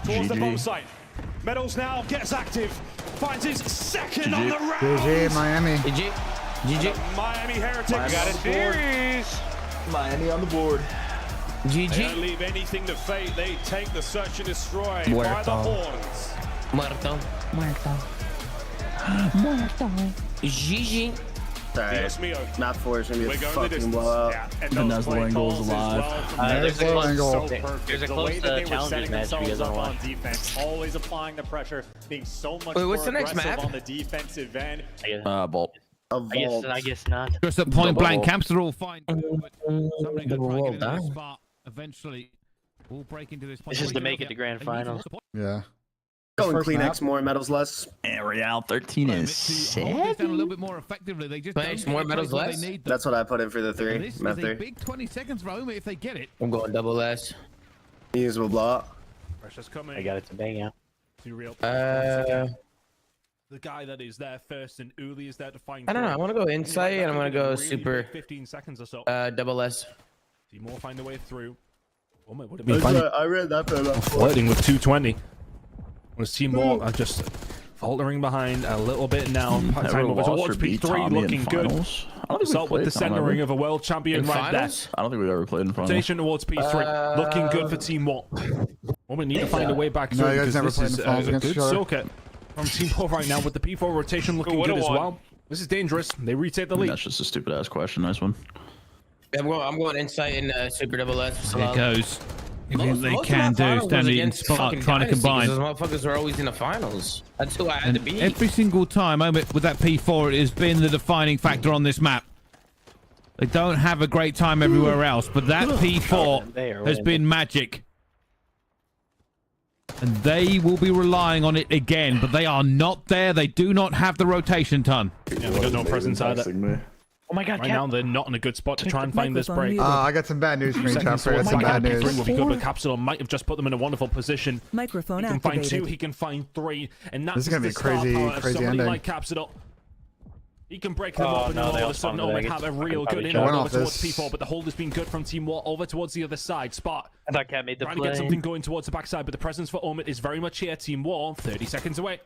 towards the GG. bomb site. Medals now gets active. Finds his second on the round. GG, Miami. GG. GG. Miami Heretics. Miami got a series. Miami on the board. GG. They don't leave anything to fate. They take the search and destroy Muerto. by the horns. Muerto. GG. Sorry. Map 4 is gonna be a We're going the fucking distance. blowout. Yeah, and The those Nuzzle play angle is calls as alive. well. There's a They're close angle. so There's perfect. a The close way that they were challengers setting match if you themselves guys up wanna on watch. defense, always applying the pressure, being so much Wait, more what's the next aggressive map? on the defensive end. Vault. I guess not. Just at point blank, Double. camps are all fine. But somebody could try and get into Double this down. spot. Eventually, we'll break into this point. This is to make it to grand finals. Yeah. Going First clean map. X, more medals less. And Real 13 is to hold this down a seven. little bit more effectively. They just Thanks, don't more get the medals plays where less? they need them. That's what I put in for the And 3. this Map is a 3. big 20 seconds for Oma if they get it. I'm going double S. Usable blowout. Pressure's coming. I got it to bang out. Too real. Uh, The guy that is there first and Uli is there to find. I don't know. I want to go insight and I'm going to go super 15 seconds or so. double S. Seymour find a way through. Oh my, would it I be fun? read that for about Flirting with 220. Was Seymour are just faltering behind a little bit now. Time over towards P3, looking good. I don't think Result with the centering of a world champion right there. I don't think we've ever played in finals. Rotation towards P3, looking good for Seymour. Well, we need to find a way back through No, you guys because never this played in is the finals a against good each other. soaker from Seymour right now with the P4 rotation looking good as well. This is dangerous. They retake the lead. That's just a stupid ass question. Nice one. I'm going insight and super double S. There it goes. Everything they Most of can my do, finals was standing in against spot, fucking trying to Dynasty, 'cause combine. Those motherfuckers are always in the finals. That's who I had to And beat. every single time, Omit, with that P4, it has been the defining factor on this map. They don't have a great time everywhere else, but that P4 has been magic. And they will be relying on it again, but they are not there. They do not have the rotation ton. Yeah, they got no presence either. Oh my god, Right now, they're not in a good spot to try and find this break. I got some bad news for you, Seconds Chopper. I got towards some the bad gap. news. P3 will be good, but Capsule might have just put them in a wonderful position. Microphone He can find activated. 2, he can find 3, and that's This is gonna be the star crazy- power of crazy somebody ending. like Capsule. He can break them Oh, up, and no, all they of all a sudden, spawned Omen there. have a real Probably good shot. inroad Went over off towards this. P4, but the hold has been good from Team War over towards the other side. Spot I thought Cat made the trying to play. get something going towards the backside, but the presence for Omen is very much here. Team War, 30 seconds away.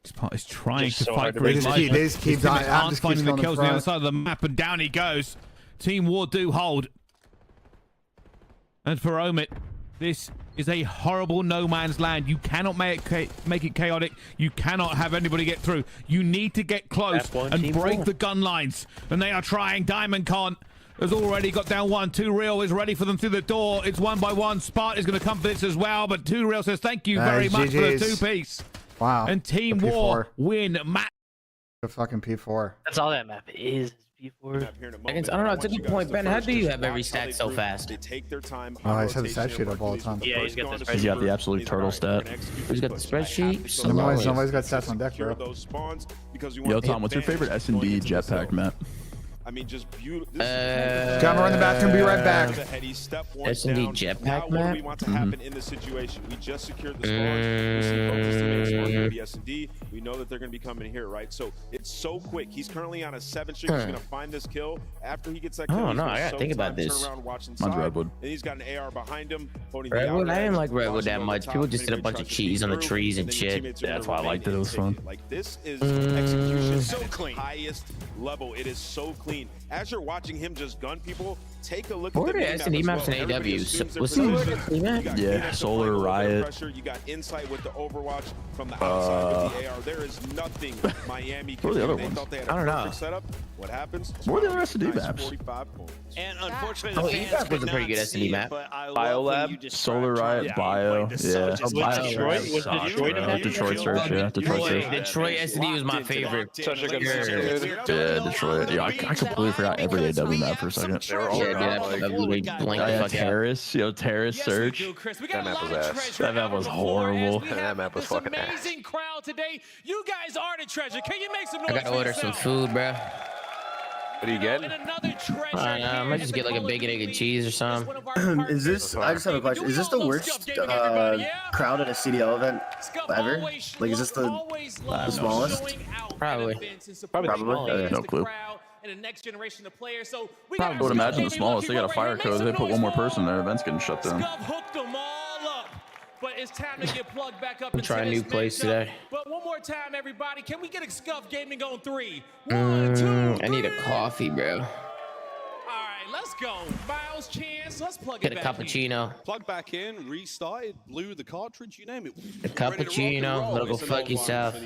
This part is trying Just to so fight hard to for break his the life. lead. They just keep His teammates dying. I'm aren't just finding keeping the on the kills on the other front. side of the map, and down he goes. Team War do hold. And for Omit, this is a horrible no man's land. You cannot make it chaotic. You cannot have anybody get through. You need to get close That's one and Team break War. the gun lines. And they are trying. Diamond can't. Has already got down 1. 2 Real is ready for them through the door. It's 1 by 1. Spart is going to come for this as well, but 2 Real says thank you very much for the GGs. 2-piece. Wow. And Team The P4. War win. Matt. The fucking P4. That's all that map is. P4. I don't know. It's a good point, Ben. How do you have every stat so fast? They take their time. Oh, I just have the stat sheet up all the time. Yeah, he's got the He's got the absolute turtle stat. Who's got the spreadsheet? Somebody's got stats on deck, bro. Yo, Tom, what's your favorite S&D jetpack map? I mean, just beautiful. Gonna run the bathroom, be right back. S&D jetpack What do we map? want to happen in this situation? We just secured the spawns. We see both his teammates on the S&D. We know that they're going to be coming here, right? So it's so quick. He's currently on a 7 streak. He's going to find this kill. After he gets that kill, Oh, he's no, gonna I gotta soak think about time, this. turn around, watch Mine's inside, Redwood. And he's got an AR behind him. Holding the Redwood? I outer didn't edge, like Redwood watching that on much. top, People and just then did a he bunch tries of to cheese on the through, trees and then your shit. teammates are Yeah, that's gonna why I liked it. It was remain fun. like this is execution so clean. Highest level. It is so clean. As you're watching him just gun people, take a look What at are the the mini-map S&D as maps well. and Everybody AWs? assumes their Was he position. working map? You got Yeah, clean Solar up, applying a little bit of Riot. pressure. You got insight with the Overwatch from the outside with the AR. There is nothing Miami can What are the do. other They ones? thought they had I a don't know. perfect setup. What happens? What are the other S&D Nice maps? 45 points. And unfortunately, Oh, the fans EVAP was could a pretty not good see S&D it, map. but I love when you Biolab, describe Solar trying Riot, to Bio. play the Yeah. subject. Oh, Bio Detroit? Was sucks, Detroit in bro. that? Detroit's first, yeah. Detroit's first. Detroit S&D was my favorite. Such a good Yeah. map, dude. Yeah, Detroit. Yeah, I completely forgot every AW map for a second. They were all Yeah, dude, around, I like, literally blanked the Yeah, fuck out. Terrace. Yo, Terrace Search. that map was ass. That map was horrible. That map was fucking ass. Amazing crowd today. You guys are the treasure. Can you make some noise I gotta for order some yourself? food, bro. What are you getting? And another treasure I might just get like a bacon, egg, and cheese or something. Is this? I just have a question. Is this the worst crowd at a CDL event ever? Like, is this the smallest? Probably. Yeah, no clue. And the next generation of players. So I would imagine the smallest. They got a fire code. They put one more person there. Event's getting shut down. Scub hooked them all up. but it's time to get plugged back up. I'm trying new plays today. But one more time, everybody, can we get a Scuff Gaming on 3? 1, 2, 3. I need a coffee, bro. All right, let's go. Miles, Chance, let's plug Get it a back cappuccino. Plug back in, restarted, blew the cartridge, you name it. A cappuccino. Let go fuck yourself.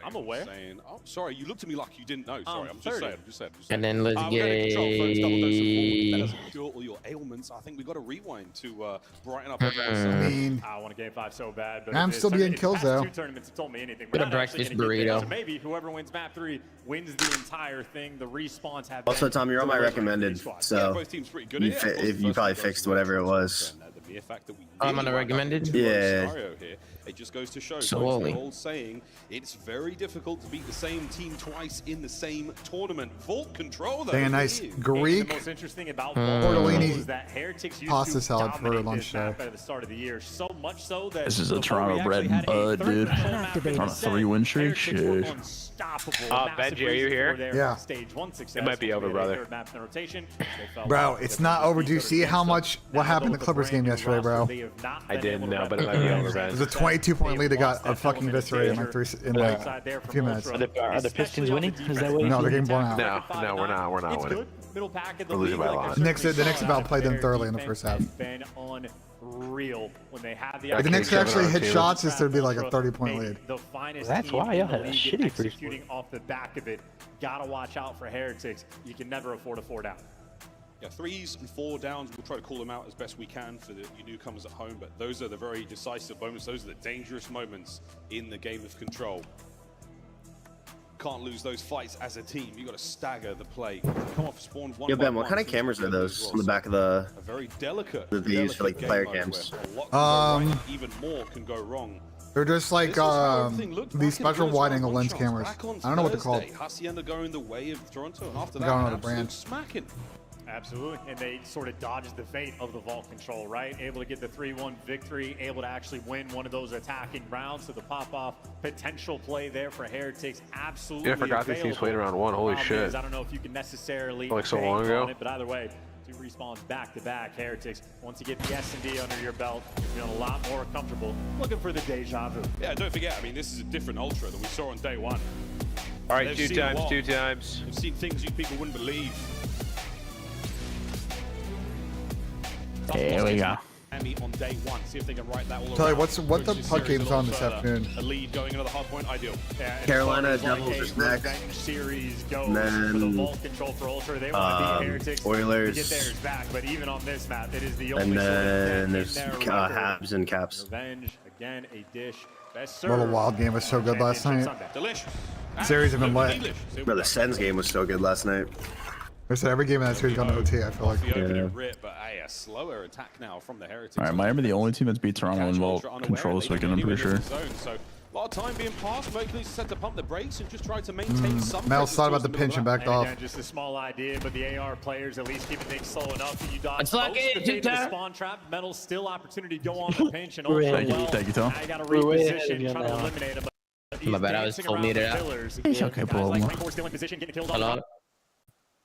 I'm aware. Oh, sorry, you looked at me like you didn't know. Sorry, I'm just saying. And then let's get That doesn't cure all your ailments. I think we got to rewind to brighten up everyone's I want a game 5 so bad, but I'm still being kills though. 2 tournaments have told me anything. Get a breakfast burrito. So maybe whoever wins map 3 wins the entire thing. The respawns have. Also, Tom, you're on my recommended, so you probably fixed whatever it was. I'm on the recommended. Yeah. It just goes to show. So they're all saying it's very difficult to beat the same team twice in the same tournament. Vault Control, though. Dang, a nice Greek The most interesting about tortellini is that Heretics used pasta to salad for dominate lunch this map day. at the start of the year, so much so that This is a Toronto bread and bud, dude. On a 3-win streak, shit. Benji, are you here? Yeah. It might be over, brother. Bro, it's not over. Do you see how much what happened in the Clippers game yesterday, bro? I didn't know, but it might be over, Ben. It was a 22-point lead. They got a fucking eviscerated in like a few minutes. Are the Pistons winning? Is that what No, they're getting blown out. No, we're not. We're not winning. We're losing by a lot. The Knicks about played them thoroughly in the first half. Been unreal when they have the. If the Knicks actually hit shots, this would be like a 30-point lead. The finest That's why y'all had a shitty free score. executing off the back of it. Gotta watch out for Heretics. You can never afford a 4 down. Yeah, 3s and 4 downs, we'll try to call them out as best we can for the newcomers at home, but those are the very decisive moments. Those are the dangerous moments in the game of Control. Can't lose those fights as a team. You got to stagger the play. Come off spawn one. Yo, Ben, what kind of cameras are those on the back of the? A very delicate. That they use for like player cams. Even more can go wrong. They're just like these special wide-angle lens cameras. I don't know what they're called. Hacienda going the way of Toronto, and after I that, don't know the absolute brand. smacking. Absolutely, and they sort of dodged the fate of the Vault Control, right? Able to get the 3-1 victory, able to actually win one of those attacking rounds. So the pop-off potential play there for Heretics, absolutely. Yeah, I forgot these teams played around 1. Holy shit! I don't know if you can necessarily like so long ago. but either way, 2 respawns back-to-back. Heretics, once you get the S&D under your belt, you're feeling a lot more comfortable. Looking for the deja vu. Yeah, don't forget. I mean, this is a different Ultra than we saw on day 1. All right, They've seen a lot. 2 times. They've seen things you people wouldn't believe. Here we go. On day 1, see if they can write that all Tell you around. what the puck game's on this afternoon. A lead going into the Hardpoint, ideal. Yeah, Carolina Devils is next. Revenge series goes And then, for the Vault Control for Ultra. They want to beat Heretics Oilers. to get theirs back, but even on this map, it is the only. And then sort there's of Habs and Caps. Revenge again, a dish. Best What a serve. wild game was so good last night. Delicious. Series have been lit. Bro, the Sens game was so good last night. I said every game in that series gone to OT. I feel like. The opening rip, but a slower attack now from the Heretics. All right, Miami the only team that's beat Toronto in Vault Control this weekend, I'm pretty sure. So a lot of time being passed. Mercury's set to pump the brakes and just try to maintain some. Mel thought about the pinch and backed off. Again, just a small idea, but the AR players at least keeping things slow enough that you dodge It's like most of it, the spawn trap. Metal still opportunity to go on the pinch and also Thank you, Tom. now you got to reposition, trying to eliminate him. My bad, I was full meter out. It's okay, Paul. Still in position, getting kills Hello? on.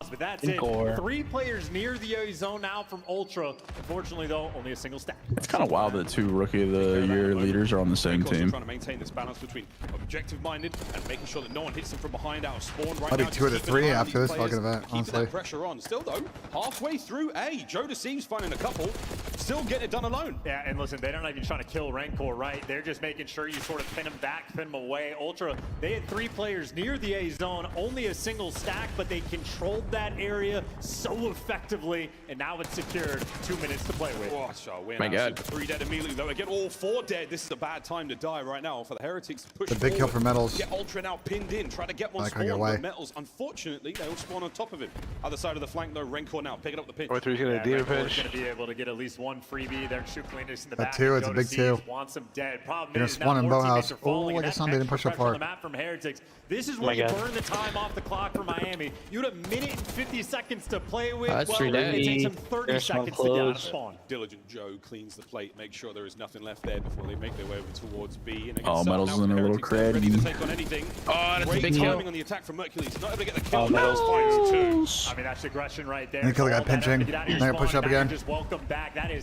But that's it. 3 players near the A zone now from Ultra. Unfortunately, though, only a single stack. It's kind of wild that 2 Rookie of the Year leaders are on the same team. Trying to maintain this balance between objective-minded and making sure that no one hits them from behind out of spawn. Right I'll be now, 2 out of just 3 keeping an eye on after these this players, fucking event, keeping honestly. that pressure on. Still though, halfway through A, Joe Deceives finding a couple, still getting it done alone. Yeah, and listen, they're not even trying to kill Rancor, right? They're just making sure you sort of pin them back, pin them away. Ultra, they had 3 players near the A zone, only a single stack, but they controlled that area so effectively, and now it's secured. 2 minutes to play with. Oh, so we're My now God. 3 dead immediately though. Again, all 4 dead. This is a bad time to die right now for the Heretics to push The big kill for Metals. Get Ultra now pinned in, try to get one I can't get spawn, away. but Metals, unfortunately, they all spawn on top of him. Other side of the flank though, Rancor now picking up the pinch. 4-3's gonna demon pinch. Going to be able to get at least 1 freebie. They're shooting this in the That back. 2, it's a Joe big Deceives 2. wants them dead. Problem They're is gonna spawn now in 4 Bow teammates House. are falling, Oh, and I guess that they didn't extra push up pressure on far. the map from Heretics. This is my where you God. burn the time off the clock for Miami. You had a minute and 50 seconds to play with. That's well, true, it Daddy. takes them 30 There's some seconds to get out of clothes. spawn. Diligent Joe cleans the plate, makes sure there is nothing left there before they make their way over towards B. And Oh, Metals is in a little ready to cred. take on anything. Oh, that's a Great big timing kill. on the attack from Mercules. Not able to get the kill. Oh, Metals finds 2. I mean, that's aggression right there. And the kill guy Follow that up, pinching. get out of your Now you push spawn, up and now again. you're just welcome back. That is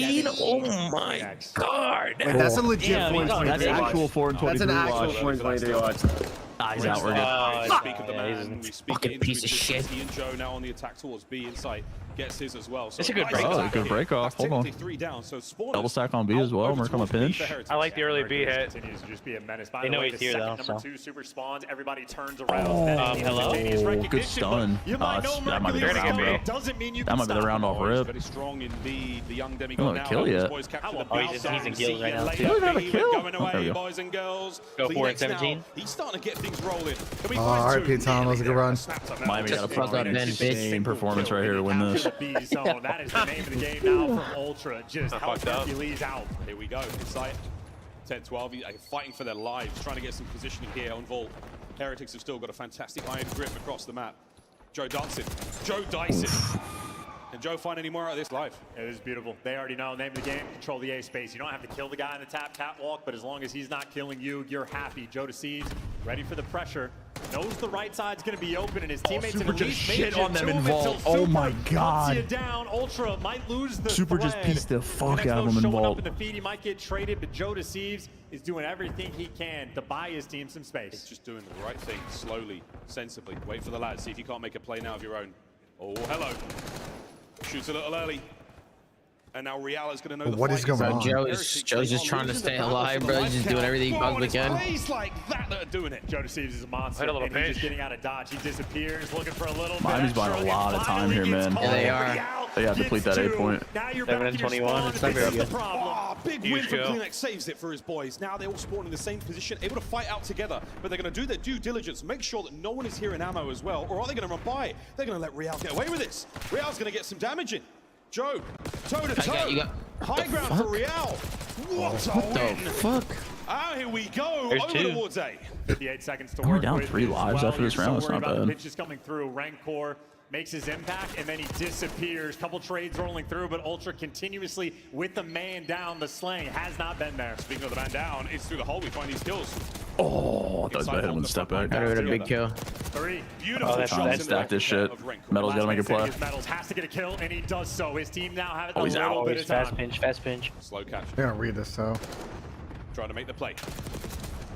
17? Oh my god. Wait, that's a legit Yeah, 4 and 23 that's watch. actual 4 and 23 That's an actual watch. 4 and 23 watch. He's out. We're good. We speak of the man. We speak fucking piece of shit. He and Joe now on the attack towards B. Insight gets his as well. So It's a good break. Oh, good break off. Hold on. 3 down. So Double stack on B as well. We're coming pinch. I like the early B hit. Continues to just be a menace. By the way, the second number 2 super spawns. Everybody turns around. Hello. Good stun. That might be the round, bro. Doesn't mean you that might be the round off rip. Very strong in B. The young Oh, demigod now. kill yet. He's in kills right now. Look at a kill. Going away, boys and girls. Go for it, 17. He's starting to get things rolling. RP Tom, that was a good run. Miami got a insane performance right here to win this. That is the name of the game now from Ultra. Just help Hercules out. Here we go. Insight 10-12. Fighting for their lives, trying to get some positioning here on Vault. Heretics have still got a fantastic iron grip across the map. Joe dancing. Joe dicing. Can Joe find any more out of this life? It is beautiful. They already know. Name of the game, control the A space. You don't have to kill the guy in the tap catwalk, but as long as he's not killing you, you're happy. Joe deceives, ready for the pressure. Knows the right side's going to be open, and his teammates Super at just least shit made on them to in him Vault. until Oh my Super god. hunts you down. Ultra might lose the Super thread. just pieced the fuck Next out of one's him in showing Vault. up in the feed. He might get traded, but Joe deceives is doing everything he can to buy his team some space. It's just doing the right thing, slowly, sensibly. Wait for the lads. See if you can't make a play now of your own. Oh, hello. Shoots a little early. And now Real is going to know what is going on? Joe's just trying to stay alive, bro. He's just doing everything he possibly can. Plays like that are doing it. Joe deceives is a monster. Hit a little and he's pinch. just getting out of dodge. He disappears, looking for a little Miami's bit. buying a lot of time here, man. Yeah, they are. They have to complete that 8 point. Now you're 7 back and to your 21. spawn. It's not very This is the good. problem. Oh, big win Huge from kill. Kleenex, saves it for his boys. Now they all spawn in the same position, able to fight out together, but they're going to do their due diligence, make sure that no one is here in ammo as well, or are they going to run by? They're going to let Real get away with this. Real's going to get some damage in. Joe, toe to toe. High ground for Real. What a win. Fuck. Ah, here we go. There's Over two. towards A. 58 seconds to We're work down with 3 as lives well. after this You're round. so That's not worried about the bad. pitches coming through. Rancor makes his impact, and then he disappears. Couple trades rolling through, but Ultra continuously with the man down. The slang has not been there. Speaking of the man down, it's through the hole we find these kills. Oh, I thought I hit him with a step back. That would have been a big kill. 3. Beautiful Trying to shots in stack there this shit. of Rancor. Metal's gotta make a play. Metals has to get a kill, and he does so. His team now have Oh, a he's little out. bit Always of time. fast pinch, fast pinch. Slow catch. They're gonna read this though. Trying to make the play.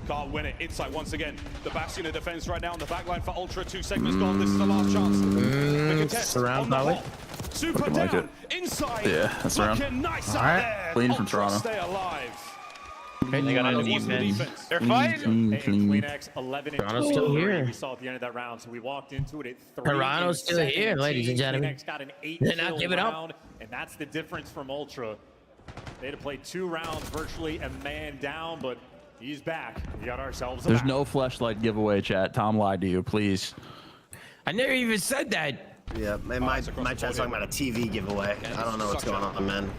Can't win it. Insight once again. The Bastion of defense right now on the back line for Ultra. 2 segments gone. This is the last chance. The contest surround on the probably. hop. Super Looking down. like it. Inside. Yeah, that's around. Looking nice All out right. there. Clean from Ultra Toronto. stay alive. They got a What's the defense. defense? They're fighting. Hey, Kleenex 11 and Toronto's 2. still here. We saw at the end of that round, so we walked into it at 3. Toronto's still here, ladies and gentlemen. Kleenex got an 8 They're not kill giving up. round, and that's the difference from Ultra. They had to play 2 rounds, virtually a man down, but he's back. We got ourselves a There's battle. no fleshlight giveaway, chat. Tom lied to you, please. I never even said that. Yeah, and my chat's talking about a TV giveaway. I don't know what's going on, man.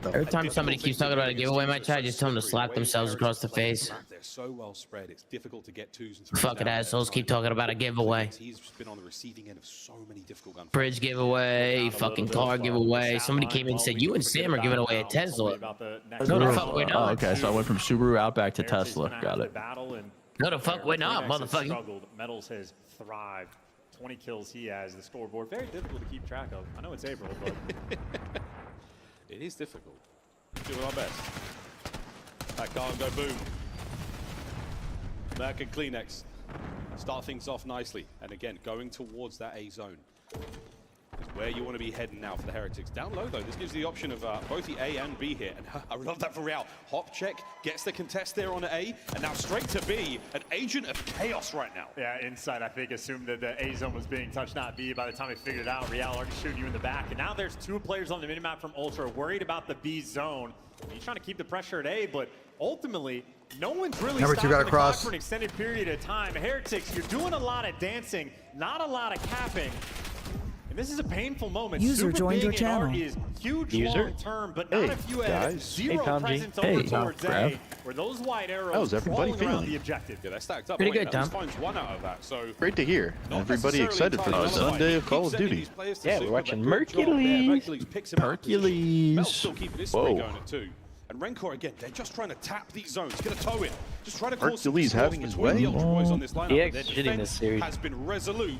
Every time somebody keeps talking about a giveaway in my chat, just tell them to slap themselves across the face. They're so well spread. It's difficult to get 2s and 3s. Fucking assholes keep talking about a giveaway. He's been on the receiving end of so many difficult gunfights. Bridge giveaway, fucking car giveaway. Somebody came in and said, you and Sam are giving away a Tesla. No, the fuck we're Oh, not. okay, so I went from Subaru Outback to Heretics Tesla. gonna Got have it. to battle, and No, the fuck we're not, Kleenex has motherfucker. struggled. Metals has thrived. 20 kills he has. The scoreboard very difficult to keep track of. I know it's April, but It is difficult. We're doing our best. That can't go boom. Merc and Kleenex start things off nicely. And again, going towards that A zone is where you want to be heading now for the Heretics. Down low, though, this gives you the option of both the A and B here. And I love that for Real. Hop check, gets the contest there on A, and now straight to B. An agent of chaos right now. yeah, Inside, I think, assumed that the A zone was being touched, not B. By the time he figured it out, Real already shooting you in the back. And now there's 2 players on the minimap from Ultra worried about the B zone. He's trying to keep the pressure at A, but ultimately, no one's really Number 2 stopping got the across. clock for an extended period of time. Heretics, you're doing a lot of dancing, not a lot of capping. And this is a painful moment. User Super joined your big and hard channel. is huge User? long term, but not if you have guys. zero Tom G. presence Hey, over towards Grab. A, where those white arrows How's everybody crawling around feeling? the objective. Yeah, they're stacked up. Pretty Wait, good, Metals Tom. finds 1 out of that, so Great to hear. not Everybody necessarily excited for the entirely Sunday of Keep Call of sending Duty. these players to Yeah, we're Super, watching but good job there. Hercules. Hercules picks him out of position. Hercules. Mel's still keeping his Whoa. spree going at 2. And Rancor again, they're just trying to tap these zones, get a toe in, just try to cause some Hercules discourse having his between way. the Ultra boys on this lineup. EX Their shitting this defense series. has been resolute.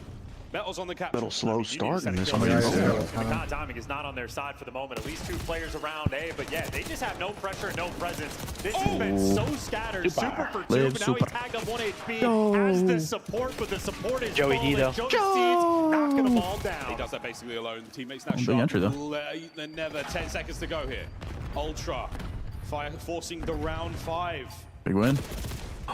Metals on the cap. Little slow start in this Yeah, one. yeah. The CoD timing is not on their side for the moment. At least 2 players around A, but yeah, they just have no pressure, no presence. This has been so scattered. Super for 2, but now he's tagged up 1 HP. Has the support, but the support is Joey D, though. Joey Seeds knocking them all down. He does that basically alone. The teammates now Big shot. entry, though. They're never 10 seconds to go here. Ultra forcing the round 5. Big win.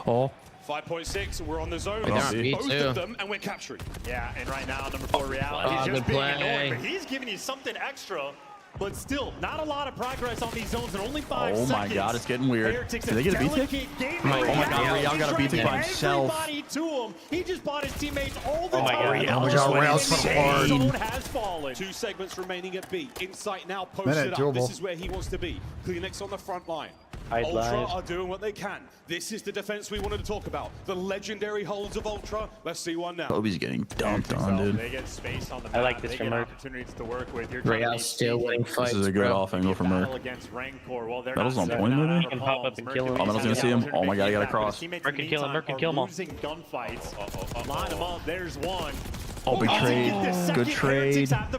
Oh. 5.6, we're on the zone. Both of them, and we're capturing. Yeah, and right now, number 4 Real, he's just being annoying, but he's giving you something extra. But still, not a lot of progress on these zones, and only 5 seconds. Oh my god, it's getting weird. Did they get a B-tick? Oh my god, Real got a B-tick by himself. Everybody to him. He just bought his teammates all the Oh my time. god, Real's for hard. Zone has fallen. 2 segments remaining at B. Insight now Minute, posted up. doable. This is where he wants to be. Kleenex on the front line. Ultra are doing what they can. This is the defense we wanted to talk about. The legendary holds of Ultra. Let's see one now. Kobe's getting dunked on, dude. They get space on the map. I like this they from get Merc. opportunities to work with. You're Real still winning fights. This is a good off angle from her. against Rancor. Well, they're Metal's not on point, maybe? He can pop up and kill him. Oh, Metal's gonna see him. Oh my god, he got a cross. Merc Merc can kill him, Merc can kill him all. Losing gunfights. Line them up. There's one. Oh, big trade. Good trade. Find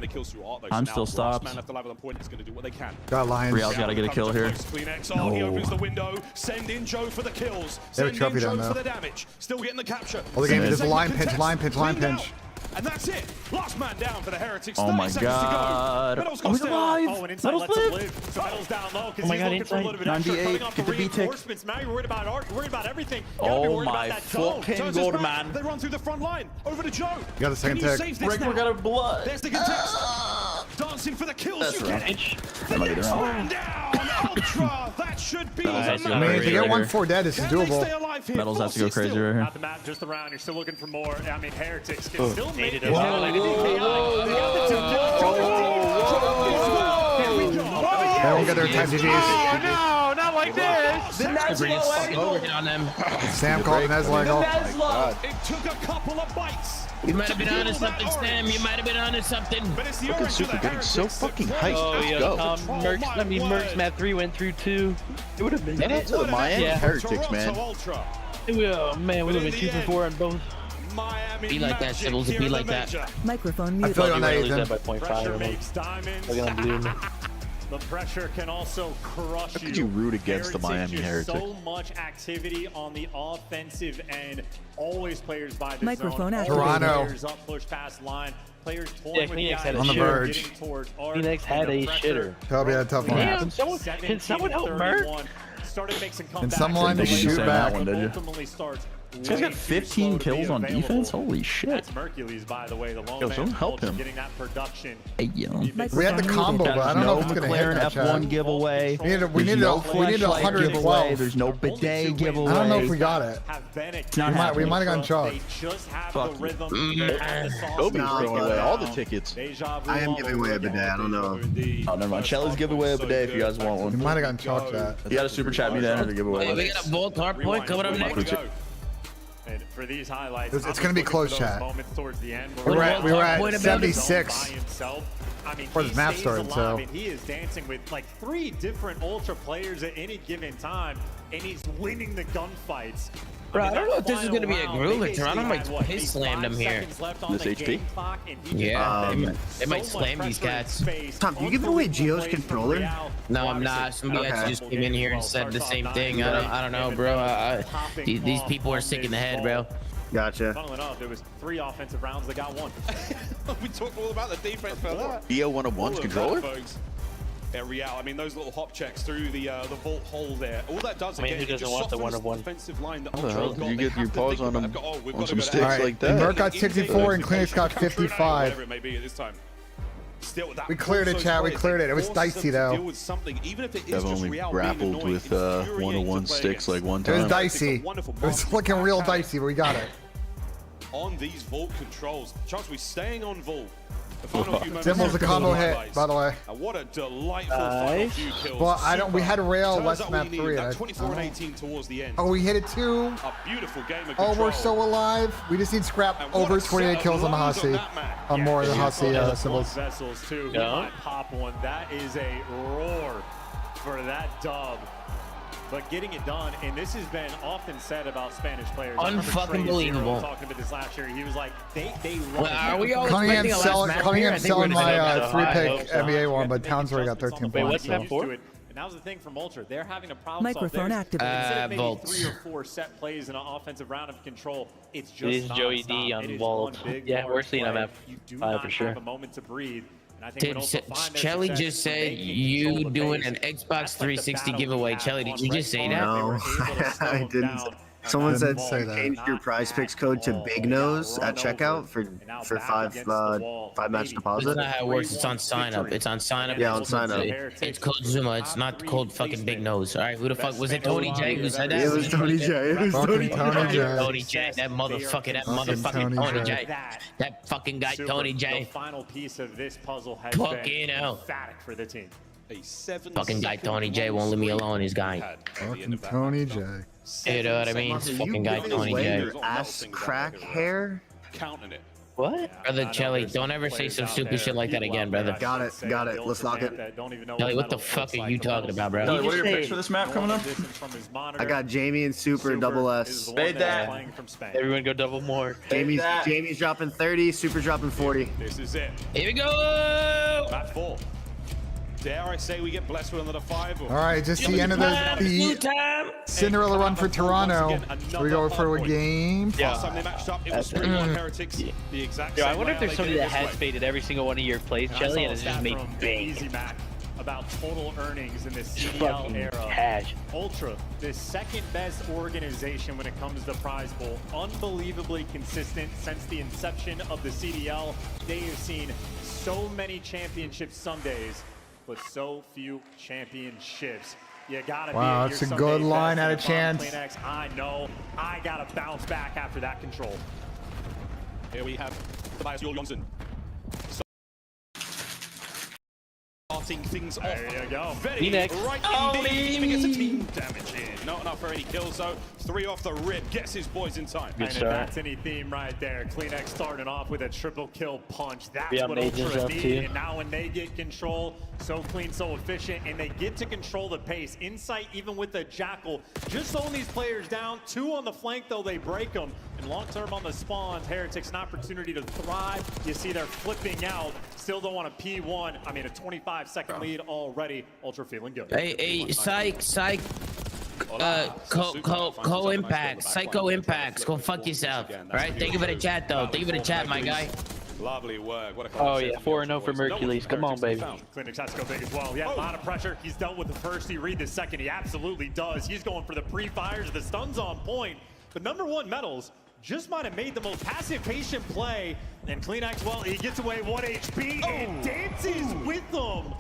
the kills through art, though. I'm So still now, stopped. last man left alive at the point is going to do what they can. Got Lions. Real's got to get a kill here. Kleenex. Oh, he opens the window. Send in Joe for the kills. They have a Send in trophy Joe down for there. the damage. Still getting the capture. Oh, the game is a Second line pinch, contest. line pinch, line Cleaned pinch. out. And that's it. Last man down for the Heretics. Oh 30 my seconds to go. god. Metal's Oh, he's got alive. Oh, and Insight Metal's lets him live. live. So Metal's down low because my he's god, looking for a Insight. little bit extra. 98. Coming off the Get the B-tick. reinforcements. Now you're worried about art. Worried about everything. You gotta be Oh worried about my that zone. fucking Turns his god, back. man. They run through the front line. Over to Joe. You got a second Can you tick. save this Rancor now? got a blood. There's the contest. Dancing for the kills. That's You right. get it. That might be the Next round. man down. Ultra. That should be Nice. the I mean, match. if you get 1-4 dead, this is Can they stay doable. alive here? Metals has to go 4-6 crazy still. right here. Not the map, just around. You're still looking for more. I mean, Heretics can still make it. They got the 2 kills. They won't get their time GGs. No, not like this. Working on them. Sam called an Ezla angle. It took a couple of bites. You might have been onto something, Sam. You might have been onto something. But it's the Look at orange of Super the getting so Heretics. fucking hyped. Oh, Let's yeah, go. Merc's map 3 went through 2. It would have been Yeah. to the Miami Yeah. Heretics, man. Ultra. Oh man, we would have been 2 for 4 on both. Miami Be like that, Magic Sibbles. here Be in like the that. major. Microphone I muted. feel you on We're that, gonna lose Ethan. that by 0.5. Pressure almost. makes diamonds. Look at them bloom. The pressure can also crush How could you root against the Miami just Heretics? So much activity on the offensive end. Always players by the Microphone zone. activated. Always Toronto. Players up, push past line. Players Yeah, toying with Kleenex guys had a On the shitter. verge. getting towards Art, Kleenex had and the a pressure. shitter. Toby had a tough one. Damn, can someone help Merc? Started making some Can comebacks. someone But shoot later back? on, Did you? ultimately starts This guy's got way too 15 slow to be kills on available. defense. Holy shit. That's Mercules, by the way. The lone Yo, man someone help Ultra him. getting that production. Hey, yo. We had the combo, but I don't know if it's going to hit McLaren that, F1 Chad. giveaway. We need a There's no 112. giveaway. There's no bidet giveaway. I don't know if we got it. Have been a not We happening. might have gotten chalked. They just have Fuck the you. rhythm. They have the sauce. Kobe's No, throwing away all the tickets. Deja vu I am all giving over away a again. bidet. I don't know. Oh, never mind. Shelly's give away a bidet if you guys want We one. might have gotten chalked, Chad. You got a super chat me down to give away. Hey, we got a Volt Hardpoint coming up next. And for these highlights, It's I'm gonna be just close, looking for Chad. those moments towards the end We where were at Point about it. 76. by himself. I mean, For he the map stays started, alive, so. and he is dancing with like 3 different Ultra players at any given time, and he's winning the gunfights. Bro, I mean, don't know that if this is final going to be a round, groove. they Or Toronto basically might had, what, piss maybe slam them 5 here. seconds left on This the HP? game clock, and he just Yeah, had they might so slam much these pressure in cats. space. Tom, you giving away Unbelievable Gio's play from controller? Real. No, I'm not. Somebody Okay. else just came in here and said the same thing. I don't know, bro. These people are sick in the head, bro. Gotcha. Funnily enough, there was 3 offensive rounds that got 1. We talked all about the defense for that. Dio 101's controller? At Real, I mean, those little hop checks through the vault hole there. All that does, I mean, again, who it doesn't just want the softens 1-of-1? defensive line that How the Ultra hell have did got. you They get have your to paws think on about them? it. Oh, we've On got to some go sticks down. like that? Merc got 64 and Kleenex got 55. Whatever it may be at this time. Still, that We cleared it, also Chad. We plays, cleared it. It was forces dicey, them to though. deal with something, even if it is I've just only Real being grappled annoying, with infuriating 101 to play sticks like against. one It was time. dicey. It's a wonderful It was mark. looking real Okay. dicey, but we got it. On these vault controls, Chance, we're staying on vault. The final few moments Symbol's a of combo the hit, highlights. by the way. And what a delightful final few kills. Well, I don't. We had rail Turns West out map we need 3. that I 24 and don't know. 18 towards the end. Oh, we hit it too. A beautiful game of Oh, control. we're so alive. We just need scrap And what over a set 28 of kills on the lows Hussy. that map. On more of the Hussy symbols. Vessels too. He Yeah. might pop one. That is a roar for that dub. but getting it done. And this has been often said about Spanish players. Unfucking believable. Talking about this last year, he was like, they well, are we all Cunningham's selling my 3-pick NBA one, one, but Towns already got 13 points. What's that for? And that was the thing from Ultra. They're having a problem Microphone activated. Instead of maybe Volts. 3 or 4 set plays in an offensive round of control, it's just It is Joey D on Wall. Yeah, we're seeing him at You do 5 not for sure. have a moment to breathe. And I think when Ultra find their Chelly success, just said they can you control the doing pace. an Xbox That's like the 360 battle giveaway. we have Chelly, on did you just say that? No, I didn't. Someone I didn't said say that. change your prize picks code to Big Nose at checkout for 5 match deposit. That's not how it works. It's on sign up. It's on sign up. Yeah, on sign up. It's code Zuma. It's not code fucking Big Nose. All right, who the fuck was it? Tony J who said that? It was Tony J. It was Tony J. Tony J. That motherfucking Tony J. That fucking guy Tony J. The final piece of this puzzle has Fucking been hell. emphatic for the team. Fucking guy Tony J won't leave me alone. His guy. Fucking Tony J. You know what I mean? It's fucking guy Tony J. Your ass crack hair. Counting it. What? Brother Chelly, don't ever say some stupid shit like that again, brother. Got it. Let's lock it. Chelly, what the fuck are you talking about, bro? What are your picks for this map coming up? I got Jamie and Super double S. Fade that. Everyone go double more. Jamie's dropping 30, Super dropping 40. This is it. Here we go! Map 4. Dare I say we get blessed with another 5? All right, just the end of the Cinderella run for Toronto. Should we go for a game? Last time they matched up, it was 3-1 Heretics. The exact Yo, same I wonder if there's layout somebody they that did has this way. faded every single one of your plays, Chelly, and has just made bank. About total earnings in the CDL Fucking era. cash. Ultra, the second best organization when it comes to prize pool. Unbelievably consistent since the inception of the CDL. They have seen so many championship Sundays, but so few championships. You gotta Wow, be it's a good line at a chance. Kleenex. I know. I gotta bounce back after that control. Here we have Tobias Johansson. Starting things off. There you go. Very right indeed. Even gets a team damage in. Not enough for any kills though. 3 off the rip. Gets his boys in time. And if that's any theme right there, Kleenex starting off with a triple kill punch. That's Yeah, what Mages Ultra up need. too. And now when they get control, so clean, so efficient, and they get to control the pace. Insight, even with the Jackal, just throwing these players down. 2 on the flank, though, they break them. And long-term on the spawns, Heretics an opportunity to thrive. You see they're flipping out. Still don't want a P1. I mean, a 25-second lead already. Ultra feeling good. Hey, psych. Co-impacts. Psycho impacts. Go fuck yourself. All right? Thank you for the chat, though. Thank you for the chat, my guy. Lovely work. What a Oh yeah, 4-0 for Mercules. Come on, baby. Kleenex has to go big as well. Yeah, a lot of pressure. He's dealt with the first. He read the second. He absolutely does. He's going for the pre-fires. The stun's on point. But #1 medals just might have made the most passive, patient play. And Kleenex, well, he gets away 1 HP and dances with them.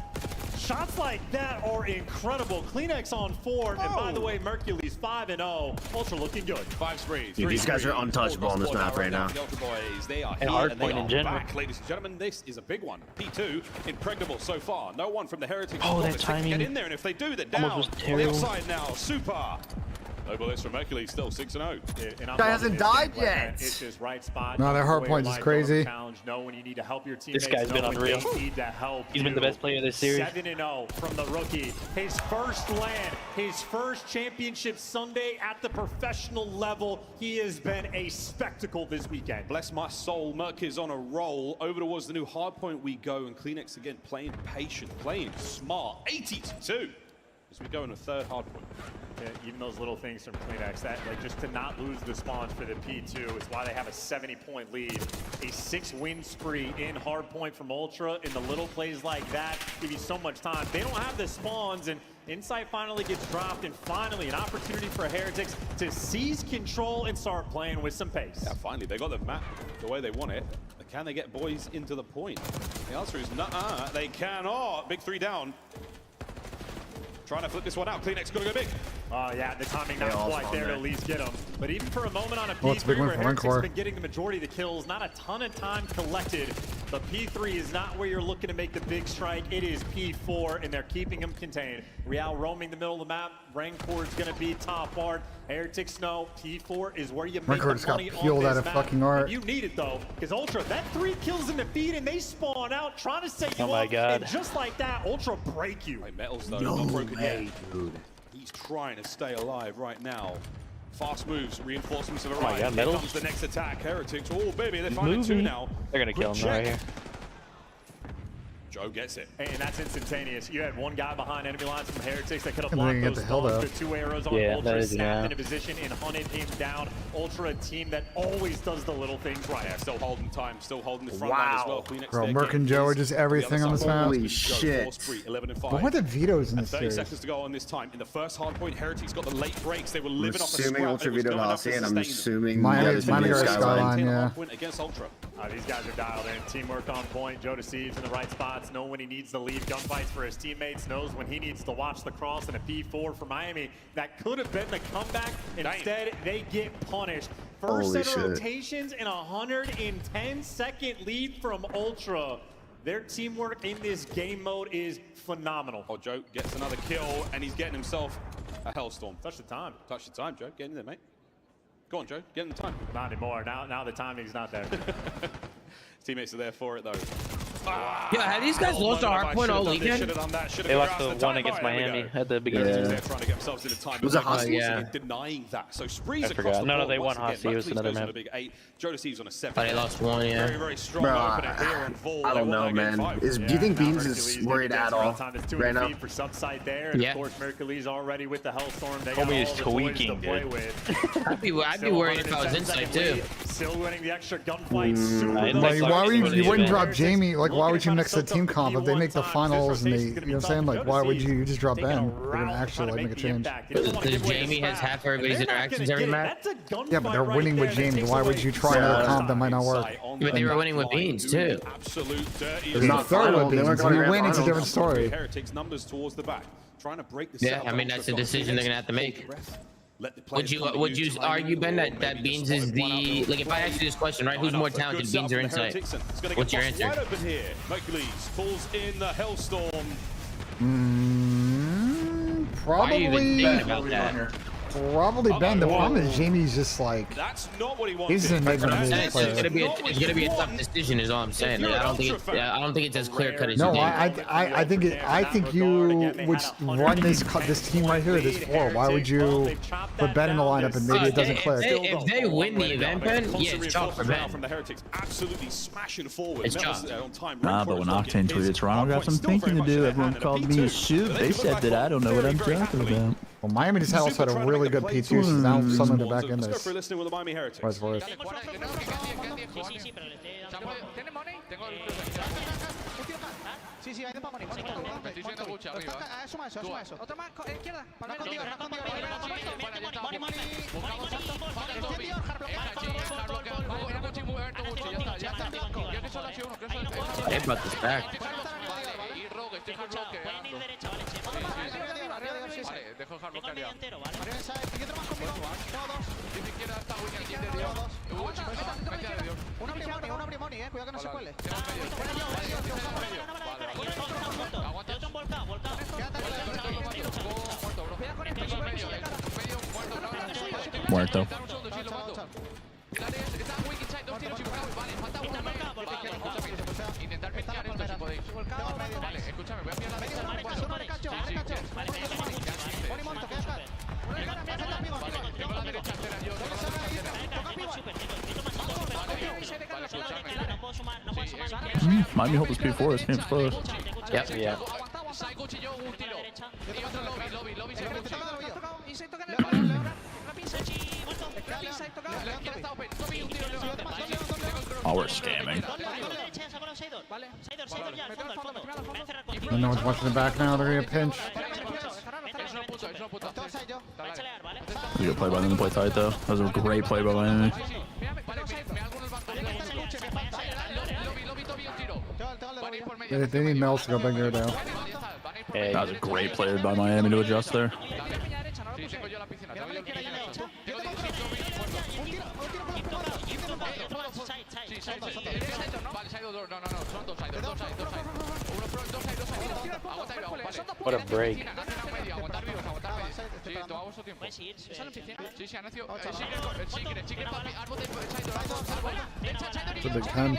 Shots like that are incredible. Kleenex on 4. And by the way, Mercules 5-0. Ultra looking good. 5 sprays. Dude, these guys are untouchable on this map right now. The Ultra Boys, they are And here Hardpoint and they in are general. back, ladies and gentlemen. This is a big one. P2 impregnable so far. No one from the Heritage Oh, squad that that's taken to timing get in there, and if they do, they're down. almost was On the terrible. outside now, Super. Over this from Mercules, still 6-0. Guy hasn't died yet. It's just right spot. No, their hard point is crazy. Know when you need to help your teammates. This guy's been know when unreal. they need to help He's been the best player of this series. 7-0 from the rookie. His first land, his first championship Sunday at the professional level. He has been a spectacle this weekend. Bless my soul, Merc is on a roll. Over towards the new Hardpoint we go, and Kleenex again playing patient, playing smart. 80-2 as we go in a third Hardpoint. Yeah, even those little things from Kleenex, that like just to not lose the spawns for the P2 is why they have a 70-point lead. A 6-win spree in Hardpoint from Ultra, and the little plays like that give you so much time. They don't have the spawns, and Insight finally gets dropped, and finally an opportunity for Heretics to seize control and start playing with some pace. Yeah, finally, they got the map the way they want it. But can they get boys into the point? The answer is nuh-uh, they cannot. Big 3 down. Trying to flip this one out. Kleenex got to go big. Oh yeah, the timing not quite there to at least get him. But even for a moment on a Well, it's a big P3 win where for Heretics Rancor. has been getting the majority of the kills, not a ton of time collected. But P3 is not where you're looking to make the big strike. It is P4, and they're keeping him contained. Real roaming the middle of the map. Rancor is going to be top hard. Heretics know P4 is where you make Rancor the just got money on peeled this out of map. fucking art. And you need it though, because Ultra, that 3 kills in the feed, and they spawn out trying to set you Oh my up. God. And just like that, Ultra break you. Right, Metals though, No not broken way, yet. dude. He's trying to stay alive right now. Fast moves, reinforcements have my arrived. God, Here metal. comes the next attack. Heretics. Oh, baby, they're finding two now. They're gonna kill him right here. Joe gets it. And that's instantaneous. You had one guy behind enemy lines from Heretics that could have And then blocked you get those the hill, bombs. though. The 2 arrows on Yeah, Ultra, that is, snapped yeah. into position and hunted him down. Ultra, a team that always does the little things right. Yeah, still holding time, still holding the front Wow. line as well. Kleenex Bro, there Merc getting and Joe are his. just everything on this map. Holy shit. 11 and 5. What were the vetoes in And this 30 series? seconds to go on this time. In the first hardpoint, Heretics got the late breaks. They were living off a Assuming scrap, Ultra and it was vetoed going enough to Hossie, and I'm sustain them. assuming Miami- the other Miami team got is a Skyline. Skyline, yeah. Hardpoint against Ultra. These guys are dialed in. Teamwork on point. Joe Deceives in the right spots. Know when he needs to leave gunfights for his teammates. Knows when he needs to watch the cross and a P4 for Miami. That could have been the comeback. Instead, they get punished. First Holy set of shit. rotations and 110-second lead from Ultra. Their teamwork in this game mode is phenomenal. Oh, Joe gets another kill, and he's getting himself a Hellstorm. Touch the time. Touch the time, Joe. Get in there, mate. Go on, Joe. Get in the time. Not anymore. Now the timing's not there. Teammates are there for it, though. Yeah, have these guys lost a Hardpoint all weekend? They lost the one against Miami at the beginning. Yeah. They're trying to get themselves into time. Was it But Hossie? once again denying that. So Spree's I across forgot. the No, board. they Once won again, Hossie. It was Buckley's another goes on map. a big 8. Joe Deceives on a 7. But they lost one, yeah. Very, very strong Bro, opener here on Vol. I don't know, man. Do you think Beans is worried at all right now? For subside there. And Yeah. of course, Mercury's already with the Hellstorm. They Homie got all is the toys tweaking, to play dude. with. I'd be Still worried if I was 110 inside second too. lead, Still winning the extra gunfight. Super I close. like Why would you Buckley's wouldn't really drop Jamie? Like, why would you mix the team comp if they make the finals and they, you know what I'm saying? Like, why would you just drop Ben? They're gonna actually like make a change. Because Jamie has half everybody's interactions every match. Yeah, but they're winning with Jamie. Why would you try another comp that might not work? But they were winning with Beans too. Absolute dirty. There's not third with Beans. If you win, it's a different story. Heretics numbers towards the back, trying to break the Yeah, setup I mean that that's a Ultra decision they're gonna have to make. Let the Would players you come to would you timing, argue, Ben, or that maybe Beans just is one out the of like if I ask you this question, right? Who's more talented, Beans or Insight? What's your answer? Wide open here. Hercules pulls in the Hellstorm. Why are you even Probably. thinking about that? Probably Ben. The problem is Jamie's just like That's not what he wanted. he's an I'm enigma saying player. it's gonna be a tough decision, is all I'm saying. Like, I don't think it's as clear cut as you No, think. I think you would run this team right here, this floor. Why would you put Ben in the lineup and maybe it doesn't click? If they win the event, Ben, yeah, it's chalk for Ben. From the Heretics, absolutely smashing forward. It's Metal's chalk. there on time. Nah, but when Octane tweeted Toronto got some Still thinking very to do, much in everyone their called hand. me a P2. shoot. They look said like that I don't know what I'm very talking happily. about. Well, Miami just also had a really good P2, so now some of them are back in Let's go this. for a listening with the Miami Heretics. Vice versa. Sí, sí, hay de pa' money. Me estoy yendo mucho arriba. Asuma eso, asuma eso. Otro más, izquierda. Para contigo, They brought this back. Dejo el hardblock arriba. Y otro más conmigo. Todos. Izquierda está Wicked interior. Una brimoni, cuidado que no se cuele. Muerto. Intentar pinchar esto si podéis. Vale, escúchame, voy a pillar la mesa. Vale, tengo la derecha entera yo. Miami helped us P4. This game's close. Yep. Yeah. Sai cuchillo, un tiro. Y otro lobby secreto. Oh, we're scamming. And no one's watching the back now. They're gonna pinch. We got play by them to play tight though. That was a great play by Miami. They need Mel's to go back there now. That was a great play by Miami to adjust there. What a break. It's a big 10.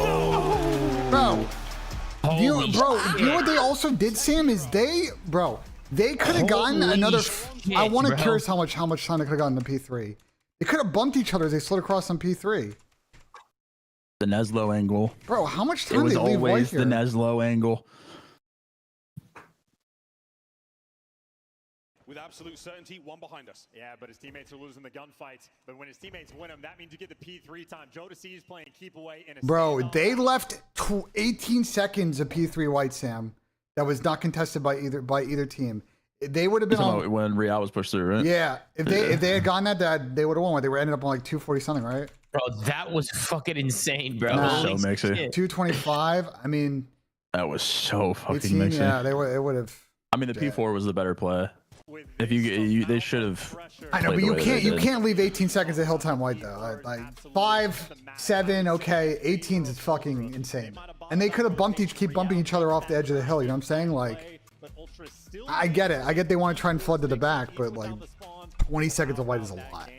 Bro. Do you know what they also did, Sam? Is they could have gotten another. I want to curse how much time they could have gotten the P3. They could have bumped each other as they slid across on P3. The Neslo angle. Bro, how much It time was did they leave white always here? the Neslo angle. With absolute certainty, one behind us. Yeah, but his teammates are losing the gunfights. But when his teammates win them, that means you get the P3 time. Jodeci is playing keep away in a Bro, they left 18 seconds of P3 white, Sam. That was not contested by either team. They would have been on, when Real was pushed through, right? yeah. If they had gone that they would have won. They were ended up on like 240 something, right? Bro, that was fucking insane, bro. Nah. So mixy. 225. I mean, That was so fucking 18. mixy. Yeah, they would have. I mean, the P4 was the better play. If they should have. I know, but you can't leave 18 seconds of hill time white though. Like 5, 7, okay. 18 is fucking insane. And they could have keep bumping each other off the edge of the hill. You know what I'm saying? Like, I get it. I get they want to try and flood to the back, but like 20 seconds of white is a lot.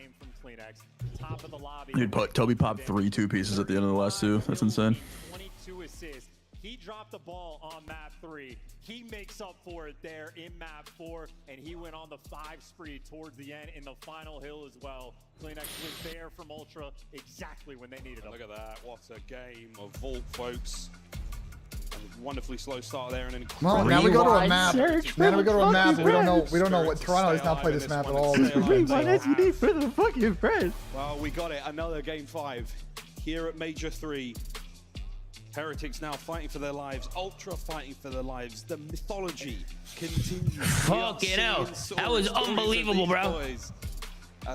Dude, Toby popped 3 2-pieces at the end of the last 2. That's insane. 22 assists. He dropped the ball on map 3. He makes up for it there in map 4, and he went on the 5 spree towards the end in the final hill as well. CleanX was there from Ultra exactly when they needed him. Look at that. What a game of Vault, folks. A wonderfully slow start there and an Well, now we go to a map. Now we go to a map. We don't know what Toronto has not played this map at all. SUD for the fucking friend. Well, we got it. Another game 5 here at Major 3. Heretics now fighting for their lives. Ultra fighting for their lives. The mythology continues. Fucking hell. That was unbelievable, bro.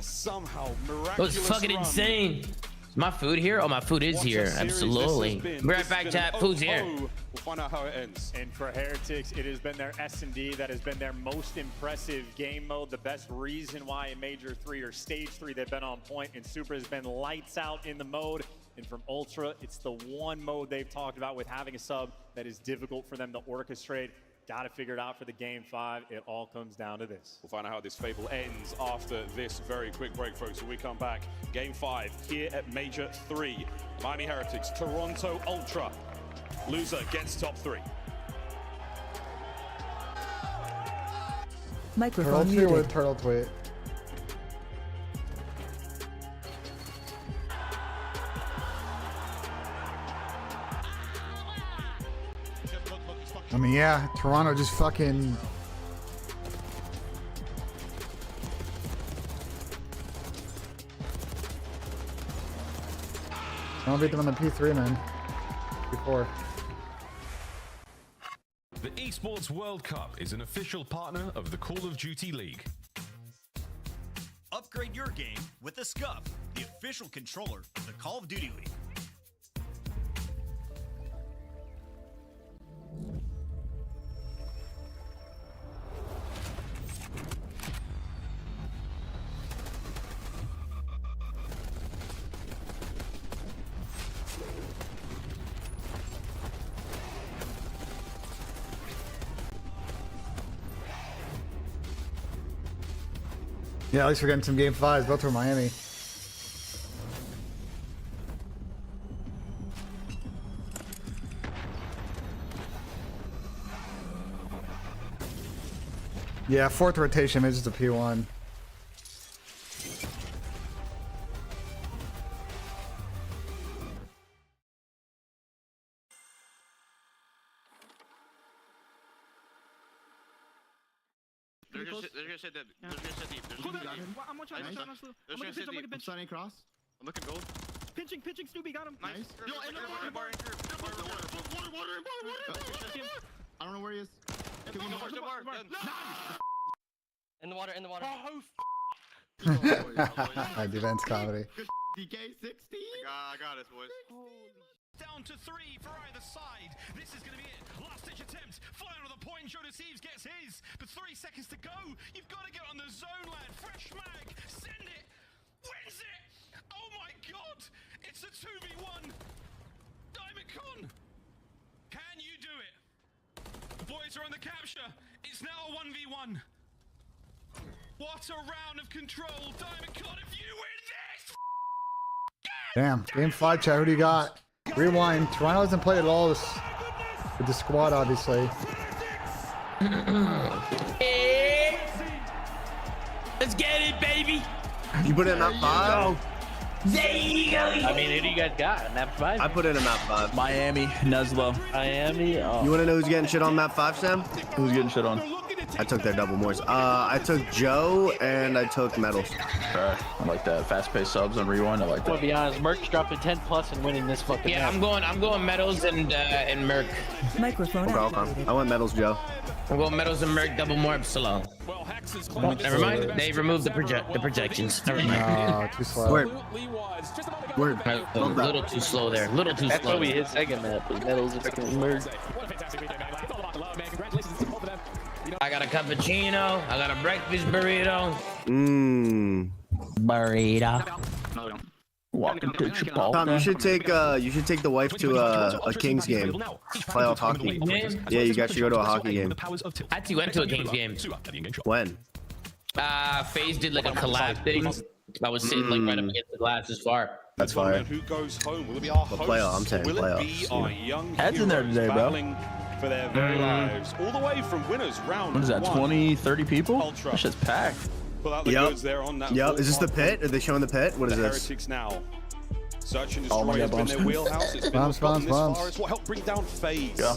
Somehow It miraculous was fucking run. insane. Is my food here? Oh, my food is here. Absolutely. Be right back, chat. Food's here. We'll find out how it ends. And for Heretics, it has been their S&D that has been their most impressive game mode. The best reason why in Major 3 or Stage 3 they've been on point, and Super has been lights out in the mode. And from Ultra, it's the one mode they've talked about with having a sub that is difficult for them to orchestrate. Got to figure it out for the game 5. It all comes down to this. We'll find out how this fable ends after this very quick break, folks. When we come back, game 5 here at Major 3. Miami Heretics, Toronto Ultra. Loser gets top 3. Microphone Turtle muted. with turtle tweet. I mean, yeah, Toronto just fucking. I'll beat them on the P3, man. P4. The Esports World Cup is an official partner of the Call of Duty League. Upgrade your game with the SCUF, the official controller of the Call of Duty League. Yeah, at least we're getting some game 5s. Both were Miami. Yeah, 4th rotation is just a P1. They're gonna sit deep. They're gonna sit deep. They're gonna sit deep. I'm watching. I'm signing cross. I'm looking gold. Pinching. Snoopy got him. Nice. Yo, in the bar. I don't know where he is. In the water. Defense comedy. DK 16. I got it, boys. Down to 3 for either side. This is going to be it. Last ditch attempt. Final of the point. Jodeci gets his. But 3 seconds to go. You've got to get on the zone, lad. Fresh mag. Send it. Wins it. Oh my god. It's a 2v1. Diamond Con. Can you do it? The boys are on the capture. It's now a 1v1. What a round of control. Diamond Con, if you win this. Damn. Game 5, chat. Who do you got? Rewind. Toronto hasn't played at all with the squad, obviously. Let's get it, baby. You put it in map 5? There you go. I mean, who do you guys got? Map 5? I put it in map 5. Miami, Neslo. Miami. Oh. You want to know who's getting shit on map 5, Sam? Who's getting shit on? I took their double Moors. I took Joe and I took Metals. I like that. Fast-paced subs on Rewind. I like that. To be honest, Merc's dropping 10+ and winning this fucking. Yeah, match. I'm going Metals and Merc. Microphone activated. I went Metals, Joe. I'm going Metals and Merc, double more Epsilon. Oh, never mind. They removed the projections. Never mind. No, too slow. Word. A little too slow there. Little too That's slow. why we hit second map. Metals and fucking Merc. I got a cappuccino. I got a breakfast burrito. Mmm. Burrito. Walking to Chipotle. Tom, you should take the wife to a Kings game. Playoff hockey. Yeah, you guys should go to a hockey game. I actually went to a Kings game. When? FaZe did like a collab thing. I was sitting like right up against the glass as far. That's fire. Who goes home? Will it be our hosts? Playoff, I'm saying Will it be playoffs. our young Heads in there heroes today, bro. battling for their very lives, all the way from winners round What is that, 1. 20, 30 people? Ultra. That shit's packed. Pull out the goods there on that Yep. Is this the full pit? Are they showing the pit? What is the this? Heretics now. Search and Oh my Destroy has God, been their wheelhouse. It's been what's gotten this bombs. far. It's what helped bring down FaZe. Yeah.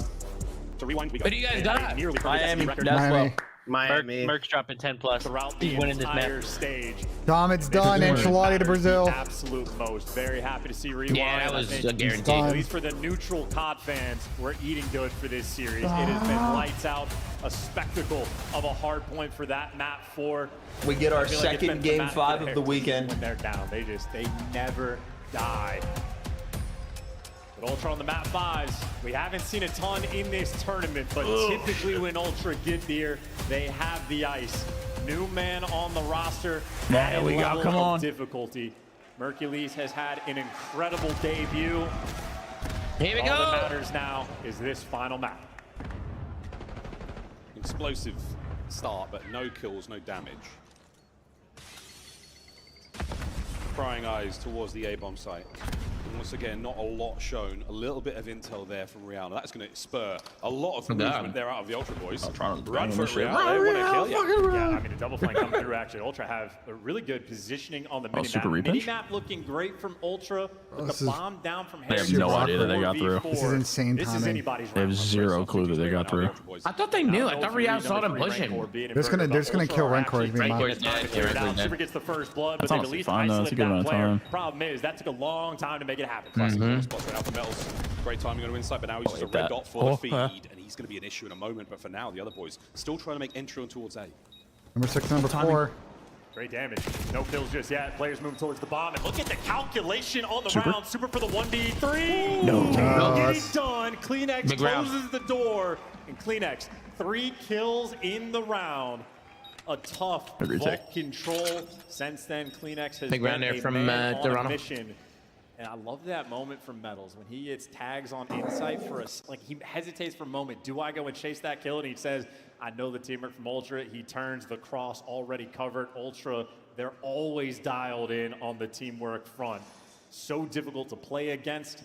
To rewind, we What do you guys got? Miami, Miami. Neslo. Miami. Merc's dropping 10+. Throughout the He's winning this entire map. stage. Dom, it's done. Enchilada to Brazil. Absolute most. Very happy to see Rewind. Yeah, that was I a think, guarantee. at least for the neutral COD fans, we're eating good for this series. It has been lights out, a spectacle of a hard point for that map 4. We get our I feel like it's second been game thematic 5 for of the weekend. When they're down, they never die. But Ultra on the map 5s, we haven't seen a ton in this tournament, but typically when Ultra get there, they have the ice. New man on the roster. There we go, level come of on. Difficulty. Mercules has had an incredible debut. Here we All that go. matters now is this final map. Explosive start, but no kills, no damage. Prying eyes towards the A-bomb site. And once again, not a lot shown. A little bit of intel there from Rihanna. That's going to spur a lot of movement there out of the Ultra boys. I'm trying to Run for it, shit. Rihanna. They want to kill you. Yeah, I mean, a double flank coming through, actually. Ultra have a really good positioning on the minimap. Super repinch? Minimap looking great from Ultra, but this the is- bomb down from They have Harry. no idea that they got through. This is insane This is timing. anybody's They have round. zero clue that they got through. I thought they knew. I thought Real saw them pushing. They're just gonna kill Rancor. Is Rancor's Time to dead. clear it out. Rancor's dead. Super gets the first blood, but That's they've at honestly least fine, though. It's a isolated good that amount of player. time. Problem is, that took a long time to make it happen. Spots right out for Metals. Great timing on inside, but now he's just a like red that. dot for the feed, and he's going to be an issue in a moment. But for now, the other boys still trying to make entry on towards A. Number 6, number 4. Great damage. No kills just yet. Players move towards the bomb, and look at the calculation on the round. Super for the 1v3. No. Get it done. Kleenex Big round. closes the door, and Kleenex 3 kills in the round. A tough Every vault tech. control. Since then, Kleenex has Big round been there a from, man on a Toronto. mission. And I love that moment from Metals when he gets tags on insight for like he hesitates for a moment. Do I go and chase that kill? And he says, I know the teammate from Ultra. He turns the cross already covered. Ultra, they're always dialed in on the teamwork front. So difficult to play against.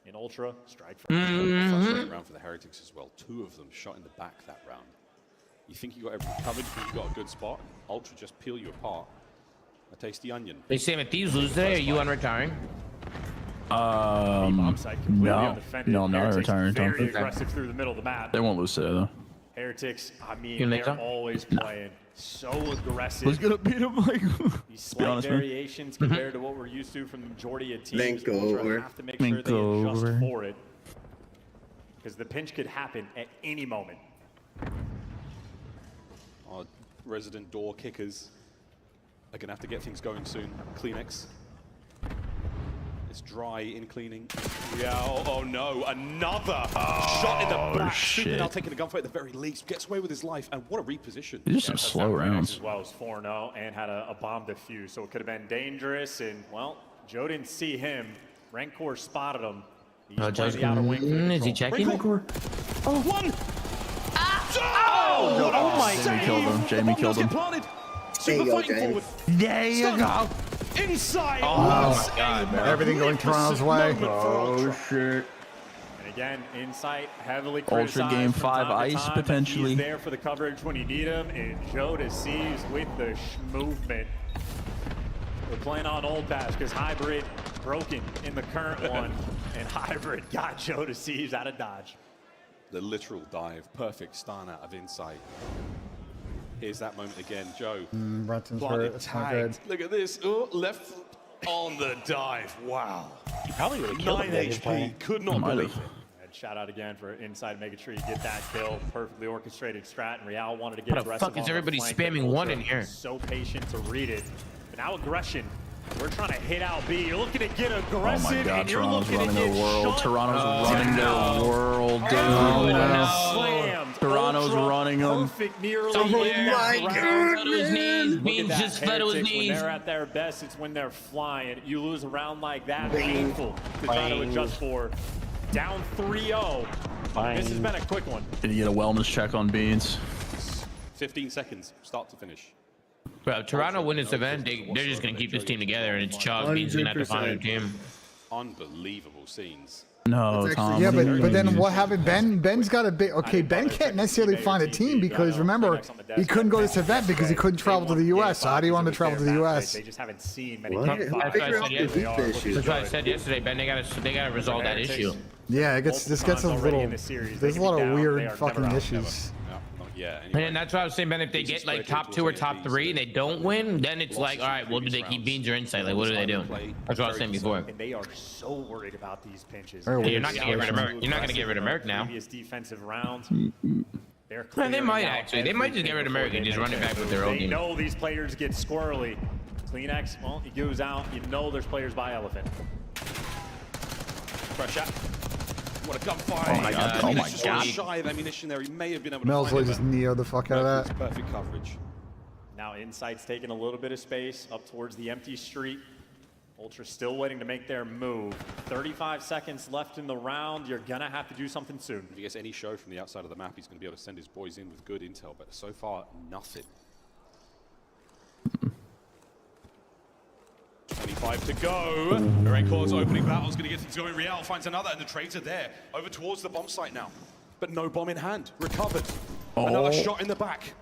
In Ultra, strike for Frustrating round for the Heretics as well. 2 of them shot in the back that round. You think you got everything covered, you think you got a good spot. Ultra just peel you apart. A tasty onion. They say if thieves lose today, are you on retiring? No, I'm not retiring. Tom. Very aggressive through the middle of the map. They won't lose today though. Heretics, I mean, You think they're so? always playing so aggressive. Who's gonna beat him, Mike? These slight honest, man. variations compared to what we're used to from the majority of teams. Vancouver. Ultra have to make sure they adjust Vancouver. for it. Because the pinch could happen at any moment. Our resident door kickers are going to have to get things going soon. Kleenex. It's dry in cleaning. Yeah, oh no, another shot in the back. Super shit. now taking a gunfight at the very least. Gets away with his life, and what a reposition. These are some That's slow how Kleenex rounds. As well as 4-0 and had a bomb defuse, so it could have been dangerous. And well, Joe didn't see him. Rancor spotted him. He's playing Joe's the outer wing for the is he control. checking? Oh, one! Oh my Jamie killed him. Jamie killed him. Super fighting forward. There you go. Inside. Oh my god, bro. Everything going Toronto's way. Oh shit. And again, Insight heavily Ultra criticized game from 5 time to ice, time, but potentially. He's there for the coverage when you need him, and Joe to seize with the movement. We're playing on old patch because Hybrid broken in the current one, and Hybrid got Joe Deceives out of dodge. The literal dive, perfect stun out of insight. Here's that moment again, Joe. Brenton's hurt. Planted, It's not good. tagged. Look at this. Oh, left on the dive. Wow. He probably would have killed 9 him. HP. Could not believe it. And shout out again for Inside making sure you get that kill. Perfectly orchestrated strat, and Real wanted to get What the aggressive fuck is on the everybody flank, spamming but one Ultra in here? So patient to read it. But now aggression. We're trying to hit out B. You're looking to get aggressive, Oh my God, and you're Toronto's looking running to their get world. shut Toronto's running down. their world, dude. Oh, no. Slammed. Toronto's Ultra running them. Perfect, nearly. Somewhere. in that Fell round. to his knees. Look at Beans that, just fell to his Heretics. When knees. they're at their best, it's when they're flying. You lose a round like that, painful to try to adjust for. Down 3-0. This has been a quick one. Did you get a wellness check on Beans? 15 seconds, start to finish. Bro, Toronto win this event, they're just going to keep this team together, and it's Chug. Beans going to have to find a team. Unbelievable scenes. No, Tom. Yeah, but then what happened? Ben's got a big. Okay, Ben can't necessarily find a team because remember he couldn't go to this event because he couldn't travel to the U.S. So how do you want to travel to the U.S.? They just haven't seen many What? top five. That's what I said yesterday, Ben. They gotta resolve that issue. Yeah, this gets a little. There's a lot of weird fucking issues. Yeah. And that's what I was saying, Ben. If they get like top 2 or top 3 and they don't win, then it's like, all right, well, do they keep Beans or Insight? Like, what are they doing? That's what I was saying before. And they are so worried about these pinches. Very You're not gonna get rid of Merc. You're not gonna get rid of Merc now. Previous defensive rounds. They're Man, they might clearing out actually. They might just get rid of Merc and just run it back with their own They team. know these players get squirrely. Kleenex, well, he goes out. You know there's players by Elephant. Fresh out. What a gunfire. Oh my God. Oh my Just God. shy of ammunition there. He may have been able to Mel's find like it, just but neo the fuck out of that. perfect coverage. Now Insight's taking a little bit of space up towards the empty street. Ultra still waiting to make their move. 35 seconds left in the round. You're gonna have to do something soon. If he gets any show from the outside of the map, he's going to be able to send his boys in with good intel, but so far, nothing. 25 to go. Raincore's opening battle's going to get things going. Real finds another, and the trades are there. Over towards the bomb site now. But no bomb in hand. Recovered. Another shot in the back.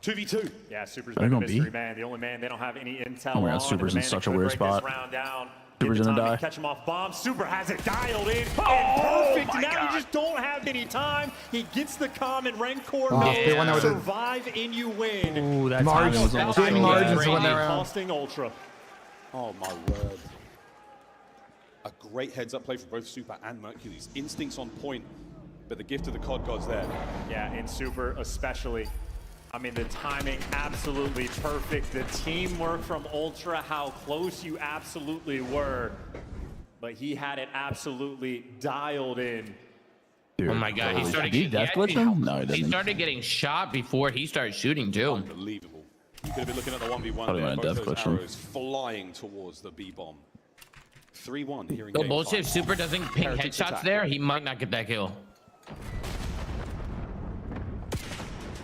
2v2. Yeah, Super's They're been a gonna mystery be. man. The only man they don't have any intel Oh my God, on. Super's The in man such that a could weird break spot. this round down. Super's Get the gonna time to die. catch him off bomb. Super has it dialed in. Oh And perfect. my Now God. you just don't have any time. He gets the common. Rancor Oh, they went out with it. survive and you win. Ooh, that Margin- timing was almost thin so margins bad. when they're out. Costing Ultra. Oh my word. A great heads-up play from both Super and Mercules. Instincts on point, but the gift of the COD gods there. Yeah, in Super especially. I mean, the timing absolutely perfect. The teamwork from Ultra, how close you absolutely were. But he had it absolutely dialed in. Dude, Oh my God, he started did he death glitch him? No, he He didn't. started getting shot before he started shooting too. Unbelievable. You could have been looking at the 1v1 Probably there. went Both death those glitch him. arrows flying towards the B-bomb. 3-1 here in No game bullshit. If 5. Super doesn't ping Heritage headshots attack. there, he might not get that kill.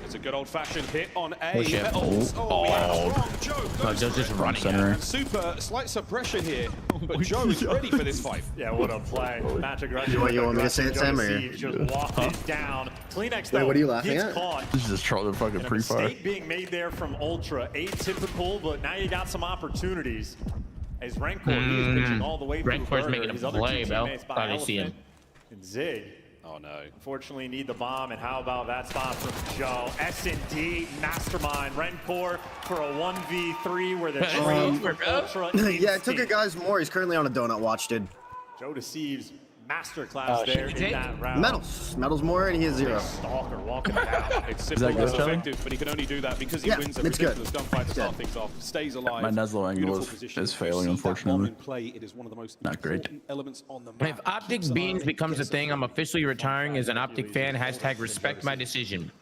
It's a good old-fashioned hit on A. Push it. Metals. Oh, he had us wrong. Joe No, goes Joe's for just it. running Center. And Super, slight suppression here, but Joe is ready for this fight. Yeah, what a play. Match aggression. You want me to say it, Joe Sam, or- Deceives just walked it down. Kleenex, Wait, though, what are you laughing gets at? caught. This is just trolling fucking And a pre-fire. mistake being made there from Ultra. Atypical, but now you got some opportunities. As Rancor, he is pitching all the way through Rancor's Burger. making a His other play, two bro. teammates by Thought I see him. Elephant and Zig. Oh no. Unfortunately, need the bomb, and how about that spot from Joe? S&D mastermind. Rancor for a 1v3 where the trade for Ultra. Yeah, it took a guy's more. He's currently on a donut watch, dude. Joe Deceives masterclass there in that round. Metals more, and he has 0. Stalker walking down. It's that simple, good, it's Charlie? effective, but he can only do that because he Yeah, wins a it's good. ridiculous gunfight to start things off. Stays alive. My Neslo angle Beautiful is position. failing, You see that unfortunately. bomb in play, it is one of the most Not great. important elements on the map. If Optic Keeps Beans alive, becomes a gets thing, I'm officially retiring as an Optic fan. Hashtag respect my decision.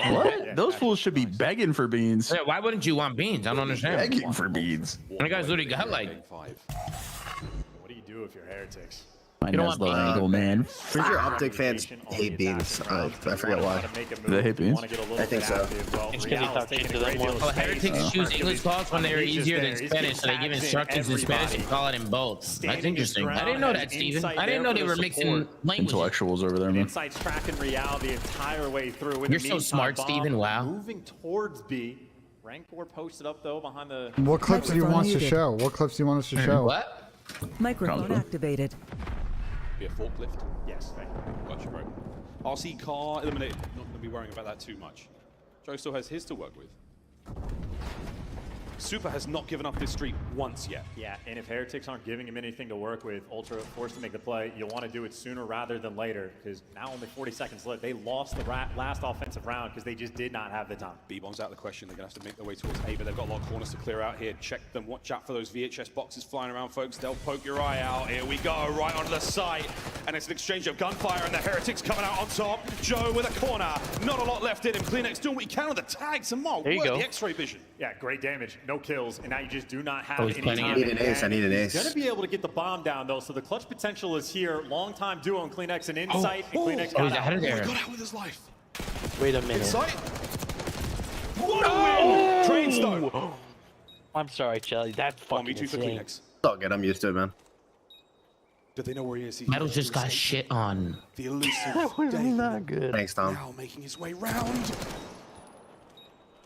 What? Those fools should be begging for beans. Yeah, why wouldn't you want beans? I don't understand. Begging for beans. You guys literally got like. What do you do if you're heretics? My You don't want Neslo beans. angle, man. Pretty sure Optic fans hate beans. I forget why. Do they hate beans? I think so. It's because he talks shit to them once. Oh, heretics choose English calls when they're easier than Spanish, so they give instructions in Spanish and call it in both. That's interesting. I didn't know that, Steven. I didn't know they were mixing languages. Intellectuals over there, man. Insight's tracking Real the entire way through. In You're the so meantime, smart, Bomb Steven. Wow. Moving towards B. Rancor posted up though behind the. What clips do you want us to show? What clips do you want us to show? What? Microphone activated. Be a forklift. Yes, thank you. Gotcha, bro. RC car eliminated. Not going to be worrying about that too much. Joe still has his to work with. Super has not given up this streak once yet. Yeah, and if Heretics aren't giving him anything to work with, Ultra forced to make the play. You'll want to do it sooner rather than later, because now only 40 seconds left. They lost the last offensive round because they just did not have the time. B-bomb's out of the question. They're going to have to make their way towards A, but they've got a lot of corners to clear out here. Check them. Watch out for those VHS boxes flying around, folks. They'll poke your eye out. Here we go, right onto the site. And it's an exchange of gunfire, and the Heretics coming out on top. Joe with a corner. Not a lot left in him. Kleenex doing what he can on the tags. And Mark, there you go. The X-ray vision. Yeah, great damage. No kills, and now you just do not have any time. I need an ace. I need an ace. He's going to be able to get the bomb down, though, so the clutch potential is here. Long-time duo in Kleenex and Insight, and Kleenex got he's out of there. Got out with his life. Wait a minute. Insight. What a win! Train stone. I'm sorry, Charlie. That's fucking Me too for insane. Kleenex. It's all good. I'm used to it, man. Do they know where he is? Metal just got shit on. The elusive That was Dave not good. Thanks, Tom. now making his way round.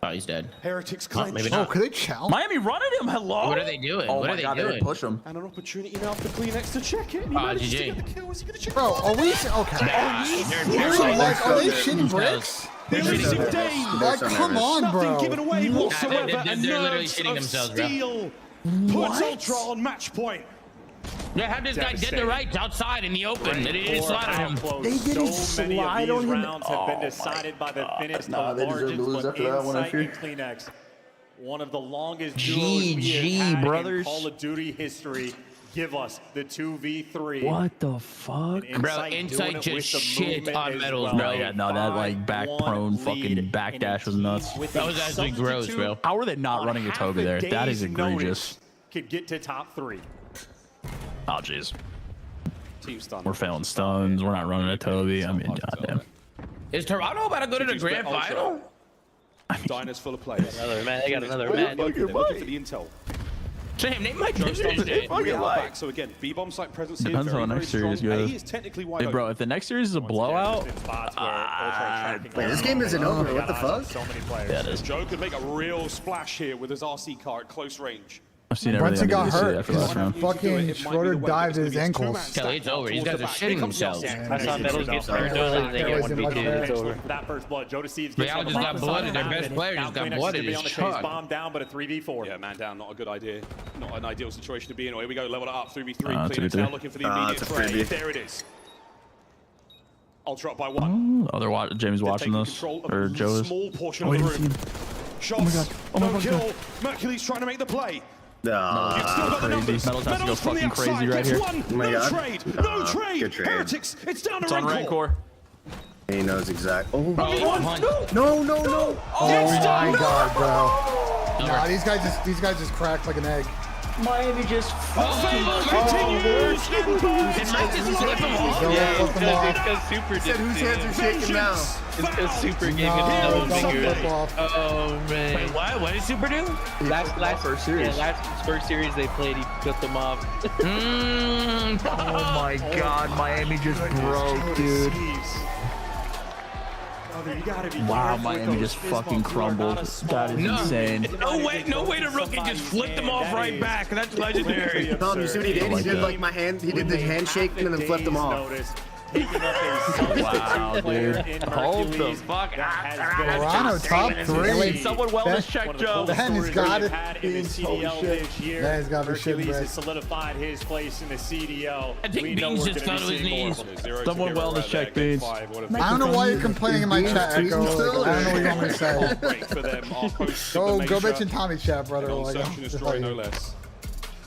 Oh, he's dead. Heretics Oh, clench. maybe Oh, not. could they challenge? Miami running him. Hello. What are they doing? Oh what my are they god, they doing? didn't push him. And an opportunity now for Kleenex to check it. And he Ah, manages to GG. get the kill. Is he going to check Bro, it? are we okay? Are they shitting bricks? The elusive Dave. Like, come on, Nothing bro. given away whatsoever. They're and literally nerves shitting of themselves, bro. steel puts Ultra on match point. They had this guy dead to rights outside in the open, and they didn't slide on him. They didn't so many of slide these on him. rounds have been decided by the thinnest Nah, of they deserve to margins, lose but after that one, I Insight and Kleenex, one of the longest duos we have had brothers. in Call of Duty history, give us the 2v3. What the fuck? Bro, Insight just shit on Metals, Bro, bro. yeah, no, that like back prone fucking backdash was nuts. That was actually gross, bro. How are they not running a Toby there? That is egregious. Could get to top 3. Oh, jeez. Team stun. We're failing stuns. We're not running a Toby. I mean, goddamn. Is Toronto about to go to the grand final? Diners full of players. Another man. They got another man. They're looking for the intel. Sam, they might Joe starts do to get back. So again, B-bomb site presence here. Depends on the next series strong. goes. A is technically wide Hey, bro, open. if the next series is a blowout, Wait, this game isn't over. What the fuck? So many players. yeah, it is. Joe could make a real splash here with his RC car at close range. I've seen Once he everything I got need to see hurt, after last round. fucking Schroeder dived his ankles. Kelly, it's over. These guys are shitting themselves. I saw Metals get turned on and they get 1v2. It's over. That first blood, Joe Deceives Real gets on the just got front blooded. side. Their best player just got Kleenex is blooded gonna be as on the chase, fuck. bomb down, but a 3v4. Yeah, man down, not a good idea. Not an ideal situation to be in. Here we go, level it up, 3v3. 2v3. Kleenex now looking for the immediate it's a fray. freebie. There it is. Ultra up by 1. Oh, they're Jamie's watching Taking this, control of or a Joe is. small portion Oh, of I the didn't see room. him. Shots, Oh my no God. kill. Mercury's trying to make the play. You've still Ah, got the crazy. numbers. Metals has to go Metals from the fucking crazy outside right gets here. one. Oh my No God. trade. No trade. good trade. Heretics. It's down to It's on Rancor. Rancor. he knows exact. Oh, Oh, no, no, no. Oh my god, bro. Nah, these guys just cracked like an egg. Miami just Continues. It might just slip them off. Yeah, Flip them off. it's because Super Said did whose it. hands are shaking now? It's because Super gave it No, to don't them. flip off. Oh, man. Wait, what? What did Super do? Last first series. Yeah, last first series they played, he cut them off. Oh my god, Miami just broke, dude. Wow, Miami just fucking crumbled. That is insane. No way the rookie just flipped them off right back. That's legendary. Tom, you see what he did? He did like my hand. He did the handshake and then flipped him off. Wow, dude. Hold the fuck. Toronto top 3. Wait, someone wellness check, Joe. Ben has got it. Ben's got the shit Hercules back. has solidified his place in the CDL. I think We know Beans we're just gonna fell be to his seeing knees. more. Someone wellness check, Beans. I don't know why you're complaining in my chat, Echo. Like, I don't know what you want me to say. Break for them. Our post Go Major. bitch in Tommy's chat, brother. And on Like, search I'm and just destroy, like- no less.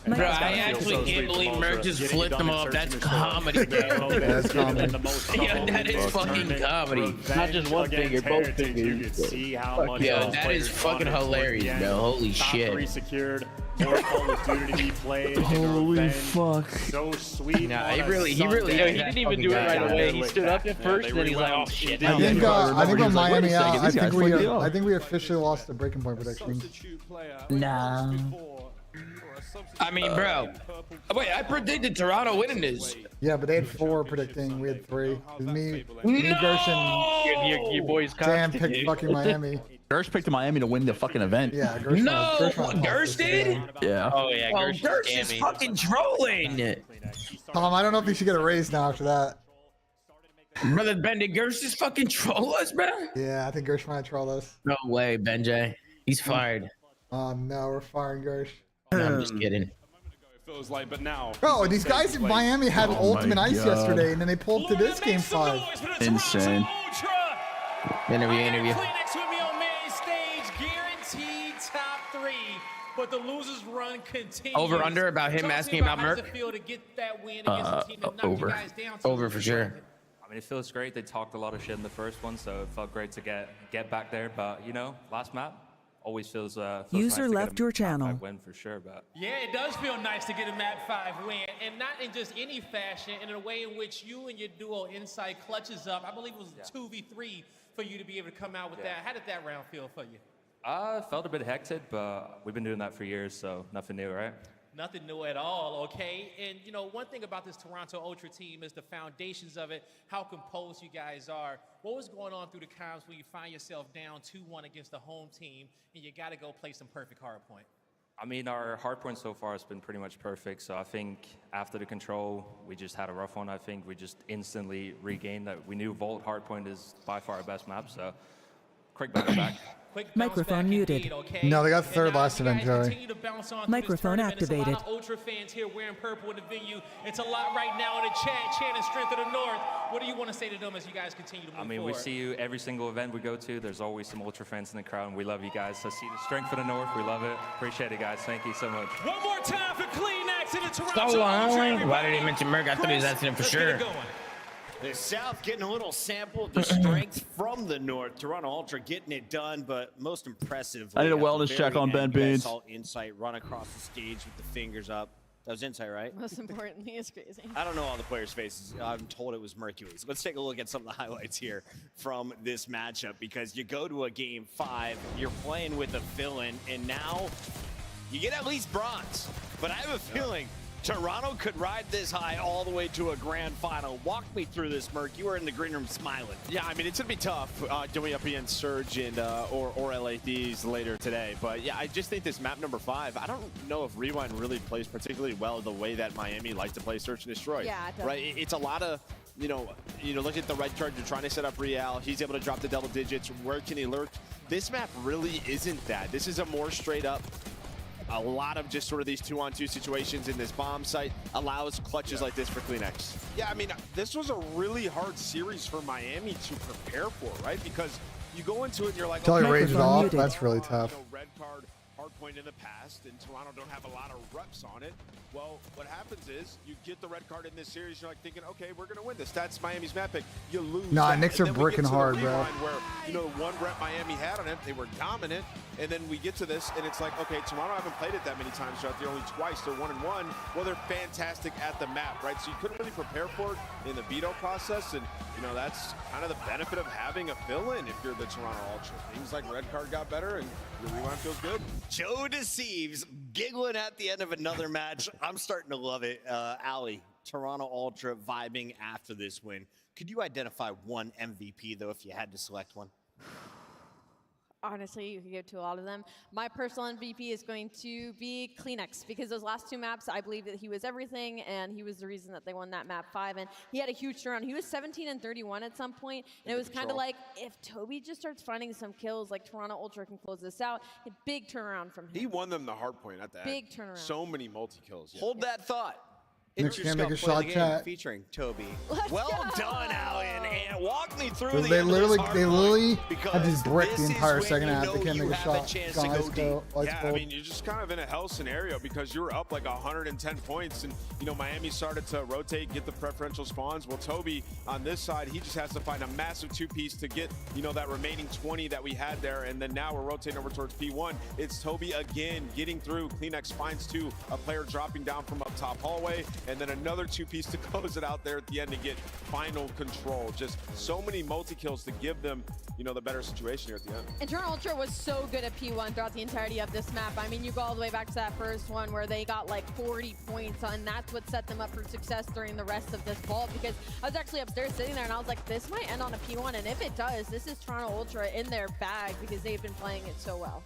Bro, I actually can't believe Merc just flipped them off. That's comedy, bro. That's comedy. Yeah, that is fucking comedy. Not just one finger, both fingers. You can see how much Yeah, those that is players fucking wanted to play hilarious, again. bro. Holy Top shit. 3 secured. More Call of Duty to be played. Holy Revenge. fuck. So sweet. Nah, on he a really, Sunday. he didn't even do it right away. He stood up at first, then he's like, oh shit. I think on Miami out. I think fucked it I up. think we officially lost the breaking point prediction. Nah. I mean, bro. Wait, I predicted Toronto winning this. Yeah, but they had 4 predicting. We had 3. Me, Gershon, Your boy's Dan cocked, picked dude. fucking Miami. Gersh picked Miami to win the fucking event. Yeah, Gersh No, won Gersh did? Yeah. Oh yeah, Oh, Gersh Gersh is scamming. fucking trolling. Tom, I don't know if you should get a raise now after that. Brother Ben, did Gersh just fucking troll us, bro? Yeah, I think Gersh might troll us. No way, BENJ. He's fired. Oh no, we're firing Gersh. No, I'm just kidding. It feels like, but now. Bro, these guys in Miami had Ultimate Ice yesterday, and then they pulled to this game 5. Insane. Interview. Kleenex with me on main stage, guaranteed top 3. But the losers run continues. Over under about him asking about Merc? Over. Over for sure. I mean, it feels great. They talked a lot of shit in the first one, so it felt great to get back there. But you know, last map always feels User nice to left get a your map channel. 5 win for sure. But Yeah, it does feel nice to get a map 5 win, and not in just any fashion, in a way in which you and your duo Insight clutches up. I believe it was 2v3 for you to be able to come out with that. How did that round feel for you? felt a bit hectic, but we've been doing that for years, so nothing new, right? Nothing new at all, okay? And, you know, one thing about this Toronto Ultra team is the foundations of it, how composed you guys are. What was going on through the times when you find yourself down 2-1 against the home team and you got to go play some perfect hardpoint? I mean, our hardpoint so far has been pretty much perfect, so I think after the control, we just had a rough one. I think we just instantly regained that. We knew Vault hardpoint is by far our best map, so quick bounce back. Microphone muted. No, they got third last event, Joey. Microphone activated. There's a lot of Ultra fans here wearing purple in the venue. It's a lot right now in the chat, chanting Strength of the North. What do you want to say to them as you guys continue to move I mean, forward? we see you every single event we go to. There's always some Ultra fans in the crowd, and we love you guys. So see the Strength for the North. We love it. Appreciate it, guys. Thank you so much. One more time for Kleenex in the Toronto So Ultra. why did he mention Merc? I thought he was asking him for sure. The South getting a little sample of the strength from the North. Toronto Ultra getting it done, but most impressive. I need a wellness check on Ben Beans. Saw Insight run across the stage with the fingers up. That was Insight, right? Most importantly, it's crazy. I don't know all the players' faces. I'm told it was Mercury's. Let's take a look at some of the highlights here from this matchup, because you go to a game 5, you're playing with a villain, and now you get at least bronze. But I have a feeling Toronto could ride this high all the way to a grand final. Walk me through this, Merc. You were in the green room smiling. Yeah, I mean, it's going to be tough doing up against Surge and or LADs later today. But yeah, I just think this map number 5, I don't know if Rewind really plays particularly well the way that Miami likes to play Search and Destroy. Yeah, it does. Right? It's a lot of, you know, look at the red card. You're trying to set up Real. He's able to drop the double digits. Where can he lurk? This map really isn't that. This is a more straight up, a lot of just sort of these 2-on-2 situations in this bomb site allows clutches like this for Kleenex. Yeah, I mean, this was a really hard series for Miami to prepare for, right? Because you go into it and you're like, Until he rages off, muted. that's really tough. You know, red card, hardpoint in the past, and Toronto don't have a lot of reps on it. Well, what happens is you get the red card in this series, you're like thinking, okay, we're going to win this. That's Miami's map pick. You lose. Nah, that. Knicks And are then we get bricking to the hard, bro. rewind where, you know, one rep Miami had on it, they were dominant. And then we get to this, and it's like, okay, Toronto haven't played it that many times throughout the only twice. They're 1-1. Well, they're fantastic at the map, right? So you couldn't really prepare for it in the veto process. And, you know, that's kind of the benefit of having a fill-in if you're the Toronto Ultra. Things like red card got better, and your rewind feels good. Joe Deceives giggling at the end of another match. I'm starting to love it. Ali, Toronto Ultra vibing after this win. Could you identify one MVP, though, if you had to select one? Honestly, you can give to a lot of them. My personal MVP is going to be Kleenex, because those last 2 maps, I believe that he was everything, and he was the reason that they won that map 5. And he had a huge turnaround. He was 17-31 at some point, and it was kind of like, if Toby just starts finding some kills, like Toronto Ultra can close this out. A big turnaround from him. He won them the hard point at the end. Big turnaround. So many multi-kills. Yeah. Hold that thought. Next It's your game, make a Scuff Play shot the chat. Game featuring Toby. Well done, Allen, and walk me through the They end of literally, this they literally because had to brick the this is entire when second you half. know They can't you make a have a shot. chance Gone to ice go cold, ice Yeah, I cold. mean, you're just kind of in a hell scenario because you're up like 110 points, and you know Miami started to rotate, get the preferential spawns. Well, Toby on this side, he just has to find a massive 2-piece to get, you know, that remaining 20 that we had there, and then now we're rotating over towards P1. It's Toby again getting through. Kleenex finds 2, a player dropping down from up top hallway, and then another 2-piece to close it out there at the end to get final control. Just so many multi-kills to give them, you know, the better situation here at the end. Eternal Ultra was so good at P1 throughout the entirety of this map. I mean, you go all the way back to that first one where they got like 40 points, and that's what set them up for success during the rest of this vault, because I was actually upstairs sitting there and I was like, this might end on a P1, and if it does, this is Toronto Ultra in their bag because they've been playing it so well.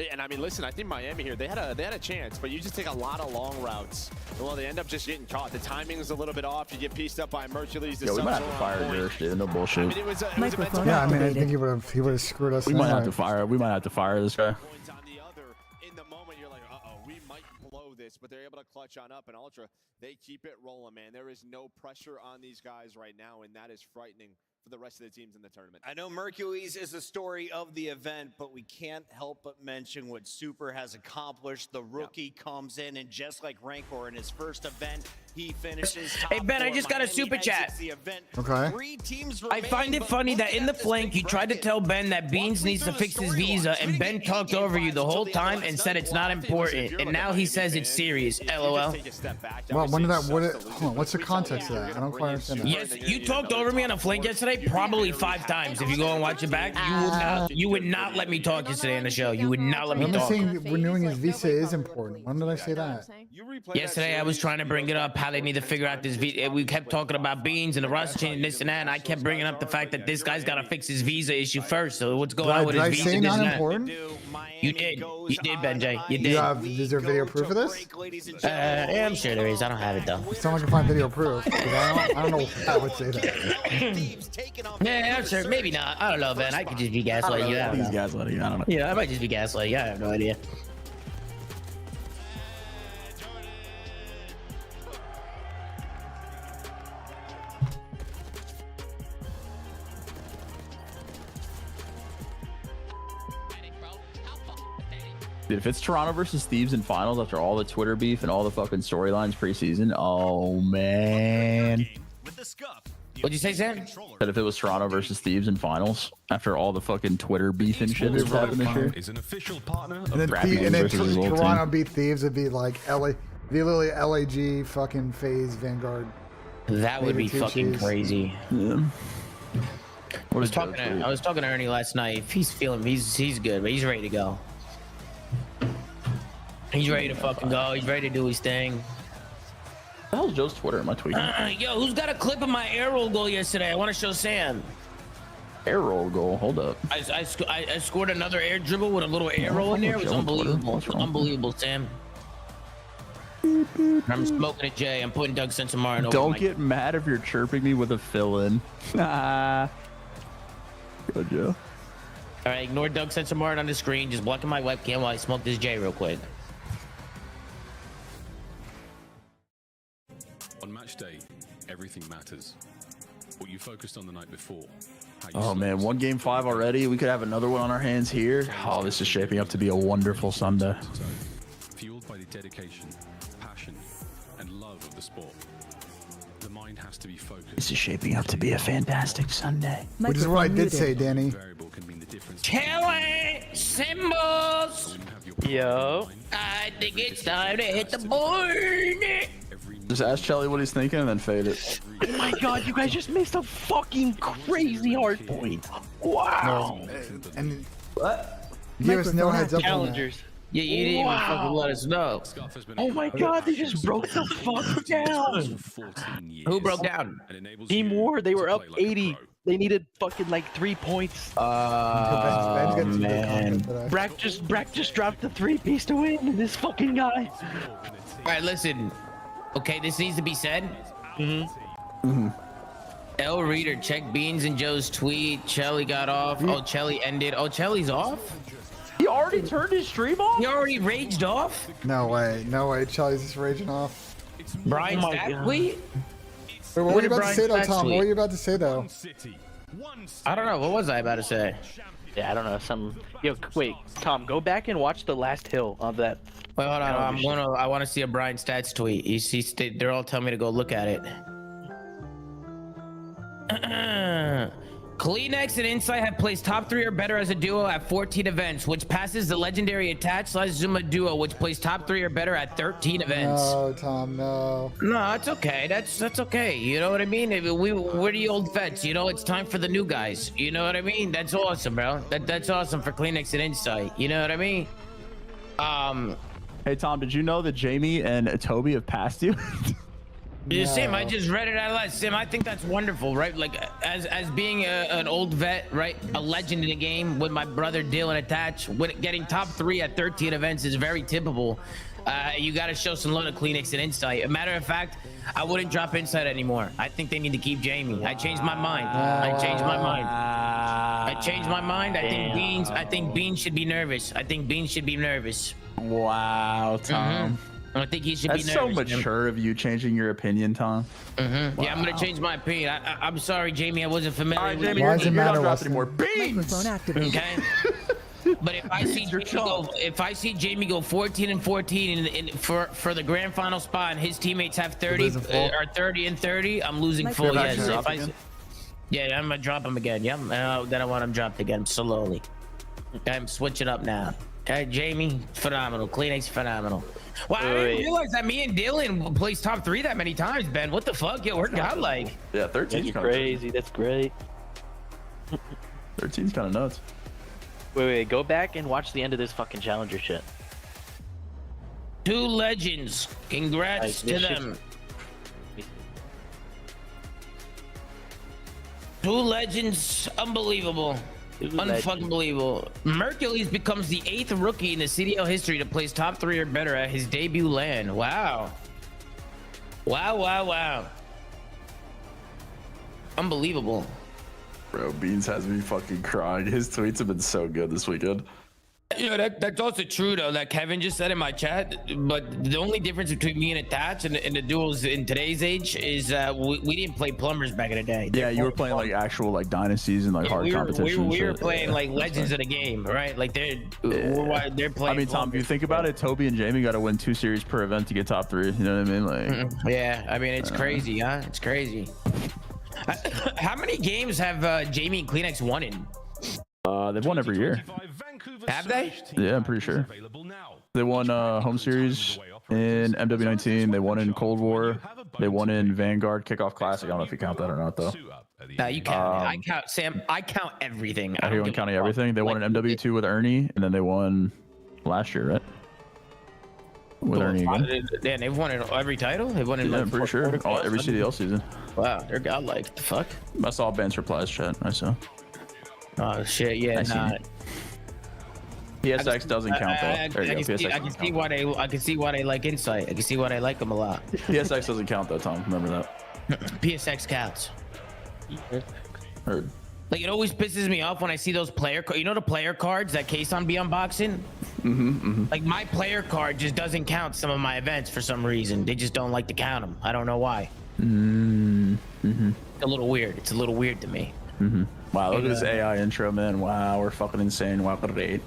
And I mean, listen, I think Miami here, they had a chance, but you just take a lot of long routes. Well, they end up just getting caught. The timing is a little bit off. You get pieced up by Mercules. Yo, we might have to fire Gersh, dude. No bullshit. I mean, it was a mental Yeah, I mean, I think he would have screwed us. We might have to fire. We might have to fire this guy. points on the other. In the moment, you're like, uh-oh, we might blow this, but they're able to clutch on up. And Ultra, they keep it rolling, man. There is no pressure on these guys right now, and that is frightening for the rest of the teams in the tournament. I know Mercules is the story of the event, but we can't help but mention what Super has accomplished. The rookie comes in, and just like Rancor in his first event, he finishes top Hey, Ben, four. I just got a Miami super chat. exits the event. Okay. 3 teams I find it funny that in the flank, you tried to tell Ben that Beans needs to fix his visa, and Ben talked over you the whole time and said it's not important, and now he says it's serious. LOL. Well, when did that? Hold on, what's the context of that? I don't quite understand that. Yes, you talked over me on a flank yesterday probably 5 times. If you go and watch it back, you would not let me talk yesterday on the show. You would not let me I'm talk. saying renewing his visa is important. When did I say that? Yesterday, I was trying to bring it up how they need to figure out this visa. We kept talking about Beans and the roster change and this and that, and I kept bringing up the fact that this guy's got to fix his visa issue first. So what's going on with his visa? Did I say this not and that? important? You did, BENJ. You did. Is there video proof of this? Yeah, I'm sure there is. I don't have it though. Someone can find video proof. 'Cause I don't know why I would say that. Yeah, I'm sure. Maybe not. I don't know, Ben. I could just be gaslighting you. I don't know. He's gaslighting you. I don't know. Yeah, I might just be gaslighting you. I have no idea. Dude, if it's Toronto versus Thieves in finals after all the Twitter beef and all the fucking storylines preseason, oh man. What'd you say, Sam? That if it was Toronto versus Thieves in finals after all the fucking Twitter beef and shit that's happened this year. Is an official partner of And then Toronto beat Thieves would be like LA, be literally LAG fucking FaZe Vanguard. That would be fucking crazy. Yeah. I was talking to Ernie last night. If he's feeling, he's good, but he's ready to go. He's ready to fucking go. He's ready to do his thing. What the hell's Joe's Twitter? Am I tweeting? Yo, who's got a clip of my air roll goal yesterday? I want to show Sam. Air roll goal. Hold up. I scored another air dribble with a little air roll in there. It was unbelievable. It was unbelievable, Sam. I'm smoking a J. I'm putting Doug Sensamartin over. Don't get mad if you're chirping me with a fill-in. Good, Joe. All right, ignore Doug Sensamartin on the screen. Just blocking my webcam while I smoke this J real quick. On match day, everything matters. What you focused on the night before. Oh man, 1 game 5 already. We could have another one on our hands here. Oh, this is shaping up to be a wonderful Sunday. Fueled by the dedication, passion, and love of the sport. The mind has to be focused. This is shaping up to be a fantastic Sunday. Which is what I did say, Danny. Kelly symbols. Yo. I think it's time to hit the board. Just ask Chelly what he's thinking and then fade it. Oh my god, you guys just missed a fucking crazy hard point. Wow. And what? Give us no heads up. Challengers. Yeah, you didn't even fucking let us know. Oh my god, they just broke the fuck down. Who broke down? Team War, they were up 80. They needed fucking like 3 points. Man. Brack just dropped the 3-piece to win, and this fucking guy. All right, listen. Okay, this needs to be said. L Reader, check Beans and Joe's tweet. Chelly got off. Oh, Chelly ended. Oh, Chelly's off? He already turned his stream off? He already raged off? No way. Chelly's just raging off. Brian's that tweet? Wait, what were you about to say though, Tom? What were you about to say though? I don't know. What was I about to say? Yeah, I don't know. Yo, wait, Tom, go back and watch the last hill of that. Wait, hold on. I want to see a Brian Stats tweet. You see, they're all telling me to go look at it. Kleenex and Insight have placed top 3 or better as a duo at 14 events, which passes the legendary Attach/Zuma duo, which placed top 3 or better at 13 events. No, Tom, no. No, it's okay. That's okay. You know what I mean? We're the old vets. You know, it's time for the new guys. You know what I mean? That's awesome, bro. That's awesome for Kleenex and Insight. You know what I mean? Hey Tom, did you know that Jamie and Toby have passed you? Yeah, Sim, I just read it out loud. Sim, I think that's wonderful, right? Like, as being an old vet, right? A legend in the game with my brother Dylan attached, getting top 3 at 13 events is very typical. You got to show some love to Kleenex and Insight. A matter of fact, I wouldn't drop Insight anymore. I think they need to keep Jamie. I changed my mind. I changed my mind. I think Beans should be nervous. Wow, Tom. I think he should That's be nervous. so mature of you changing your opinion, Tom. Yeah, I'm gonna change my opinion. I'm sorry, Jamie. I wasn't familiar. All right, with Jamie, you. you're not dropping anymore. Beans! Microphone activated. Okay. But if I see Jamie go 14 and 14 for the grand final spot, and his teammates have 30 or 30 and 30, I'm losing full. Yes. Yeah, I'm gonna drop him again. Yep. Then I want him dropped again slowly. I'm switching up now. Okay, Jamie, phenomenal. Kleenex, phenomenal. Wow, I didn't realize that me and Dylan placed top 3 that many times, Ben. What the fuck? Yo, we're godlike. Yeah, 13's That's crazy. That's great. 13's kind of nuts. Wait, go back and watch the end of this fucking challenger shit. 2 legends. Congrats to them. 2 legends. Unbelievable. Unfucking believable. Mercules becomes the 8th rookie in the CDL history to place top 3 or better at his debut LAN. Wow. Wow. Unbelievable. Bro, Beans has me fucking crying. His tweets have been so good this weekend. You know, that's also true though, that Kevin just said in my chat, but the only difference between me and Attach and the duels in today's age is we didn't play plumbers back in the day. Yeah, you were playing like actual like dynasties and like hard competition. We were playing like legends of the game, right? Like they're playing. I mean, Tom, if you think about it, Toby and Jamie got to win 2 series per event to get top 3. You know what I mean? Like, yeah, I mean it's crazy, huh? It's crazy. How many games have Jamie and Kleenex won in? They've won every year. Have they? Yeah, I'm pretty sure. They won home series in MW19. They won in Cold War. They won in Vanguard Kickoff Classic. I don't know if you count that or not, though. No, you count it. I count, Sam. I count everything. Everyone counting everything. They won an MW2 with Ernie, and then they won last year, right? With Ernie again. Yeah, they've won in every title. They've won in. Yeah, I'm pretty sure. Every CDL season. Wow, they're godlike. The fuck? I saw Ben's replies chat. I saw. Oh shit! Yeah, nah. PSX doesn't count though. I can see why they like Insight. I can see why they like them a lot. PSX doesn't count though, Tom. Remember that. PSX counts. Heard. Like it always pisses me off when I see those player, you know, the player cards that Kason be unboxing. Like my player card just doesn't count some of my events for some reason. They just don't like to count them. I don't know why. It's a little weird. It's a little weird to me. Wow, look at this AI intro, man. Wow, we're fucking insane. Wow, great.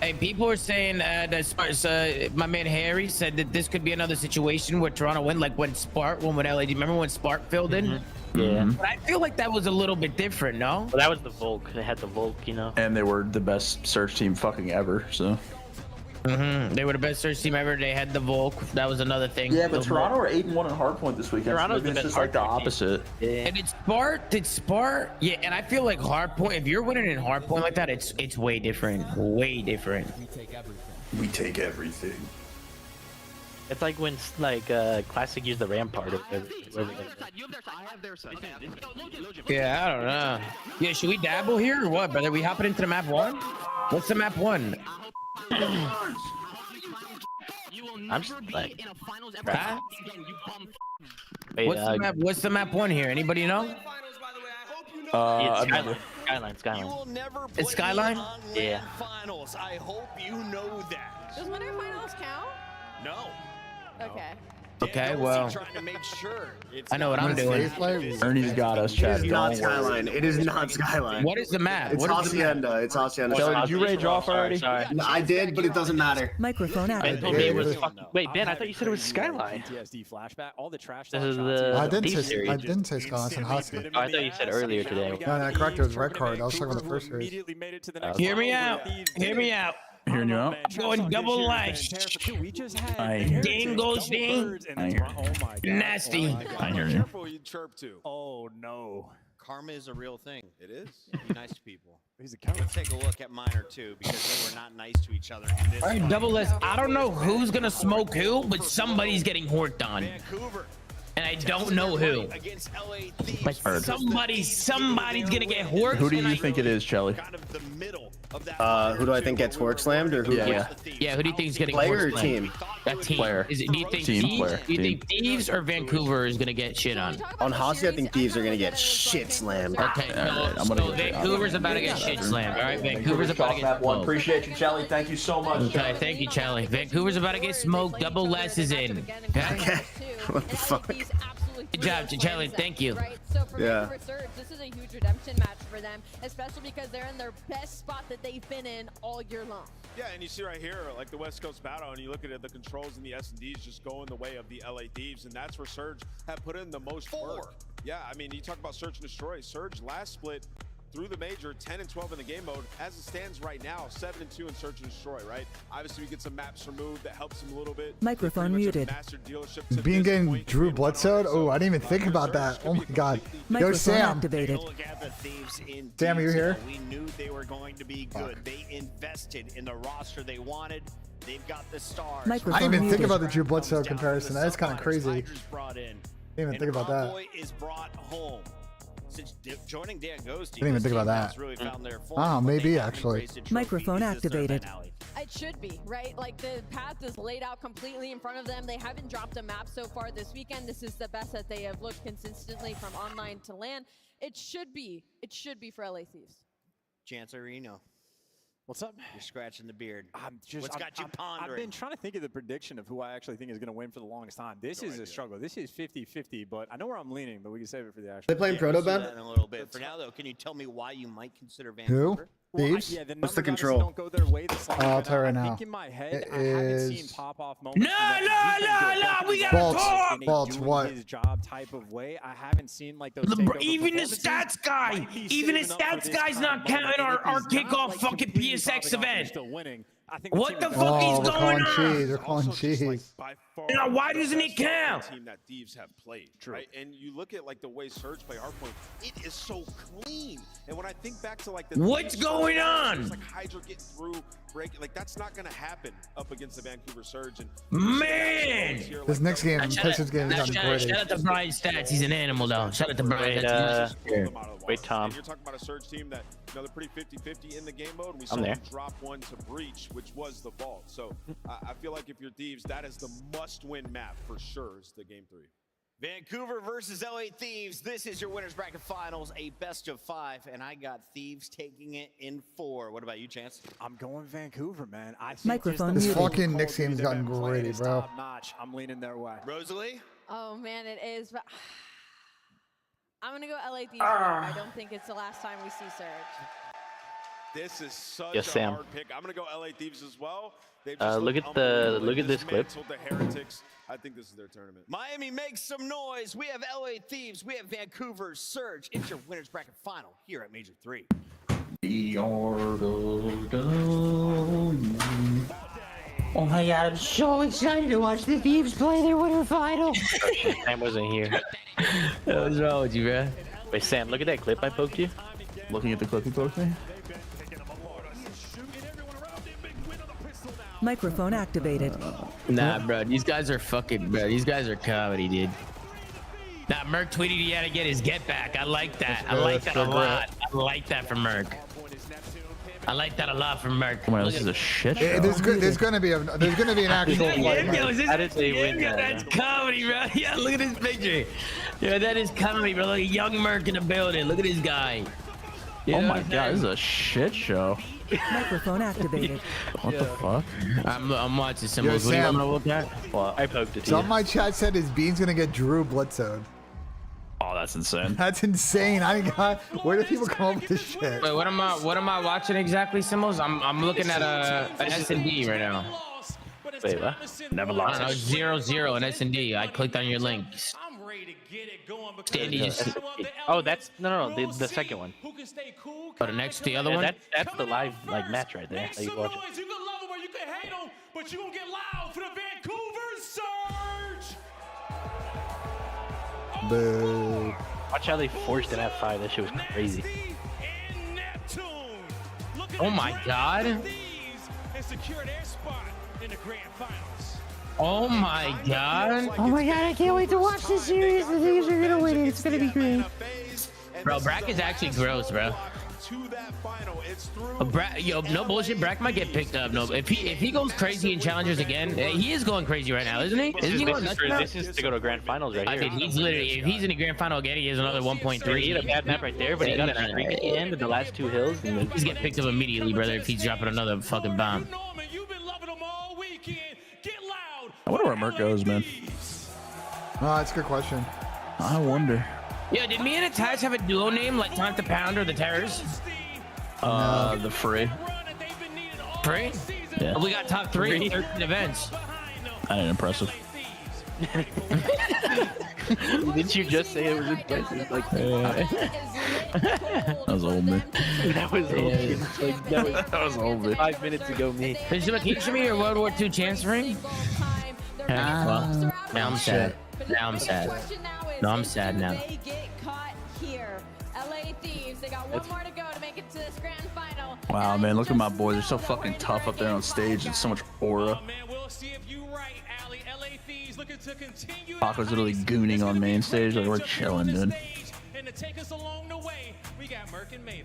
Hey, people are saying that my man Harry said that this could be another situation where Toronto went like when Spark won with LA. Do you remember when Spark filled in? Yeah. But I feel like that was a little bit different, no? Well, that was the Volk. They had the Volk, you know. And they were the best search team fucking ever, so. They were the best search team ever. They had the Volk. That was another thing. Yeah, but Toronto are 8-1 in Hardpoint this weekend. Toronto's so it's just like the opposite. Yeah. And it's Spark. Yeah, and I feel like Hardpoint. If you're winning in Hardpoint like that, it's way different. Way different. We take everything. It's like when Classic used the Rampart. Yeah, I don't know. Yeah, should we dabble here or what, brother? We hopping into the map 1? What's the map 1? I'm just like, huh? Wait, what's the map 1 here? Anybody know? Skyline. It's Skyline? Yeah. Finals. I hope you know that. Does winter finals count? No. Okay. Okay, well, trying to make sure I know what I'm doing. Ernie's got us, It Chad. is not Skyline. It is not Skyline. What is the map? It's What is the map? Hacienda. It's Hacienda. Kelly, did you rage off already? Sorry. No, I did, but it doesn't matter. Microphone Ben activated. told me it was wait, Ben, I thought you said it was Skyline. PTSD flashback. All the trash. This is the I didn't Thief say series. I didn't say Wisconsin Husky. Oh, I thought you said earlier today. No, no, correct. It was red card. I was talking about the first series. Hear me out. Hear me out. Hearing you out. Going double lash. Ding goes ding. Nasty. I hear you. Careful, you chirp too. Oh no. Karma is a real thing. It is. Be nice to people. He's a Let's take a look at Minor too, because they were not nice to each other in this. All right, double S. I don't know who's gonna smoke who, but somebody's getting horked on. Vancouver. And I don't know who. Against LA Thieves. Heard. Somebody's gonna get horked. Who do you think it is, Chelly? Kind of the middle of that. Who do I think gets work slammed or who? Yeah. Yeah, who do you think is getting Player or horked? team? A team. Player. Is it, do you think Team, Thieves, player, do you team. think Thieves or Vancouver is gonna get shit on? On Hossie, I think Thieves are gonna get shit slammed. Okay, Alright, I'm so gonna get it. Vancouver's about to get shit slammed. All right, Vancouver's about to get smoked. Appreciate you, Chelly. Thank you so much. Okay, thank you, Charlie. Vancouver's about to get smoked. Double less is in. Okay. What the fuck? Good job, Charlie. Thank you. Right? So for Yeah. Vancouver Surge, this is a huge redemption match for them, especially because they're in their best spot that they've been in all year long. Yeah, and you see right here, like the West Coast battle, and you look at it, the controls and the S&Ds just going the way of the LA Thieves, and that's where Surge have put in the most work. Yeah, I mean, you talk about Search and Destroy. Surge last split through the major, 10 and 12 in the game mode. As it stands right now, 7 and 2 in Search and Destroy, right? Obviously, we get some maps removed that helps them a little bit. Microphone muted. Being getting Drew Bledsoe? Oh, I didn't even think about that. Oh my god. Yo, Microphone Sam. activated. Look at the Thieves in Sam, are you here? detail. We knew they were going to be good. They invested in the roster they wanted. They've got the stars. Microphone I didn't even think muted. about the Drew Bledsoe comparison. That is kind of crazy. Brought in. Didn't even think about that. Envoy is brought home. Since joining Dan Ghosty, Didn't even think about that. Really found their form, Oh, but they maybe haven't actually. raised a trophy. Microphone This is their activated. finale. It should be, right? Like the path is laid out completely in front of them. They haven't dropped a map so far this weekend. This is the best that they have looked consistently from online to LAN. It should be for LA Thieves. Chancerino, What's up? you're scratching the beard. What's What's got you I've pondering? been trying to think of the prediction of who I actually think is going to win for the longest time. This is a struggle. This is 50-50, but I know where I'm leaning, but we can save it for the actual. They playing Proto We'll see Ben? that in a little bit. For now, though, can you tell me why you might consider Who? Vancouver? Thieves? Yeah, the What's the numbers obviously control? don't go their way this long, I'll but tell you right I now. think in my head, It I haven't seen is- pop-off moments. We got Bolts. talk. Bolts, doing what? his job type of way. I haven't seen like those. Even the stats guy, even the stats guy's not counting our kickoff fucking PSX event. Still winning. I think What the fuck Oh, is we're going calling on? cheese. We're calling cheese. By far, Now, why the doesn't it best count? team that Thieves have played, right? And you look at like the way Surge play Hardpoint, it is so clean. And when I think back to like the What's Thieves going Surge, on? it's like Hydra getting through, break, like that's not gonna happen up against the Vancouver Surge. And Man! This next game, Pistons game, is Shout gotten out to Brian Stats. He's an animal, though. Shout out to Brian. That's Wait, Tom. And you're talking about a Surge team that, you know, they're pretty 50-50 in the game mode. We I'm saw there. them drop one to Breach, which was the vault. So I feel like if you're Thieves, that is the must-win map for sure. Is the game 3. Vancouver versus LA Thieves. This is your winners bracket finals, a best of 5, and I got Thieves taking it in 4. What about you, Chance? I'm going Vancouver, man. I think Microphone This muted. fucking Knicks game's gotten gritty, bro. Notch. I'm leaning their way. Rosalie? Oh man, it is. But I'm gonna go LA Thieves. I don't think it's the last time we see Surge. This is such Yes, a Sam. hard pick. I'm gonna go LA Thieves as well. They've Look at the look at this clip. The Heretics. I think this is their tournament. Miami makes some noise. We have LA Thieves. We have Vancouver Surge. It's your winners bracket final here at Major 3. Oh my god, I'm so excited to watch the Thieves play their winter final. Sam wasn't here. What's wrong with you, bro? Wait, Sam, look at that clip I poked you. Looking at the clip you poked me. Microphone activated. Nah, bro, these guys are fucking, bro. These guys are comedy, dude. Nah, Merc tweeted he had to get his get back. I like that. I like that a lot. I like that from Merc. I like that a lot from Merc. Come on, this is a shit show. Yeah, there's gonna be an actual Yeah, fight. yo, is this- How did they win yeah, that? That's comedy, bro. Yeah, look at this picture. Yeah, that is comedy, bro. Look at young Merc in the building. Look at this guy. You Oh know my what I'm god, saying? this is a shit show. Microphone activated. What the fuck? I'm watching Yo, symbols. What do you Sam. want to look at? Well, I poked it. Some of my chat said his Bean's gonna get Drew Bledsoe. Oh, that's insane. That's insane. I got. Where do people come up with this shit? Wait, what am I watching exactly, symbols? I'm looking at an S&D right now. Wait, what? Never I lost. don't know, 0-0 in S&D. I clicked on your link. Standy just. Oh, that's no, the second one. Oh, the next, the other Yeah, one. that's the live like match right there. That you watch. You can love them or you can hate them, but you gonna get loud for the Vancouver Surge. Boo. Watch how they forced an F5. That shit was crazy. Oh my god. And secured their spot in the grand finals. Oh my god. Oh my god, I can't wait to watch this series. The things are gonna win. It's gonna be great. Bro, Brack is actually gross, bro. Yo, no bullshit. Brack might get picked up. No, if he goes crazy in challengers again, he is going crazy right now, isn't he? This is to go to grand finals right here. I mean, he's literally, if he's in the grand final again, he has another 1.3. He had a bad map right there, but he got a streak at the end of the last two hills. And then He's getting picked up immediately, brother, if he's dropping another fucking bomb. I wonder where Merc goes, man. Oh, that's a good question. I wonder. Yo, did me and Attach have a duo name like Time to Pound or the Terrors? The Free. Free? Yeah. We got top 3 in 13 events. That ain't impressive. Didn't you just say it was impressive? Like, that was old me. that was old. Like, that was old me. 5 minutes ago, me. Did you show me your World War II chance ring? Well, now I'm sad. Now I'm sad. No, I'm sad now. They get caught here. LA Thieves, they got one more to go to make it to this grand final. Wow, man, look at my boys. They're so fucking tough up there on stage. It's so much aura. Paco's literally gooning on main stage. Like, we're chilling, dude. And to take us along the way, we got Merc and Maven.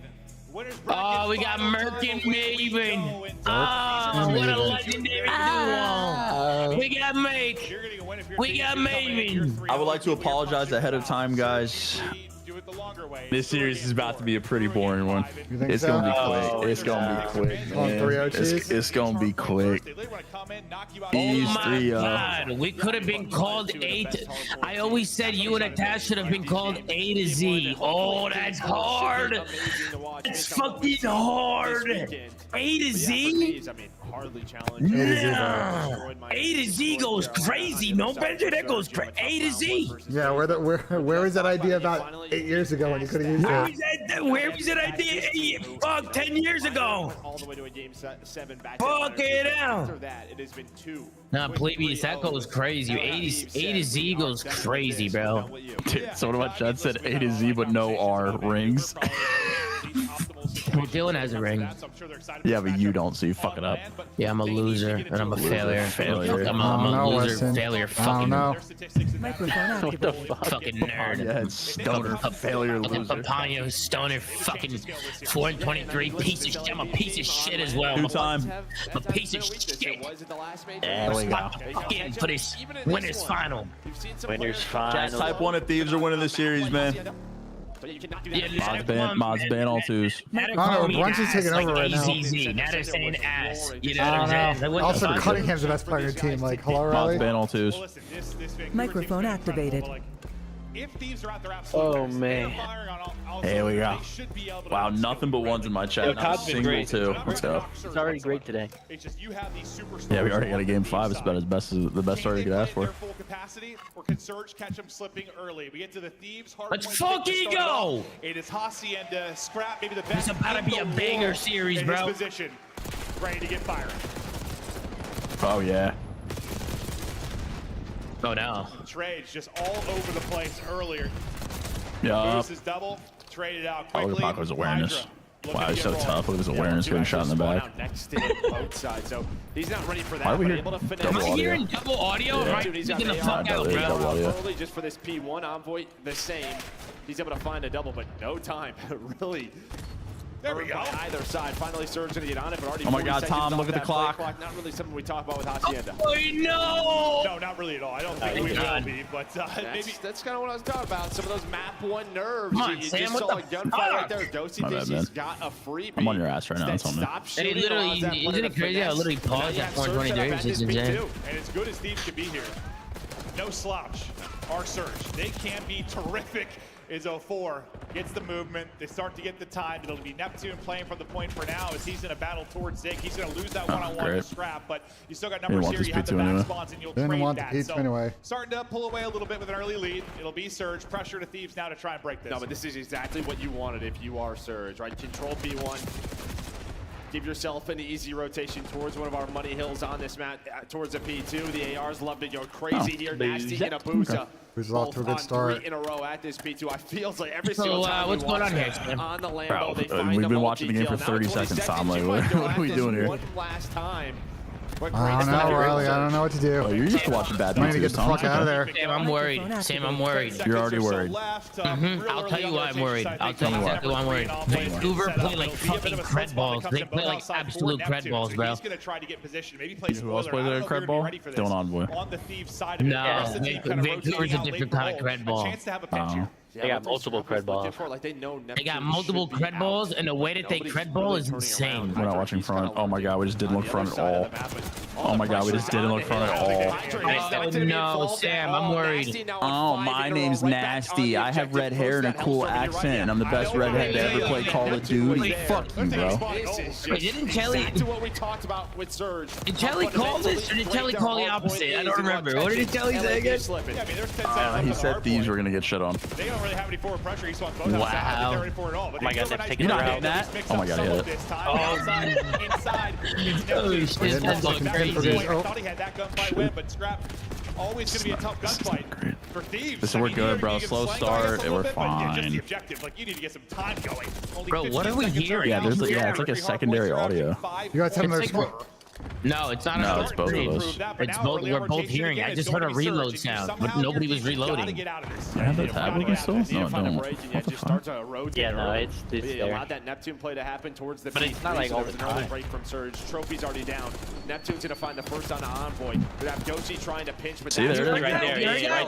Oh, we got Merc and Maven. Oh, what a legendary duo. We got Make. We got Maven. I would like to apologize ahead of time, guys. This series is about to be a pretty boring one. It's gonna be quick. It's gonna be quick, man. It's gonna be quick. These Oh my three, god, we could have been called A to... I always said you and Atash should have been called A to Z. Oh, that's hard. It's fucking hard. A to Z? Nah. A to Z goes crazy. No, Benji, that goes A to Z. Yeah, where was that idea about 8 years ago when you could have used it? Where was that idea? Fuck, 10 years ago. Fuck it out. Nah, Plebius, that goes crazy. A to Z goes crazy, bro. Dude, someone in my chat said A to Z, but no R rings. Well, Dylan has a ring. Yeah, but you don't, so you fuck it up. Yeah, I'm a loser, and I'm a failure. I'm a loser, failure, fucking. What the fuck? Fucking nerd. Yeah, stoner, failure, Fucking loser. papaya, stoner, fucking 423, piece of shit. I'm a piece of shit as well. Two time. I'm a piece of shit. There we go. Fucking for this winners final. Winners final. Type 1 and Thieves are winning this series, man. Mods ban all twos. I don't know, Brunch is taking over right now. Now they're saying ass. You know I what don't I'm saying? know. Like, Also, what the fuck? Cunningham's the best player on your team. Like, hello, Mods Riley? ban all twos. Microphone activated. Oh man. Here we go. Wow, nothing but ones in my chat. Yo, Not a COD's been single great. two. Let's go. It's already great today. Yeah, we already got a game 5. It's about the best start you could ask for. Let's fucking go! It is Hacienda, Scrap, maybe the It's best. about to be a banger series, in his bro. position, ready to get fired. Oh, yeah. Oh, no. Trades just all over the place earlier. Yeah. Boost is double, traded out Oh, quickly. look at Paco's awareness. Hydra Wow, he's so looking to get tough. Look at his rolled. awareness getting shot in the back. Around next to him, both sides. So he's not ready for that. Why are we but here? able to finesse. Double Am I audio. hearing double audio? Yeah. Am I Dude, he's got freaking the the fuck out, double bro? audio. early just for this P1 envoy, the same. He's able to find a double, but no time. Really There we go. Either side. Finally, Surge gonna get on it, but already. Oh my God, Tom! Look at the clock. Not really something we talk about with Hacienda. Oh no! No, not really at all. I don't think we will be, but maybe that's kind of what I was talking about. Some of those map 1 nerves. Come on, you Sam, just what saw the a gunfight right there. fuck? Ghosty thinks he's got a freebie. I'm on your ass right now. That's on me. And he literally, isn't it crazy how I literally paused at 423? It's insane. And as good as Thieves can be here, no slouch. Our Surge, they can be terrific. Is 04 gets the movement. They start to get the time. It'll be Neptune playing from the point for now as he's in a battle towards Zig. He's going to lose that one-on-one with Scrap, but you still got numbers here. You have the back spawns, and you'll trade that. So anyway. Starting to pull away a little bit with an early lead. It'll be Surge. Pressure to Thieves now to try and break this. No, but this is exactly what you wanted if you are Surge, right? Control B1. Give yourself an easy rotation towards one of our money hills on this map, towards a P2. The ARs love to go crazy here. Nasty and Abusa. Who's off to a good start. 3 in a row at this P2. I feels like every single time what's going on here, on the Lambo, Bro, they find we've a been watching the game for 30 seconds, Tom. Like, what are we doing here? One last time. I don't know, Riley. I don't know what to do. Oh, you're used to watching bad I need to get the Tom. fuck out of there. Sam, I'm worried. Sam, I'm worried. You're already worried. I'll tell you why I'm worried. I'll tell you exactly why I'm worried. Vancouver play like fucking cred balls. They play like absolute cred balls, bro. He's going to try to get position. Maybe play You know who else plays a cred ball? Dylan Envoy. On the Thieves side of it. No, Vancouver's a different kind of cred ball. Chance to have a pinch here. They got multiple cred balls. They got multiple cred balls, and the way that they cred ball is insane. We're not watching front. Oh my God, we just didn't look front at all. Oh my God, we just didn't look front at all. Oh no, Sam, I'm worried. Oh, my name's Nasty. I have red hair and a cool accent, and I'm the best redhead to ever play Call of Duty. Fuck you, bro. Wait, didn't Kelly? Back to what we talked about with Surge. Did Kelly call this, or did Kelly call the opposite? I don't remember. What did Kelly say again? He said Thieves were gonna get shit on. They don't really have any forward pressure. He swung both Wow. they're ready for it all. But Oh my God, they're taking You're it not out. hitting that. Oh my God, he hit it. Inside. Oh shit, that's looking crazy. I thought he had that gunfight win, but Scrap always going to be a tough gunfight for Thieves. Listen, we're good, bro. Slow start, and we're Just the fine. objective, like you need to get some time going. Only Bro, what are we 15 hearing? Yeah, there's it's like a secondary audio. You got 10 minutes. No, it's not. No, it's both of us. It's both. We're both hearing. I just heard a reload sound, but nobody was reloading. I have the tab open still? No, I don't. What the fuck? Yeah, no, it's there. Allowed that Neptune play to happen towards the But it's not like all the an early time. break from Surge. Trophy's already down. Neptune's gonna find the first on the Envoy. We have Goshi trying to pinch, but See, that's there it is. Right there.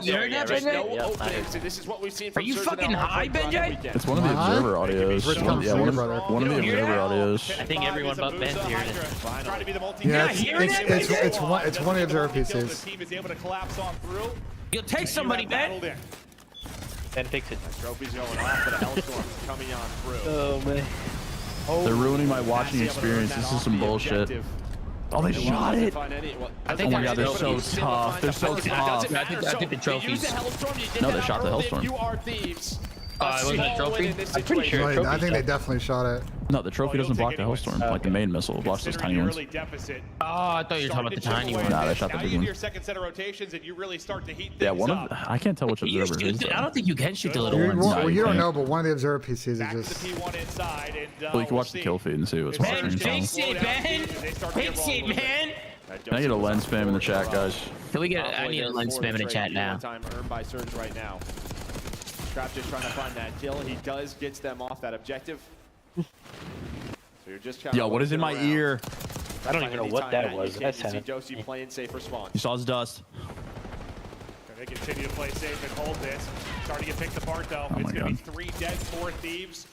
You heard that, There's no Benji? openings, and this is what we've seen from Are you Surge fucking in the high, Hardpoint Benji? weekend. It's one of the observer audios. Yeah, one of the observer audios. I think everyone but Ben's hearing it. Trying to be the multi. Yeah, hearing it? it's one of the observer pieces. The team is able to collapse on through. You'll take somebody, Ben. Ben, fix it. Trophy's going off, but a Hellstorm's coming on through. Oh man. They're ruining my watching experience. This is some bullshit. Oh, they shot it. Oh my God, they're so tough. They're so tough. I think the trophies. No, they shot the Hellstorm. You are Thieves. It wasn't a trophy? I'm pretty sure. Right, I think they definitely shot it. No, the trophy doesn't block the Hellstorm. Like the main missile blocks those tiny ones. Oh, I thought you were talking about the tiny one. Nah, they shot the Now big you get one. your second set of rotations, and you really start to heat Yeah, things one up. of I can't tell which You observer it is. shoot I don't think you can shoot the little You, ones. well, you don't can't. know, but one of the observer PCs is Back to the just. P1 inside, and Well, you can watch the kill feed and see what's Ben, watching. fix it, Ben. Fix it, man. Can I get a lens spam in the chat, guys? Can we get? I need a lens spam in the chat now. Time earned by Surge right now. Scrap just trying to find that kill. He does gets them off that objective. So you're just trying Yo, what is in my ear? I don't even know what that was. That's see Josie playing safe for spawn. You saw his dust. They continue to play safe and hold this. Starting to get picked apart though. Oh It's my going to God. be 3 dead, 4 Thieves.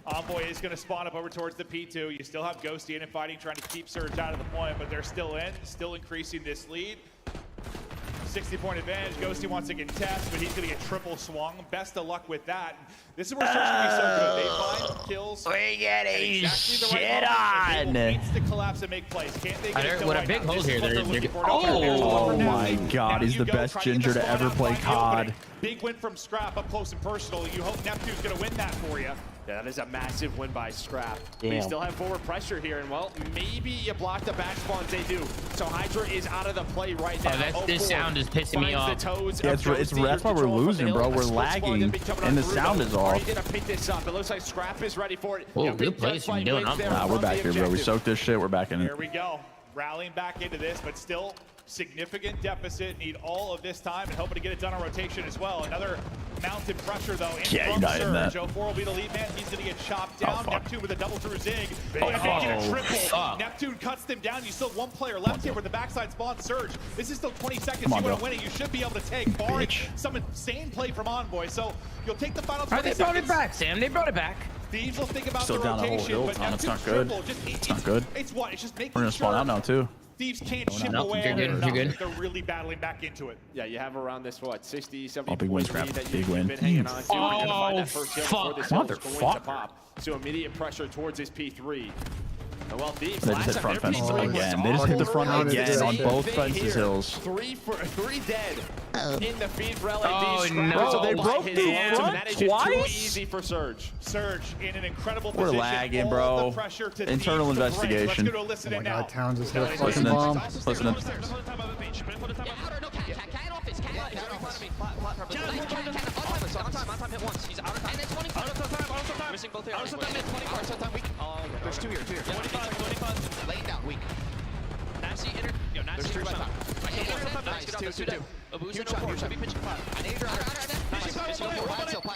Envoy is going to spawn up over towards the P2. You still have Ghosty in and fighting, trying to keep Surge out of the point, but they're still in, still increasing this lead. 60-point advantage. Ghosty wants to contest, but he's going to get triple swung. Best of luck with that. This is where Surge can be so good. They find kills. We're getting exactly shit on. on. Needs to collapse and make plays. Can't they get it With a right big now? hold This here, is what they're looking for. Oh There's my now God, he's you the go, best try to get ginger the to spot ever out, play find the opening. COD. Big win from Scrap up close and personal. You hope Neptune's going to win that for you. Yeah, that is a massive win by Scrap. But you Damn. still have forward pressure here, and well, maybe you block the back spawns. They do. So Hydra is out of the play right now. This sound is pissing me off. Yeah, that's why we're losing, bro. We're lagging, and the sound is off. Gonna pick this up. It looks like Scrap is ready for it. Oh, good plays from you doing. Nah, we're back here, bro. We soaked this shit. We're back in Here it. we go. rallying back into this, but still significant deficit. Need all of this time and hoping to get it done on rotation as well. Another mounted pressure though. Yeah, you're not in that. 04 will be the lead man. He's going to get chopped down. Neptune with a double through zig. Oh, If they get a triple, fuck. Neptune cuts them down. You still have one player left here where the backside spawn Surge. This is still 20 seconds. Come on, You want to bro. win it. You should be able to take, barring Bitch. some insane play from Envoy. So you'll take the final 20 They seconds. brought it back, Sam. They brought it back. Thieves will think about Still the down a whole rotation, hill, but Tom. It's Neptune's not good. triple, just, It's not good. It's what? It's just making We're gonna spawn sure out now too. Thieves can't chip No, away you're at good, it you're enough good. if they're really battling back into it. Yeah, you have around this, what, 60, 70 Oh, big win, points scrap. lead that Big you've win. been hanging on to. Oh, You're gonna find that first kill before fuck. this hill is going to Motherfucker. pop. So immediate pressure towards his P3. And well, Thieves, They just hit front fences again. They just hit the front again on both fences hills. Three dead in the feed for LAD. Oh, no. Bro, they broke the front That is just too twice? easy for Surge. Surge in an incredible We're position. lagging, All bro. the pressure to Internal Thieves to break. investigation. Let's go to elicit Oh it my now. God, Towns just hit a fucking Listening. bomb. Listening. Missing both here. There's two here. Laying down, weak. Nasty inner. Yo, Nasty There's three by top. Nice, Two. A boost Huge in shot, 04. huge Should be pitching flat. I need your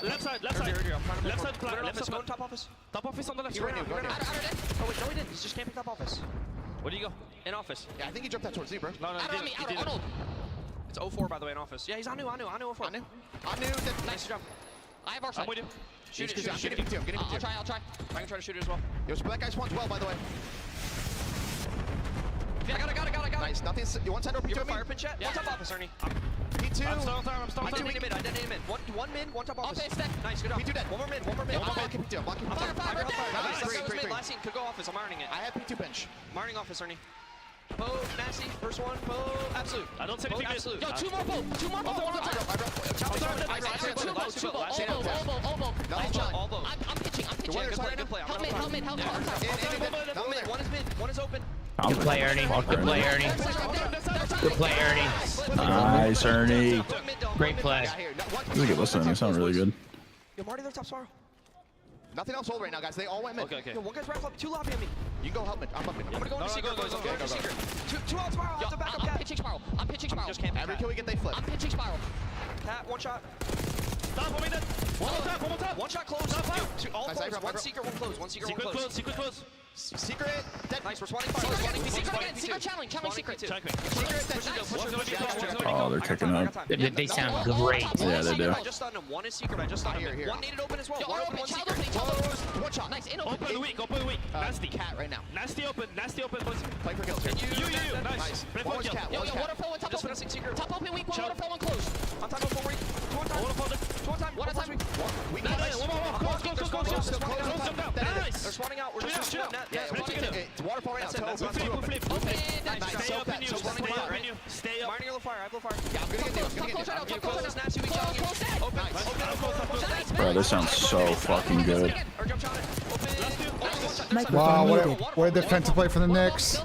Left side. Left side. Top office. Top office on the left. He ran in. Oh, wait, no, he didn't. He's just camping top office. Where do you go? In office. Yeah, I think he jumped that towards you, bro. No, he didn't. It's 04, by the way, in office. Yeah, he's on new 04. Nice job. I have our side. I'm with you. Shoot it. I'm getting him too. I'll try. I can try to shoot it as well. Yo, that guy spawns well, by the way. Yeah, I got it. Nice. Nothing. You want send over You to have a me? fire pin chat? Yeah. One top office, Ernie. P2. I'm still in mid. I detonated mid. One mid, one top office. Nice, good job. P2 dead. One more mid. I'm blocking P2. I'm blocking P2. Nice. Great. Mid. Last scene. Could go office. I'm ironing it. I have P2 bench. I'm ironing office, Ernie. Poe, Nasty, first one, Poe, absolute. I don't see anything good. Absolute. Yo, two more Poe. Two more Poe. I'm pitching. Good play. One is mid. One is open. Good play, Ernie. Good play, Ernie. Good play, Ernie. Nice, Ernie. Great play. This is a good listening. It sounds really good. Yo, Marty, they're top spiral. Nothing else hold right now, guys. They all went mid. Okay. Yo, one guy's right up, two lobby on me. You can go help mid. I'm up mid. I'm gonna go into secret. Go. Secret. Two out spiral. Yo, I'm pitching spiral. Just camping. Every kill we get, they flip. I'm pitching spiral. Cat, one shot. Stop, one minute. One more tap. One shot close. All close. One secret, one close. Secret close. Secret. Dead. Nice, we're spawning fire. Secret challenge. Secret. Oh, they're kicking up. They sound great. Yeah, they do. I just stunned him. One is secret. I just stunned him. One needed open as well. One open, one secret. One shot. Nice, in Open weak. Nasty. Cat right now. Nasty open. Play for kills here. You. Nice. Play One for was kill. cat. Yo, One was waterfall, one top cat. open. Secret. Top open weak, one waterfall, one close. On top open weak. Two on time. Two on time. One on time. Weak. Nice. One more. Close. Nice. They're spawning out. We're just shooting net. Yeah, spawning out. It's waterfall right now. That's it. Flip. Nice. Stay up in you. So spawning out, right? Stay up. Mining yellow fire. I have low fire. Yeah, I'm gonna get you. Close. Nasty. We challenge you. Open. Bro, this sounds so fucking good. Or jump shot it. Open. Wow, what a defensive play for the Knicks.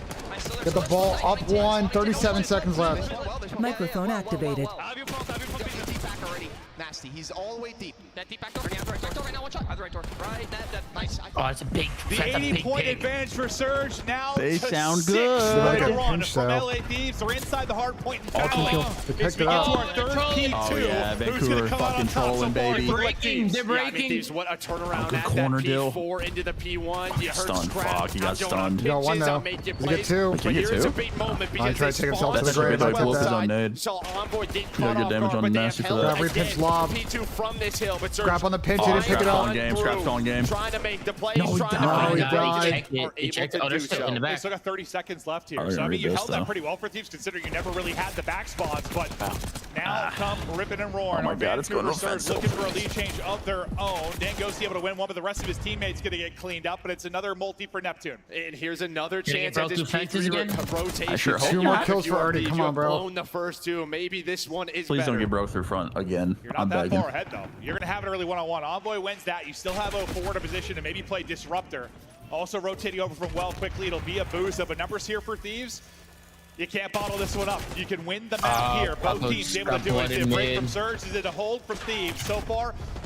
Get the ball up one, 37 seconds left. Microphone activated. Deep back already. Nasty. He's all the way deep. That deep back door. Right door right now. One shot. Right door. Right. That. Nice. Oh, it's a big. The That's a big 80-point pig. advantage for Surge now. They to sound 6 good. to run Pinch, from though. LA Thieves. They're inside the hard point and All battling. kill. They As picked we it get up. to our third P2. Oh, yeah, Who's Vancouver gonna come out fucking on top so trolling, far? baby. They're Breaking. They're breaking. Thieves, what a turnaround good at corner that deal. P4 into the P1. You heard Stunned. Scrap. Fuck, he got I'm going on stunned. You got one, pitches, though. I'll make you You get plays. two. But Can you get here's a two? big moment I because tried they to take himself spawned to the grave. That's I a good bet pull-up that. on nade. So Envoy did Yeah, cut good off damage guard, on but they Nasty have for held that. Every again. pinch lob. P2 from this hill, but Surge Scrap on the pinch, he Oh, didn't pick scrap it on up. game. Scrap's on game. Trying to make the plays, No, he trying to died. find No, he guys died. that are He able checked to it. Oh, they're do still so. in the They back. still got 30 seconds left here. Oh, So, I mean, you this, held that though. pretty well for Thieves considering you never really had the back spots, but now come ripping and roaring. Oh my Our God, it's going Vancouver real Surge fast. looking for a lead change of their own. Dango's able to win one, but the rest of his teammates going to get cleaned up, but it's another multi for Neptune. And here's another Gonna chance get at this broke through fences P3 again? rotation. I sure hope Two you more have kills for Ernie. You Come have on, bro. blown the first two. Maybe this one is Please better. don't get broke through front again. You're not I'm that begging. far ahead, though. You're going to have an early one-on-one. Envoy wins that. You still have 04 to position to maybe play Disruptor. Also rotating over from well quickly. It'll be a boost. But numbers here for Thieves. You can't bottle this one up. You can win the map here. Both teams able to do it. Is it a break from Surge? Is it a hold from Thieves? So far,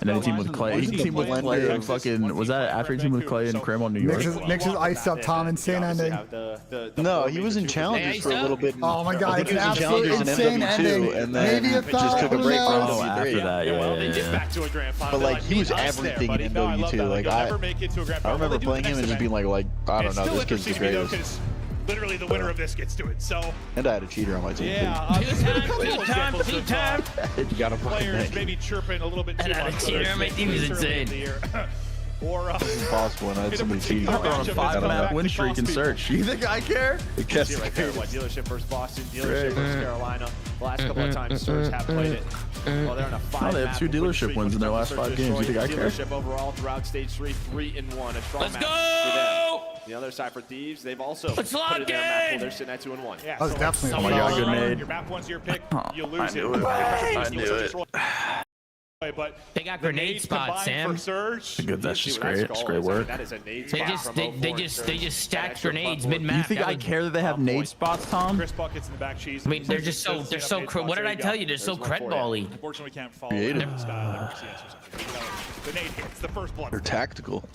And then he teamed with Clay. He teamed with Clay and fucking, was that after he teamed with Clay in Claremont, New York? Nick's just iced up Tom. Insane ending. No, he was in Challengers for a little bit. Oh my god, it's an absolute insane ending. And then maybe a just took a break from Oh, after that, yeah. But like, he was everything in NW2. Like, I remember playing him and just being like, I don't know, this kid's the greatest. literally the winner of this gets to it. So And I had a cheater on my team. yeah, Two time. You got a fucking players thing. maybe chirping a little bit too And I had a much. cheater on my team is insane. Or It's impossible when I had somebody cheating. I'm on a 5-map win streak in search. You think I care? It gets See right there, what, dealership versus Boston, dealership versus Carolina. The last couple of times Surge have played it. Well, they're on a 5-map. they have 2 dealership wins in their last 5 games. You think I care? Dealership overall throughout stage 3, 3-1. A strong Let's match go! for them. The other side for Thieves, they've also Let's put lock it in their map pool. in! They're sitting at 2-1. yeah, That was so definitely Oh my god, good nade. your map one's your pick, you lose I knew it. I knew it. But They got the grenade nades spots, combined Sam. for Surge. Good, that's See just what that great. It's skull great is. I mean, work. that is a nade They spot just from they 04 and just Surge. stack Extra grenades platform. mid map. You think I care that they have nade spots, Tom? Chris buckets in the back cheese. I mean, they're just so what did I tell you? They're so cred bally. Unfortunately, we can't follow Creative. the style like CS or something. The nade hits the first blood. They're tactical.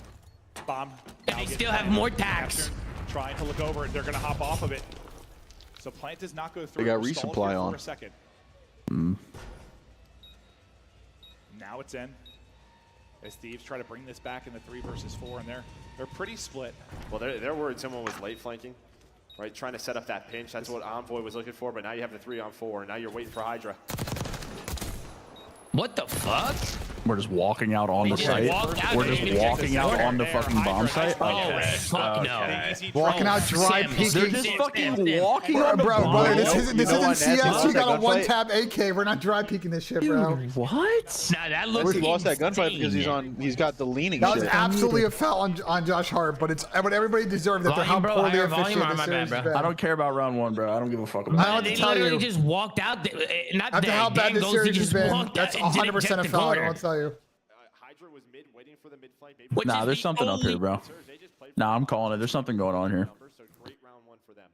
Bomb. And they still have more tax. Trying to look over it. They're going to hop off of it. So Plant does not go through. They got We're stalled resupply here on. For a second. Now it's in. As Thieves try to bring this back in the 3 versus 4, and they're pretty split. Well, they're worried someone was late flanking, right? Trying to set up that pinch. That's what Envoy was looking for, but now you have the 3-on-4, and now you're waiting for Hydra. What the fuck? We're just walking out on the just site. walked out. We're They just didn't even walking check out the on the order. fucking bomb site. Oh, fuck no. Walking out dry Sam, peeking. They're just fucking walking on the Bro, bomb. brother, this isn't You know what, CS. Nancy, We got a that one gunfight- tap AK. We're not dry peeking this shit, bro. What? Nah, that looks He lost that gunfight because insane. he's got the leaning That was shit. absolutely a foul on Josh Hart, but it's what everybody deserved after how Volume, bro, poorly higher volume, officiated or this my series bad, has bro? been. I don't care about round 1, bro. I don't give a fuck about I don't it. They tell literally you. just walked out. Not After how bad this Dangos, series they has just been, walked that's out and didn't 100% check a the foul. I corner. will tell you. Hydra was waiting for the mid flank. Which Nah, is there's the something up here, only- bro. Nah, I'm calling it. There's something going on here. So great round 1 for them.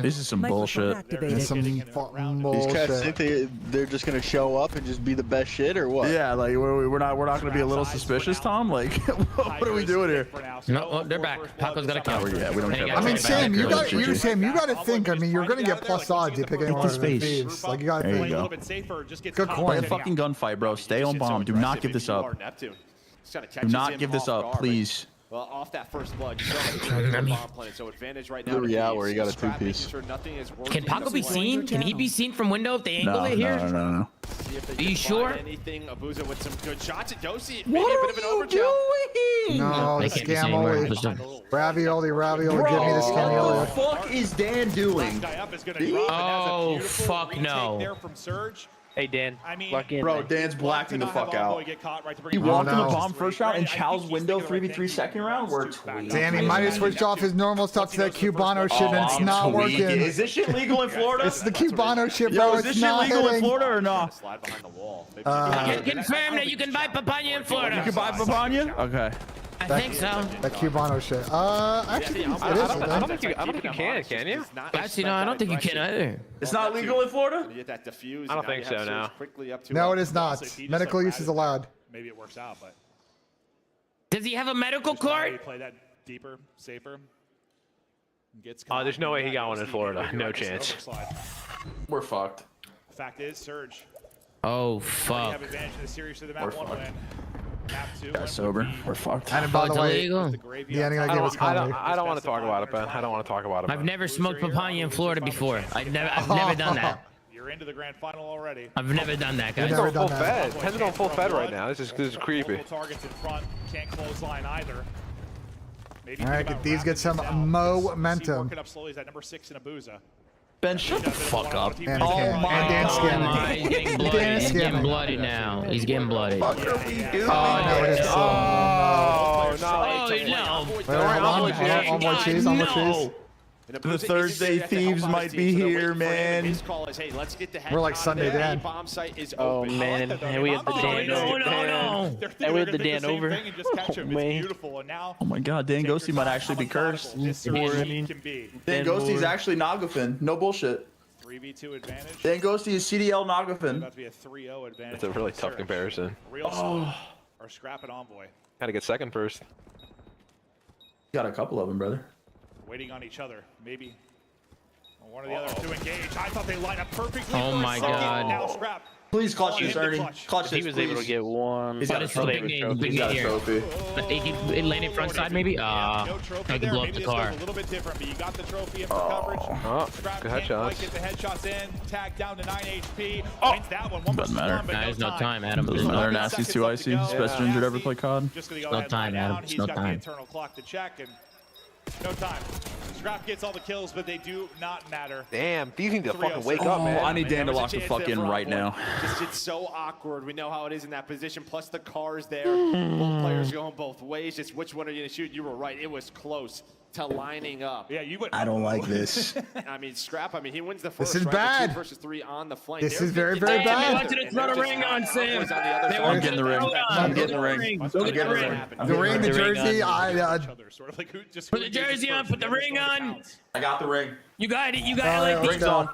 This is some Microphone bullshit. activated. Some fucking These cats bullshit. think they're just gonna show up and just be the best shit or what? Yeah, like we're not gonna be a little suspicious, Tom. Like, what are we doing here? No, oh, they're back. Paco's got a kill. Yeah, we don't And he care got I mean, right Sam, back. you got GG. Sam, you got to think. I mean, you're gonna get plus odds. You pick anyone the of the space. thieves. Like you got to There you think. go. A little bit safer, just gets Good caught coin. Play a getting fucking out. gunfight, bro. Stay on bomb. Do not give this up. Do not give this up, please. Well, off that first blood, you don't have to bomb planet, so advantage right now. The to Real Thieves. where he got a Scrap, two-piece. making sure nothing is working Can Paco in be the seen? Can he be seen from window if they angle No, it here? no. See if they Are can you find sure? Anything, Abuza with some good shots at Dosi. What Maybe a are bit of an you overkill. doing? No, They the can't be seen anymore. scamoli. Push them. Ravioli, give me the What scamoli. the fuck is Dan doing? Guy up is gonna drop, and that's a Oh, beautiful fuck retake no. there from Surge. Hey, Dan. I mean, Lock in. Bro, Dan's blacking the fuck out. He walked in the bomb first round and Chow's window 3v3 second round. We're tweaking. Damn, he might have switched off his normal stuff to that Cubano shit, and it's not working. Is this shit legal in Florida? It's the Cubano shit, bro. Yo, is It's this shit not legal in hitting. Florida or not? Slide behind the wall. I can confirm that you can buy papaya in Florida. You can buy papaya? Okay. I think so. That Cubano shit. Actually, it is. I don't think you can you? Actually, no, I don't think you can either. It's not legal in Florida? You get that diffuse. I don't think so, no. No, it is not. Medical use is allowed. Maybe it works out, but Does he have a medical maybe card? play that deeper, safer. Gets Oh, there's no way he got caught. one in Florida. No chance. Overslide. We're fucked. Fact is, Surge. Oh, They fuck. have advantage of the series to the We're map 1 fucked. win. Map 2 Guys, sober. We're fucked. And by the it's way, illegal. the ending of the game was comedy. I don't want to talk about it, Ben. I don't want to talk about it. I've never smoked papaya in Florida before. I've never done that. You're into the grand final already. I've never done that, You've guys. never Pen's on done full that. fed. Pen's on full fed right now. This is creepy. Multiple targets in front. Can't close line either. Maybe All right, think get about these get some wrapping this out. momentum. Working up slowly is that number 6 in Abuza. Ben, shut the fuck up. And Oh Dan- my and Dan God. scamming. He's getting bloody. Dan He's getting scamming. bloody now. He's getting bloody. What are we doing? Oh, no, it is. Oh, no. Oh, no. Wait, hold on. On more cheese, on more cheese. The Thursday thieves might be here, man. His call is, hey, let's get the heck We're like out of Sunday there. Dan. The bomb site is Oh, open. man. And we have the Oh, Dan. no. And we have the Dan over. Oh, man. beautiful. And now Oh my God, Dan Ghosty might actually be cursed. this Or, I series mean, can be Dan Ghosty's actually Nagafin. No bullshit. 3v2 advantage. Dan Ghosty is CDL Nagafin. About to be a 3-0 advantage. It's a really for tough Surge. comparison. Real slow or scrap an envoy. Gotta get second first. Got a couple of them, brother. Waiting on each other. Maybe One of the other two engage. I thought they lined up perfectly. Oh my God. Now Scrap. Please clutch this, Ernie. Clutch this, He was able to get one. But it's a big name here. But it landed front side maybe? I can blow up the car. A little bit different, but you got the trophy in for coverage. Scrap good can't headshots. quite get the headshots in. Tag down to 9 HP. Oh. Wins that one. Doesn't matter. There's no time, Adam. Doesn't matter. Nasty's too icy. Best injured ever play COD. Just gonna go No ahead and time, lie Adam. down. It's He's no got the time. internal clock to check, and no time. Scrap gets all the kills, but they do not matter. Damn, these need to fucking wake Oh, up, man. I need Dan to lock the fuck in right now. Just it's so awkward. We know how it is in that position. Plus the car's there. Both players going both ways. Just which one are you gonna shoot? You were right. It was close to lining up. Yeah, you would. I don't like this. I mean, Scrap. I mean, he wins the first. This is right? bad. The 2 versus 3 on the flank. This is very, very bad. They wanted to throw a ring on Sam. I'm getting the ring. I'm getting the ring. Go get the ring. The ring, the jersey, Sort of like who just Put the jersey on. Put the ring on. I got the ring. You got it. You got it. Ring's on.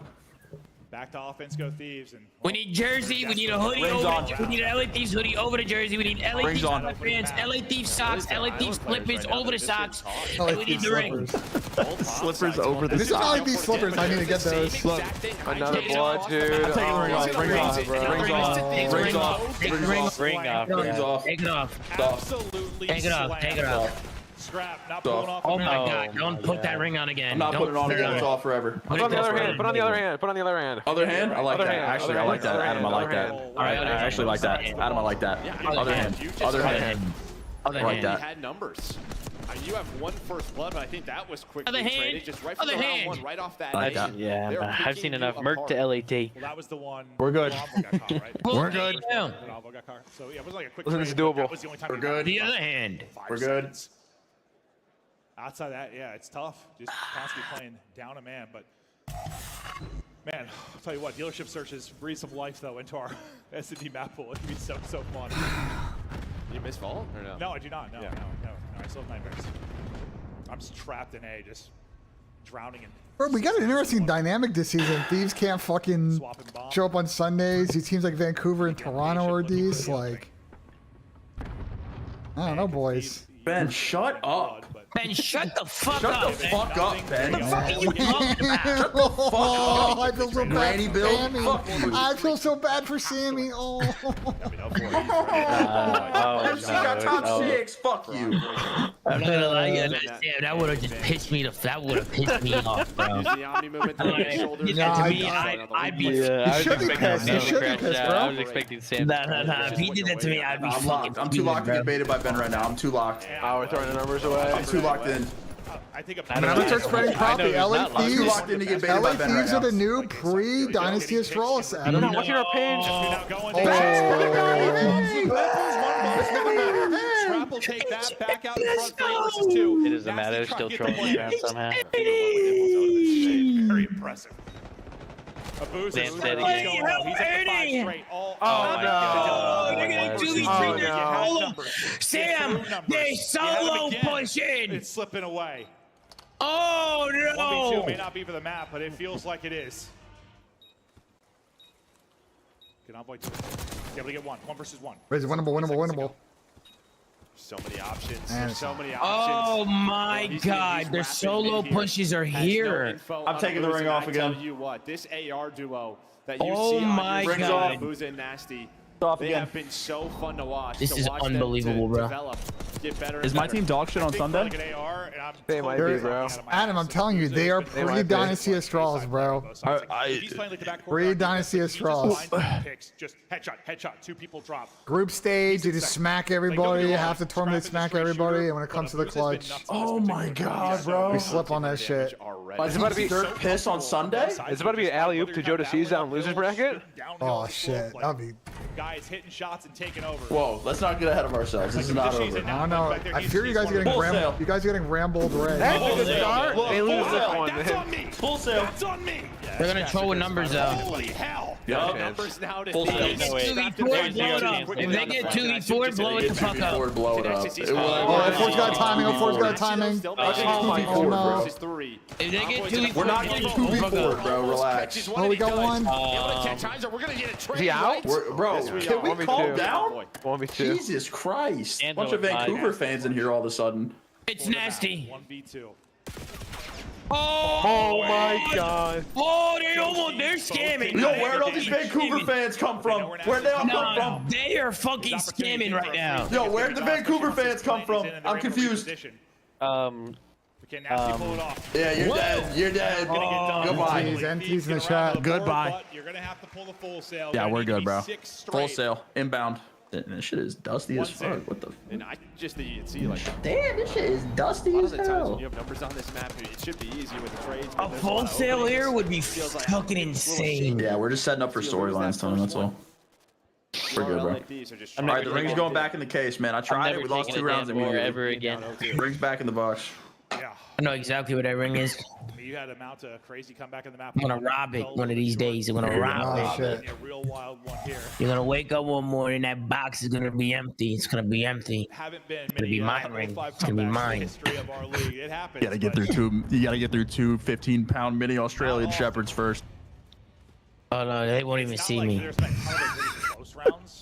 back to offense go Thieves. And we need jersey. We need a hoodie over. We need an LA Thieves hoodie over the jersey. We need LA Thieves sweatpants, LA Thieves socks, LA Thieves slippers over the socks. And we need the ring. Slippers over the This is LA Thieves slippers. I need to get those. Look, another blood, dude. I'm taking the ring off. Ring off, bro. Rings off. Rings off. Ring off. Rings off. Take it off. Absolutely Take it off. Take it off. Scrap, not pulling off. Oh my God! Don't put that ring on again. I'm not putting it on again. It's off forever. Put on the other hand. Put on the other hand. Put on the other hand. Other hand? I like that. Actually, I like that. Adam, I like that. I actually like that. Adam, I like that. Other hand. Other hand. I like that. Had numbers. You have one first blood, but I think that was quickly Other hand. traded. Just right from the round one, right off that. Like that. Yeah, I've seen enough Merc to LAT. Well, that was the one. We're good. We're good. So yeah, it was like a quick Listen, it's trade, but doable. that was the only time We're we good. got The other hand. We're good. seconds. Outside that, yeah, it's tough. Just constantly playing down a man, but man, I'll tell you what, dealership searches breathe some life though into our S&D map pool. It can be so fun. You miss Vault or no? No, I do not. No, Yeah. no. I still have nightmares. I'm just trapped in A, just drowning in. Bro, we got an interesting dynamic this season. Thieves can't fucking Swapping bombs. show up on Sundays. These teams like Vancouver and Toronto are these. Like, I don't know, boys. Ben, shut up. Ben, shut the fuck Shut up. the fuck up, Ben. What the fuck are you talking about? Oh, I feel so bad Granny for Bill, Sammy. fuck you. I feel so bad for Sammy. Oh. MC got top 6. Fuck you. I'm not gonna lie, yeah, that would have just pissed me. That would have pissed me off, bro. Use the Omni movement to get shoulders. To me, I'd be. Yeah, I should was be pissed. expecting You Sam should to be crash pissed, that. bro. I was expecting Sam. Nah. If he did that to me, I'd be I'm locked. I'm too locked to get baited by Ben right now. I'm too locked. Oh, we're throwing the numbers away. I'm too locked in. I think I'm gonna start spreading copy. LA I'm too Thieves. locked in to get baited LA by Ben right Thieves are now. the new pre-Dynasty Astralis, Adam. Not watching our page. Scrap will take that back out in front 3 versus 2. It doesn't matter. They're still trolling around somehow. Very impressive. A boost. Sam said He's again. going out. He's at the 5 straight. Oh, no. They're getting 2v3. Sam, they solo pushing. It's slipping away. Oh 1v2 may no! not be for the map, but it feels like it is. Good envoy to it. Be able to get 1 versus 1. Where's it? Winnable. So many options. Man, There's so many options. Oh my He's God! Their rapid solo mid here. pushes are Has no here. info I'm on taking the Abuza, ring off and I again. tell you what, this AR duo that you Oh see my on your Rings screen, off. Abuza and Nasty, Off they again. have been so fun to watch. This to is watch them unbelievable, to bro. Develop, get better Is and my better. team dog shit on Sunday? Like an AR, and I'm They might totally be, bro. out of my Adam, I'm telling you, they are pre-Dynasty Astralis, bro. He's playing like the backcourt. Pre-Dynasty Astralis. Picks, just headshot, 2 people drop. Group stage, you just smack everybody. Half the tournament, smack everybody. And when it comes to the clutch, Oh my God, bro. we slip on that shit. It's about to be Dirt piss on Sunday? It's about to be an alley-oop to Joe DeCesar on losers bracket. Oh shit, that'd be. Guys hitting shots and taking over. Whoa, let's not get ahead of ourselves. This is not over. I don't know. I fear you guys are getting Wholesale. you guys are getting rambled red. That's a good start. They lose this one. That's on me. Full sale. That's on me. They're gonna troll with numbers though. Holy hell. Yeah. Numbers now to Full Thieves. sale. No way. 2v4, blow it up. If they get 2v4, blow it the fuck up. Forward, blow it up. Oh, F4's got timing. F4's got timing. Oh my Oh no. versus 3. If they get 2v4, We're not getting 2v4, bro. Relax. Oh, we got one. We're gonna get a trade. Is he out? Bro, can we 1v2. calm down? 1v2. Jesus Christ. Angelo Bunch of Vancouver fans in here all of a sudden. it's nasty. 1v2. Oh my God. Oh, they're scamming. Yo, where'd all these Vancouver fans come from? Where'd they all come from? They are fucking scamming right now. Yo, where'd the Vancouver fans come from? I'm confused. Okay, Nasty pull it off. Yeah, you're dead. You're dead. Goodbye. Empties in the chat. Goodbye. You're gonna have to pull the full sail. Yeah, we're good, bro. 6 straight. Full sail. Inbound. This shit is dusty as fuck. What the? And I just think you can see like. Damn, this shit is dusty as hell. You have numbers on this map. It should be easy with the trades. A full sale here would be fucking insane. Yeah, we're just setting up for storylines, Tony. That's all. We're good, bro. All right, the ring's going back in the case, man. I tried it. We lost 2 rounds immediately. Ever again. Ring's back in the box. Yeah. I know exactly what that ring is. You had a mount a crazy comeback in the map. I'm gonna rob it one of these days. I'm gonna rob it. A real wild one here. You're gonna wake up one morning, that box is gonna be empty. It's gonna be empty. Haven't been It's gonna be my ring. It's gonna be mine. History of our league. It happens. You gotta get through two. You gotta get through 2 15-pound mini Australian shepherds first. Oh no, they won't even see me.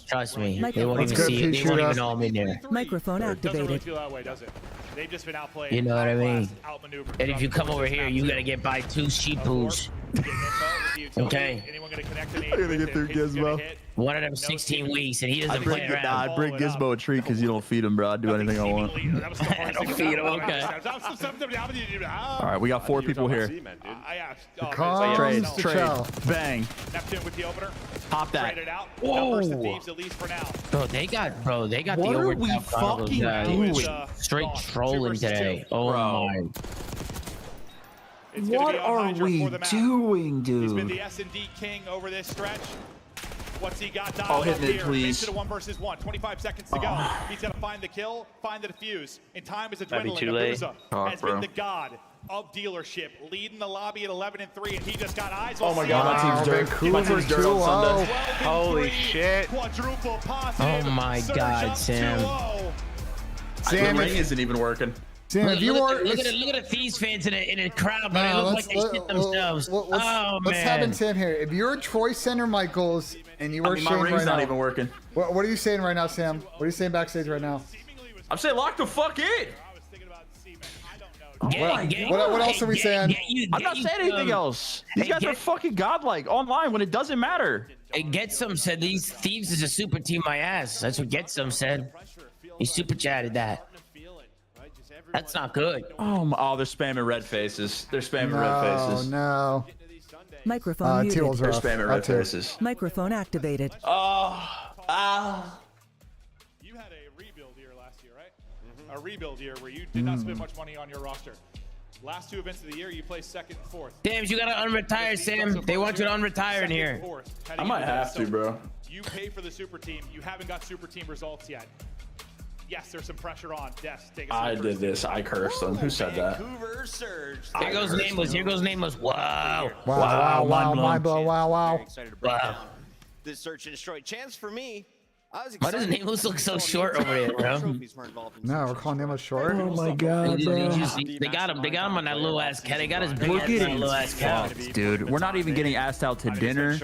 Trust me, they won't even see it. They won't even know I'm in there. Microphone Doesn't really activated. feel that way, does it? They've just been outplayed. You know what I mean? Outmaneuvered. And if you come over here, you gotta get by 2 sheep poos. Okay. Anyone gonna connect I gotta get through Gizmo. One of them 16 weeks, and he doesn't play around. I bring Gizmo a treat because you don't feed him, bro. I do anything I want. I don't feed him. Okay. All right, we got 4 people here. Trade, bang. Neptune with the opener. Pop that. Whoa. Bro, they got the What are we overtime fucking guys. doing? Straight trolling today. Oh my. What are we doing, He's been dude? the S&D king over this stretch. What's he got dialed Oh, hit up it, here? please. Makes it a 1 versus 1. 25 seconds to go. He's got to find the kill, find the defuse. And time is Might be dwindling. too late. Abuza has been the god of dealership, leading the lobby at 11-3, and he just got eyes on Oh my god, my team's dirt. My team's dirt on Sunday. Holy shit. Quadruple posse. Oh my god, Sam. The ring isn't even working. Sam, if you look, are, look at the Thieves fans in a crowd, man. They look like they shit themselves. Let's have him Sam here. If you're Troy Center Michaels and you were my Shane ring's right not now, even working. what are you saying right now, Sam? What are you saying backstage right now? I'm saying lock the fuck in. What else are we saying? I'm not saying anything else. These guys are fucking godlike online when it doesn't matter. Hey, Getsum said these Thieves is a super team my ass. That's what Getsum said. He super chatted that. That's not good. Oh, they're spamming red faces. They're spamming red faces. No. Microphone muted. They're spamming red faces. Microphone activated. You had a rebuild year last year, right? A rebuild year where you did not spend much money on your roster. Last 2 events of the year, you placed 2nd and 4th. Damn, you gotta unretire, Sam. They want you to unretire in here. I might have to, bro. You pay for the super team. You haven't got super team results yet. Yes, there's some pressure on. Des, take a I did this. I cursed them. Who said that? Here goes nameless. Here goes nameless. Wow. Wow. Mind blow. Wow. Excited to break down this search and destroy. Chance for me. I was Why does excited. nameless look so short over there, bro? No, we're calling him a short. Oh my god, bro. They got him. They got him on that little ass cat. They got his big We're ass on getting that little ass cat. fucked, dude. We're not even getting asked out to dinner.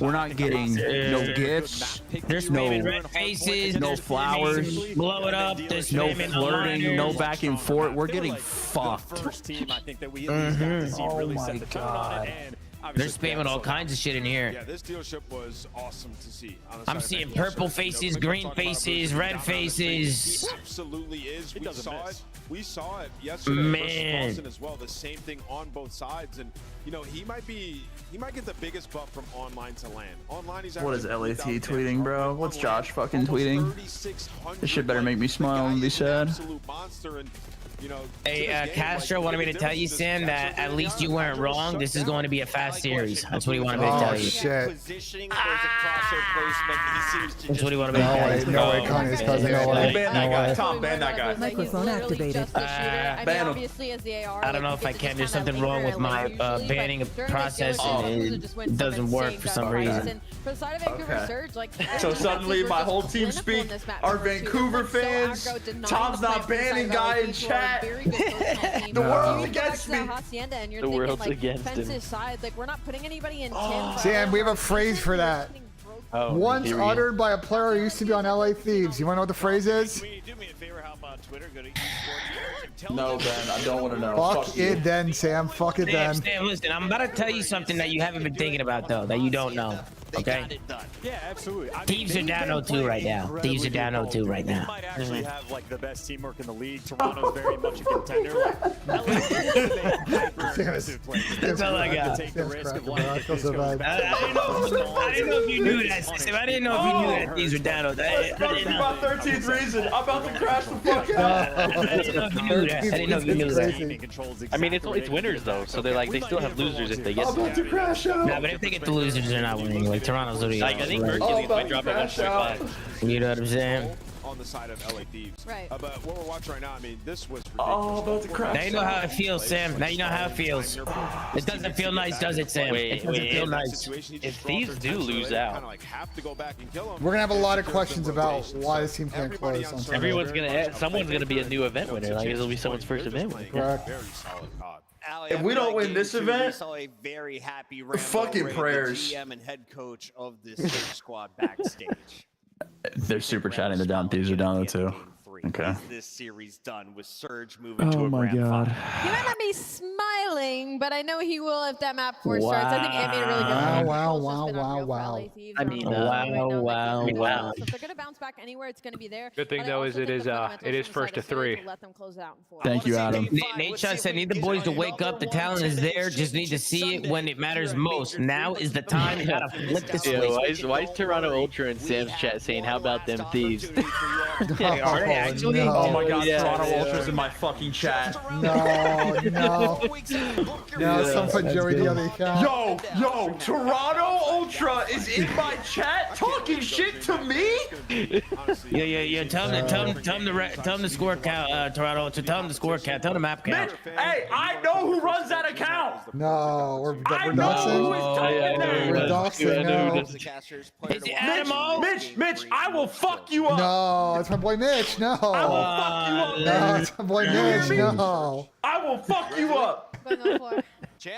We're not getting no gifts. They're spamming red faces. No flowers. Blow it up. They're No spamming flirting. No back and forth. We're getting fucked. First team, I think that we at least got to see really set the tone on it. And They're spamming all kinds of shit in here. Yeah, this dealership was awesome to see. I'm seeing purple faces, green faces, red faces. It absolutely is. It doesn't miss. We saw it yesterday Man. versus Boston as well. The same thing on both sides, and you know he might get the biggest bump from online to LAN. Online, he's What is LAT tweeting, bro? What's Josh fucking tweeting? This shit better make me smile and be sad. Absolute monster, and you know. Hey, Castro wanted me to tell you, Sam, that at least you weren't wrong. This is going to be a fast series. That's what he wanted me to tell you. Shit. Positioning, there's a crosshair placement. He seems to That's what he wanted me to No tell way. you. No way. Kanye's cousin. No way. Ban that guy. Tom, ban that guy. Microphone activated. I mean, obviously, as the AR, I don't know if I can. There's something wrong with my banning process, and it doesn't work for some reason. For the side of Vancouver Okay. Surge, like So suddenly my whole team speak. Our Vancouver fans. Tom's not banning guy in chat. The world's against me. The world's against him. Side, like we're not putting anybody in 10. Sam, we have a phrase for that. Oh, Once here we go. uttered by a player who used to be on LA Thieves. You want to know what the phrase is? Do me a favor, how about on Twitter. Go to esports. No, Ben, I don't want to know. Fuck it then, Sam. Fuck it then. Sam, listen, I'm about to tell you something that you haven't been thinking about, though, that you don't know. Okay? Yeah, absolutely. Thieves are down 0-2 right now. Thieves are down 0-2 right now. Might actually have like the best teamwork in the league. Toronto's very much a contender. That's all I got. I didn't know if you knew that, Sam. I didn't know if you knew that thieves were down 0-2. That's my 13th reason. I'm about to crash the fuck out. I didn't know if you knew that. I didn't know if you knew that. I mean, it's winners though, so they're like they still have losers if they get. I'm about to crash out. Nah, but if they get the losers, they're not winning. Like Toronto's literally. Like, I think Mercury might drop at 1.5. You know what I'm saying? On the side of LA Thieves. Right. But what we're watching right now, I mean, this was ridiculous. Oh, about to crash. Now you know how it feels, Sam. Now you know how it feels. It doesn't feel nice, does it, Sam? It doesn't feel nice. If Thieves do lose out, We're gonna have a lot of questions about why this team can't close. On Sunday. everyone's gonna someone's gonna be a new event winner. Like it'll be someone's first event winner. Correct. If we don't win this event, very happy fucking prayers. GM and head coach of this squad backstage. They're super chatting. The down thieves are down 0-2. Okay. This series done with Surge moving to Oh a my grand god. He might not be smiling, but I know he will if that map 4 starts. I think Ant made a really good Wow. I mean, wow. So if they're gonna bounce back anywhere, it's gonna be there. Good thing though is it is first to 3. Let them close it out in 4. Thank you, Adam. Nate Shaw said, need the boys to wake up. The talent is there. Just need to see it when it matters most. Now is the time. You gotta flip the switch. Why is Toronto Ultra in Sam's chat saying, "How about them thieves?" Actually? Oh my god, Yeah, Toronto yeah. Ultra's in my fucking chat. No. Some put Joey the other account. Yo, Toronto Ultra is in my chat talking shit to me? Yeah. Tell him the score count, Toronto. Tell him the score count. Tell him the map count. Mitch, hey, I know who runs that account. No, we're I know who is doxing. talking there. We're doxing now. Is it Adamo? Mitch, I will fuck you up. No, it's my boy Mitch. No. I will fuck you up, No, man. it's my boy You hear Mitch. me? No. I will fuck you up.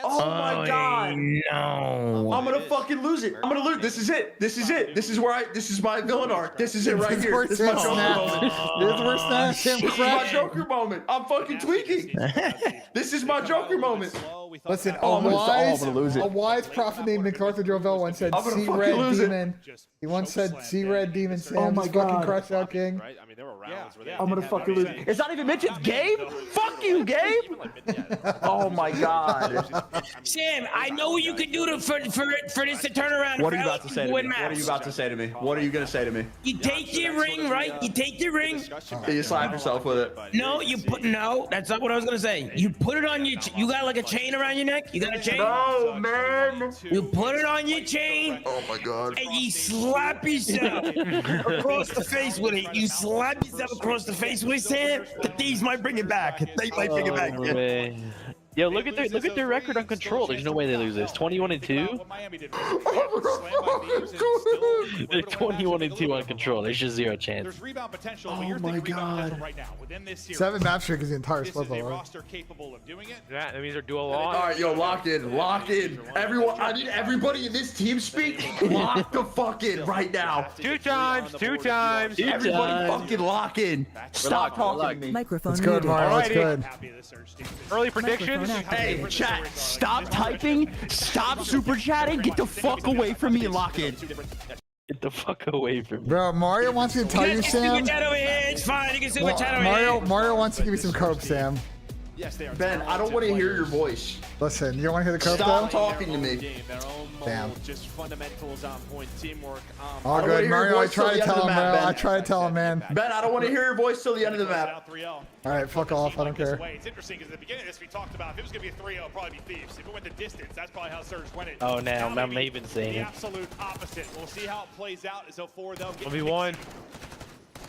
Oh my god. No. I'm gonna fucking lose it. I'm gonna lose. This is it. This is my villain arc. This is it right here. This is my Joker moment. This is my Joker moment. I'm fucking tweaking. This is my Joker moment. Listen, I'm gonna lose it. a wise prophet named MacArthur Drovell once said, I'm gonna "See fucking red lose it." demon." He once said, "See red demon." Sam, Oh my just fucking God. crush out King. Right? I mean, there were rounds where they I'm gonna fucking lose it. It's not even Mitch, it's Gabe. Fuck you, Gabe. Oh my god. Sam, I know what you could do for this to turn around. What are you about to say to me? Win What are maps. you about to say to me? What are you gonna say to me? You take your ring, right? You take your ring. You slap yourself with it. No, no, that's not what I was gonna say. You put it on your. You got like a chain around your neck. You got a chain. No, man. You put it on your chain. Oh my god. And you slap yourself across the face with it. You slap yourself across the face with it, Sam. The thieves might bring it back. They might bring it back. Oh, man. Yo, look at their record on Control. There's no way they lose this. 21-2. They're 21-2 on Control. There's just zero chance. There's rebound potential. Oh my god. Right now, within this series, 7 map streak is the entire this split, is a though. roster capable of doing it. Yeah, that means they're dual All right, yo, lock in. Everyone, I need everybody in this team speak. Lock the fuck in right now. 2 times. Everybody fucking lock in. Stop talking to me. Microphone It's good, muted. Mario. It's good. Early predictions. Hey, chat, stop typing, stop super chatting, get the fuck away from me and lock in. Get the fuck away from me. Bro, Mario wants me to tell you, Sam. Super chat over here. It's fine. You can super chat over here. Mario wants to give me some coke, Sam. Yes, they are. Ben, I don't want to hear your voice. Listen, you don't want to hear the coke, Stop though? talking to me. Damn. Just fundamentals on point, teamwork. All I don't wanna good, hear Mario. your I voice till try to the end of tell the him, map, bro. Ben. I try to tell him, man. Ben, I don't want to hear your voice till the end of the map. All right, fuck off. I don't care. It's interesting because at the beginning of this we talked about if it was going to be a 3-0, it'd probably be Thieves. If it went the distance, that's probably how Surge went it. Oh, now I'm even saying the it. absolute opposite. We'll see how it plays out as 0-4 they'll get 1v1.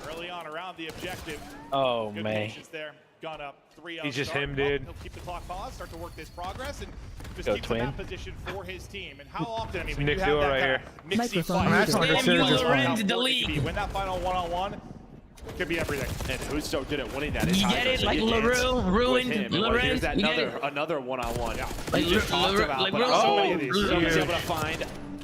early on around the objective. Oh Good man. patience there. Gone up 3-0. He's just start. him, dude. He'll keep the clock paused, start to work this progress, and just Go keep twin. the map position for his team. And how often, I mean, when Nick you have Duo that right kind here. of mixy Microphone fight, I'm actually Damn, like a serious you just Lorenz one. the league. Win that final one-on-one, could be everything. And who's so good at winning that? You get it? Like LaRue, ruined, Lorenz. Here's another one-on-one. Like We just talked about, like but so many of these teams able to find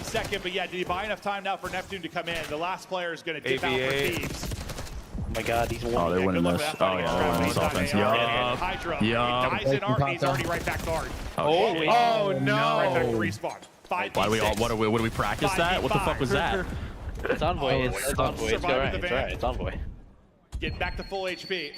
say second, but yeah, did he buy enough time now for Neptune to come in? The last player is going to dip out for Thieves. Oh my God, he's winning. Oh, they're winning this. Oh, yeah, they're winning this offense. Hydra. He dies in art, and he's already right back guard. Oh no. Right back to respawn. Why do we all? What do we practice that? What the fuck was that? It's Envoy. It's Envoy. It's alright. It's alright. It's Envoy. Getting back to full HP.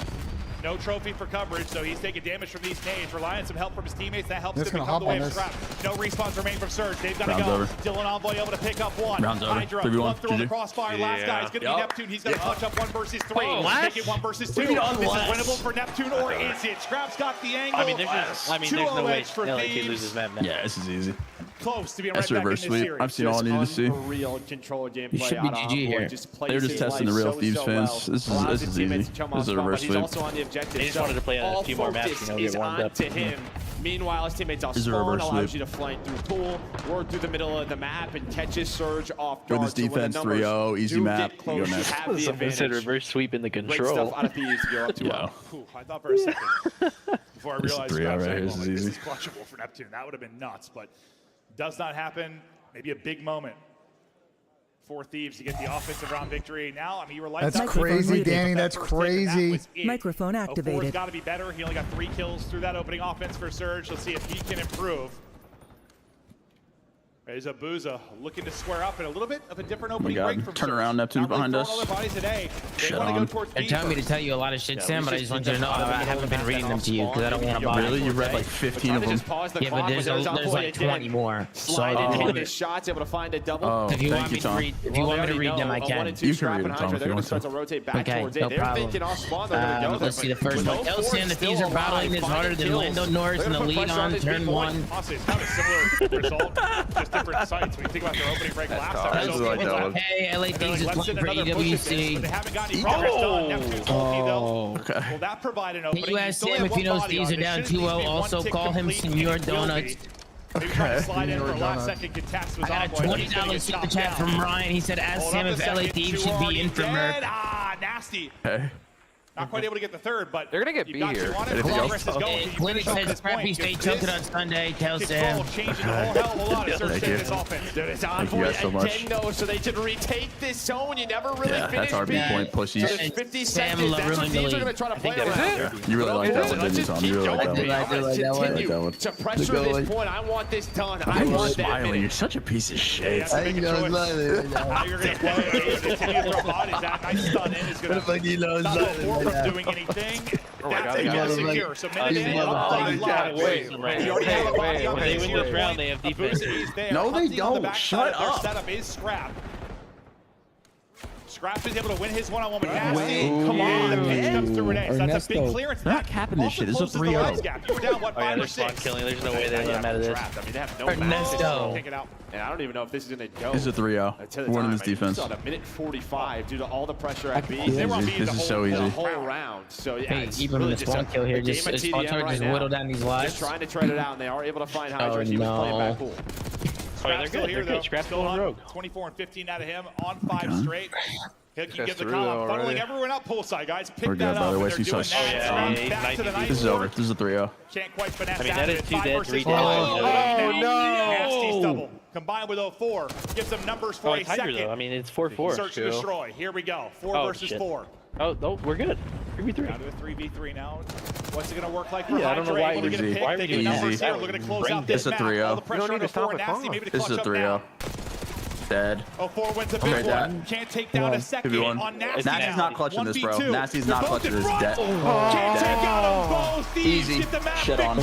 No trophy for coverage, so he's taking damage from these nades, relying on some help from his teammates. That helps him become the way of Scrap. No respawns remain from Surge. They've got to go. Dylan Envoy able to pick up one. Hydra, one through on the crossfire. Last guy is going to be Neptune. He's going to clutch up 1 versus 3. Make it 1 versus 2. This is winnable for Neptune, or is it? Scrap's got the angle. I mean, there's no way LAT loses map now. Yeah, this is easy. Close to being That's right back in reverse this sweep. series. I've seen all I need to see. Real control gameplay. You should be GG here. They're just testing the real Thieves fans. This is easy. This is a reverse He's sweep. also on the objective. They just wanted to play a few more maps, get warmed up. To him. Meanwhile, his teammates on spawn allows you to flank through pool, work through the middle of the map, and catches Surge off guard. With this defense, 3-0, easy map. You go next. Someone said reverse sweep in the control. Great stuff out of Thieves to go up to. I thought for a second before I realized this is clutchable for Neptune. That would have been nuts, but does not happen. Maybe a big moment for Thieves to get the offensive round victory. Now, I mean, you were like, that's crazy, Danny. That's crazy. Microphone activated. He's got to be better. He only got 3 kills through that opening offense for Surge. Let's see if he can improve. There's a Booza looking to square up in a little bit of a different opening break from Turn around, Neptune's behind us. Shut on. They're telling me to tell you a lot of shit, Sam, but I just want you to know I haven't been reading them to you because I don't want to bother. Really? You read like 15 of them? Yeah, but there's like 20 more. So I didn't hit his shots, able to find a double. Oh, if you want me to read them, I can. You can read them, Tom, if you want to. Okay, no problem. Let's see the first one. Sam, the Thieves are battling this harder than Lando Norris in the lead on turn 1. Honestly, it's kind of a similar result, just different sites. When you think about their opening break last time. Hey, LA Thieves is playing for EWC. They haven't got any progress done. Neptune's bulky, though. Okay. Will that provide an opening? Can you ask Sam if he knows Thieves are down 2-0? Also call him Senor Donuts. Maybe try to slide in for a last second contest. I got a $20 super chat from Ryan. He said, ask Sam if LA Thieves should be in for Merc. Ah, nasty. Okay. Not quite able to get the third, but they're gonna get B here. Clinic says Scrappy stay choking on Sunday. Tell Sam. Changing the whole hell of a lot of Surge this offense. Dude, it's Envoy again, though, so they can retake this zone. You never really finish that's RB point pussies. So there's 50 seconds. That's what Thieves are going to try to play around. You really like that one, didn't you, Tom? You really like that one. I want to continue to pressure this point. I want this done. I want that smiling. You're such a piece of shit. How you're going to play. Continue to throw bodies. That nice stun in is going to stop the four from doing anything. That's a secure. So Wait. When they win this round, they have defense. No, they don't. Shut up. Their setup is Scrap. Scrap is able to win his one-on-one with Nasty. Come on, the pitch comes through Renee. So that's a big clearance. They're not capping this shit. This is a 3-0. You were down, what, 5 or 6? They're spawn killing. There's no way they let him out of this. I mean, they have no Ernesto. And I don't even know if this is going to go. This is a 3-0. We're in this defense. On a minute 45 due to all the pressure at B. This is so easy. The whole round. So yeah, hey, even with the spawn kill here, just whittle down these lives. Just trying to trade it out, and they are able to find Hydra. He was playing back cool. Scrap's still here, though. Still on 24 and 15 out of him on 5 straight. He can give the call. Funneling everyone up poolside, guys. Pick that up. By the way, she's so strong. This is over. This is a 3-0. Can't quite finesse that. That is 2 dead, 3 dead. Oh, no. Nasty's double. Combined with 04. Gives them numbers for a second. I mean, it's 4-4. Search and destroy. Here we go. 4 versus 4. Oh, no, we're good. 3v3. Down to a 3v3 now. What's it going to work like for I don't know why Hydra? Easy. Why are we doing numbers here? Looking to close out this map. All the pressure on 04 and Nasty. Maybe to This is a clutch up 3-0. now. Dead. 04 wins a big one. Can't take down a second on Nasty. Nasty's not clutching this, bro. Nasty's not clutching this. Dead. Can't take out them both. Thieves Easy. get the map Shit on.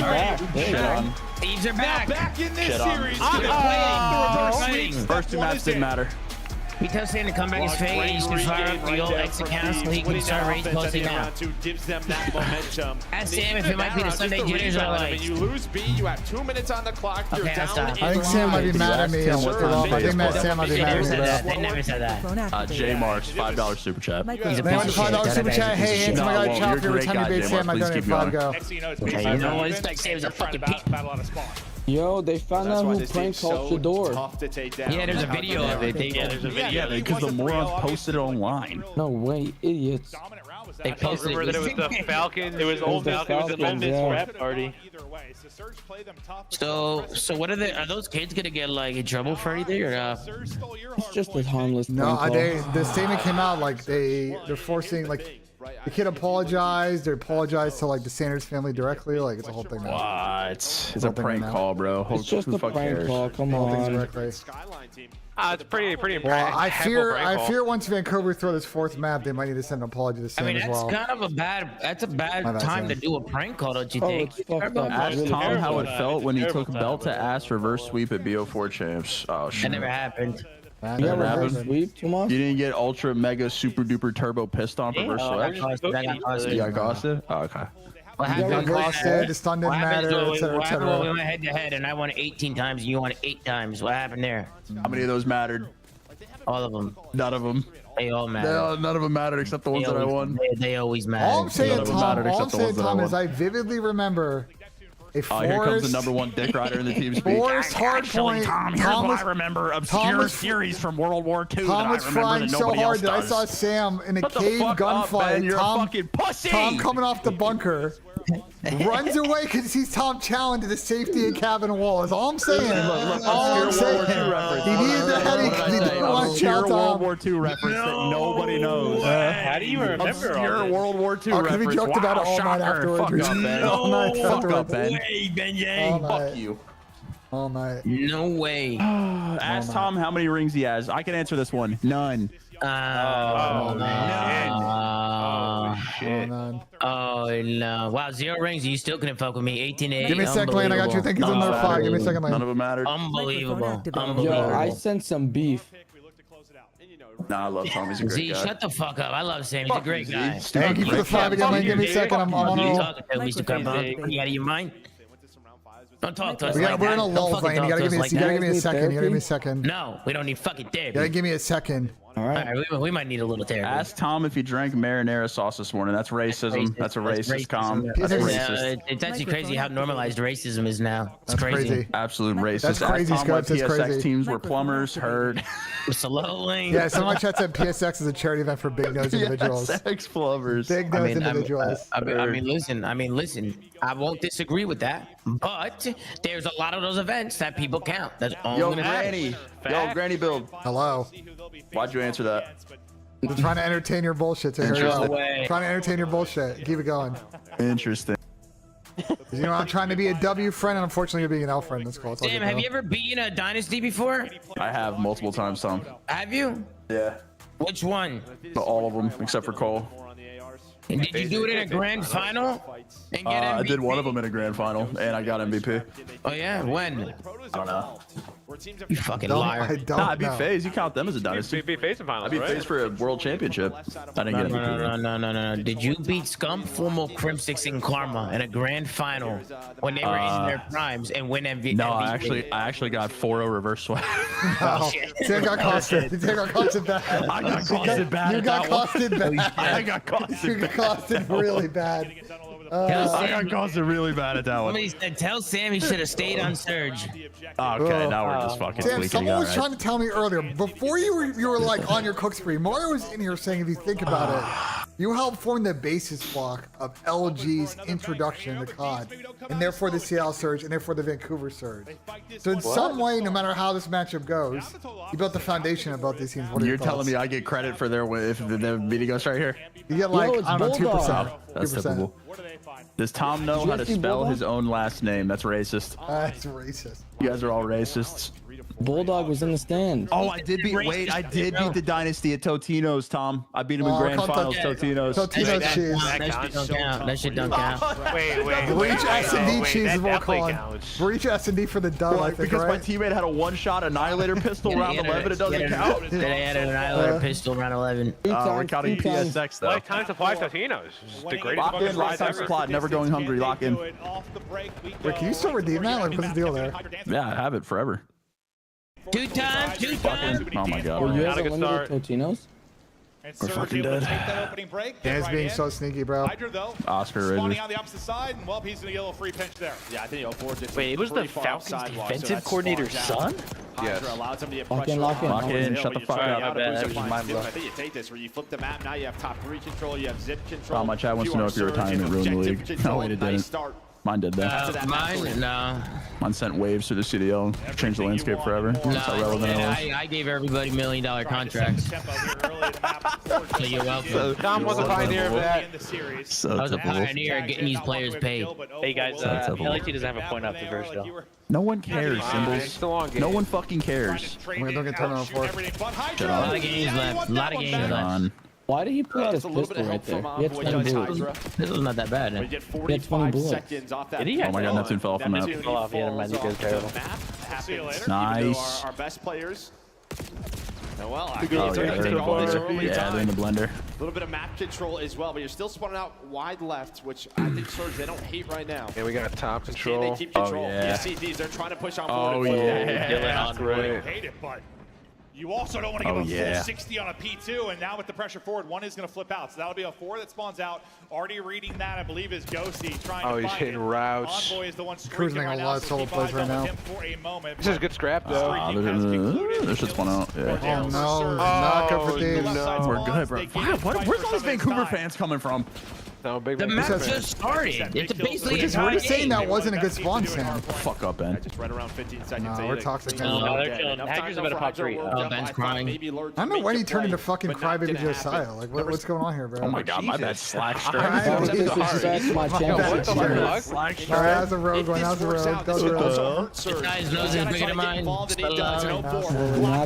Shit on. Thieves are back. Back in this Shit on. series. First 2 maps didn't matter. He tells Sam to come back his fade. He should fire up the old X account so he can start rage posting now. Gives them that momentum. Ask Sam if it might be the Sunday jitters or like. You lose B, you have 2 minutes on the clock. You're Okay, down. I think Sam might be mad at me on what's off. I think Sam might be mad at me. They never said that. J Marks, $5 super chat. He's a Man, piece of $5 shit. super chat. Hey, hands my guy Chop. Every time you bait Sam, I donate 5 go. Okay, you know what? This guy Sam's a fucking piece. Yo, they found out who prank called Shador. Tough to take down. Yeah, there's a video of it. Yeah, there's a video. Because the morons posted it online. No way, idiots. They posted Remember that it was the Falcons. It was old Falcons. It was an old Miss rap party. So what are they? Are those kids gonna get like in trouble for anything or not? It's just a harmless No, prank call. the statement came out like they're forcing like The kid apologized. They apologized to like the Sanders family directly. Like it's a whole thing now. What? It's a prank call, bro. It's just a prank call. Come on. It's pretty. Well, I fear once Vancouver throw this fourth map, they might need to send an apology to Sam I mean, as that's well. kind of a bad time to do a prank call, don't you think? Ask Tom how it felt when he took belt to ass reverse sweep at BO4 champs. Oh shit. That never happened. That never happened. You didn't get ultra mega super duper turbo pissed on reverse sweep? You got ghosted? Oh, okay. What happened? The stun didn't matter, etc., etc. We went head to head, and I won 18 times, and you won 8 times. What happened there? How many of those mattered? All of them. None of them. They all matter. None of them mattered except the ones that I won. They always matter. All I'm saying, Tom, is I vividly remember a Forrest. Here comes the #1 dick rider in the team speak. Forrest Hardpoint. Tom, here's what I remember. Obscure series from World War II. Tom was flying so hard that I saw Sam in a cave gunfight. You're a fucking pussy. Tom coming off the bunker. Runs away because he sees Tom challenge to the safety of cabin wall. That's all I'm saying. All I'm saying. He needed the headache. He didn't want to chow World War II reference that nobody knows. How do you remember Obscure World War II reference? reference. We joked about it all night afterwards. Fuck up, Ben. Way, BENJ. Fuck you. All night. No way. Ask Tom how many rings he has. I can answer this one. None. Shit. Oh no! Wow, 0 rings. You still couldn't fuck with me. 18-8. Give me a second lane. I got you thinking another 5. Give me a second lane. None of them mattered. Unbelievable. Yo, I sent some beef. Nah, I love Tom. He's a great Z, guy. shut the fuck up. I love Sam. He's a great guy. Thank you for the 5 again, man. Give me a second. I'm on You roll. talking to Mr. Carbone? You out of your mind? Don't talk to us like We're in a that. lull lane. You gotta give me a second. You gotta give me a second. No, we don't need fucking therapy. You gotta give me a second. All right. We might need a little therapy. Ask Tom if he drank marinara sauce this morning. That's racism. That's a racist comment. That's racist. It's actually crazy how normalized racism is now. It's That's crazy. Absolute racist. That's crazy, Ask Tom why Scott. That's PSX crazy. teams were plumbers. Heard. Slowly. Yeah, some of my chat said PSX is a charity event for big nose individuals. PSX plumbers. Big nose individuals. I mean, listen. I won't disagree with that, but there's a lot of those events that people count. That's all Yo, I'm gonna Granny. say. Yo, Granny Build. Hello. Why'd you answer that? I'm trying to entertain your bullshit. So Interesting. no way. Trying to entertain your bullshit. Keep it going. Interesting. You know, I'm trying to be a W friend, and unfortunately, you're being an L friend. That's cool. Sam, have you ever beaten a dynasty before? I have multiple times, Tom. Have you? Yeah. Which one? All of them except for Cole. And did you do it in a grand final? And get MVP? I did one of them in a grand final, and I got MVP. Oh yeah, when? I don't know. You fucking liar. I beat FaZe. You count them as a dynasty. You beat FaZe in finals, I beat right? FaZe for a world championship. I didn't get MVP. No. Did you beat Scump, Formal, Crimsix, and Karma in a grand final when they were in their primes and win MVP? No, I actually got 4-0 reverse sweat. Oh, Sam got costed. Sam got costed bad. I got costed bad. You got costed bad. I got costed You got costed really bad. I got costed really bad at that one. Somebody said, tell Sam he should have stayed on Surge. Okay, now we're just fucking Sam, tweaking. someone was trying to tell me earlier, before you were like on your cook spree, Mario was in here saying, if you think about it, you helped form the basis block of LG's introduction to CoD, and therefore the Seattle Surge, and therefore the Vancouver Surge. So in some way, no matter how this matchup goes, you built the foundation of both these teams. What are You're your telling thoughts? me I get credit for their if the meeting goes right here? You get like, I don't know, 2%. That's 2%. typical. Does Tom know how to spell his own last name? That's racist. That's racist. You guys are all racists. Bulldog was in the stand. Oh, I did beat. Wait, I did beat the dynasty at Totino's, Tom. I beat him in grand finals. Totino's. Totino's cheese. That shit don't count. That shit don't count. Wait. Breach S&D cheese is what we're definitely calling. counts. Breach S&D for the dub, I think, Because my right? teammate had a one-shot annihilator pistol round 11. It doesn't count. They had an annihilator pistol round 11. We're counting PSX though. Lifetime supply Totinos. The greatest Lock fucking in, lifetime ever. supply, never going hungry. Lock in. Wait, can you still redeem that? Like, what's the deal there? Yeah, I have it forever. Two times. Oh my god. Were you Not a ever good limited start. Totinos? We're fucking dead. Dan's being so sneaky, bro. Oscar Spawning Raiders. on the opposite side, and well, he's gonna get a little free pinch there. Yeah, I think 04 did Wait, it was the pretty far Falcons sidewise, so defensive that's coordinator's spawned son? out. Hydra allowed somebody to Lock in, pressure lock in. on Lock in, Hill, shut the when you fuck try up. out a That boost was appliance mind too, blowing. I think you take this where you flip the map. Now you have top 3 control, you have zip control. My chat wants to know if your retirement ruined the league. No, it didn't. Mine did that. Mine, no. Mine sent waves through the CDL, changed the landscape forever. That's how relevant it was. I gave everybody $1 million contracts. So you're welcome. Dom was a pioneer of that. So I was a pioneer of getting these players paid. Hey guys, LAT doesn't have a point up to verse though. No one cares, Symbols. No one fucking cares. We're gonna get turned on for. A lot of games left. A lot of games left. Why did he pull out his pistol right there? He had 20 bullets. This was not that bad. We get He had 20 bullets. seconds off that. Oh my god, Neptune fell off the map. Fell off, yeah, man, you guys are terrible. Nice. Our best players. Well, Oh, yeah, they're in the blender. Yeah, they're in the blender. A little bit of map control as well, but you're still spawning out wide left, which I think Surge, they don't hate right now. Yeah, we got top Can control. they keep control? Oh, yeah. CDs, they're trying to push on Oh, forward. yeah. You hate it, but you also don't want to give Oh, a yeah. full 60 on a P2, and now with the pressure forward, one is going to flip out. So that'll be a 4 that spawns out. Already reading that, I believe, is Ghosty trying Oh, to he's find hitting it. routes. Envoy is the one Cruising streaking right a now, lot of so solo keep plays eyes right up now. with him for a moment. This is good scrap though. There's just one out. Yeah. Oh no, not good for Dave. no. We're good, bro. Where's all these Vancouver fans coming from? No, big The man. map just started. It's basically We're just saying that wasn't a good spawn, Sam. Fuck up, Ben. Just right around 15 seconds. No, we're toxic. No, they're killing. Hackers about to pop 3. Oh, Ben's crying. I don't know when he turned into fucking Crybaby Josiah. Like, what's going on here, bro? Oh my god, my bad. Slack Alright, straight. Disrespect my championship. Slack Alright, how's a rogue one? How's a rogue? How's a rogue? This guy's nose is bigger than mine. Not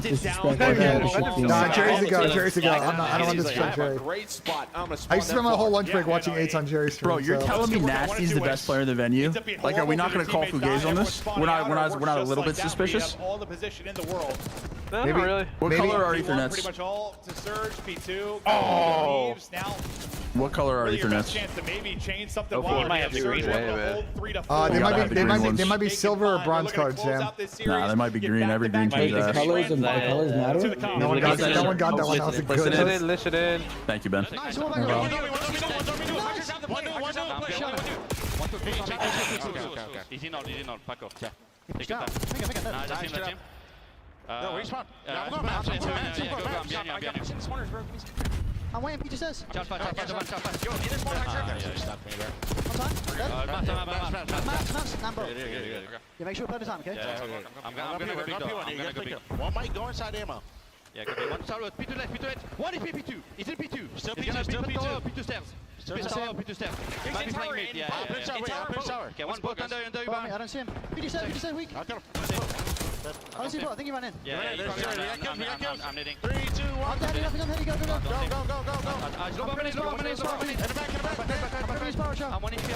disrespect my championship team. Nah, Jerry's a go. Jerry's a go. I don't want to disrespect Jerry. Great spot. I'm gonna I used to spend my whole lunch break watching 8s on Jerry's stream. Bro, you're telling me Nasty's the best player in the venue? Like, are we not going to call Fugaze on this? We're not a little bit suspicious? All the position in the world. No, Maybe. not really. What color are Pretty Ethernets? much all to Surge, P2. Oh. Now, What color are really your best Ethernets? chance to maybe change something. Hopefully, wild. might have Surge green. able to Yeah, hold 3 to 4. They might be silver or bronze cards, Sam. Nah, they might be green. Every green Wait, changes the that. colors matter? No one got that. No one got that one. That was a good. Listen in. Thank you, Ben. Easy not, back off. Yeah. Take your time. No, respawn. I'm waiting, Peter says. Yo, in this one, Yeah, make sure we play the time, okay? I'm gonna go big door. One might go inside ammo. Yeah, copy. One star with P2 left, P2 left. One is P2. He's in P2. Still P2, still P2. P2 stairs. Still P2 stairs. Might be playing mid, yeah. Pitch tower. Okay, one spoke under you I don't see him. Peter says weak. I don't see him. I think he ran in. Yeah, I'm needing. 3, 2, 1. I'm dead, nothing on head, go. Go. I'm 1 HP,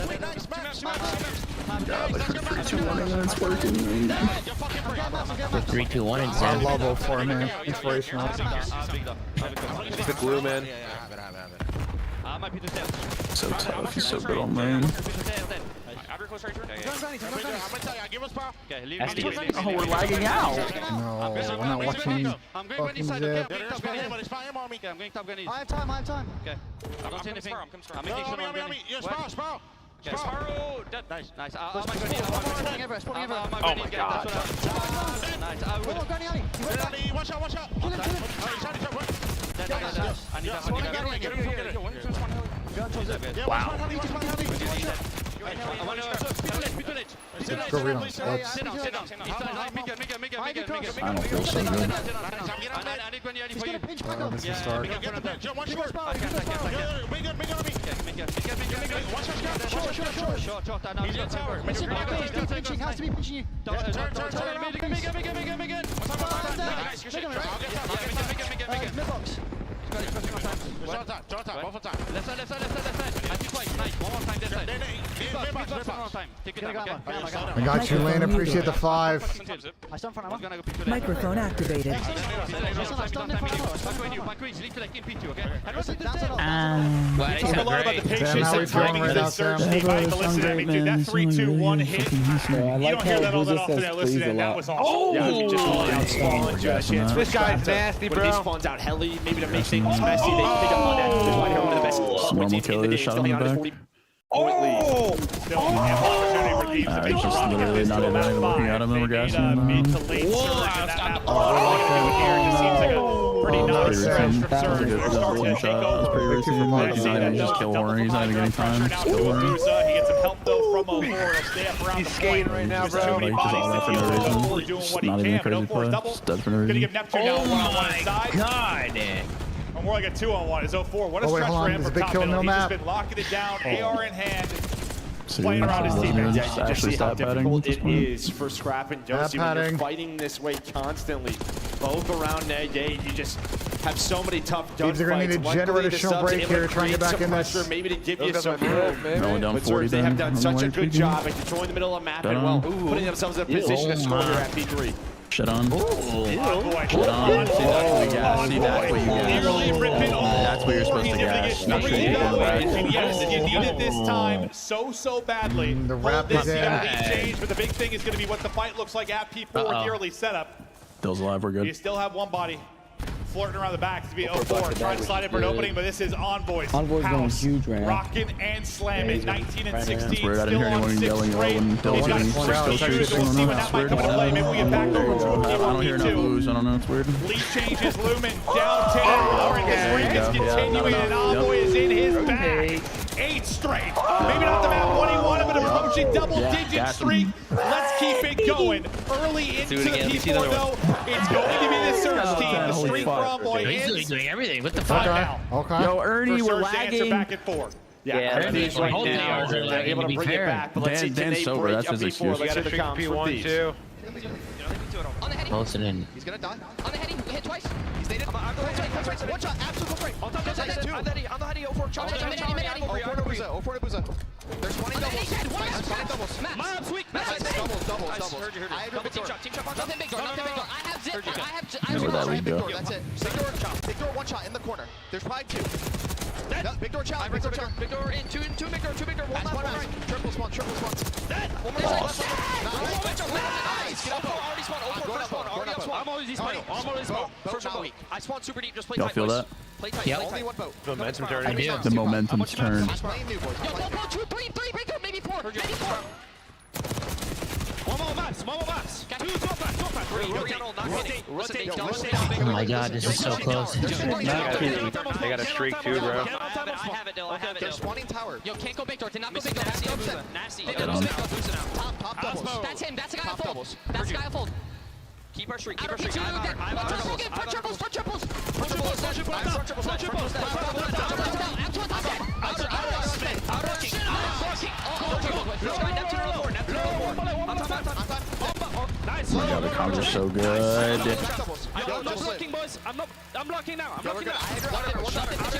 Wing, nice match. 3, 2, 1, and I 7. love 04, man. Inspirational. It's the glue, man. So tough. He's so good on lane. Oh, we're lagging out. No, we're not watching fucking Zip. I'm going top gun east. I have time. Okay. I don't see anything. I'm making sure I'm getting. Sparrow. Okay, Sparrow. Nice. I'm going Spawning everywhere. Oh my god. Nice. I will. Watch out. Kill him. I need that. Wow. Go read on the Sit down. Make it. I don't feel so good. I need Gwenny for you. Oh, this is Stark. Has to be pinching you. Midbox. Left side. I think twice. Nice. One more time this side. One more time. Take your time, okay? I got you, Lane. Appreciate the 5. I stand front of Microphone activated. Well, they sound great. Sam, how we feeling right now, Sam? That 3, 2, 1 hit. I You like don't hear that how all that Visa often. says Now please listen, a that lot. was awesome. Yeah, he just really outspawned Judge. This guy's nasty, When he bro. spawns out heli, maybe to make things messy, they pick up on that. This is why they're one of the best Normal teams in killer the game. shot Still in the behind his back. 40-point lead. Still ample opportunity for teams to He's make just a run. literally not even looking at him and we're gassing him. Mid to late surge in that map. Here, it just seems like a pretty nice stretch from That was a Surge. good They're starting to take that was pretty over. routine. He's not even just kill horn. He's not even getting time. Just kill horn. He gets some help though from 04. He'll stay up around the point. right now, bro. Too many Just all that for no reason. Just not even a crazy play. Just dead for no Gonna reason. give Neptune now one-on-one inside. God. Or more like a 2-on-1. It's 04. What a wait, stretch hold for on. him There's a from big top kill, middle. no He's just map. been locking it down, AR in hand. So Playing around his teammates. Yeah, you just actually see how stat padding difficult at this it point. is for Scrap and Josie when you're fighting this way constantly. Both around net gate, you just have so many tough They're gonna need a generational break here, trying to get back in this. Maybe to give you some room. Going down But 40 Surge, they have done such a good then. job at controlling the middle of the map and well, putting themselves in a position to score here at P3. Shit on. Boy. Shit on. See, that's what you gas. See, that's what you gas. That's what you're supposed to gas. Not shooting people in the back. Yes, you need it this time so badly. The wrap This is in. change, but the big thing is going to be what the fight looks like at P4 with the early setup. Those alive, we're You good. still have one body flirting around the back to be 04, trying to slide in for an opening, but this is Envoy's Envoy's going house. huge right now. Rocking and slamming, 19 and 16, That's weird. I didn't still hear on anyone yelling 6th low grade. when He's Dylan's got getting 6 pushed. shooters. We'll see when that might come into play. Maybe we get back over to I don't hear no P1, blues. I don't know. It's weird. Lead changes, Lumen down 10. Lauren, his streak is continuing, and Envoy is in his bag. 8 straight. Maybe not the map 21, but approaching double-digit streak. Let's keep it going. Early into the P4, though, it's going to be the Surge team. The streak for Envoy He's doing everything. What the fuck? Okay. Yo, Ernie, For we're Surge to answer lagging. back at 4. Yeah, Ernie's right holding now, the they're lagging, able to to be bring it fair. back. But let's see, can Dan's they sober. break That's a his P4? excuse. Let's see the comps from these. On the heading. Close it in. He's gonna die. On the heading. Hit twice. He's nated. I'm going right. One shot, absolute break. On the heading. 04. Chop. Oh, for Nabuza. There's 20 doubles. Maps weak. Doubles. I have Double team chop. Nothing big door. I have zip. I Where that lead go? That's it. Big door, one shot in the corner. There's probably 2. Big door challenge. Big door in. Two big door. One left. One right. Triple spawn. Dead. One more left. Nice. Already spawned. I'm always spawn. First one weak. I spawned super deep. Just play Y'all tight. feel that? Play tight. Yep. Only one boat. Momentum I do. The momentum's turned. I'm playing new boys. Yo, 3, big door, maybe 4. Maybe 4. One more max. Two top max. Rotate. Oh my god, this is so close. They got a streak too, bro. I have it, Dylan. They're spawning tower. Yo, can't go big door. Did not go big door. Nasty. Top doubles. That's him. That's the guy I fold. doubles. That's the guy I fold. Keep our streak. For triples. Nice. Oh my god, the comms are so good. I'm not blocking, boys. I'm blocking now. I'm blocking now.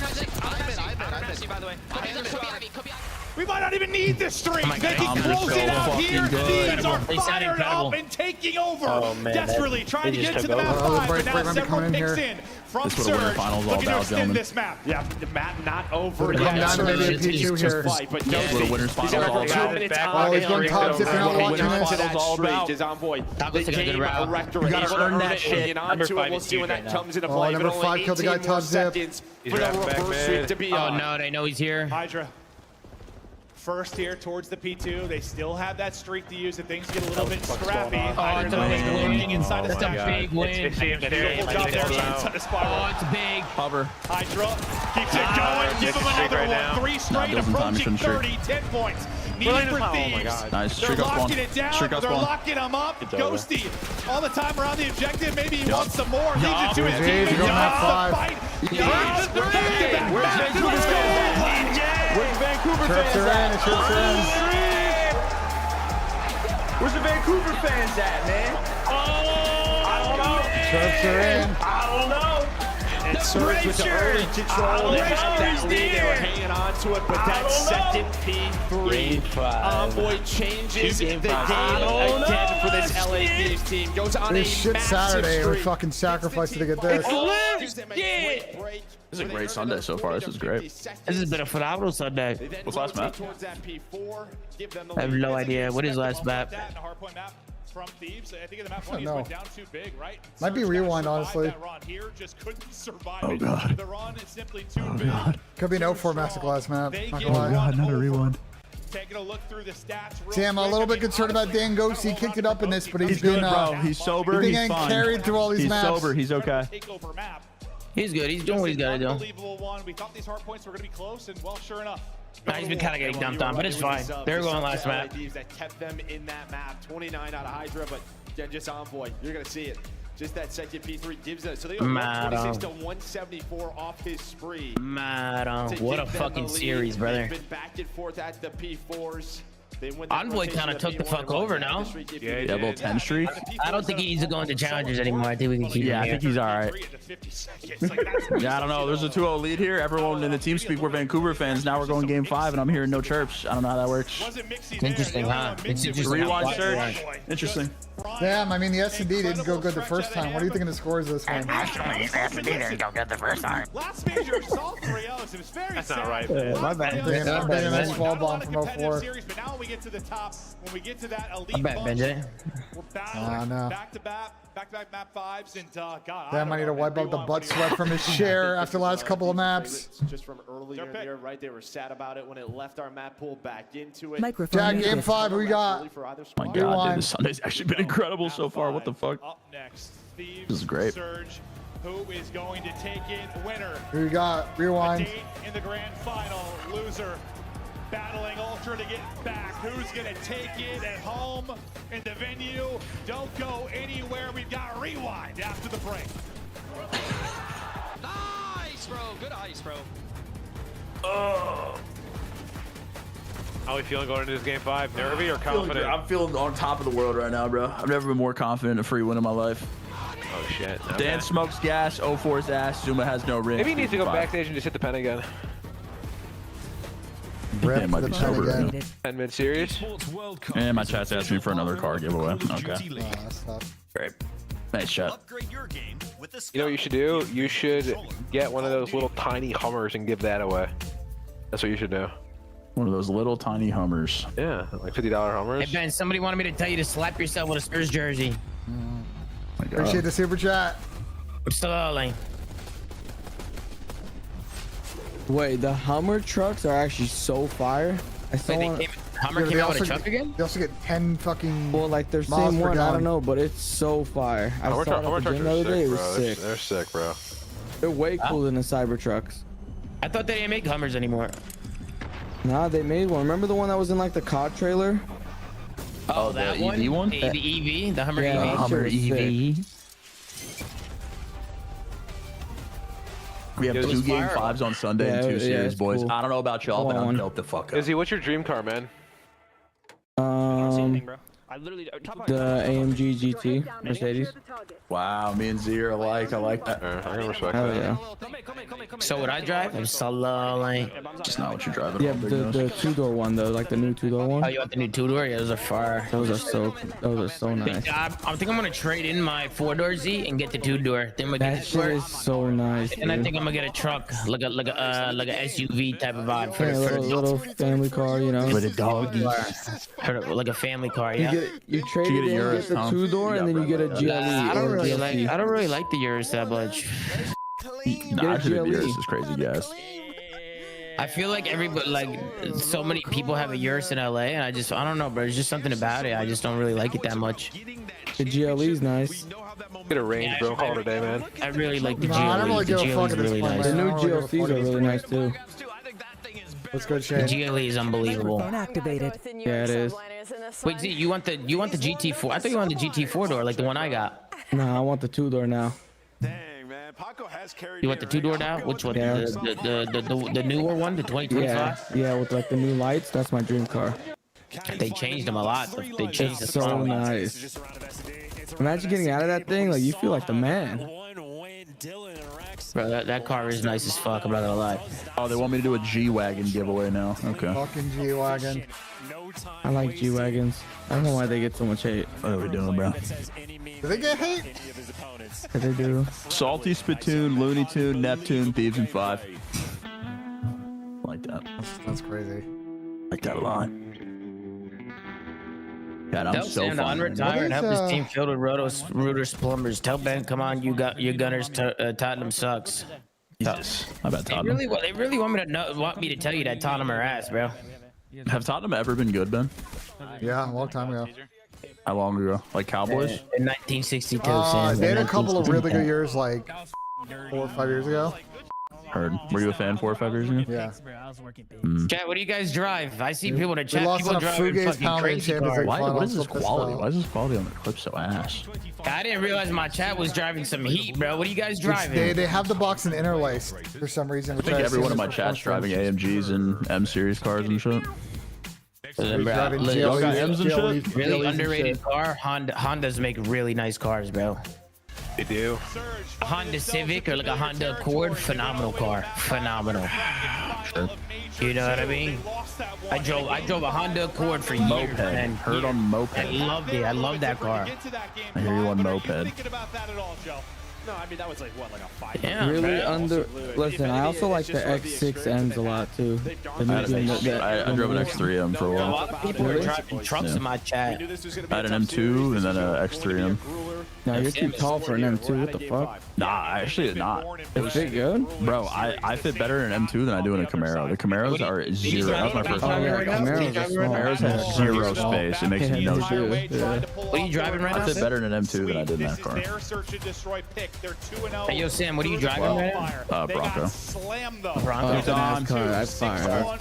We might not even need this streak. my They God. can close it out fucking here. good. Teams are They sound fired incredible. up and taking over. Oh, man, Desperately that- trying they to just get to took the map over. 5, but now Break, several coming in picks here. in from This is what a winter Surge. finals all Looking to about, extend gentlemen. this map. Yeah, the map not over Come yet. down to maybe a P2 here. Fight, but That's what a winner's he's finals all got 2 about. minutes Back on Oh, he's it. going tops if you're not watching Winner's this. finals all about. streak is on boy. That They looks like a good gave a route. rector. You gotta able to earn that it, shit. hanging on Number to it. 5 We'll is see when huge that right now. comes into Oh, play. number But 5 only killed the guy 18 more top zip. seconds He's for the wrapped back reverse mid. sweep to be Oh on. no, they know he's here. Hydra. First here towards the P2. They still have that streak to use if things get a little bit scrappy. Oh, it's a big looking win. inside the That's a stack. big win. It seems Beautiful job there inside the spiral. Oh, it's big. Hover. Hydra keeps it going. Give him another right one. now. 3 straight, doesn't time, approaching shouldn't streak. 30. 10 points. Needed for Oh my Thieves. God. Nice. They're Streak up locking spawn. it down. Streak up They're spawn. locking him up. It's over. Ghosty all the time around the objective. Maybe he wants some more. Yeah. Leads it to his He's team. going at 5. Where's Vancouver Trips are in. Trips are in. Where's the Vancouver fans at, man? I don't know. Trips are in. I don't know. And Surge with the early control. They had that lead. They were hanging on to it, but that second P3 Game 5. Envoy changes the game again for this LA Thieves team. Goes on This a shit massive Saturday. We streak. fucking sacrificed to get this. Gives them a great break. This is a great Sunday so far. This is great. This has been a phenomenal Sunday. They then What's last map? rotate towards that P4, give them the I have lead. no idea. What is last map? That and the Hardpoint map from Thieves. I think in the map I 20 don't went know. down too big, right? Might be Surge rewind, survived honestly. that run here, just couldn't survive Oh, it. God. The run is simply too Oh big. god. Could be no 4 masterclass map. They Not get gonna lie. God, another over. rewind. Taking a look through the stats. real See, I'm a quick. little I bit mean, concerned about honestly, Dan Ghost. He kicked it up in this, but he's He's good, been bro. He's sober. he's He's getting fine. carried through all these He's maps. sober. He's okay. takeover map. He's good. He's doing what he's got to do. Unbelievable one. We thought these hard points were going to be close, and well, sure enough. Nah, he's been kind of getting dumped on, but it's fine. They're going last map. That kept them in that map. 29 out of Hydra, but again, just Envoy. You're going to see it. Just that second P3 gives it. So they go 126 to 174 off his spree. What a fucking series, brother. They've been back and forth at the P4s. Envoy kind of took the fuck over now. Yeah, a little 10 streak. I don't think he needs to go into challengers anymore. I think we can keep him here. I think he's all right. Yeah, I don't know. There's a 2-0 lead here. Everyone in the team speak, we're Vancouver fans. Now we're going game 5, and I'm hearing no chirps. I don't know how that works. Interesting, huh? It's interesting. Rewind search. Interesting. Damn, I mean, the S&D didn't go good the first time. What do you think of the scores this one? Actually, the S&D didn't go good the first time. Last major saw 3-0s. It was very That's not right. My bad. Bringing a nice fall bomb from 04. But now when we get to the top, when we get to that elite I bet, BENJ. we're battling no. back-to-back map 5s, and God, Damn, I need to wipe out the butt sweat from his share after the last couple of maps. Just from earlier in the year, right? They were sad about it when it left our map pool back into it. Jack, game 5, who we got? My God, dude, this Sunday's actually been incredible so far. What the fuck? Up next, Thieves, This is great. Surge, who is going to take it? Winner. Who we got? Rewind. Date in the grand final. Loser battling Ultra to get back. Who's going to take it at home in the venue? Don't go anywhere. We've got Rewind after the break. Nice, bro. Good ice, bro. How are we feeling going into this game 5? Nervy or confident? I'm feeling on top of the world right now, bro. I've never been more confident in a free win in my life. Oh shit. Okay. Dan smokes gas, 04's ass, Zuma has no ring. Maybe he needs to go backstage and just hit the pen again. It might be sober. 10 mid series. And my chat's asking me for another car giveaway. Okay. Great. Nice shot. You know what you should do? You should get one of those little tiny Hummers and give that away. That's what you should do. One of those little tiny Hummers. Yeah, like $50 Hummers. Hey, Ben, somebody wanted me to tell you to slap yourself with a Spurs jersey. Appreciate the super chat. Absolutely. Wait, the Hummer trucks are actually so fire. I saw one. Hummer came out with a truck again? They also get 10 fucking. Well, like they're miles same per one. I gallon. don't know, but it's so fire. I saw it at the gym the other day. It was sick. They're sick, bro. They're way cooler than the Cybertrucks. I thought they didn't make Hummers anymore. Nah, they made one. Remember the one that was in like the CoD trailer? Oh, that the one? EV one? The EV? The Hummer Yeah, EV? that Hummer shit was EV. We have 2 game 5s on Sunday and 2 series, it's boys. cool. I don't know about y'all, but I'm One. built the fuck up. Izzy, what's your dream car, man? I literally The AMG GT Mercedes. Wow, me and Z are alike. I like that. I can respect Hell that. yeah. So would I drive? Absolutely. Just not what you're driving. Yeah, on, big the nose. 2-door one though, like the new 2-door one. Oh, you want the new 2-door? Yeah, those are fire. Those are so nice. I think I'm gonna trade in my 4-door Z and get the 2-door. Then we That get shit is so nice. and I dude. think I'm gonna get a truck, like a SUV type of vibe for Yeah, the little family car, you know. With a doggy. like a family car. Yeah. You trade You it get a in, Urus, get the Tom? 2-door, and then you get a GLE. I don't or really GLC. like the Urus that much. Nah, Get a GLE. Urus is crazy gas. I feel like everybody, like, so many people have a Urus in LA, and I don't know, bro. There's just something about it. I just don't really like it that much. The GLE's nice. Get a range, bro. Call it a day, man. I really like the GLE. I don't really The give a fuck GLE is at this really point, nice. The man. new GLCs are really nice too. Let's go, The Shane. GLE is unbelievable. Yeah, it is. Wait, Z, you want the GT4? I thought you wanted the GT4 door, like the one I got. Nah, I want the 2-door now. Dang, man. Paco has carried You want the 2-door now? Which one? Yeah. The newer one, the 2025? Yeah, with like the new lights. That's my dream car. They changed them a lot. They changed the So song. nice. Imagine getting out of that thing, like you feel like the man. Bro, that car is nice as fuck. I'm not gonna lie. Oh, they want me to do a G-Wagon giveaway now. Okay. Fucking G-Wagon. I like G-Wagons. I don't know why they get so much hate. What are we doing, bro? Do they get hate? But they do. Salty Spittoon, Looney Tune, Neptune, Thieves in 5. Like that. That's crazy. Like that a lot. God, I'm Tell so Sam to fun. unretire and help his team filled with rooters, plumbers. Tell Ben, come on, you got your Gunners. Tottenham sucks. Jesus. How about They Tottenham? really want me to tell you that Tottenham are ass, bro. Have Tottenham ever been good, Ben? Yeah, a long time ago. How long ago? Like Cowboys? In 1962, Sam. They had a couple of really good years, like 4 or 5 years ago. Heard. Were you a fan 4 or 5 years ago? Yeah. Chat, what do you guys drive? I see people in the chat. lost People on a driving Fugaze fucking Pound crazy Champions cars. League What is final. this quality? Why is this quality on the clip so ass? I didn't realize my chat was driving some heat, bro. What are you guys driving? They have the box and interlaced for some reason. I think everyone in my chat's driving AMGs and M series cars and shit. Y'all got M's and shit? Really underrated car. Hondas make really nice cars, bro. They do. A Honda Civic or like a Honda Accord, phenomenal car. Phenomenal. Sure. You know what I mean? I drove a Honda Accord for years. Moped. And Heard on moped. I loved it. I love that car. I hear you on moped. No, I mean that was like what, like a 5. Yeah, Really under. Listen, I also like the X6Ms a lot too. I drove an X3M for a A while. lot of people are driving trucks in my chat. I had an M2 and then an X3M. No, you're too tall for an M2. What the fuck? Nah, I actually did not. It fit good? Bro, I fit better in an M2 than I do in a Camaro. The Camaros are zero. That was my first Oh car. yeah, Camaros are small. Camaros have zero space. It makes no sense. Yeah. What are you driving right now? I fit better in an M2 than I did in that car. Hey, yo, Sam, what are you driving right now? Bronco. Bronco. That's fire. That's fire. That's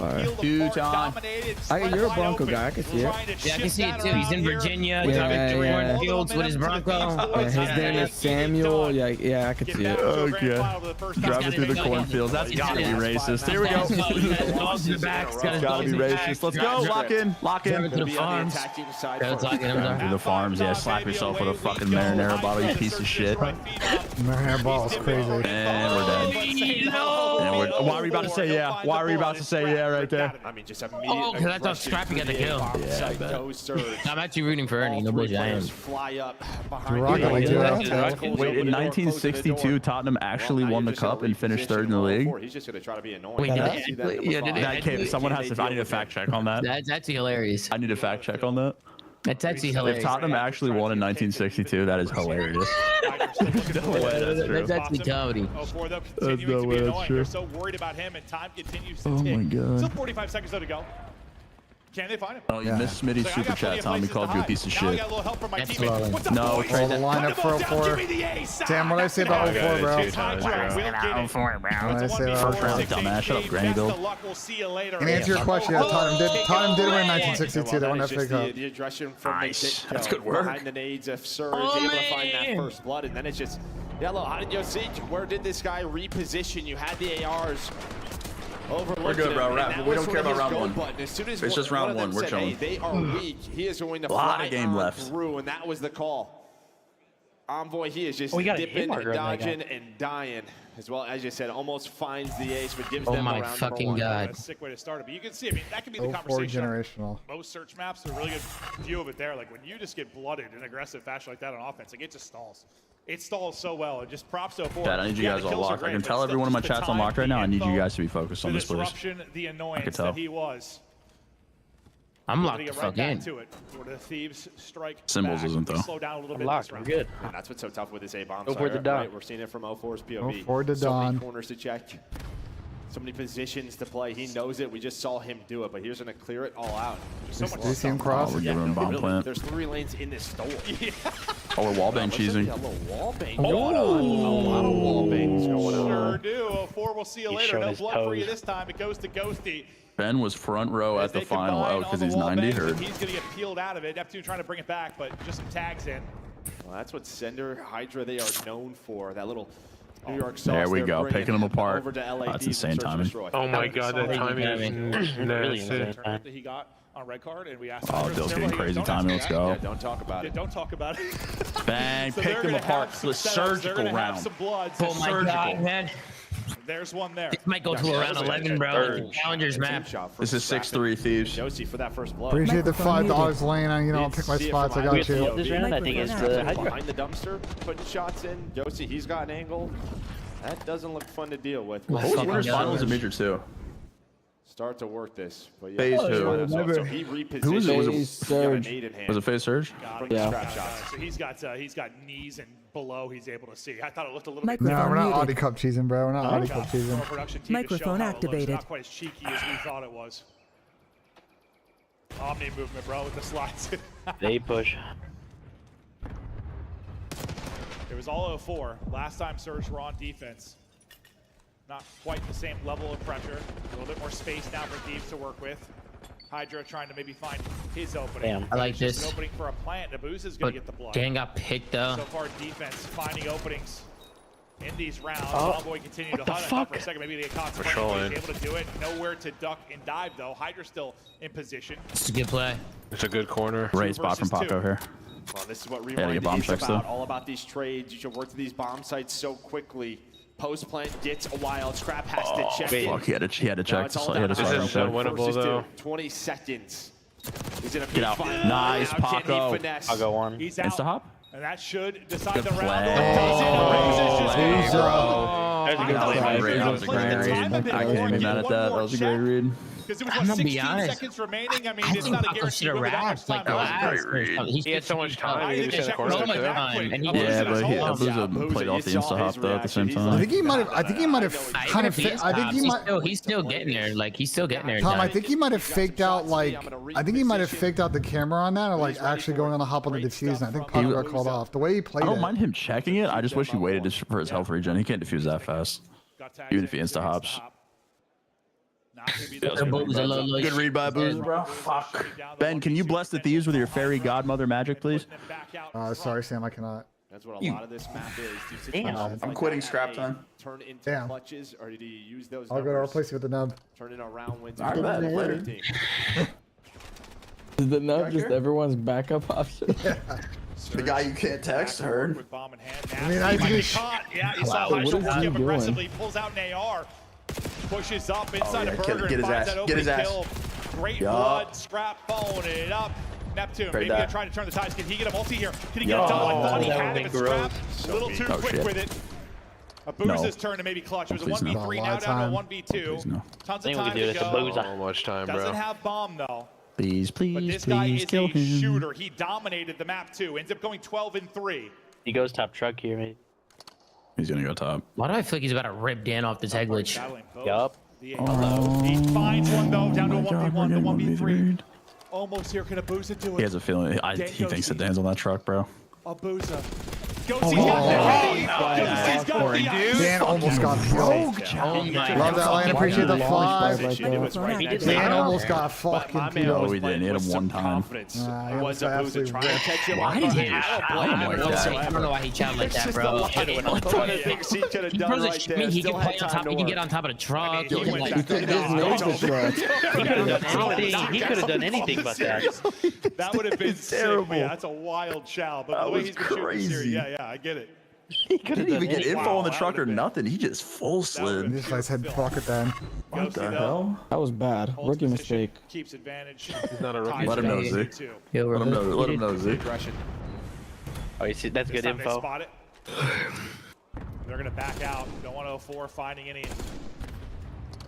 fire. You're a Bronco guy. I can see it. Yeah, I can see it too. He's in Virginia, Yeah, driving yeah. cornfields with his Bronco. Yeah, his name is Samuel. Yeah, I can see it. Okay. Driving through the cornfields. That's gotta be racist. Here we go. Dogs in the back. Gotta be racist. Let's go. Lock in. Lock in. Driving to the farms. Through the farms. Yeah, slap yourself with a fucking marinara bottle, you piece of shit. Marinara ball is crazy. And we're dead. And why are we about to say yeah? Why are we about to say yeah right there? I mean, just Oh, because I thought Scrappy got the kill. Yeah, I bet. I'm actually rooting for Ernie. No bullshit, I am. Fly up Rocket behind League, Wait, in 1962, Tottenham actually won the cup and finished 3rd in the league? He's just gonna try to be annoying. Wait, Someone has to. I need a fact check on that. That's actually hilarious. I need a fact check on that. That's actually If hilarious. Tottenham actually won in 1962, that is hilarious. No way that's true. That's actually comedy. There's no way that's true. They're so worried about him, and time continues to Oh tick. my god. Still 45 seconds though to go. Can they find him? Oh, you missed Smitty's super chat, Tom. He called you a piece of shit. Absolutely. No, trade The that. lineup for 04. Damn, what did I say about 04, bro? What did I say about First 04? round, dumbass. Shut up, Granny Bill. And answer your question, yeah, Tottenham did win in 1962. They won that FA Cup. The aggression from Nice. That's good work. Behind the nades of Surge, able to find that first blood, and then it's just yellow. How did you see? Where did this guy reposition? You had the ARs. We're good, bro. We don't care about round one. Button. As soon as It's just round one. We're said, chilling. hey, they are weak. He is going to Lot fly of game on left. through, and that was the call. Envoy, he is just We got a dipping, hit marker on that guy. dodging, and dying. As well, as you said, almost finds the ace, but gives Oh them my a round fucking number 1. god. That's a sick way to start it, but you can see, I mean, that could be the 04 conversation. generational. Most search maps, a really good view of it there. Like when you just get blooded in aggressive fashion like that on offense, like it just stalls. It stalls so well. And just props to 04. Chat, I need you Yeah, guys the all kills are locked. I great, can but tell still everyone in my just the chat's time, unlocked right now. I need you info, guys to be focused on the this, please. disruption, the annoyance tell. that he was. I'm We're locked gonna the get right fuck back in. to it. Where the thieves strike Symbols back. isn't, though. Slow down a little bit. Locked. This We're round. good. And that's what's so tough with this A-bomb. Go for the dot. We're seeing it from 04's POV. 04 to so Don. many corners to check. So many positions to play. He knows it. We just saw him do it, but he's going to clear it all out. So much Do you see him cross? Oh, we're giving him bomb Really, plant. there's 3 lanes in this store. Oh, we're wallbang cheesing. A little wallbang going on. A lot of wallbangs going on. Sure do. 04, we'll see you He's later. showing No his blood for you toes. this time. It goes to Ghosty. Ben was front row As at the they final combine out because on he's the 90 wallbangs, hurt. He's going to get peeled out of it. Neptune trying to bring it back, but just some tags in. Well, that's what Sender, Hydra, they are known for. That little New York sauce. There we they're go, bringing picking them apart. Over to LA Oh, that's Thieves insane and Search and timing. Destroy. Oh my god, that timing is Really nasty. insane. That he got on red card, and we asked Oh, him, Dill's "Don't getting crazy ask timing. me Let's that." go. Yeah, don't talk about Yeah, it. don't talk about it. Bang, So pick they're them gonna apart. have some The setups, they're surgical gonna have round. some blood. Oh my god, man. There's one there. This might go to around 11, bro. Like the Challengers map. This is 6-3 Thieves. Josie for that first blood. Appreciate the $5 lane. I'll pick my spots. I got you. This round, I think it's the Hydra. Behind the dumpster, putting shots in. Josie, he's got an angle. That doesn't look fun to deal with. What was winners finals in Major 2? Start to work this. But yeah, Phase 2. So he repositioned. Who was it? Was He's got a nade in hand. Was it Phase Surge? Yeah. So he's got knees and below he's able to see. I thought it looked a little bit. No, we're not Audi Cup cheesing, bro. We're not Audi Cup cheesing. Production team to show Microphone how it looks. activated. Not quite as cheeky as we thought it was. Omni movement, bro, with the slides. They push. It was all 04. Last time Surge were on defense. Not quite the same level of pressure. A little bit more space now for Thieves to work with. Hydra trying to maybe find his opening. Damn. I like this. An opening for a plant. Nabuz is going to get the blood. Dan got picked though. So far, defense finding openings in these rounds. Oh. Boy continued to hunt for a second. Maybe they caught someone. He's able to do it. Nowhere to duck and dive though. Hydra still in position. It's a good play. It's a good corner. Great spot from Paco here. Well, this is what Yeah, Rewind bomb is checks, about. though. All about these trades. You should work to these bomb sites so quickly. Post plant gets a wild. Scrap has to check in. Fuck, he had to check. It's all down to This is so winnable, though. 20 seconds. He's in a Get out. Nice, Paco. Paco one. He's out. Insta hop. And that should decide Good the play. round. That was a good play. That was a great read. I can't be mad at that. That was a great read. Because it was I'm what, gonna be 16 honest. seconds remaining. I mean, I it's think not a Paco guarantee. should have rapped like the last. He had so much time. He just in the corner. so much time, and he Yeah, did. but Abuza played off the insta hop though at the same I time. think he might have. I think he might have kind of. I think he might. He's still getting there. Like he's still getting there. Tom, I think he might have faked out like. I think he might have faked out the camera on that, or like actually going on the hop on the defuse. And I think Paco got called off. The way he played I don't it. mind him checking it. I just wish he waited for his health regen. He can't defuse that fast, even if he insta hops. Good read by Boozer, bro. Fuck. Ben, can you bless the thieves with your fairy godmother magic, please? Sorry, Sam, I cannot. That's what a lot of this map is. Damn. I'm quitting scrap time. Turn into clutches, or did he use those I'll go to replace you with the nub. Turn in a round wins. All right, later. Is the nub just everyone's backup option? Yeah. The guy you can't text, heard. I mean, I think caught. Yeah, you saw Hydra working up aggressively. Pulls out an AR. Pushes up inside a burger and finds that opening kill. Great blood. Scrap following it up. Neptune, maybe gonna try to turn the tides. Can he get a multi here? Can he get it done? I thought he had it, but Scrap a little too quick with it. Abuza's turn to maybe clutch. It was a 1v3 now down to a 1v2. Tons of time to go. So much time, bro. Doesn't have bomb though. Please, please, But this guy is kill a him. shooter. He dominated the map too. Ends up going 12-3. He goes top truck here, mate. He's gonna go top. Why do I feel like he's about to rip Dan off this head glitch? Yup. He finds one though, down to a 1v1, the 1v3. 1v3. Almost here, can Abuza do it? He has a feeling. He thinks that Dan's on that truck, bro. Abuza. Ghostie's got Ghostie's got the Dan almost got poked. Oh my Love that line. Appreciate the fly. right. Dan almost got fucking No, PO'd. he didn't. He hit him one time. He was absolutely ripped. Why did he? I don't know why he chatted like that, bro. One of the things he could have He done throws a right shimmy, there. he can Still play had on time top. to He can work. get on top of the truck. He could have done anything but that. That would have been terrible. Yeah, that's a wild shout. But the way he's been shooting this series, yeah, I get it. He couldn't even get info on the truck or nothing. He just full slid. This guy's head bucket then. What the hell? That was bad. Rookie mistake. Keeps advantage. He's not a rookie. Let him know, Z. Let him know, Z. Oh, you see, that's good This time they info. spot it. They're going to back out. Don't want 04 finding any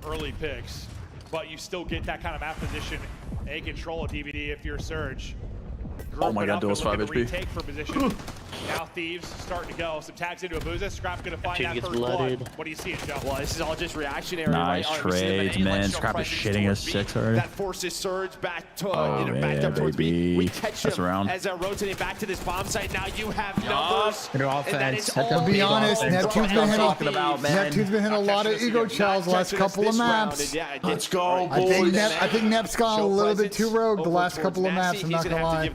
early picks. But you still get that kind of map position. A control a DVD if you're Surge. Oh my god, Duel's 5 HP. Retake for position. Now Thieves starting to go. Some tags into Abuza. Scrap going to find that first blood. What do you see, Joe? Well, this is all just reactionary. Nice right? trades, man. Scrap is shitting us 6 already. That forces Surge back to yeah, up towards B. We catch That's him around. as they're rotating back to this bomb site. Now you have numbers. Good offense. To be honest, Neptune's been hitting a lot of ego chows the last couple of maps. Let's go, I boys. think Nep's gone a little bit too rogue the last couple of maps. I'm not gonna lie.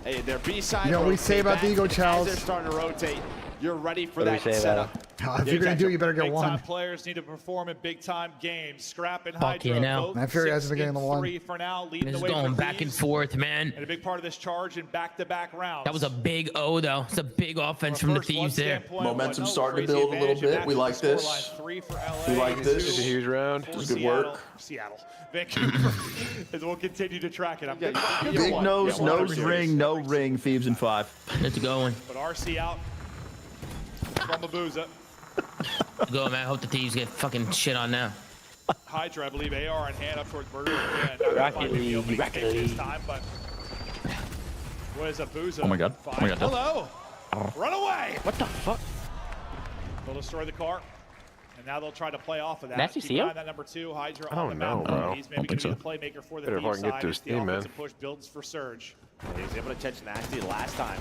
Hey, their B-side. You know what we say about the ego chows? They're starting to rotate. You're ready for What do we that say setup. If you're gonna do it, you better get Big one. time players need to perform in big time games. Scrap and Fuck Hydra. yeah, now. both Matt Fury hasn't been getting the one. 6-3 for now, leading This the is way going for back and Thieves. forth, man. And a big part of this charge in back-to-back rounds. That was a big O, though. It's a big offense from the Thieves there. Momentum starting to build a little bit. We like this. We like this. It's a huge round. It's good work. Seattle. Vancouver. As we'll continue to track it. I'm Big nose, nose ring, no ring. Thieves in 5. It's going. But RC out from Abuza. Go, man. I hope the Thieves get fucking shit on now. Hydra, I believe, AR in hand up towards Burger. Rocket League, This time, but what is Abuza? Oh my god. Oh my god. Hello. Run away. What the fuck? They'll destroy the car. And now they'll try to play off of that. Nasty Keep see an eye him? on that number 2, Hydra I on don't the know, map. bro. He's maybe going to be the playmaker for the Better Thieves fucking get side. to It's his the team, man. offensive push builds for Surge. He was able to catch Nasty last time.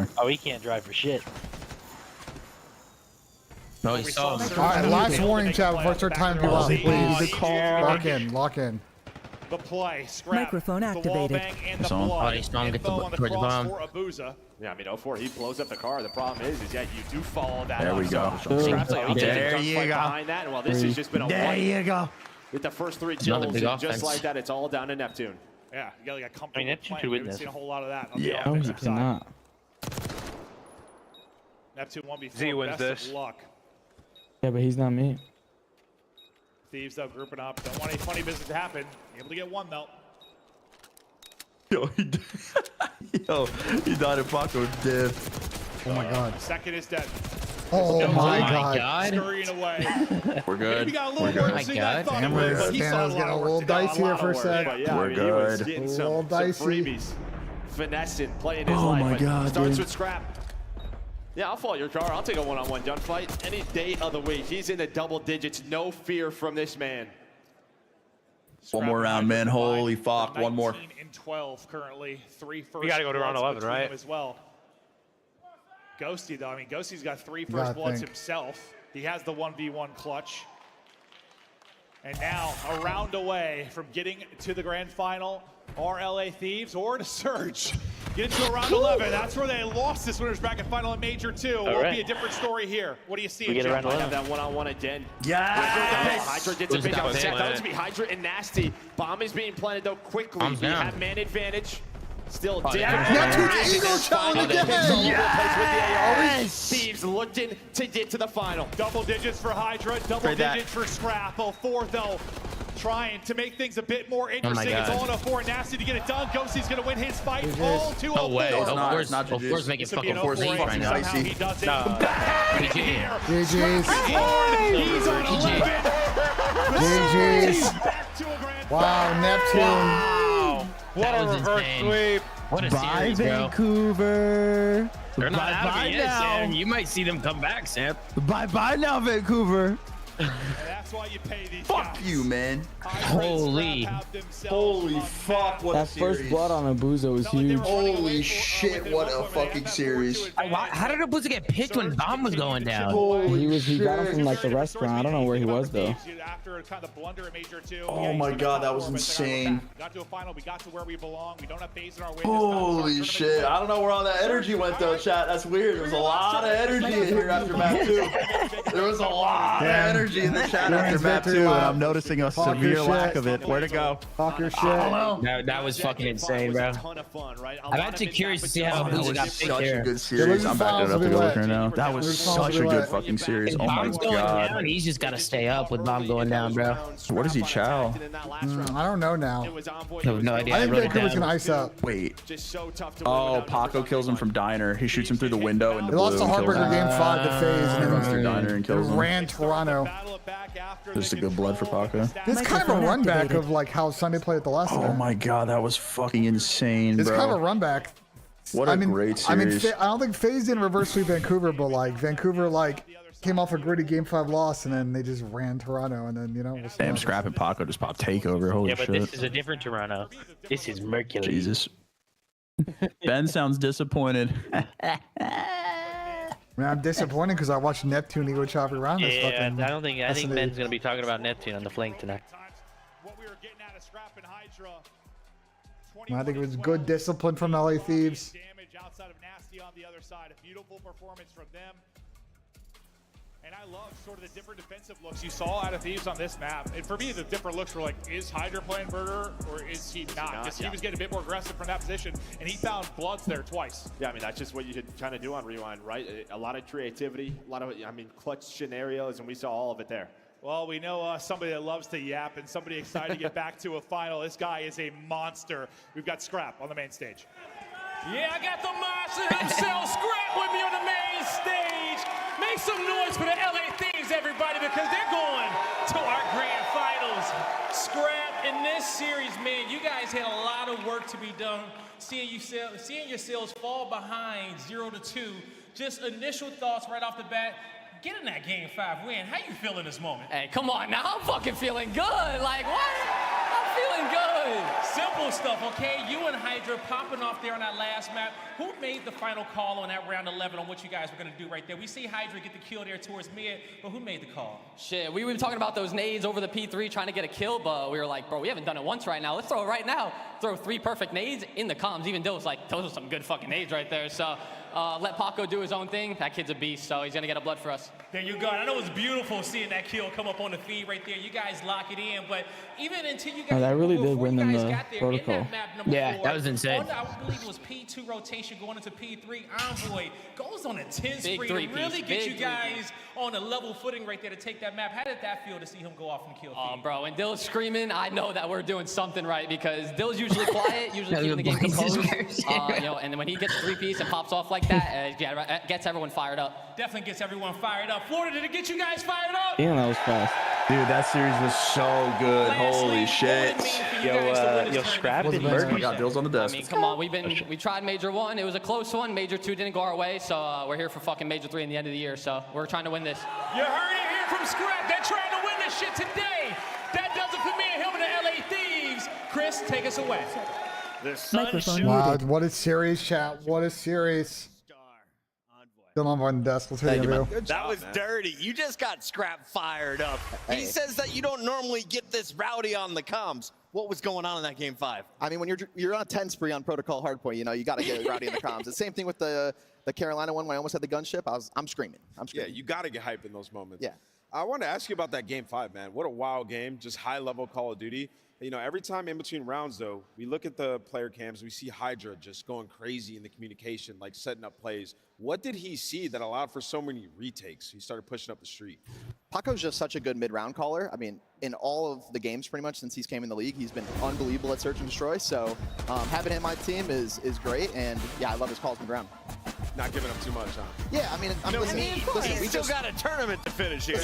driving. Oh, he can't drive for shit. No, he saw him. All right, last warning, chat, before I start time to be lost. Please. The car. Lock in, lock in. the play. Scrap. Microphone The wall activated. bang and the Oh, blood. he's trying to get the Info on towards the cross bomb. for Abuza. Yeah, I mean, 04, he blows up the car. The problem is yeah, you do follow that There up. we go. Scrap's like, I'll take There the you gunfight go. behind that. And well, this has just been a There you go. With the first 3 Another kills, big and just offense. like that, it's all down to Neptune. Yeah, you got like a comfortable Neptune plan. could We win haven't this. seen a whole lot of that on Yeah. the No, he offensive side. cannot. Neptune 1v4. Z wins Best this. of luck. Yeah, but he's not me. Thieves though grouping up. Don't want any funny business to happen. Able to get one though. Yo, he died in Paco dead. Oh my god. Second is dead. Oh my god. Scurrying away. We're good. Maybe got a We're little good. worse than I thought it would, Damn, but he saw Spanos a getting a lot of little work today. dicey here for a sec. But yeah, We're I mean, he was good. getting A some little dicey. freebies. Finessing, playing his Oh life. my but God, starts dude. with Scrap. Yeah, I'll follow your car. I'll take a one-on-one gunfight any day of the week. He's in the double digits. No fear from this man. One more round, man. Holy fuck. One more. 19 and 12 currently. 3 first We gotta go to round bloods 11, between right? them as well. Ghosty though, I mean, Ghosty's got 3 gotta first bloods think. himself. He has the 1v1 clutch. And now a round away from getting to the grand final. Are LA Thieves or to Surge? Get into a round 11. That's where they lost this winners bracket final in Major 2. Will right. be a different story here. What do you see? We get around Might 11. have that one-on-one again. Yes! Hydra gets a Who's big down? upset. That was to be Hydra and Nasty. Bomb is being planted though quickly. Bomb's We down. have man advantage. Still Oh, down. yeah. Neptune Eagle challenge again! Yes! Thieves looking to get to the final. Double digits for Hydra, double Trade that. digits for Scrap. 04 though, trying to make things a bit more interesting. It's God. all in 04. Nasty to get it done. Ghosty's gonna win his fight. GG's. All 2 No way. it's Of not. course, It's not of GG's. course, making This would be fucking an 4 04 right now. somehow he does it. GG. GG's. He's on 11. GG's. Back to a grand Wow, Neptune. What That a was reverse insane. sweep. What a Bye, series, bro. Vancouver. They're not out of Bye it yet, now. Sam. You might see them come back, Sam. Bye now, Vancouver. And that's why you pay these Fuck guys. you, man. Holy. Holy fuck, what a That series. first blood on Abuza was huge. Holy shit, what a fucking series. How did Abuza get picked when Bomb was going down? He got him from like the restaurant. I don't know where he was though. After kind of blunder in Major 2. Oh my God, that was insane. We got to a final. We got to where we belong. We don't have phase in our win. Holy shit. I don't know where all that energy went though, chat. That's weird. There was a lot of energy in here after map 2. There was a lot of energy in the chat after map 2. And I'm noticing a severe lack of it. Where to go? Talk your shit. That was fucking insane, bro. I'm actually curious to see how That Abuza was got picked such a here. good series. I'm backing it up to go look right now. That was There's such a Fonzie good Lett. fucking series. If Oh my Bomb's going God. down, he's just got to stay up with Bomb going down, bro. What is he, Chow? I don't know now. I have no idea. I think wrote it Vancouver's down. gonna ice up. Wait. Oh, Paco kills him from Diner. He shoots him through the window and They lost to Heartbreaker game 5 to FaZe and runs through then Diner and they kills him. ran Toronto. Just a good blood for Paco. It's kind of a run back of like how Sunday played at the last Oh event. my God, that was fucking insane, It's bro. kind of a run back. What a great series. I don't think FaZe didn't reverse sweep Vancouver, but like Vancouver like came off a gritty game 5 loss and then they just ran Toronto and then we'll see. Damn, Scrap and Paco just popped takeover. Holy Yeah, but shit. this is a different Toronto. This is Mercury. Jesus. Ben sounds disappointed. Man, I'm disappointed because I watched Neptune Eagle chop around this Yeah, fucking. I don't think. I think SND. Ben's gonna be talking about Neptune on the flank tonight. I think it was good discipline from LA Thieves. Damage outside of Nasty on the other side. A beautiful performance from them. And I love sort of the different defensive looks you saw out of Thieves on this map. And for me, the different looks were like, is Hydra playing Burger or is he not? Because he was getting a bit more aggressive from that position, and he found Bloods there twice. Yeah, I mean, that's just what you could kind of do on Rewind, right? A lot of creativity, a lot of, I mean, clutch scenarios, and we saw all of it there. Well, we know somebody that loves to yap and somebody excited to get back to a final. This guy is a monster. We've got Scrap on the main stage. Yeah, I got the monster himself, Scrap, with me on the main stage. Make some noise for the LA Thieves, everybody, because they're going to our grand finals. Scrap, in this series, man, you guys had a lot of work to be done. Seeing yourselves fall behind 0-2. Just initial thoughts right off the bat. Getting that game 5 win. How you feeling this moment? Hey, come on now. I'm fucking feeling good. Like, what? I'm feeling feeling good. Simple stuff, okay? You and Hydra popping off there on that last map. Who made the final call on that round 11 on what you guys were going to do right there? We see Hydra get the kill there towards mid, but who made the call? Shit, we were talking about those nades over the P3 trying to get a kill, but we were like, bro, we haven't done it once right now. Let's throw it right now. Throw 3 perfect nades in the comms. Even Dill's like, those are some good fucking nades right there. So let Paco do his own thing. That kid's a beast, so he's going to get a blood for us. There you go. I know it was beautiful seeing that kill come up on the feed right there. You guys lock it in, but even until you guys... Oh, that really did win them the got there, protocol. in that map number Yeah, 4, that was insane. I believe it was P2 rotation going into P3. Envoy goes on a 10 Big spree to three-piece, really get big you guys on a level footing right there to take that map. How did that feel to see him go off and kill feed? Bro, when Dill's screaming, I know that we're doing something right because Dill's usually quiet, usually keeping the game composed. You know, and when he gets 3-piece and pops off like that, it gets everyone fired up. Definitely gets everyone fired up. Florida, did it get you guys fired up? Damn, that was fast. Dude, that series was so good. Holy shit. Yo, Scrap and Murder. I got Dills on the desk. I mean, come on, we tried Major 1. It was a close one. Major 2 didn't go our way, so we're here for fucking Major 3 in the end of the year. So we're trying to win this. You heard it here from Scrap. They're trying to win this shit today. That does it for me and him and the LA Thieves. Chris, take us away. Wow, what a series, chat. What a series. Still on the desk. Let's hear you. That was dirty. You just got Scrap fired up. He says that you don't normally get this rowdy on the comms. What was going on in that game 5? I mean, when you're on a 10 spree on protocol hardpoint, you know, you got to get rowdy in the comms. The same thing with the Carolina one when I almost had the gunship. I'm screaming. Yeah, you got to get hype in those moments. Yeah. I want to ask you about that game 5, man. What a wild game. Just high-level Call of Duty. You know, every time in between rounds, though, we look at the player cams, we see Hydra just going crazy in the communication, like setting up plays. What did he see that allowed for so many retakes? He started pushing up the street. Paco's just such a good mid-round caller. I mean, in all of the games pretty much since he's came in the league, he's been unbelievable at search and destroy. So having him on my team is great. And yeah, I love his calls mid-round. Not giving up too much, huh? Yeah, I mean, we still got a tournament to finish here.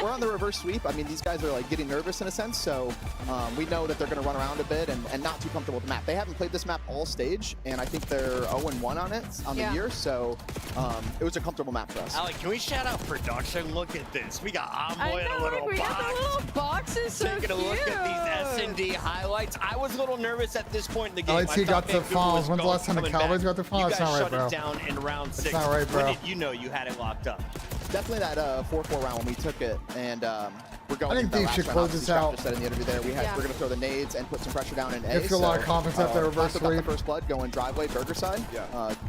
We're on the reverse sweep. I mean, these guys are like getting nervous in a sense, so we know that they're going to run around a bit and not too comfortable with the map. They haven't played this map all stage, and I think they're 0-1 on it on the year, so it was a comfortable map for us. Alec, can we shout out production? Look at this. We got Envoy in a little we box. got the little boxes, so Taking a look at these S&D highlights. I was a little nervous at this point in the game. LAT got the finals. When's the last time the Cowboys got the finals? That's not right, bro. You guys shut it down in round 6. That's not right, bro. When did you know you had it locked up? Definitely that 4-4 round when we took it, and we're going. I think Dave should close this out. Just said in the interview there, we're going to throw the nades and put some pressure down in A. Gives you a lot of confidence after reverse sweep. The first blood going driveway burger side.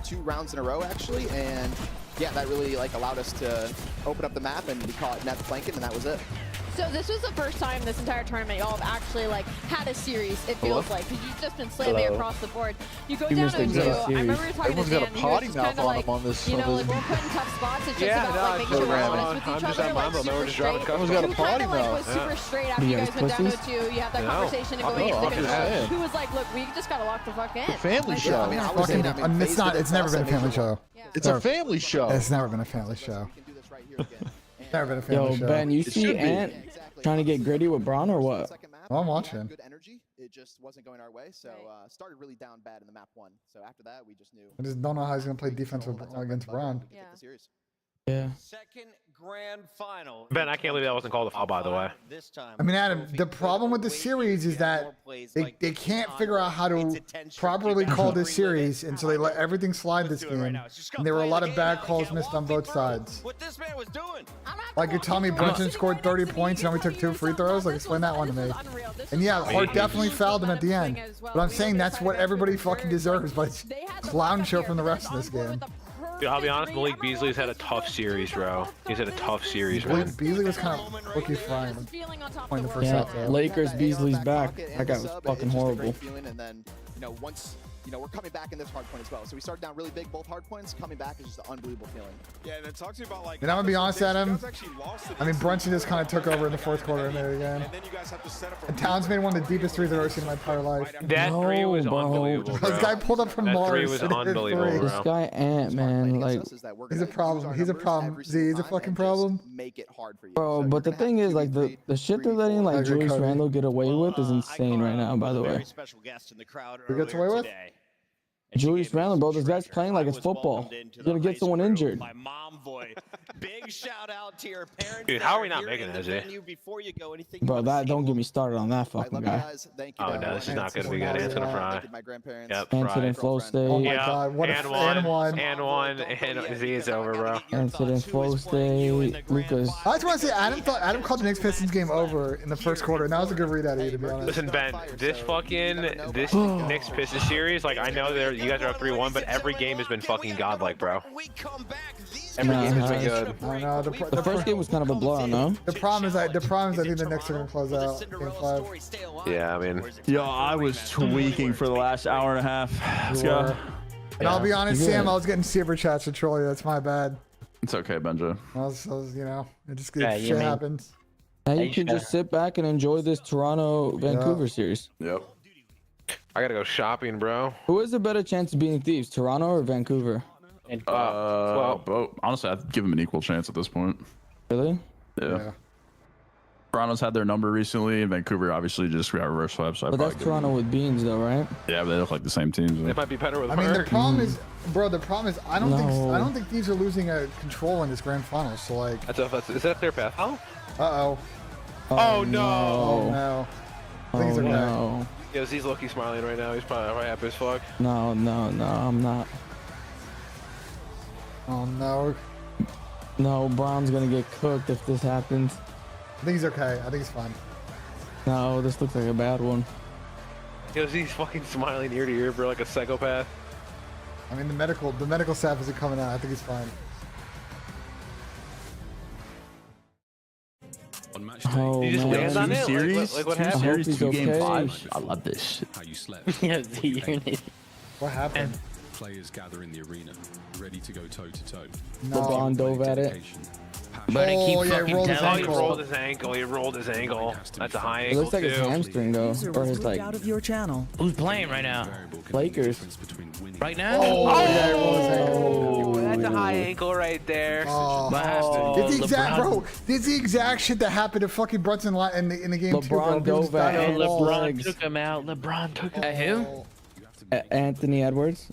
2 rounds in a row actually, and yeah, that really like allowed us to open up the map, and we caught net flanking, and that was it. So this was the first time this entire tournament y'all have actually like had a series, it feels like, because you've just been slamming across the board. You go down to 2. I remember we were talking to Dan, he was just kind of like, you know, like we're put in tough spots. It's just about like making sure we're honest with each other, like super straight. You kind of like was super straight after you guys went down to 2. You have that conversation and going into the control. Who was like, look, we just got to lock the fuck in. Family show. I mean, it's not. It's never been a family show. It's a family show. It's never been a family show. Never been a family show. Yo, Ben, you see Ant trying to get gritty with Braun or what? Oh, I'm watching. Good energy. It just wasn't going our way, so started really down bad in the map 1. So after that, we just knew. I just don't know how he's gonna play defense against Braun. Yeah. Second grand final. Ben, I can't believe that wasn't called a foul, by the way. This time. I mean, Adam, the problem with the series is that they can't figure out how to properly call this series, and so they let everything slide this game. And there were a lot of bad calls missed on both sides. What this man was doing. Like you're telling me Brunson scored 30 points and only took 2 free throws? Like, explain that one to me. And yeah, Hart definitely fouled him at the end. But I'm saying that's what everybody fucking deserves, but it's clown show from the rest of this game. Dude, I'll be honest, Malik Beasley's had a tough series, bro. He's had a tough series, man. Beasley was kind of looking fine in the first half. Lakers, Beasley's back. That guy was fucking horrible. And then, you know, once, you know, we're coming back in this hardpoint as well. So we started down really big, both hardpoints. Coming back is just an unbelievable feeling. Yeah, and then talk to me about like. And I'm gonna be honest, Adam. I mean, Brunson just kind of took over in the fourth quarter and there again. And then you guys have to set up. And Towns made one of the deepest threes I've ever seen in my entire life. That 3 was unbelievable, bro. This guy pulled up from Mars. That 3 was unbelievable, bro. This guy Ant, man, like he's a problem. He's a problem. Z, he's a fucking problem. Make it hard for you. Bro, but the thing is, like the shit they're letting like Julius Randle get away with is insane right now. By the way. Special guest in the crowd Who gets away with? Julius Randle, bro. This guy's playing like it's football. You're gonna get someone injured. My mom boy. Big shout out to your parents. Dude, how are we not making it, Jay? Before you go, anything Bro, that don't get me started on that fucking guy. Oh no, this is not gonna be good. It's gonna fry. Yep, Incident flow state. Oh my god, what and a one. and And Z is over, bro. Incident flow state. Lucas. I just want to say, Adam called the Knicks Pistons game over in the first quarter, and that was a good read out of you, to be honest. Listen, Ben, this Knicks Pistons series, like I know you guys are up 3-1, but every game has been fucking godlike, bro. Every game has been good. I know, The first game was kind of a blowout, no? The problem is I think the Knicks are gonna close out game 5. Yeah, I mean, yo, I was tweaking for the last hour and a half. Let's go. And I'll be honest, Sam, I was getting super chats to troll you. That's my bad. It's okay, Benja. I was, you know, it just shit happens. Now you can just sit back and enjoy this Toronto-Vancouver series. Yep. I gotta go shopping, bro. Who has a better chance of beating Thieves, Toronto or Vancouver? Well, honestly, I'd give them an equal chance at this point. Really? Yeah. Toronto's had their number recently, and Vancouver obviously just got reverse swept. So But that's Toronto with Beans, though, right? Yeah, but they look like the same teams. It might be better with. I mean, the problem is, bro. The problem is, I don't think Thieves are losing control in this grand final. So like, is that a clear path? Oh. Uh-oh. Oh no. Oh no. Things are no. Yo, Z's low-key smiling right now. He's probably happy as fuck. No, I'm not. Oh no. No, Brown's gonna get cooked if this happens. I think he's okay. I think he's fine. No, this looks like a bad one. Yo, Z's fucking smiling ear to ear, bro, like a psychopath. I mean, the medical staff isn't coming out. I think he's fine. Oh, you just lands on it? Series? Like what happened? Series 2 game okay. 5. I love this shit. How you slept. Yeah, Z, What happened? Players gather in the arena, ready to go toe to toe. No. LeBron dove at it. But I keep yeah, fucking rolled his telling He ankle. rolled his ankle. He rolled his ankle. That's a high It ankle looks like his too. hamstring, though. Or his, like, out of your channel. Who's playing right now? Lakers. Right now? Oh, yeah, he rolled his ankle. Oh, that's a high ankle right there. Oh. It's the exact, bro. It's the exact shit that happened to fucking Brunson in the game too, bro. LeBron dove at it. LeBron took him out. LeBron took him out. At who? Anthony Edwards.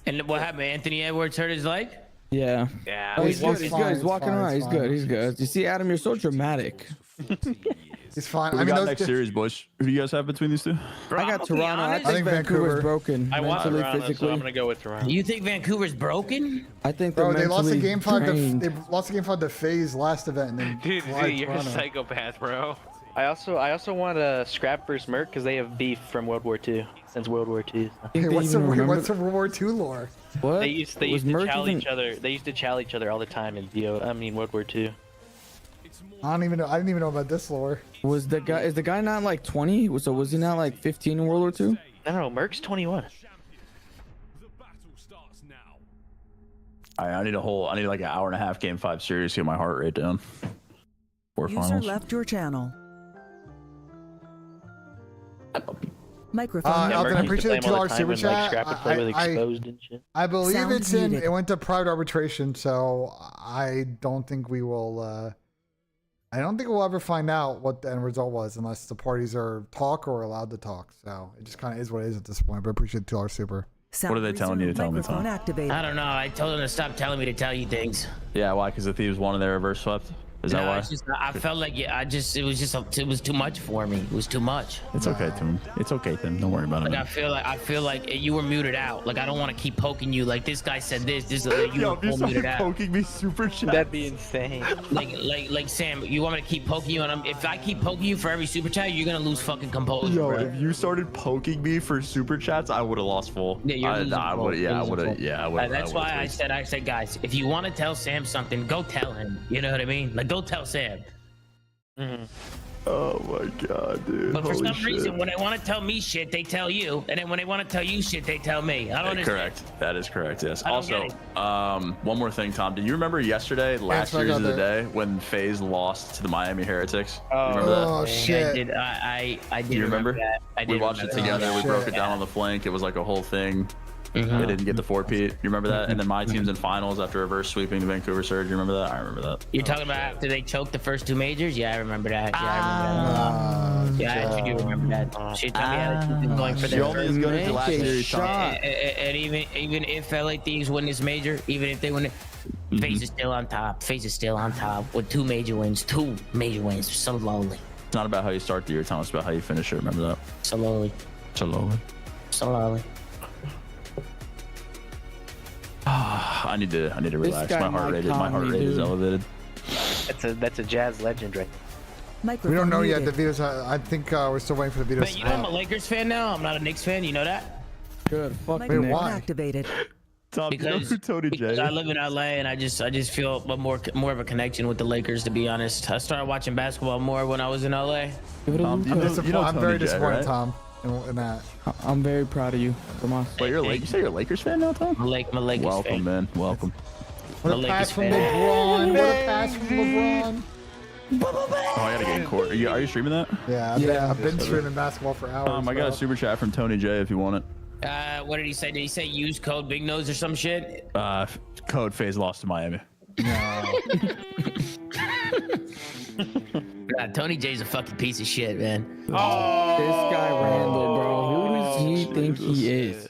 And what happened? Anthony Edwards hurt his leg? Yeah. Yeah. Oh, he's good. He's He's fine, good. He's he's walking fine, around. he's He's fine. good. He's good. You see, Adam, you're so dramatic. He's fine. Who I we mean, got those next series, boys? Who do you guys have between these two? Bro, I got I'm gonna be Toronto. I honest. think Vancouver's Vancouver. broken. I want Mentally, Toronto, so physically. I'm gonna go with Toronto. You think Vancouver's broken? I think they're Bro, they lost the mentally game 5. drained. They lost the game 5 to FaZe last event, and then Dude, fly Z, you're a Toronto. psychopath, bro. I also want to scrap versus Merc because they have beef from World War II since World War II. So. Hey, they what's the even remember- World War II lore? What? They used Was to Merc chow even- each other. They used to chow each other all the time in World War II. I didn't even know about this lore. Was the guy? Is the guy not like 20? So was he not like 15 in World War II? No, Merc's 21. I need like an hour and a half game 5 series to get my heart rate down. User Finals. left your channel. Microphone. Alton, I appreciate the $2 super chat. I believe Sound it's in. muted. It went to private arbitration, so I don't think we will. I don't think we'll ever find out what the end result was unless the parties are talk or allowed to talk. So it just kind of is what it is at this point. But I appreciate the $2 super. What are they telling you to tell me, Tom? I don't know. I told them to stop telling me to tell you things. Yeah, why? Because the Thieves wanted their reverse swept. Is that why? It's just, I felt like it was too much for me. It was too much. It's okay, Tim. It's okay, Tim. Don't worry about it. Like I feel like you were muted out. Like I don't want to keep poking you. Like this guy said this. You Yo, were if you muted started out. poking me super chat. That'd be insane. Like Sam, you want me to keep poking you? And if I keep poking you for every super chat, you're gonna lose fucking composure. Yo, bro. if you started poking me for super chats, I would have lost full. Yeah, you're losing I full. would. Yeah, I You're would losing have. full. Yeah, I would. That's why I said, guys, if you want to tell Sam something, go tell him. You know what I mean? Like, go tell Sam. Oh my god, dude. But for Holy some shit. reason, when they want to tell me shit, they tell you, and then when they want to tell you shit, they tell me. I don't understand. Correct. That is correct. Yes. I don't Also, one more thing, Tom. Do you remember yesterday, last I series got of the that. day, when FaZe lost to the Miami Heretics? You remember Oh that? shit! I did. You remember? That. I did We watched it remember together. that. We broke it down on the flank. It was like a whole thing. They didn't get the 4-peat. You remember that? And then my team's in finals after reverse sweeping the Vancouver Surge. You remember that? I remember that. You're talking about after they choked the first two majors? Yeah, I remember that. Yeah, I remember that. Yeah, I actually do remember that. She told me how she's going for She that. only is good as the last series shot. And even if LA Thieves win this major, even if they win it, FaZe is still on top. FaZe is still on top with 2 major wins. 2 major wins. So lonely. It's not about how you start the year, Tom. It's about how you finish it. Remember that. So lonely. So lonely. So lonely. I need to relax. My heart rate is elevated. That's a Jazz legend, right? We don't know yet. The Vitos. I think we're still waiting for the Vitos. Man, you know I'm a Lakers fan now. I'm not a Knicks fan. You know that? Good. Fuck. Wait, why? Activated. Tom, because I live in LA and I just feel more of a connection with the Lakers, to be honest. I started watching basketball more when I was in LA. I'm very disappointed, Tom, in that. I'm very proud of you. Come on. Wait, you say you're a Lakers fan now, Tom? I'm a Lakers Welcome, fan. man. Welcome. What a pass from LeBron. What a pass from LeBron. Oh, I gotta get in court. Are you streaming that? Yeah, I've been streaming basketball for hours. I got a super chat from Tony J if you want it. What did he say? Did he say use code Big Nose or some shit? Code FaZe lost to Miami. No. God, Tony J's a fucking piece of shit, man. Oh, this guy Randall, bro. Who does he think he is?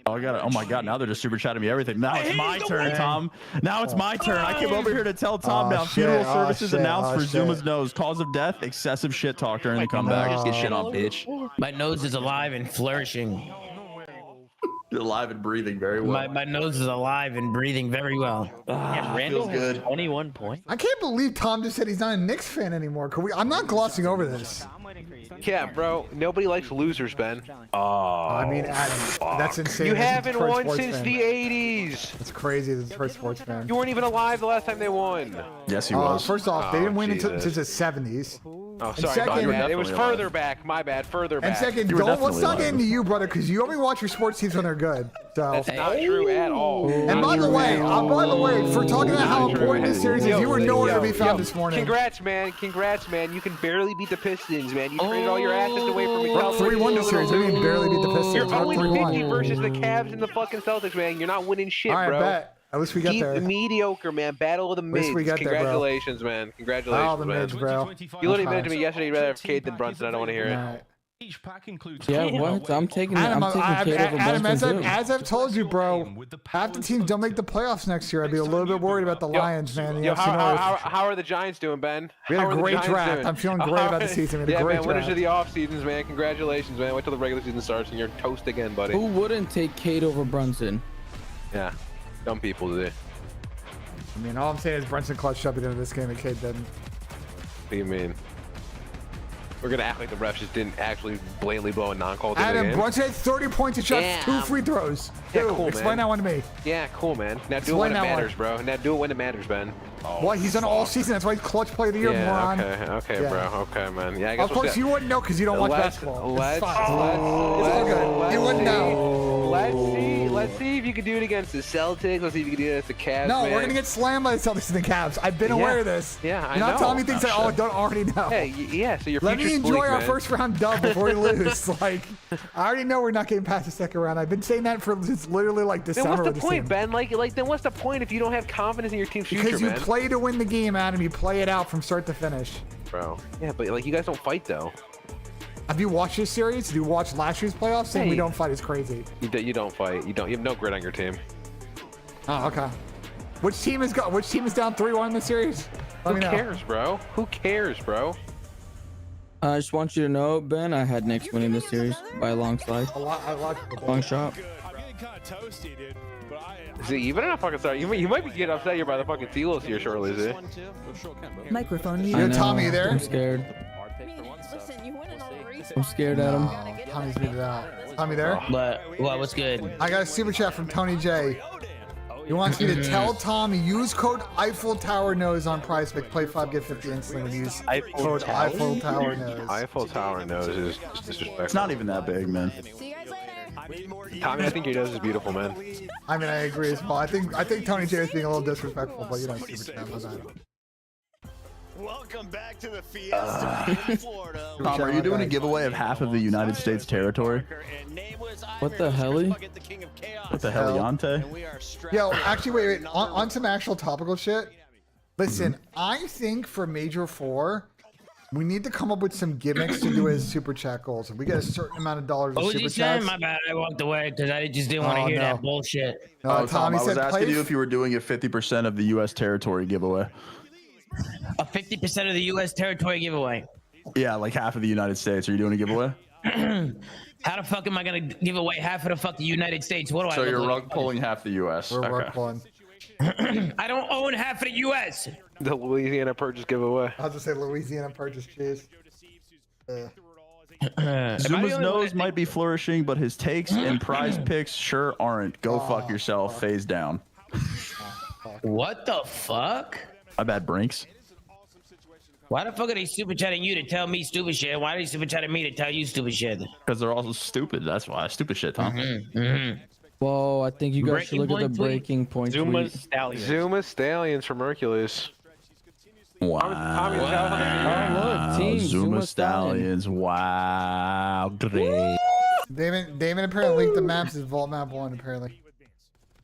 Oh, oh my god, now they're just super chatting me everything. Now it's my turn, Tom. Now it's my turn. I came over here to tell Tom now. Funeral services announced for Zuma's nose. Cause of death, excessive shit talk during the comeback. Just get shit on, bitch. My nose is alive and flourishing. You're alive and breathing very well. My nose is alive and breathing very well. Yeah, Randall has 21 points. I can't believe Tom just said he's not a Knicks fan anymore. I'm not glossing over this. Yeah, bro. Nobody likes losers, Ben. I mean, Adam, that's insane. You As a haven't Detroit won sports since fan. the 80s. It's crazy as a Detroit sports fan. You weren't even alive the last time they won. Yes, he was. First off, they didn't win until Jesus. the 70s. Oh, sorry, my bad. It was further back. My bad, further back. And second, let's not get into you, brother, because you only watch your sports teams when they're good. So. That's not true at all. And by the way, for talking about how important this series is, you were nowhere to be found this morning. Congrats, man. Congrats, man. You can barely beat the Pistons, man. You traded all your assets away from me. 3-1 this series. We can barely beat the Pistons. You're only 3-1. 50 versus the Cavs and the fucking Celtics, man. You're not winning shit, All right, bro. bet. At least we got Keep there. mediocre, man. Battle of the mids. we got there, bro. Congratulations, man. Congratulations, Oh, the man. mids, bro. You literally mentioned to me yesterday you'd rather have Cade than Brunson. I don't want to hear it. Right. Yeah, what? I'm taking Adam, Cade over Adam, Brunson too. as I've told you, bro, half the teams don't make the playoffs next year. I'd be a little bit worried about the Lions, man. How are the Giants doing, Ben? We had How a are the great Giants draft. doing? I'm feeling great about the season. We had a Yeah, great man. Winners draft. of the off seasons, man. Congratulations, man. Wait till the regular season starts and you're toast again, buddy. Who wouldn't take Cade over Brunson? Yeah, dumb people do. I mean, all I'm saying is Brunson clutched up at the end of this game and Cade didn't. What do you mean? We're gonna act like the refs just didn't actually blatantly blow a non-call. Adam, Brunson had 30 points and shot 2 free throws. Yeah, Dude, cool, explain man. that one to me. Yeah, cool, man. Now do it Explain when it that matters, one. bro. Now do it when it matters, Ben. Well, he's done it all season. That's why he's clutch player of the year, moron. Okay, Yeah. bro. Okay, man. Yeah, I guess Of course, you wouldn't know because you don't watch basketball. It's fine. It's all good. You wouldn't know. Let's see if you can do it against the Celtics. Let's see if you can do it against the Cavs. No, man. we're gonna get slammed by the Celtics and the Cavs. I've been aware of this. Yeah, I You're not know. telling me things that I don't already know. Hey, yeah. So your Let me future's enjoy bleak, our man. first round dub before we lose. Like, I already know we're not getting past the second round. I've been saying that for it's literally like Then December. what's the with this point, team. Ben? Like, then what's the point if you don't have confidence in your team's future, Because you man? play to win the game, Adam. You play it out from start to finish. Bro. Yeah, but like you guys don't fight though. Have you watched this series? Did you watch last year's playoffs? Saying we don't fight is crazy. You don't fight. You have no grit on your team. Oh, okay. Which team is down 3-1 in the series? Let Who me know. cares, bro? Who cares, bro? I just want you to know, Ben, I had Knicks winning this series by a long slide. A lot Long shot. Is it even? I'm not fucking sorry. You might be getting upset here by the fucking Steelers here shortly, is it? Microphone Yo, muted. Tommy, you there? I'm scared. Listen, you wouldn't know the reason. I'm scared, Adam. No, Tommy's muted out. Tommy there? What's good? I got a super chat from Tony J. He wants me to tell Tommy, use code Eiffel Tower Nose on Prize Pick. Play 5, get 50 instantly when you use code Eiffel Tower Nose. Eiffel Tower nose is disrespectful. It's not even that big, man. Tommy, I think your nose is beautiful, man. I mean, I agree as well. I think Tony J is being a little disrespectful, but you know, super chat was that. Welcome back to the Fiesta in Florida. Tom, are you doing a giveaway of half of the United States territory? What the hell? What the hell, Yante? Yo, actually, wait. On some actual topical shit. Listen, I think for Major 4, We need to come up with some gimmicks to do as super chat goals. If we get a certain amount of dollars What of was super he saying? chats. My bad. I walked away because I just didn't want to hear that bullshit. No, Tom, he I was said asking play. you if you were doing a 50% of the U.S. territory giveaway. A 50% of the U.S. territory giveaway. Yeah, like half of the United States. Are you doing a giveaway? How the fuck am I gonna give away half of the fucking United States? What do I? So look you're like? rug pulling half the U.S. We're Okay. rug pulling. I don't own half of the U.S. The Louisiana Purchase giveaway. I was just say Louisiana Purchase cheese. Zuma's nose might be flourishing, but his takes and prize picks sure aren't. Go fuck yourself. Phase down. What the fuck? My bad, Brinks. Why the fuck are they super chatting you to tell me stupid shit? Why are they super chatting me to tell you stupid shit? Because they're all stupid. That's why. Stupid shit, Tom. Well, I think you guys should look at the breaking point. Zuma Stallions. Zuma Stallions from Hercules. Wow. look, team Zuma Stallions. Wow. Great. David apparently linked the maps as Vault Map 1, apparently.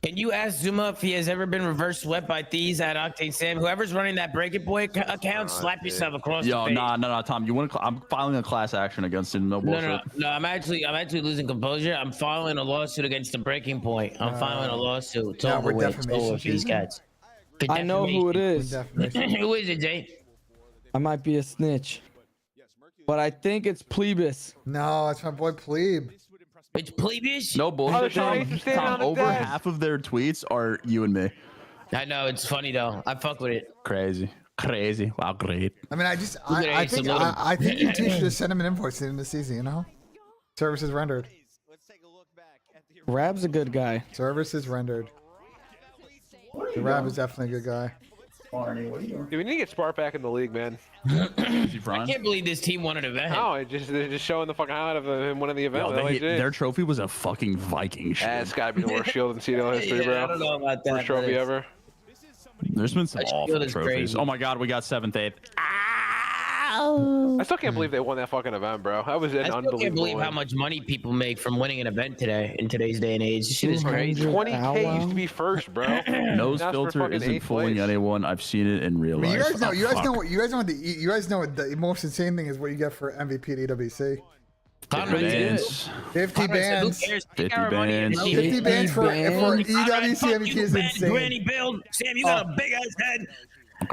Can you ask Zuma if he has ever been reverse swept by thieves at Octane Sam? Whoever's running that Breaking Boy account, slap yourself across the face. Nah, Tom. You want to? I'm filing a class action against him. No bullshit. No. I'm actually losing composure. I'm filing a lawsuit against the Breaking Point. I'm filing a lawsuit. It's over with. It's over with these guys. I know who it is. Who is it, Jay? I might be a snitch, but I think it's Plebis. No, it's my boy Plebe. It's Plebis? No bullshit. Tom, Tom, over half of their tweets are you and me. I know, it's funny though. I fuck with it. Crazy. Wow, great. I mean, I think you two should just send him an invoice in the season, you know? Services rendered. Rab's a good guy. Services rendered. The Rab is definitely a good guy. Dude, we need to get Spark back in the league, man. I can't believe this team won an event. No, they're just showing the fucking highlight of him winning the event. Their trophy was a fucking Viking shield. That's gotta be the worst shield in CDL history, bro. I don't know about that. Worst trophy ever. There's been some That awful shield is trophies. crazy. Oh my god, we got 7th, 8th. I still can't believe they won that fucking event, bro. That was an I still unbelievable can't believe win. how much money people make from winning an event today in today's day and age. This shit is crazy. 20K used to be first, bro. Nose Now it's for filter fucking isn't 8th fooling place. anyone. I've seen it in real I mean, life. you guys know, Oh, you guys fuck. know what you guys know what the most insane thing is what you get for MVP at EWC. 50 bands. 50 bands. 50 bands. 50 bands for EWC MVP is insane. Granny build. Sam, you got a big ass head.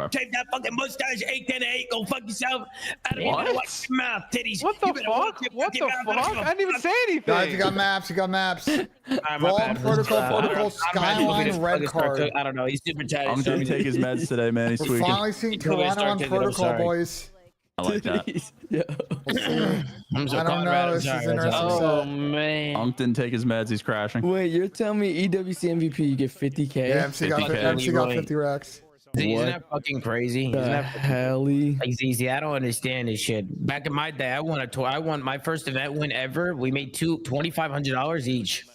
Take that fucking mustache, 8-10-8. Go fuck yourself. Out of here, What? watch your mouth, titties. What the You better fuck? watch your What the fucking mouth. fuck? I didn't even say anything. Guys, you got maps. You got maps. My Vault bad. protocol, Skyline, red card. I don't know. He's super chatting. I'm gonna take his meds today, man. He's We're tweaking. finally seeing Toronto on protocol, boys. I like that. I'm so I don't know. This is interesting. Oh, stuff. man. Unk didn't take his meds. He's crashing. Wait, you're telling me EWC MVP you get 50K? Yeah, MC got 50K. MC got 50 racks. Isn't that fucking crazy? Isn't that helly? Like, ZZ, I don't understand this shit. Back in my day, I won my first event win ever. We made $2,500 each.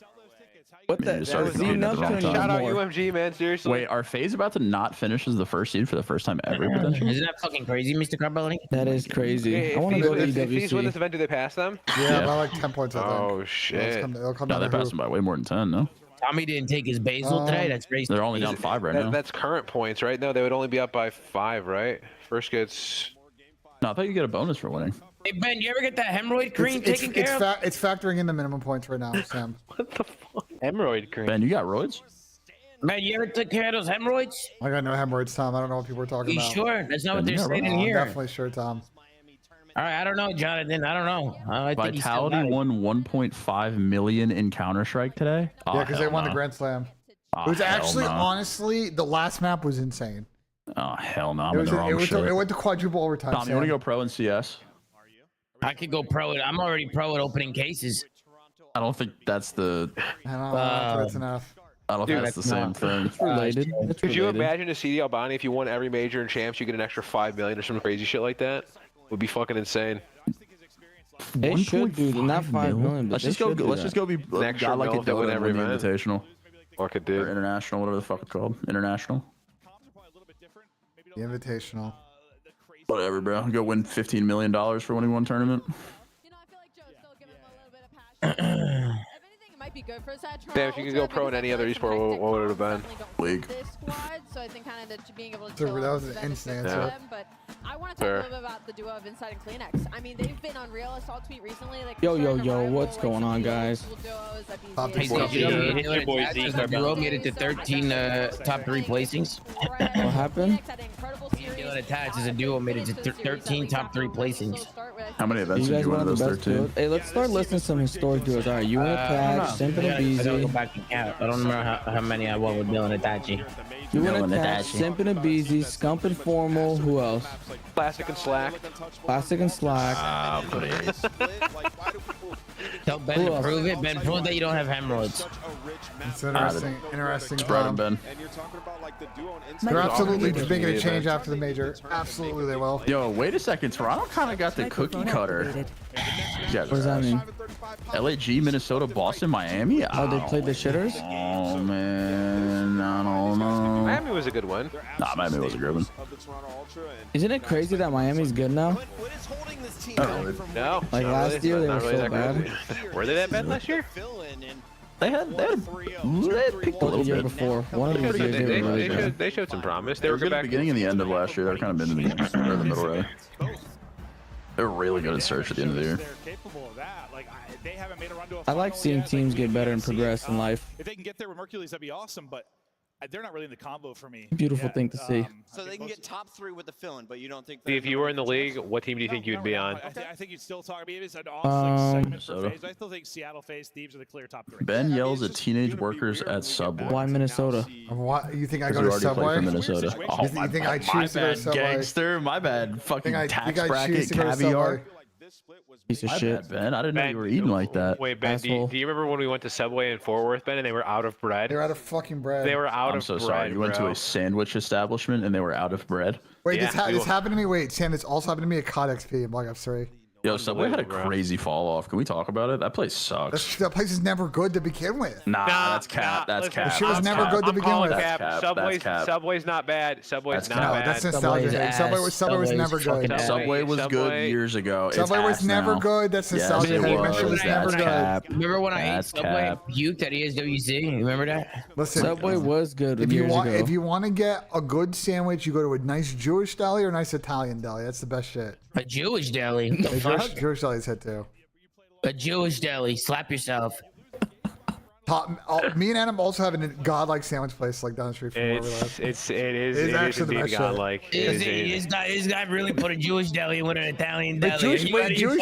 What the? Man, sorry, See, no, enough no, to no, need Shout out more. UMG, man. Seriously. Wait, are FaZe about to not finish as the first seed for the first time ever, potentially? Isn't that fucking crazy, Mr. Carbellini? That is crazy. Hey, I want to go to if these win this EWC. event, do they pass them? Yeah, by like 10 points, I think. Oh shit. They'll come No, down they to passed him by way more than 10, no? Tommy didn't take his basil today. That's crazy. They're only down 5 right now. That's current points, right? No, they would only be up by 5, right? First gets. No, I thought you get a bonus for winning. Hey, Ben, you ever get that hemorrhoid cream taken care of? It's factoring in the minimum points right now, Sam. What the fuck? Hemorrhoid cream. Ben, you got roids? Man, you ever took care of those hemorrhoids? I got no hemorrhoids, Tom. I don't know what people are talking You about. sure? That's not what they're Yeah, saying in I'm here. definitely sure, Tom. All right, I don't know, Jonathan. I don't know. I think he's still Vitality got it. won 1.5 million in Counter-Strike today? Oh, Yeah, because they hell won the no. Grand Slam. Oh, It was hell actually, no. honestly, the last map was insane. Oh, hell no. It I'm in was, the wrong shit. it went to quadruple overtime. Tom, you want to go pro in CS? I could go pro it. I'm already pro at opening cases. I don't think that's the... I don't know if that's enough. I don't think that's the same thing. It's related. It's Could you related. imagine a CDL Bonnie if you won every major in champs, you get an extra 5 million or some crazy shit like that? Would be fucking insane. They should do not 5 million. But Let's just go. Let's just go be An extra God like a mil if they win donut every and win the event. invitational Fuck it, or dude. international, whatever the fuck it's called. International. The Invitational. Whatever, bro. Go win $15 million for winning one tournament. might be good for Satchel. Damn, if you could go pro in any other esport, what would it have been? League. This squad, so I think kind of being able to Dude, chill that out was is an better instant for answer. them, but I want to talk a little bit about the duo of Inside and Kleenex. I mean, they've been on Real Assault Tweet recently. Like, Yo, starting to rival, what's like, going some on, of the guys? old duos that these Hey, days so have. your boy made it to 13 top 3 placings. What happened? Dylan Attached as a duo made it to 13 top 3 placings. How many events You did guys you win want of the those best 13? duos? Hey, let's start listing some historic duos. All right, you and Attached, Simpin and I gotta go Beezy. back and count. I don't remember how many I won with Dylan Attached. You and Dylan Attached, Attached. Simpin and Beezy, Scump and Formal. Who else? Classic and Slack. Classic and Slack. Tell Ben to prove it. Ben, prove that you don't have hemorrhoids. It's interesting. Interesting. Spread Ben. They're absolutely making a change after the major. Absolutely, they will. Yo, wait a second. Toronto kind of got the cookie cutter. What does that mean? LAG, Minnesota, Boston, Miami. Oh, they played the shitters? Oh man, I don't know. Miami was a good one. Nah, Miami was a good one. Isn't it crazy that Miami's good now? No. Like not last year, they not were really so that bad. crazy. Were they that bad last year? They picked a The little year bit. before. One of those years they were really good. They showed some promise. They were good at the beginning and the end of last year. They were kind of been in the beginning or the middle, rather. They were really good at search at the end of the year. They're capable of that. Like, they haven't made a run to a I like final seeing yet. teams Like, get better and see it. progress in life. If they can get there with Mercules, that'd be awesome, but they're not really in the combo for me. Beautiful yet. thing to see. So they can get top 3 with the fill-in, but you don't think If you were in the league, what team do you think you'd be on? I think you'd still talk. I mean, it's an awesome segment for Minnesota. FaZe. I still think Seattle FaZe Thieves are the clear top 3. Ben yells at teenage workers at Subway. Why Minnesota? What you think I Because go we to already played Subway? for Minnesota. Oh, You think I my choose to go to bad, Subway? gangster. My bad. Fucking I tax choose bracket, to go to caviar. Subway. Piece of My shit. bad, Ben. I didn't know you were eating like that. Wait, Ben, do you remember when we went to Subway in Fort Worth, Ben, and they were out of bread? They're out of fucking bread. They were out I'm of so bread, sorry. You went to bro. a sandwich establishment and they were out of bread. Wait, Yeah, this happened to me. Wait, Sam, this also happened to me at COD XP in Black Ops 3. Yo, Subway had a Unbelievable, bro. crazy fall off. Can we talk about it? That place sucks. That place is never good to begin with. Nah, that's cap. That's listen, cap. shit was That's never cap. good to I'm begin calling with. cap. That's cap. Subway's, That's cap. Subway's not bad. Subway's That's not cap. No, bad. that's nostalgia. Subway's Subway ass. was Subway's never fucking good. ass. Subway was Subway- good years ago. It's Subway was ass never now. good. That's Yes, nostalgia. it Hey, was. Metro was never That's good. cap. Remember when I ate That's Subway cap. puked at ESWC? Remember that? Listen, Subway was good if you years want, ago. if you want to get a good sandwich, you go to a nice Jewish deli or a nice Italian deli. That's the best shit. A Jewish deli. What the Hey, fuck? Jewish deli's hit too. A Jewish deli. Slap yourself. Me and Adam also have a godlike sandwich place like down the street from where we live. It It's is actually the indeed best shit. godlike. This guy really put a Jewish deli with an Italian Wait, deli. Jewish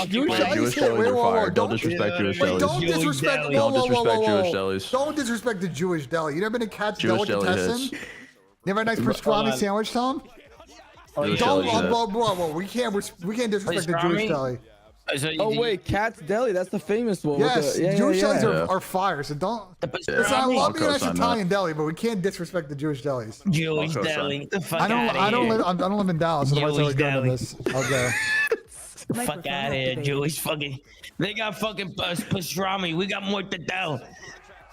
Jewish delis hit. delis Wait, are whoa, whoa, fire. Don't don't disrespect Jewish Wait, delis. don't Jewish disrespect. deli. Whoa, Don't whoa, whoa, disrespect whoa, Jewish whoa. delis. Don't disrespect the Jewish deli. You never been to Cat's Jewish deli Delicatessen? hits. Never had a nice pastrami sandwich, Tom? Jewish Don't, deli hits. whoa, we can't disrespect the Jewish Pastrami? deli. Oh wait, Cat's Deli. That's the famous one. Yes, with the, Jewish delis Yeah. are fire. So don't. The Listen, I pastrami? love me a nice co-sign Italian deli, but we can't disrespect the Jewish delis. Jewish I'll co-sign. deli. The fuck I don't live in Dallas, otherwise I Jewish would go to deli. this. I'll go. Fuck out of here, Jewish fucking. They got fucking pastrami. We got mortadella.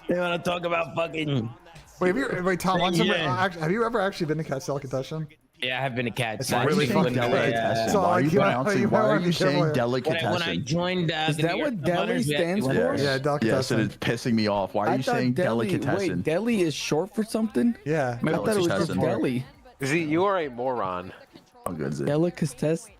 They want to talk about fucking. Wait, Tom, Yeah. have you ever actually been to Cat's Delicatessen? Yeah, I have been a cat. It's really fucking Delicatessen. So, Why are like, you you might pronouncing? Why are wanna you be saying careful. When I delicatessen? joined, Is that what deli stands for? Yes. Yeah, delicatessen. Yes, it is pissing me off. Why are I you thought saying deli. delicatessen? Wait, deli is short for something? Yeah. I thought it was just Delicatessen. deli. Z, you are a moron. How good is it? Delicatessen.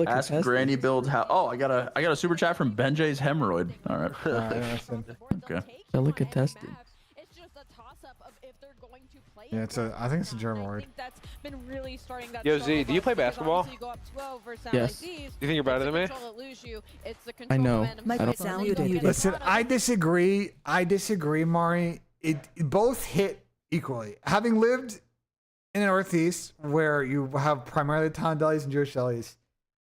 Ask Granny build how. Oh, I got a super chat from BENJ's hemorrhoid. All right. Interesting. Okay. Delicatessen. It's just a toss-up of if they're going to play. Yeah, I think it's a German I word. think that's been really starting that Yo, struggle Z, do you play because basketball? obviously you go up 12 versus Yes. LACs. You think you're better than me? It's the control that lose you. It's the I control know. momentum. I don't- Sound muted. Listen, I disagree, Mari. It both hit equally. Having lived in the Northeast, where you have primarily Italian delis and Jewish delis,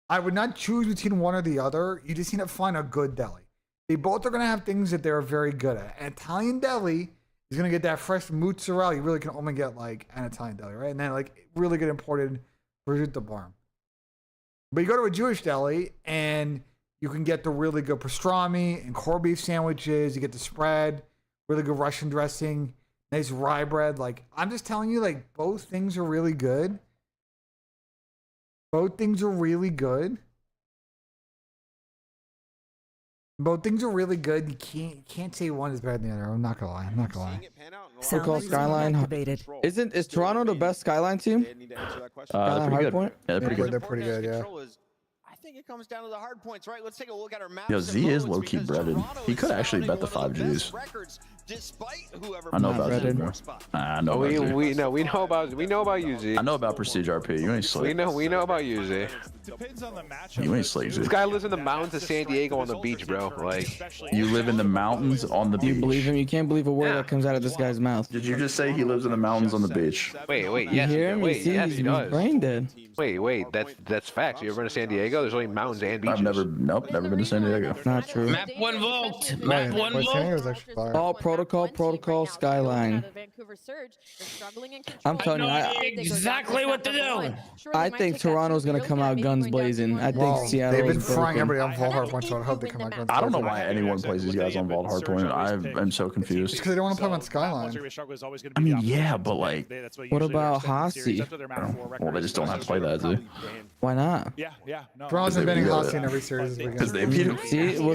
I would not choose between one or the other. You just need to find a good deli. They both are going to have things that they're very good at. An Italian deli is going to get that fresh mozzarella. You really can only get like an Italian deli, right? And then like really good imported prosciutto parm. But you go to a Jewish deli and you can get the really good pastrami and corned beef sandwiches. You get the spread, really good Russian dressing, nice rye bread. Like, I'm just telling you, like, both things are really good. Both things are really good. Both things are really good. You can't say one is better than the other. I'm not gonna lie. Protocol Skyline. Is Toronto the best Skyline team? They're pretty good. Hardpoint? Yeah, they're pretty good. They're pretty good. Yeah. I think it comes down to the hard points, right? Let's take a look at our maps. Yo, Z is low-key breaded. He could actually bet the 5Gs. I know about Z, bro. I know about Z. We know about you, Z. I know about Prestige RP. You ain't slick. We know about you, Z. Depends on the matchup. You ain't slick, Z. This guy lives in the mountains of San Diego on the beach, bro. Like, you live in the mountains on the beach. You believe him? You can't believe a word that comes out of this guy's mouth. Did you just say he lives in the mountains on the beach? Wait, You yes, hear him? wait, You see, yes, he's he does. brain dead. Wait, that's facts. You ever been to San Diego? There's only mountains and beaches. I've never been to San Diego. Not true. Map 1 volt. Map 1 San volt. Diego's actually fire. All protocol, Skyline. I'm telling you, Exactly what to do. I think Toronto's gonna come out guns blazing. I think Well, Seattle they've been is frying broken. everybody on Vault Hardpoint, so I hope they come out guns I don't know blazing. why anyone plays these guys on Vault Hardpoint. I am so confused. Just because they don't want to play them on Skyline. I mean, yeah, but like, What about Hossie? well, they just don't have to play that, do Why not? Yeah. No. Toronto's been They banning beat Hossie it. in every series this because weekend. they beat him.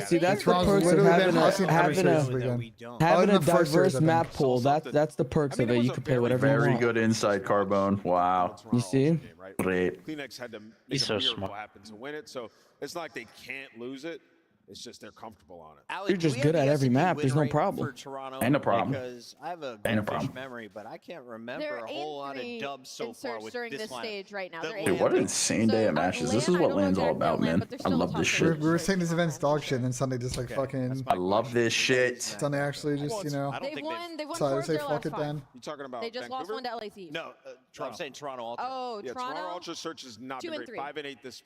See, that's the Toronto's perks of literally having been Hossie in every series this a weekend. having Other a than the first series, diverse I think. map pool. That's the perks of it. You can play whatever you Very want. good insight, Carbone. Wow. You see? Great. Kleenex had to He's make so a miracle smart. happen to win it, so it's not like they can't lose it. It's just they're comfortable on it. You're just good at every map. There's no problem. Ain't no problem. Because I have a Ain't no goldfish problem. memory, but I can't remember They're a whole lot of 8-3 dubs so far inserts with during this this lineup. stage right now. The They're Dude, what an insane day of matches. This is what LAN's all about, man. I love this We shit. were saying this event's dog shit, and then Sunday just like fucking. I love this shit. Sunday actually just, you know. They've won decided four to of say their fuck last it five. then. You talking about They just lost Vancouver? one to LAC. No, I'm saying Toronto Ultra. Oh, Yeah, Toronto. Ultra Search has not 2 been and great. 3. 5-8 this.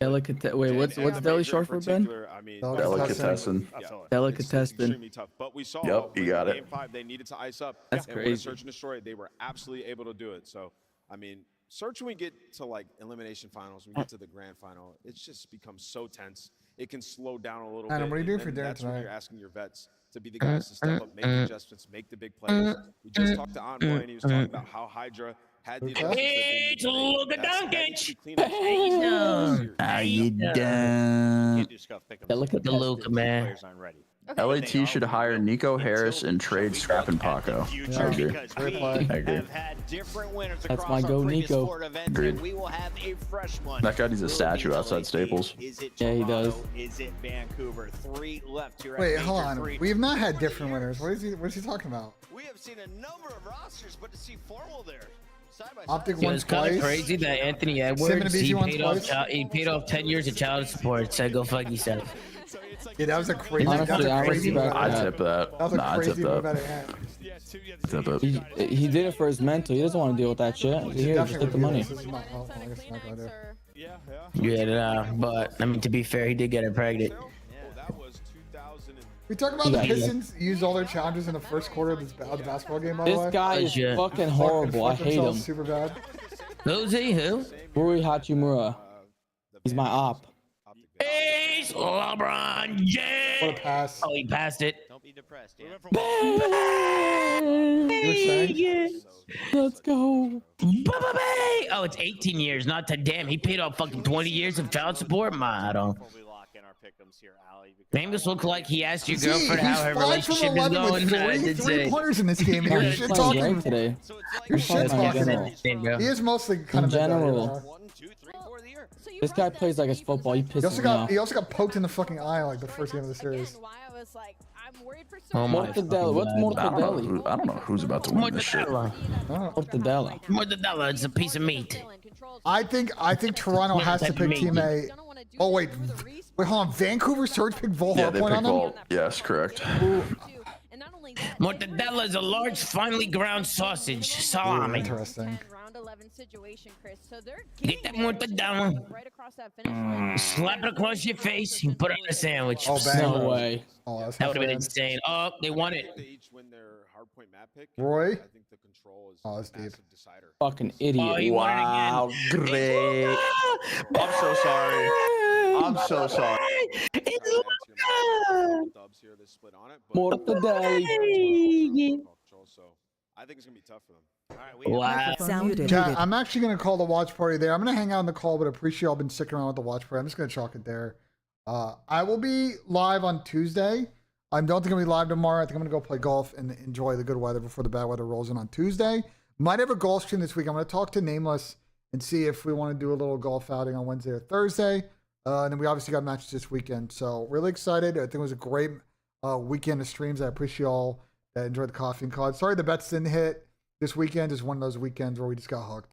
Wait, what's Delhi short for, Ben? I mean, Delicatessen. Delicatessen. extremely tough. But we saw Yep, you got it. Game 5, they needed to ice up. That's and with crazy. Search and Destroy, they were absolutely able to do it. So, I mean, Search when we get to like elimination finals, when we get to the grand final, it just becomes so tense. It can slow down a little Adam, bit. what are you doing and for dinner that's when tonight? you're asking your vets to be the guys to step up, make the adjustments, make the big plays. We just talked to Envoy, and he was talking about how Hydra had the adjustments that they It's needed to make. Luka That Doncic. needs to be cleaned up. How you done? Look at the Luka, man. LAT should hire Nico Harris and trade Scrap and Paco. I agree. I agree. That's my go, Nico. Agreed. We will have a fresh one. That guy needs a statue outside Staples. Is it Yeah, he does. Toronto? Is it Vancouver? 3 left here. at Wait, Major hold on. 3. We have not had different winners. What is he talking about? We have seen a number of rosters, but to see Formal there. Side by Optic It won was kind of twice. crazy that Anthony Sim Edwards and he won paid off twice. he paid off 10 years of child support. So go fuck yourself. Yeah, that was a crazy. Honestly, That's a I crazy respect move. I that. tip that. That was a Nah, I tip crazy move that. at the end. Tip it. He did it for his mental. He doesn't want to deal with that shit. Here, just take the money. This is not, oh, I guess I'm not gonna do it. Yeah, but I mean to be fair, he did get her pregnant. We talk about the Yeah. Pistons use all their challenges in the first quarter of the basketball game. By the way, This guy is Legit. fucking horrible. I Fuck hate him. themselves super bad. Who's he? Who? Rui Hachimura. He's my op. He's LeBron James. What a pass. Oh, he passed it. Don't be depressed, Dan. Let's go. Oh, it's 18 years, not to damn. He paid off fucking 20 years of child support. I don't. Before we lock in our pick'ems here, Ali. Famous look like he asked your See, girlfriend he's how her 5 from relationship is 11 going. with three That's it. pointers in this game. And you're He's shit playing talking. great today. You're He's shit playing in talking. general. He is mostly kind In of bad. general. 1, 2, 3, 4 of the year. This guy plays like it's football. He pisses me off. He also got poked in the fucking eye like the first game of the series. Why I was like, I'm worried for so Oh my Mortadella. What's I don't mortadella? know. I don't know who's about to win this shit. Mortadella. Mortadella. It's a piece of meat. I think Toronto has to pick Team A. Oh wait, hold on. Vancouver Surge picked Vol Yeah, they Hardpoint picked on them. Vault. Yes, correct. Mortadella is a large, finely ground sausage. Salami. Interesting. round 11 situation, Chris. So they're Get that mortadella. right across that finish line. Slap it across your face and put it on a sandwich. Oh, bang. No way. Oh, that's That would have been not insane. Oh, they won it. They each win their hardpoint map pick. Roy? I think the control is Oh, that's a massive decider. Fucking Oh, idiot. he won it Wow, again. great. I'm so sorry. I'm so sorry. Dubs here, they split on it, but Mortadella. so I think it's gonna be tough for them. All right, we Wow. Sound muted. Chat, I'm actually gonna call the watch party there. I'm gonna hang out in the call, but appreciate y'all been sticking around with the watch party. I'm just gonna chalk it there. I will be live on Tuesday. I don't think I'll be live tomorrow. I think I'm going to go play golf and enjoy the good weather before the bad weather rolls in on Tuesday. Might have a golf stream this week. I'm going to talk to Nameless and see if we want to do a little golf outing on Wednesday or Thursday. And then we obviously got matches this weekend. So really excited. I think it was a great weekend of streams. I appreciate all that enjoyed the coffee and COD. Sorry the bets didn't hit this weekend. Just one of those weekends where we just got hooked.